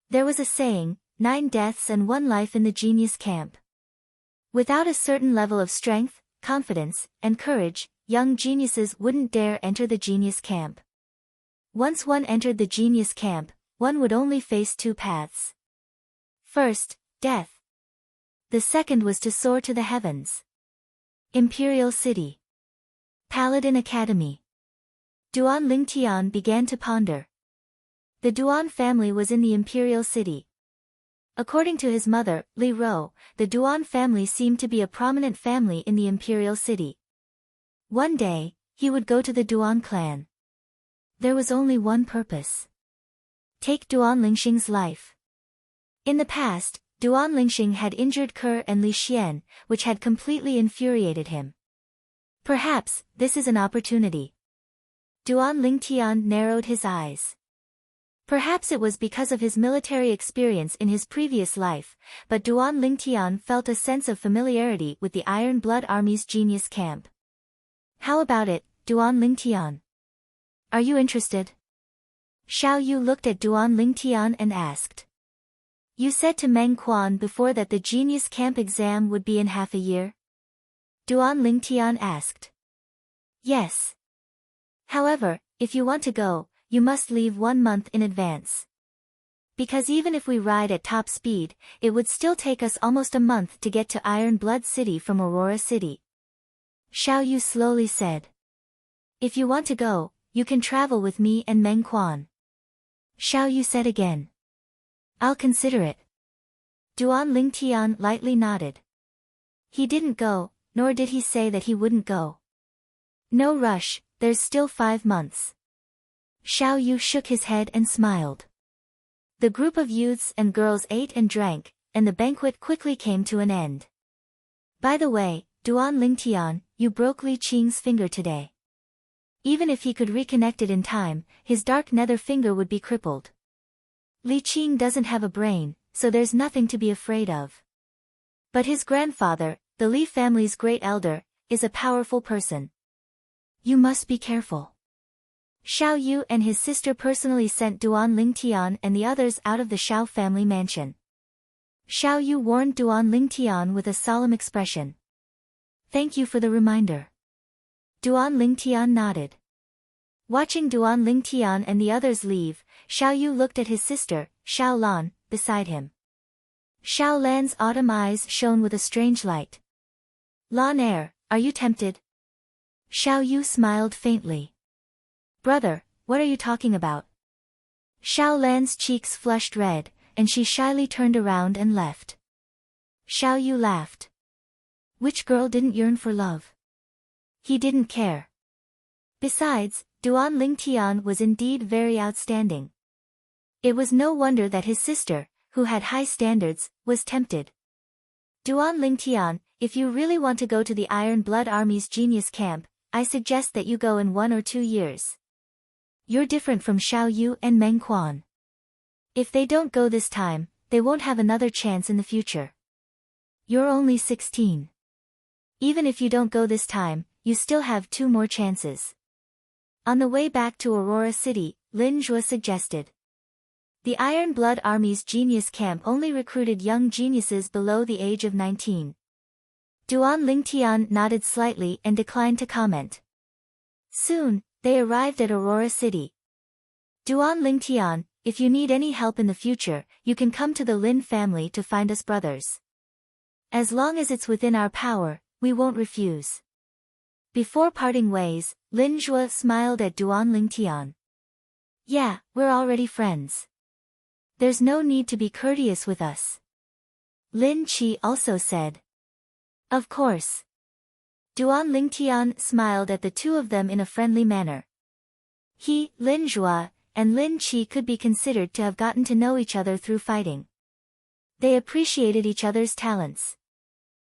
There was a saying, 9 deaths and 1 life in the Genius Camp. Without a certain level of strength, confidence, and courage, young geniuses wouldn't dare enter the Genius Camp. Once one entered the Genius Camp, one would only face 2 paths. First, death. The second was to soar to the heavens. Imperial City. Paladin Academy. Duan Lingtian began to ponder. The Duan family was in the Imperial City. According to his mother, Li Ro, the Duan family seemed to be a prominent family in the Imperial City. One day, he would go to the Duan clan. There was only one purpose. Take Duan Lingxing's life. In the past, Duan Lingxing had injured Ke and Li Xian, which had completely infuriated him. Perhaps, this is an opportunity. Duan Lingtian narrowed his eyes. Perhaps it was because of his military experience in his previous life, but Duan Lingtian felt a sense of familiarity with the Iron Blood Army's Genius Camp. How about it, Duan Lingtian? Are you interested? Xiao Yu looked at Duan Lingtian and asked. You said to Meng Quan before that the Genius Camp exam would be in half a year? Duan Lingtian asked. Yes. However, if you want to go, you must leave 1 month in advance. Because even if we ride at top speed, it would still take us almost a month to get to Iron Blood City from Aurora City. Xiao Yu slowly said. If you want to go, you can travel with me and Meng Quan. Xiao Yu said again. I'll consider it. Duan Lingtian lightly nodded. He didn't go, nor did he say that he wouldn't go. No rush, there's still 5 months. Xiao Yu shook his head and smiled. The group of youths and girls ate and drank, and the banquet quickly came to an end. By the way, Duan Lingtian, you broke Li Qing's finger today. Even if he could reconnect it in time, his dark nether finger would be crippled. Li Qing doesn't have a brain, so there's nothing to be afraid of. But his grandfather, the Li family's great elder, is a powerful person. You must be careful. Xiao Yu and his sister personally sent Duan Lingtian and the others out of the Xiao family mansion. Xiao Yu warned Duan Lingtian with a solemn expression. Thank you for the reminder. Duan Lingtian nodded. Watching Duan Lingtian and the others leave, Xiao Yu looked at his sister, Xiao Lan, beside him. Xiao Lan's autumn eyes shone with a strange light. Lan are you tempted? Xiao Yu smiled faintly. Brother, what are you talking about? Xiao Lan's cheeks flushed red, and she shyly turned around and left. Xiao Yu laughed. Which girl didn't yearn for love? He didn't care. Besides, Duan Lingtian was indeed very outstanding. It was no wonder that his sister, who had high standards, was tempted. Duan Lingtian, if you really want to go to the Iron Blood Army's Genius Camp, I suggest that you go in 1 or 2 years. You're different from Xiao Yu and Meng Quan. If they don't go this time, they won't have another chance in the future. You're only 16. Even if you don't go this time, you still have 2 more chances. On the way back to Aurora City, Lin Zhuo suggested. The Iron Blood Army's Genius Camp only recruited young geniuses below the age of 19. Duan Lingtian nodded slightly and declined to comment. Soon, they arrived at Aurora City. Duan Lingtian, if you need any help in the future, you can come to the Lin family to find us brothers. As long as it's within our power, we won't refuse. Before parting ways, Lin Zhuo smiled at Duan Lingtian. Yeah, we're already friends. There's no need to be courteous with us. Lin Qi also said. Of course. Duan Lingtian smiled at the 2 of them in a friendly manner. He, Lin Zhua, and Lin Qi could be considered to have gotten to know each other through fighting. They appreciated each other's talents.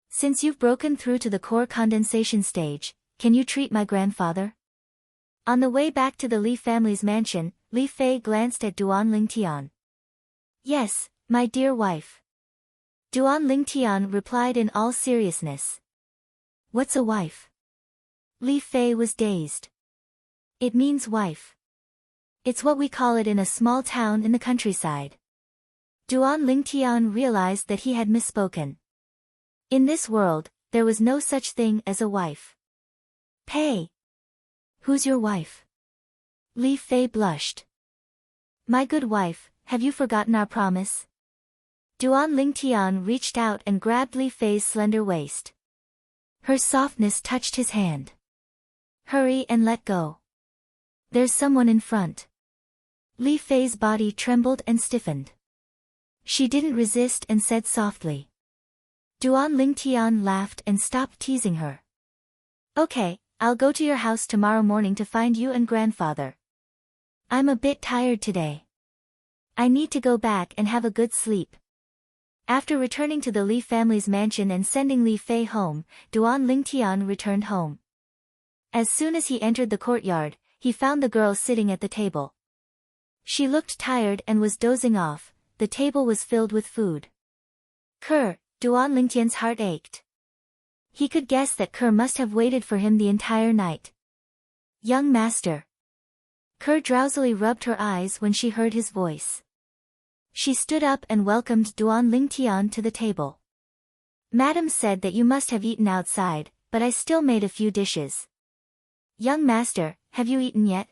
Since you've broken through to the core condensation stage, can you treat my grandfather? On the way back to the Li family's mansion, Li Fei glanced at Duan Lingtian. Yes, my dear wife. Duan Lingtian replied in all seriousness. What's a wife? Li Fei was dazed. It means wife. It's what we call it in a small town in the countryside. Duan Lingtian realized that he had misspoken. In this world, there was no such thing as a wife. Pei. Who's your wife? Li Fei blushed. My good wife, have you forgotten our promise? Duan Lingtian reached out and grabbed Li Fei's slender waist. Her softness touched his hand. Hurry and let go. There's someone in front. Li Fei's body trembled and stiffened. She didn't resist and said softly. Duan Lingtian laughed and stopped teasing her. Okay, I'll go to your house tomorrow morning to find you and grandfather. I'm a bit tired today. I need to go back and have a good sleep. After returning to the Li family's mansion and sending Li Fei home, Duan Lingtian returned home. As soon as he entered the courtyard, he found the girl sitting at the table. She looked tired and was dozing off. The table was filled with food. Duan Lingtian's heart ached. He could guess that Kerr must have waited for him the entire night. Young master. Kerr drowsily rubbed her eyes when she heard his voice. She stood up and welcomed Duan Lingtian to the table. Madam said that you must have eaten outside, but I still made a few dishes. Young master, have you eaten yet?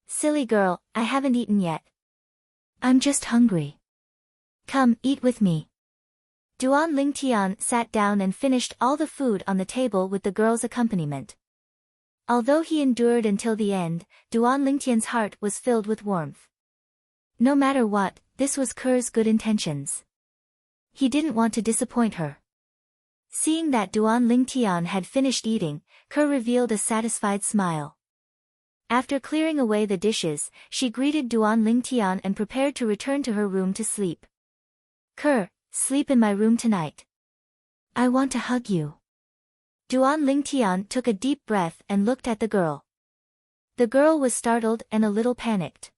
Silly girl, I haven't eaten yet. I'm just hungry. Come, eat with me. Duan Lingtian sat down and finished all the food on the table with the girl's accompaniment. Although he endured until the end, Duan Lingtian's heart was filled with warmth. No matter what, this was Kerr's good intentions. He didn't want to disappoint her. Seeing that Duan Lingtian had finished eating, Kerr revealed a satisfied smile. After clearing away the dishes, she greeted Duan Lingtian and prepared to return to her room to sleep. Kerr, sleep in my room tonight. I want to hug you. Duan Lingtian took a deep breath and looked at the girl. The girl was startled and a little panicked.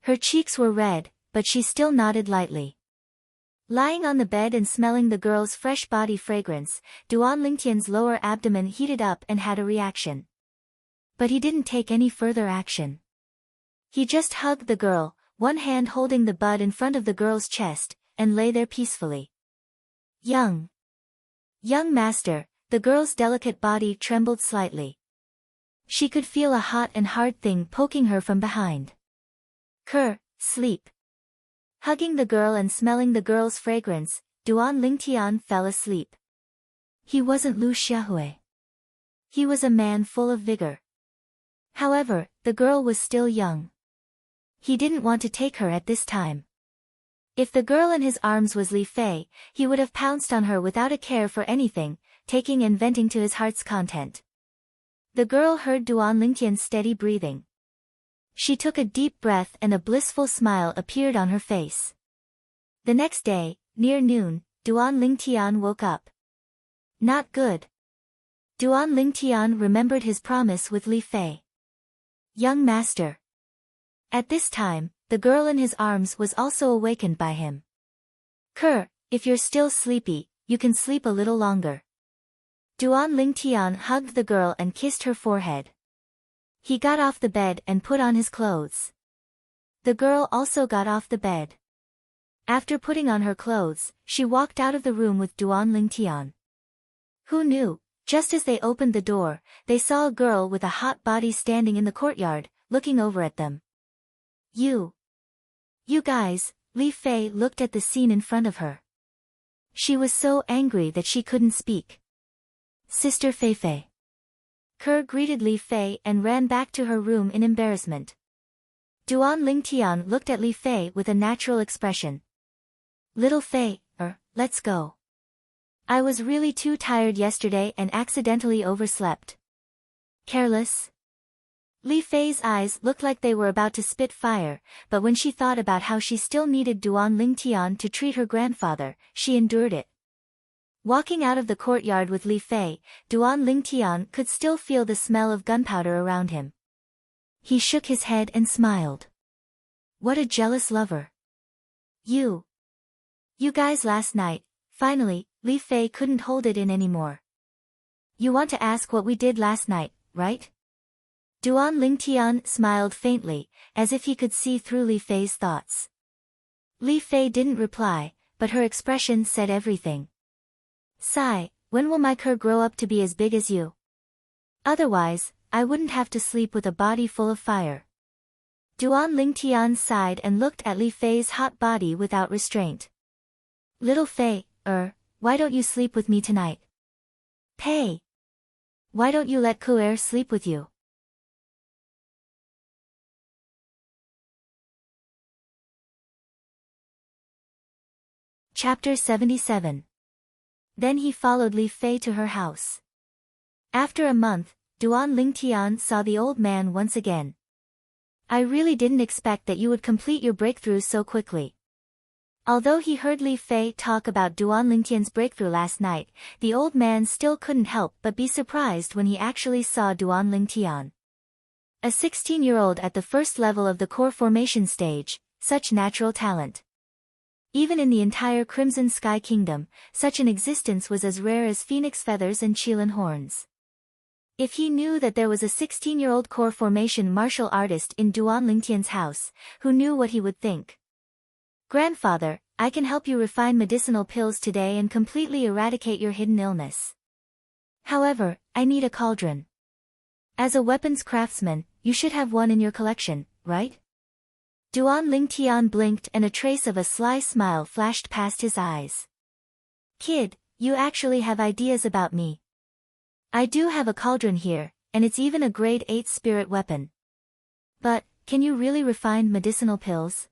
Her cheeks were red, but she still nodded lightly. Lying on the bed and smelling the girl's fresh body fragrance, Duan Lingtian's lower abdomen heated up and had a reaction. But he didn't take any further action. He just hugged the girl, one hand holding the bud in front of the girl's chest, and lay there peacefully. Young master, the girl's delicate body trembled slightly. She could feel a hot and hard thing poking her from behind. Kerr, sleep. Hugging the girl and smelling the girl's fragrance, Duan Lingtian fell asleep. He wasn't Lu Xiaohui. He was a man full of vigor. However, the girl was still young. He didn't want to take her at this time. If the girl in his arms was Li Fei, he would have pounced on her without a care for anything, taking and venting to his heart's content. The girl heard Duan Lingtian's steady breathing. She took a deep breath and a blissful smile appeared on her face. The next day, near noon, Duan Lingtian woke up. Not good. Duan Lingtian remembered his promise with Li Fei. Young master. At this time, the girl in his arms was also awakened by him. Kerr, if you're still sleepy, you can sleep a little longer. Duan Lingtian hugged the girl and kissed her forehead. He got off the bed and put on his clothes. The girl also got off the bed. After putting on her clothes, she walked out of the room with Duan Lingtian. Who knew, just as they opened the door, they saw a girl with a hot body standing in the courtyard, looking over at them. You guys, Li Fei looked at the scene in front of her. She was so angry that she couldn't speak. Sister Fei Fei. Kerr greeted Li Fei and ran back to her room in embarrassment. Duan Lingtian looked at Li Fei with a natural expression. Little Fei, let's go. I was really too tired yesterday and accidentally overslept. Careless? Li Fei's eyes looked like they were about to spit fire, but when she thought about how she still needed Duan Lingtian to treat her grandfather, she endured it. Walking out of the courtyard with Li Fei, Duan Lingtian could still feel the smell of gunpowder around him. He shook his head and smiled. What a jealous lover. You guys last night. Finally, Li Fei couldn't hold it in anymore. You want to ask what we did last night, right? Duan Lingtian smiled faintly, as if he could see through Li Fei's thoughts. Li Fei didn't reply, but her expression said everything. Sigh, when will my cur grow up to be as big as you? Otherwise, I wouldn't have to sleep with a body full of fire. Duan Lingtian sighed and looked at Li Fei's hot body without restraint. Little Fei, why don't you sleep with me tonight? Pei, why don't you let Ku'er sleep with you? Chapter 77. Then he followed Li Fei to her house. After a month, Duan Lingtian saw the old man once again. I really didn't expect that you would complete your breakthrough so quickly. Although he heard Li Fei talk about Duan Lingtian's breakthrough last night, the old man still couldn't help but be surprised when he actually saw Duan Lingtian. A 16-year-old at the first level of the core formation stage, such natural talent. Even in the entire Crimson Sky Kingdom, such an existence was as rare as phoenix feathers and qilin horns. If he knew that there was a 16-year-old core formation martial artist in Duan Lingtian's house, who knew what he would think? Grandfather, I can help you refine medicinal pills today and completely eradicate your hidden illness. However, I need a cauldron. As a weapons craftsman, you should have one in your collection, right? Duan Lingtian blinked and a trace of a sly smile flashed past his eyes. Kid, you actually have ideas about me. I do have a cauldron here, and it's even a grade 8 spirit weapon. But, can you really refine medicinal pills?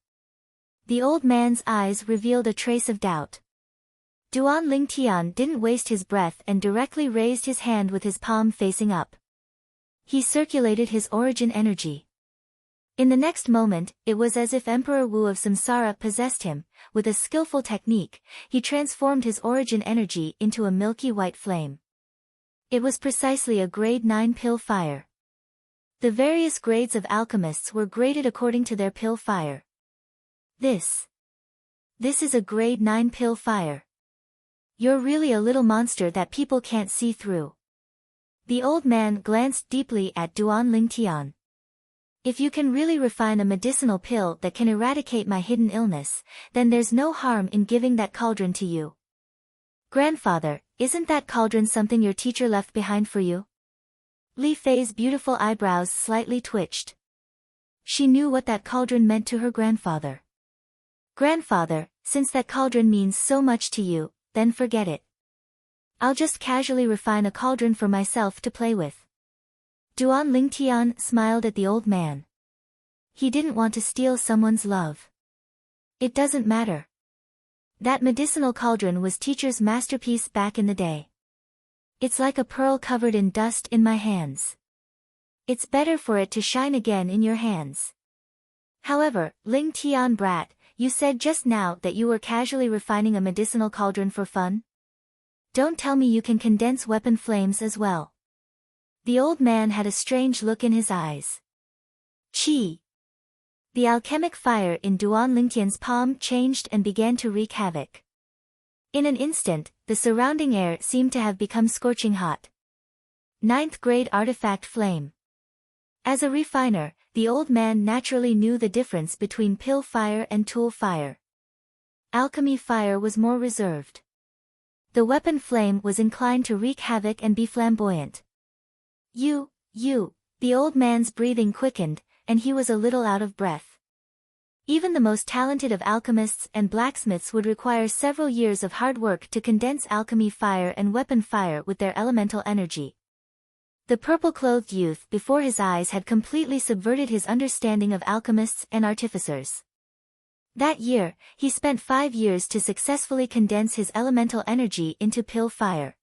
The old man's eyes revealed a trace of doubt. Duan Lingtian didn't waste his breath and directly raised his hand with his palm facing up. He circulated his origin energy. In the next moment, it was as if Emperor Wu of Samsara possessed him. With a skillful technique, he transformed his origin energy into a milky white flame. It was precisely a grade 9 pill fire. The various grades of alchemists were graded according to their pill fire. This is a grade 9 pill fire. You're really a little monster that people can't see through. The old man glanced deeply at Duan Lingtian. If you can really refine a medicinal pill that can eradicate my hidden illness, then there's no harm in giving that cauldron to you. Grandfather, isn't that cauldron something your teacher left behind for you? Li Fei's beautiful eyebrows slightly twitched. She knew what that cauldron meant to her grandfather. Grandfather, since that cauldron means so much to you, then forget it. I'll just casually refine a cauldron for myself to play with. Duan Lingtian smiled at the old man. He didn't want to steal someone's love. It doesn't matter. That medicinal cauldron was teacher's masterpiece back in the day. It's like a pearl covered in dust in my hands. It's better for it to shine again in your hands. However, Lingtian brat, you said just now that you were casually refining a medicinal cauldron for fun? Don't tell me you can condense weapon flames as well. The old man had a strange look in his eyes. Chi. The alchemic fire in Duan Lingtian's palm changed and began to wreak havoc. In an instant, the surrounding air seemed to have become scorching hot. 9th grade artifact flame. As a refiner, the old man naturally knew the difference between pill fire and tool fire. Alchemy fire was more reserved. The weapon flame was inclined to wreak havoc and be flamboyant. The old man's breathing quickened, and he was a little out of breath. Even the most talented of alchemists and blacksmiths would require several years of hard work to condense alchemy fire and weapon fire with their elemental energy. The purple-clothed youth before his eyes had completely subverted his understanding of alchemists and artificers. That year, he spent 5 years to successfully condense his elemental energy into pill fire.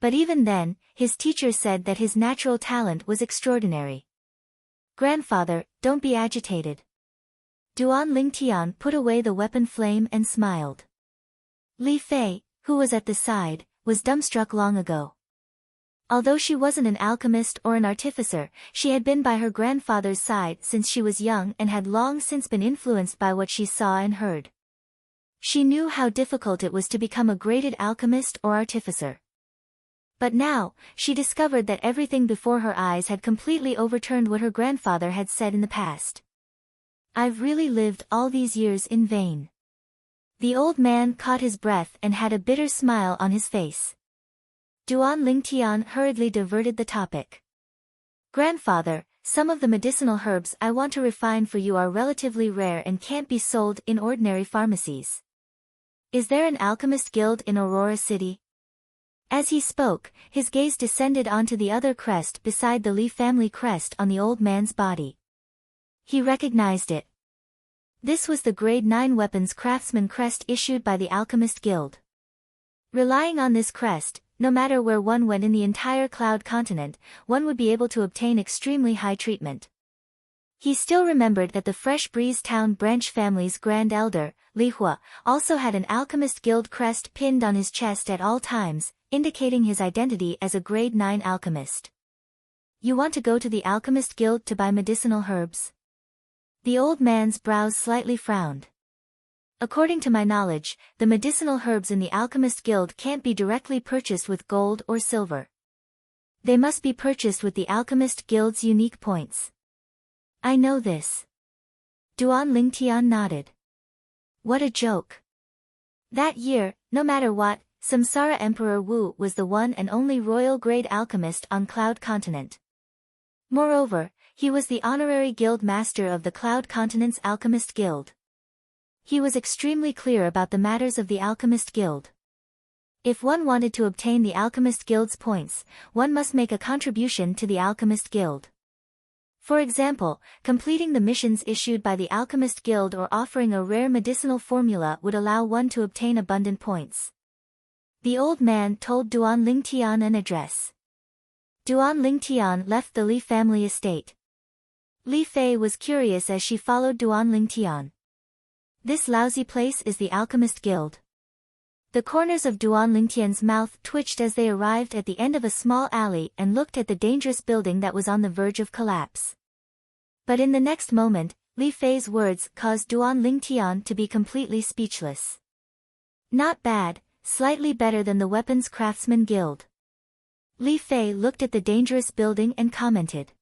But even then, his teacher said that his natural talent was extraordinary. Grandfather, don't be agitated. Duan Lingtian put away the weapon flame and smiled. Li Fei, who was at the side, was dumbstruck long ago. Although she wasn't an alchemist or an artificer, she had been by her grandfather's side since she was young and had long since been influenced by what she saw and heard. She knew how difficult it was to become a graded alchemist or artificer. But now, she discovered that everything before her eyes had completely overturned what her grandfather had said in the past. I've really lived all these years in vain. The old man caught his breath and had a bitter smile on his face. Duan Lingtian hurriedly diverted the topic. Grandfather, some of the medicinal herbs I want to refine for you are relatively rare and can't be sold in ordinary pharmacies. Is there an alchemist guild in Aurora City? As he spoke, his gaze descended onto the other crest beside the Li family crest on the old man's body. He recognized it. This was the Grade 9 Weapons Craftsman crest issued by the Alchemist Guild. Relying on this crest, no matter where one went in the entire Cloud Continent, one would be able to obtain extremely high treatment. He still remembered that the Fresh Breeze Town branch family's Grand Elder, Li Hua, also had an Alchemist Guild crest pinned on his chest at all times, indicating his identity as a Grade 9 alchemist. You want to go to the Alchemist Guild to buy medicinal herbs? The old man's brows slightly frowned. According to my knowledge, the medicinal herbs in the Alchemist Guild can't be directly purchased with gold or silver. They must be purchased with the Alchemist Guild's unique points. I know this. Duan Lingtian nodded. What a joke. That year, no matter what, Samsara Emperor Wu was the one and only royal grade alchemist on Cloud Continent. Moreover, he was the honorary guild master of the Cloud Continent's Alchemist Guild. He was extremely clear about the matters of the Alchemist Guild. If one wanted to obtain the Alchemist Guild's points, one must make a contribution to the Alchemist Guild. For example, completing the missions issued by the Alchemist Guild or offering a rare medicinal formula would allow one to obtain abundant points. The old man told Duan Lingtian an address. Duan Lingtian left the Li family estate. Li Fei was curious as she followed Duan Lingtian. This lousy place is the Alchemist Guild. The corners of Duan Lingtian's mouth twitched as they arrived at the end of a small alley and looked at the dangerous building that was on the verge of collapse. But in the next moment, Li Fei's words caused Duan Lingtian to be completely speechless. Not bad, slightly better than the Weapons Craftsman Guild. Li Fei looked at the dangerous building and commented.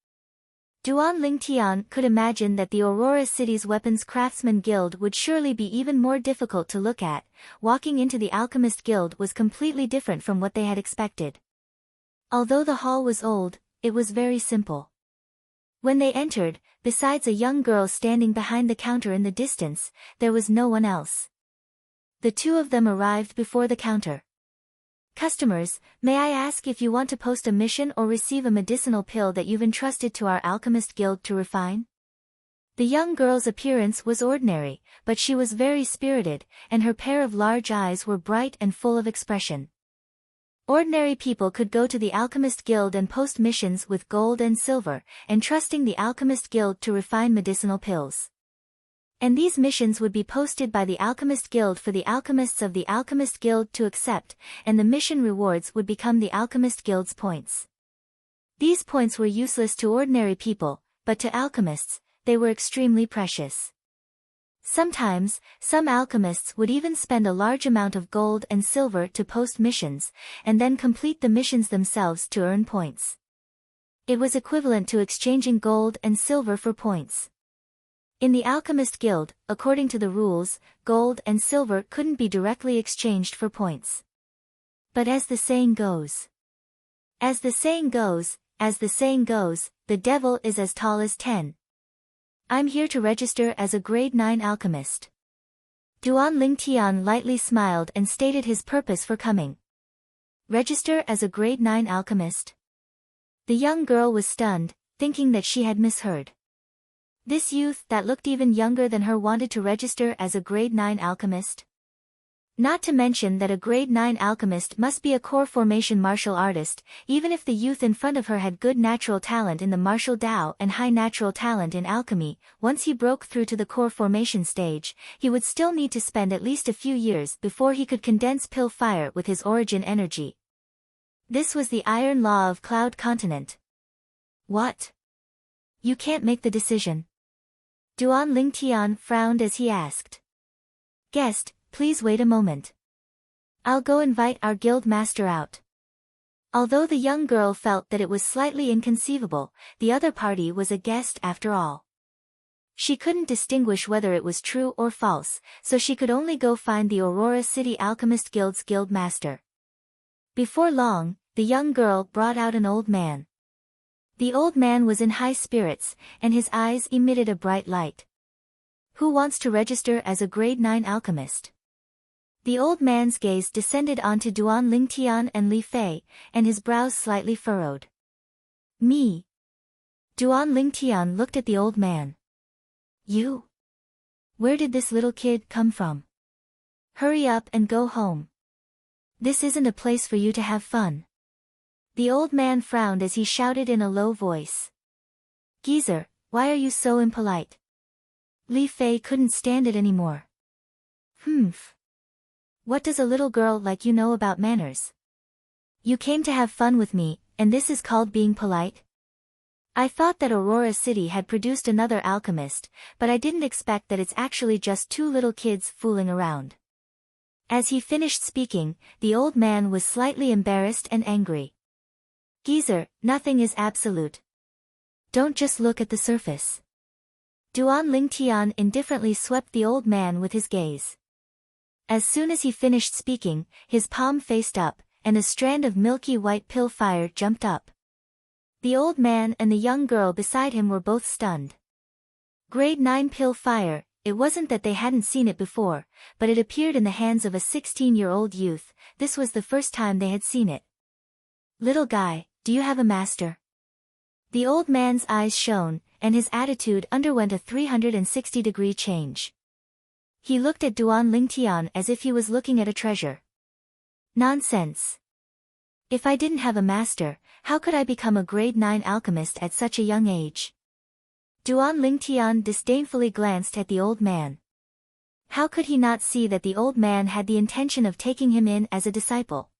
Duan Lingtian could imagine that the Aurora City's Weapons Craftsman Guild would surely be even more difficult to look at. Walking into the Alchemist Guild was completely different from what they had expected. Although the hall was old, it was very simple. When they entered, besides a young girl standing behind the counter in the distance, there was no one else. The two of them arrived before the counter. Customers, may I ask if you want to post a mission or receive a medicinal pill that you've entrusted to our Alchemist Guild to refine? The young girl's appearance was ordinary, but she was very spirited, and her pair of large eyes were bright and full of expression. Ordinary people could go to the Alchemist Guild and post missions with gold and silver, entrusting the Alchemist Guild to refine medicinal pills. And these missions would be posted by the Alchemist Guild for the alchemists of the Alchemist Guild to accept, and the mission rewards would become the Alchemist Guild's points. These points were useless to ordinary people, but to alchemists, they were extremely precious. Sometimes, some alchemists would even spend a large amount of gold and silver to post missions, and then complete the missions themselves to earn points. It was equivalent to exchanging gold and silver for points. In the Alchemist Guild, according to the rules, gold and silver couldn't be directly exchanged for points. But as the saying goes, the devil is as tall as 10. I'm here to register as a Grade 9 alchemist. Duan Lingtian lightly smiled and stated his purpose for coming. Register as a Grade 9 alchemist? The young girl was stunned, thinking that she had misheard. This youth that looked even younger than her wanted to register as a Grade 9 alchemist? Not to mention that a grade 9 alchemist must be a core formation martial artist, even if the youth in front of her had good natural talent in the martial Tao and high natural talent in alchemy. Once he broke through to the core formation stage, he would still need to spend at least a few years before he could condense pill fire with his origin energy. This was the iron law of Cloud Continent. What? You can't make the decision. Duan Lingtian frowned as he asked. Guest, please wait a moment. I'll go invite our guild master out. Although the young girl felt that it was slightly inconceivable, the other party was a guest after all. She couldn't distinguish whether it was true or false, so she could only go find the Aurora City Alchemist Guild's guild master. Before long, the young girl brought out an old man. The old man was in high spirits, and his eyes emitted a bright light. Who wants to register as a grade 9 alchemist? The old man's gaze descended onto Duan Lingtian and Li Fei, and his brows slightly furrowed. Me. Duan Lingtian looked at the old man. You? Where did this little kid come from? Hurry up and go home. This isn't a place for you to have fun. The old man frowned as he shouted in a low voice. Geezer, why are you so impolite? Li Fei couldn't stand it anymore. Humph. What does a little girl like you know about manners? You came to have fun with me, and this is called being polite? I thought that Aurora City had produced another alchemist, but I didn't expect that it's actually just two little kids fooling around. As he finished speaking, the old man was slightly embarrassed and angry. Geezer, nothing is absolute. Don't just look at the surface. Duan Lingtian indifferently swept the old man with his gaze. As soon as he finished speaking, his palm faced up, and a strand of milky white pill fire jumped up. The old man and the young girl beside him were both stunned. Grade 9 pill fire, it wasn't that they hadn't seen it before, but it appeared in the hands of a 16-year-old youth. This was the first time they had seen it. Little guy, do you have a master? The old man's eyes shone, and his attitude underwent a 360-degree change. He looked at Duan Lingtian as if he was looking at a treasure. Nonsense. If I didn't have a master, how could I become a grade 9 alchemist at such a young age? Duan Lingtian disdainfully glanced at the old man. How could he not see that the old man had the intention of taking him in as a disciple?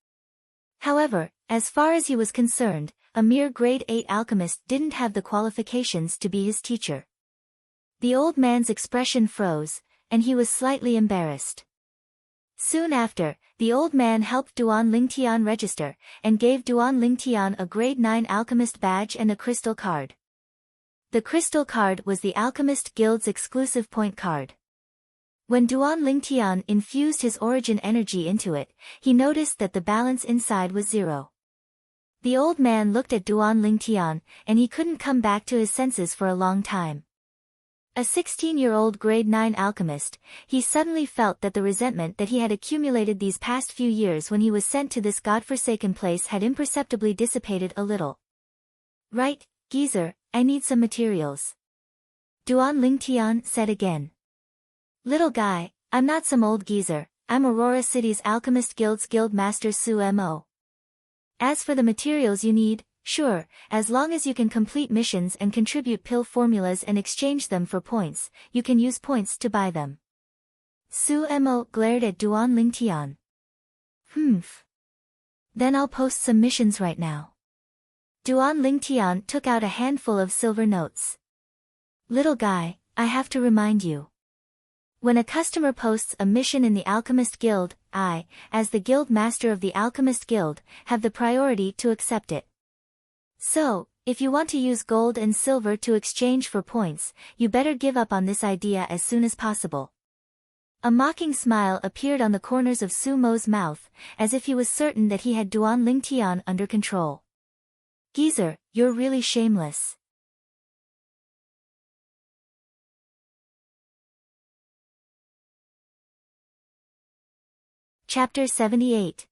However, as far as he was concerned, a mere grade 8 alchemist didn't have the qualifications to be his teacher. The old man's expression froze, and he was slightly embarrassed. Soon after, the old man helped Duan Lingtian register, and gave Duan Lingtian a grade 9 alchemist badge and a crystal card. The crystal card was the Alchemist Guild's exclusive point card. When Duan Lingtian infused his origin energy into it, he noticed that the balance inside was 0. The old man looked at Duan Lingtian, and he couldn't come back to his senses for a long time. A 16-year-old grade 9 alchemist, he suddenly felt that the resentment that he had accumulated these past few years when he was sent to this godforsaken place had imperceptibly dissipated a little. Right, Geezer, I need some materials. Duan Lingtian said again. Little guy, I'm not some old geezer, I'm Aurora City's Alchemist Guild's Guild Master Su Mo. As for the materials you need, sure, as long as you can complete missions and contribute pill formulas and exchange them for points, you can use points to buy them. Su Mo glared at Duan Lingtian. Humph. Then I'll post some missions right now. Duan Lingtian took out a handful of silver notes. Little guy, I have to remind you. When a customer posts a mission in the Alchemist Guild, I, as the Guild Master of the Alchemist Guild, have the priority to accept it. So, if you want to use gold and silver to exchange for points, you better give up on this idea as soon as possible. A mocking smile appeared on the corners of Su Mo's mouth, as if he was certain that he had Duan Lingtian under control. Geezer, you're really shameless. Chapter 78.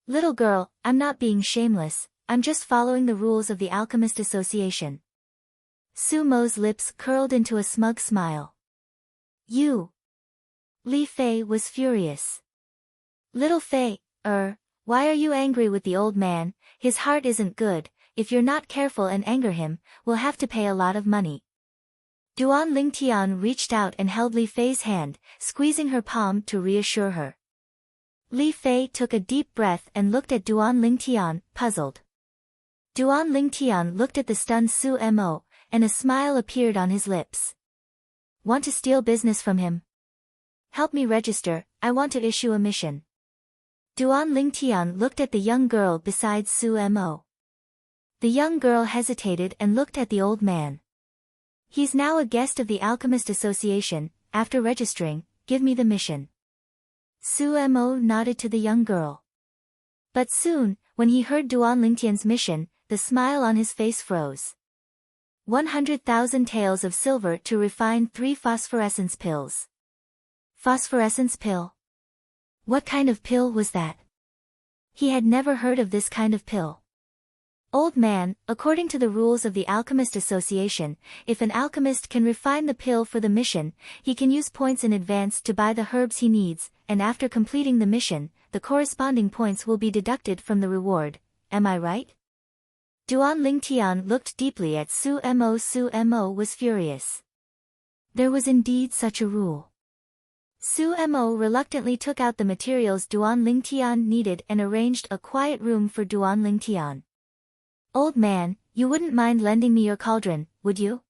Little girl, I'm not being shameless, I'm just following the rules of the Alchemist Association. Su Mo's lips curled into a smug smile. You. Li Fei was furious. Little Fei, why are you angry with the old man? His heart isn't good. If you're not careful and anger him, we'll have to pay a lot of money. Duan Lingtian reached out and held Li Fei's hand, squeezing her palm to reassure her. Li Fei took a deep breath and looked at Duan Lingtian, puzzled. Duan Lingtian looked at the stunned Su Mo, and a smile appeared on his lips. Want to steal business from him? Help me register, I want to issue a mission. Duan Lingtian looked at the young girl beside Su Mo. The young girl hesitated and looked at the old man. He's now a guest of the Alchemist Association. After registering, give me the mission. Su Mo nodded to the young girl. But soon, when he heard Duan Lingtian's mission, the smile on his face froze. 100,000 taels of silver to refine 3 phosphorescence pills. Phosphorescence pill? What kind of pill was that? He had never heard of this kind of pill. Old man, according to the rules of the Alchemist Association, if an alchemist can refine the pill for the mission, he can use points in advance to buy the herbs he needs, and after completing the mission, the corresponding points will be deducted from the reward. Am I right? Duan Lingtian looked deeply at Su Mo. Su Mo was furious. There was indeed such a rule. Su Mo reluctantly took out the materials Duan Lingtian needed and arranged a quiet room for Duan Lingtian. Old man, you wouldn't mind lending me your cauldron, would you?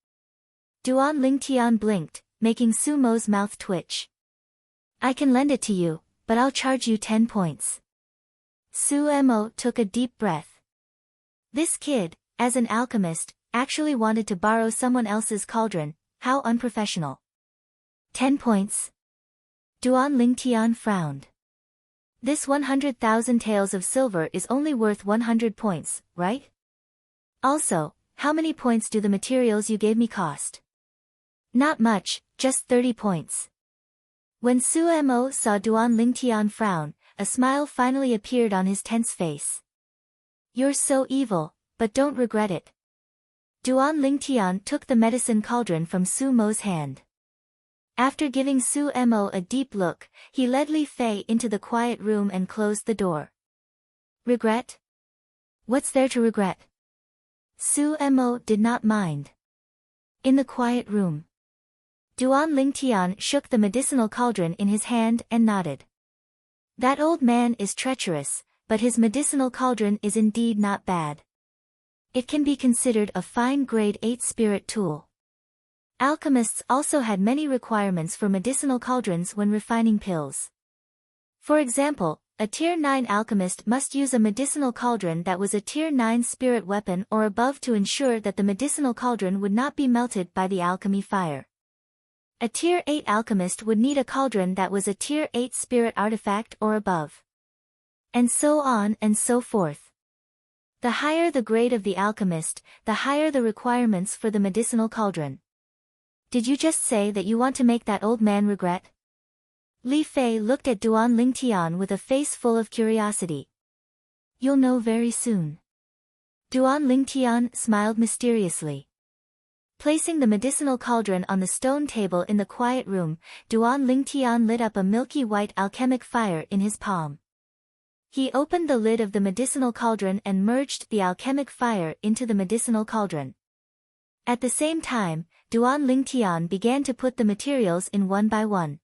Duan Lingtian blinked, making Su Mo's mouth twitch. I can lend it to you, but I'll charge you 10 points. Su Mo took a deep breath. This kid, as an alchemist, actually wanted to borrow someone else's cauldron. How unprofessional. 10 points. Duan Lingtian frowned. This 100,000 taels of silver is only worth 100 points, right? Also, how many points do the materials you gave me cost? Not much, just 30 points. When Su Mo saw Duan Lingtian frown, a smile finally appeared on his tense face. You're so evil, but don't regret it. Duan Lingtian took the medicine cauldron from Su Mo's hand. After giving Su Mo a deep look, he led Li Fei into the quiet room and closed the door. Regret? What's there to regret? Su Mo did not mind. In the quiet room, Duan Lingtian shook the medicinal cauldron in his hand and nodded. That old man is treacherous, but his medicinal cauldron is indeed not bad. It can be considered a fine grade 8 spirit tool. Alchemists also had many requirements for medicinal cauldrons when refining pills. For example, a Tier 9 alchemist must use a medicinal cauldron that was a Tier 9 spirit weapon or above to ensure that the medicinal cauldron would not be melted by the alchemy fire. A Tier 8 alchemist would need a cauldron that was a Tier 8 spirit artifact or above. And so on and so forth. The higher the grade of the alchemist, the higher the requirements for the medicinal cauldron. Did you just say that you want to make that old man regret? Li Fei looked at Duan Lingtian with a face full of curiosity. You'll know very soon. Duan Lingtian smiled mysteriously. Placing the medicinal cauldron on the stone table in the quiet room, Duan Lingtian lit up a milky white alchemic fire in his palm. He opened the lid of the medicinal cauldron and merged the alchemic fire into the medicinal cauldron. At the same time, Duan Lingtian began to put the materials in one by one.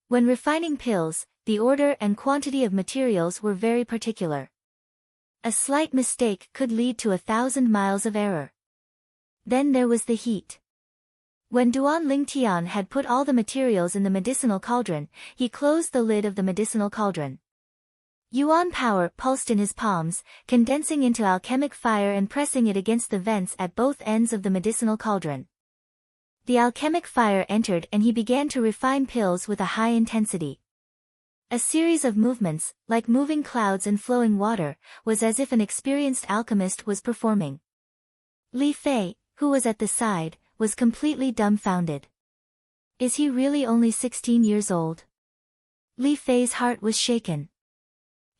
When refining pills, the order and quantity of materials were very particular. A slight mistake could lead to 1,000 miles of error. Then there was the heat. When Duan Lingtian had put all the materials in the medicinal cauldron, he closed the lid of the medicinal cauldron. Yuan power pulsed in his palms, condensing into alchemic fire and pressing it against the vents at both ends of the medicinal cauldron. The alchemic fire entered and he began to refine pills with a high intensity. A series of movements, like moving clouds and flowing water, was as if an experienced alchemist was performing. Li Fei, who was at the side, was completely dumbfounded. Is he really only 16 years old? Li Fei's heart was shaken.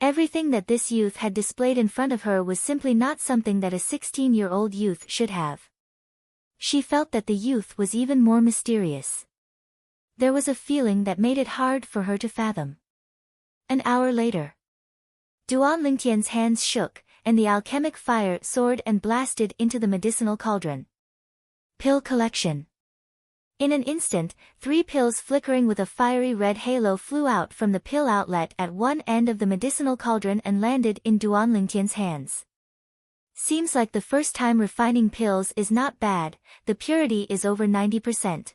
Everything that this youth had displayed in front of her was simply not something that a 16-year-old youth should have. She felt that the youth was even more mysterious. There was a feeling that made it hard for her to fathom. An hour later. Duan Lingtian's hands shook, and the alchemic fire soared and blasted into the medicinal cauldron. Pill collection. In an instant, 3 pills flickering with a fiery red halo flew out from the pill outlet at one end of the medicinal cauldron and landed in Duan Lingtian's hands. Seems like the first time refining pills is not bad, the purity is over 90%.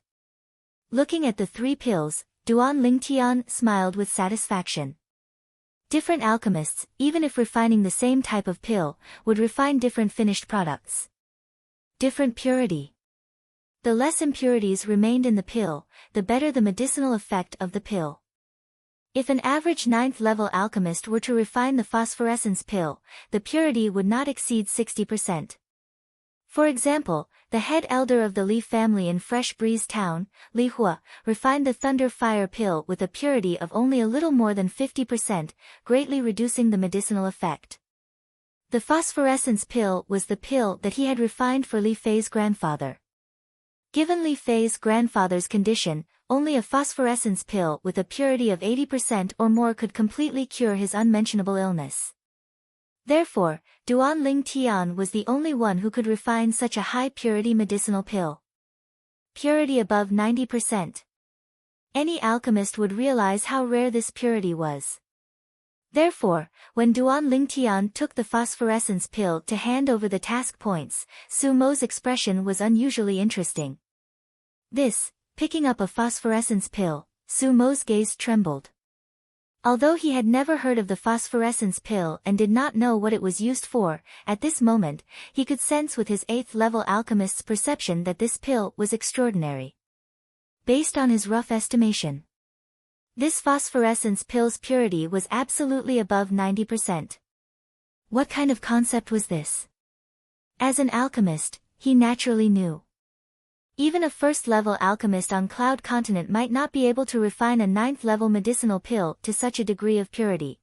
Looking at the 3 pills, Duan Lingtian smiled with satisfaction. Different alchemists, even if refining the same type of pill, would refine different finished products. Different purity. The less impurities remained in the pill, the better the medicinal effect of the pill. If an average 9th level alchemist were to refine the phosphorescence pill, the purity would not exceed 60%. For example, the head elder of the Li family in Fresh Breeze Town, Li Hua, refined the Thunder Fire pill with a purity of only a little more than 50%, greatly reducing the medicinal effect. The phosphorescence pill was the pill that he had refined for Li Fei's grandfather. Given Li Fei's grandfather's condition, only a phosphorescence pill with a purity of 80% or more could completely cure his unmentionable illness. Therefore, Duan Lingtian was the only one who could refine such a high-purity medicinal pill. Purity above 90%. Any alchemist would realize how rare this purity was. Therefore, when Duan Lingtian took the phosphorescence pill to hand over the task points, Su Mo's expression was unusually interesting. Picking up a phosphorescence pill, Su Mo's gaze trembled. Although he had never heard of the phosphorescence pill and did not know what it was used for, at this moment, he could sense with his 8th-level alchemist's perception that this pill was extraordinary. Based on his rough estimation, this phosphorescence pill's purity was absolutely above 90%. What kind of concept was this? As an alchemist, he naturally knew. Even a first-level alchemist on Cloud Continent might not be able to refine a 9th-level medicinal pill to such a degree of purity.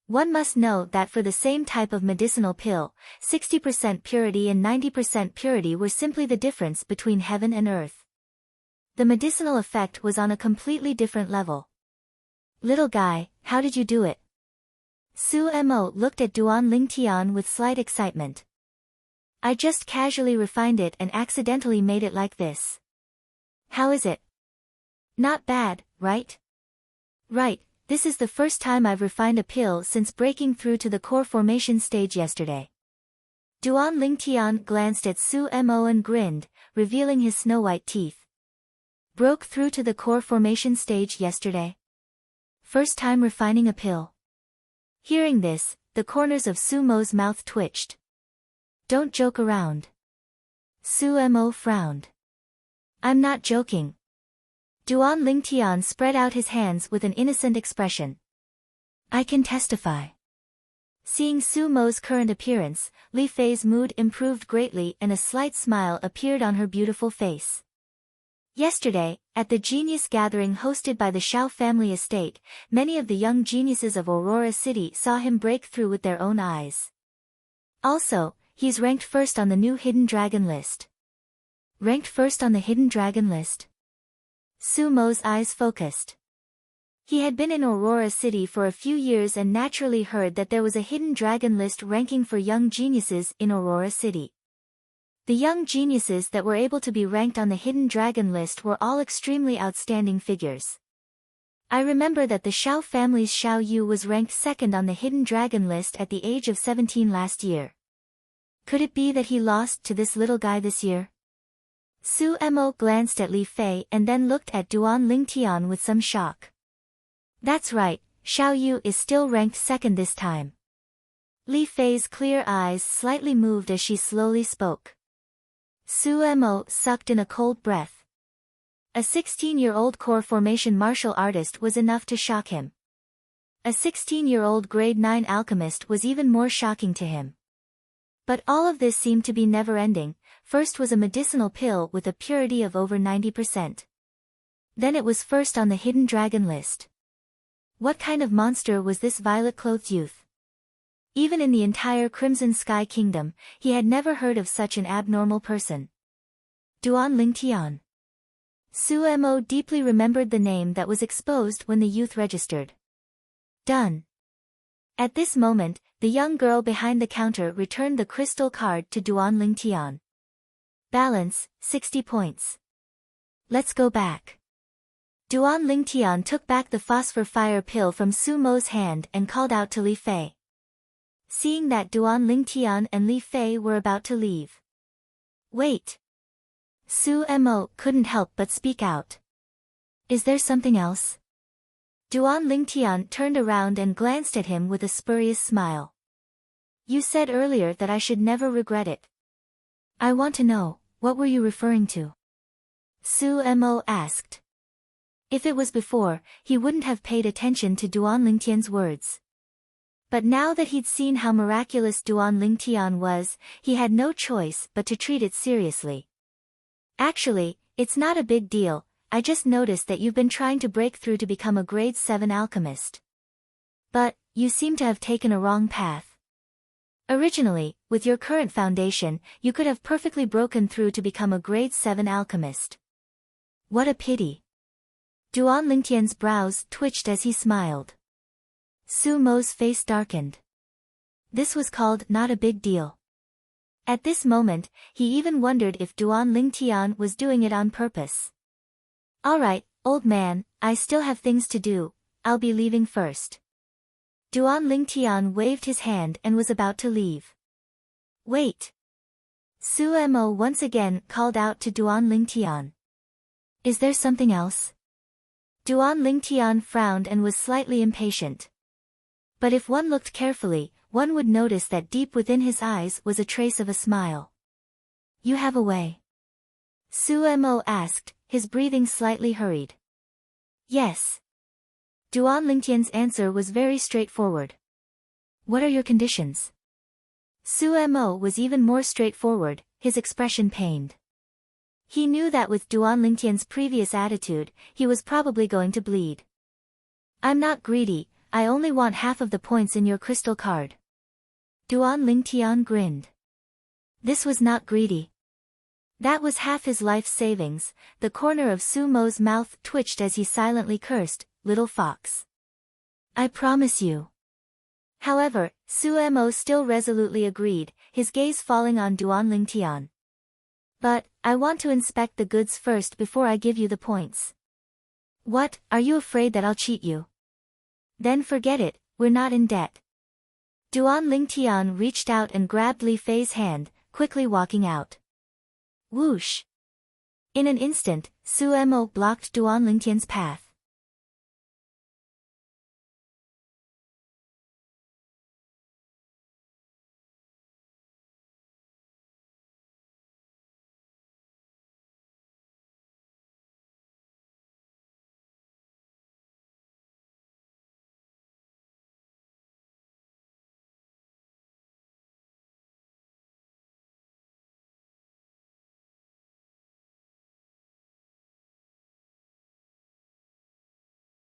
One must know that for the same type of medicinal pill, 60% purity and 90% purity were simply the difference between heaven and earth. The medicinal effect was on a completely different level. Little guy, how did you do it? Su Mo looked at Duan Lingtian with slight excitement. I just casually refined it and accidentally made it like this. How is it? Not bad, right? Right, this is the first time I've refined a pill since breaking through to the core formation stage yesterday. Duan Lingtian glanced at Su Mo and grinned, revealing his snow-white teeth. Broke through to the core formation stage yesterday? First time refining a pill. Hearing this, the corners of Su Mo's mouth twitched. Don't joke around. Su Mo frowned. I'm not joking. Duan Lingtian spread out his hands with an innocent expression. I can testify. Seeing Su Mo's current appearance, Li Fei's mood improved greatly and a slight smile appeared on her beautiful face. Yesterday, at the genius gathering hosted by the Shao family estate, many of the young geniuses of Aurora City saw him break through with their own eyes. Also, he's ranked first on the new Hidden Dragon list. Ranked first on the Hidden Dragon list? Su Mo's eyes focused. He had been in Aurora City for a few years and naturally heard that there was a Hidden Dragon list ranking for young geniuses in Aurora City. The young geniuses that were able to be ranked on the Hidden Dragon list were all extremely outstanding figures. I remember that the Shao family's Shao Yu was ranked second on the Hidden Dragon list at the age of 17 last year. Could it be that he lost to this little guy this year? Su Mo glanced at Li Fei and then looked at Duan Lingtian with some shock. That's right, Shao Yu is still ranked second this time. Li Fei's clear eyes slightly moved as she slowly spoke. Su Mo sucked in a cold breath. A 16-year-old core formation martial artist was enough to shock him. A 16-year-old grade 9 alchemist was even more shocking to him. But all of this seemed to be never-ending. First was a medicinal pill with a purity of over 90%. Then it was first on the Hidden Dragon list. What kind of monster was this violet-clothed youth? Even in the entire Crimson Sky Kingdom, he had never heard of such an abnormal person. Duan Lingtian. Su Mo deeply remembered the name that was exposed when the youth registered. Done. At this moment, the young girl behind the counter returned the crystal card to Duan Lingtian. Balance, 60 points. Let's go back. Duan Lingtian took back the phosphor fire pill from Su Mo's hand and called out to Li Fei. Seeing that Duan Lingtian and Li Fei were about to leave. Wait. Su Mo couldn't help but speak out. Is there something else? Duan Lingtian turned around and glanced at him with a spurious smile. You said earlier that I should never regret it. I want to know, what were you referring to? Su Mo asked. If it was before, he wouldn't have paid attention to Duan Lingtian's words. But now that he'd seen how miraculous Duan Lingtian was, he had no choice but to treat it seriously. Actually, it's not a big deal, I just noticed that you've been trying to break through to become a grade 7 alchemist. But, you seem to have taken a wrong path. Originally, with your current foundation, you could have perfectly broken through to become a grade 7 alchemist. What a pity. Duan Lingtian's brows twitched as he smiled. Su Mo's face darkened. This was called not a big deal. At this moment, he even wondered if Duan Lingtian was doing it on purpose. Alright, old man, I still have things to do, I'll be leaving first. Duan Lingtian waved his hand and was about to leave. Wait. Su Mo once again called out to Duan Lingtian. Is there something else? Duan Lingtian frowned and was slightly impatient. But if one looked carefully, one would notice that deep within his eyes was a trace of a smile. You have a way? Su Mo asked, his breathing slightly hurried. Yes. Duan Lingtian's answer was very straightforward. What are your conditions? Su Mo was even more straightforward, his expression pained. He knew that with Duan Lingtian's previous attitude, he was probably going to bleed. I'm not greedy, I only want half of the points in your crystal card. Duan Lingtian grinned. This was not greedy. That was half his life savings. The corner of Su Mo's mouth twitched as he silently cursed, little fox. I promise you. However, Su Mo still resolutely agreed, his gaze falling on Duan Lingtian. But, I want to inspect the goods first before I give you the points. What, are you afraid that I'll cheat you? Then forget it, we're not in debt. Duan Lingtian reached out and grabbed Li Fei's hand, quickly walking out. Whoosh! In an instant, Su Mo blocked Duan Lingtian's path.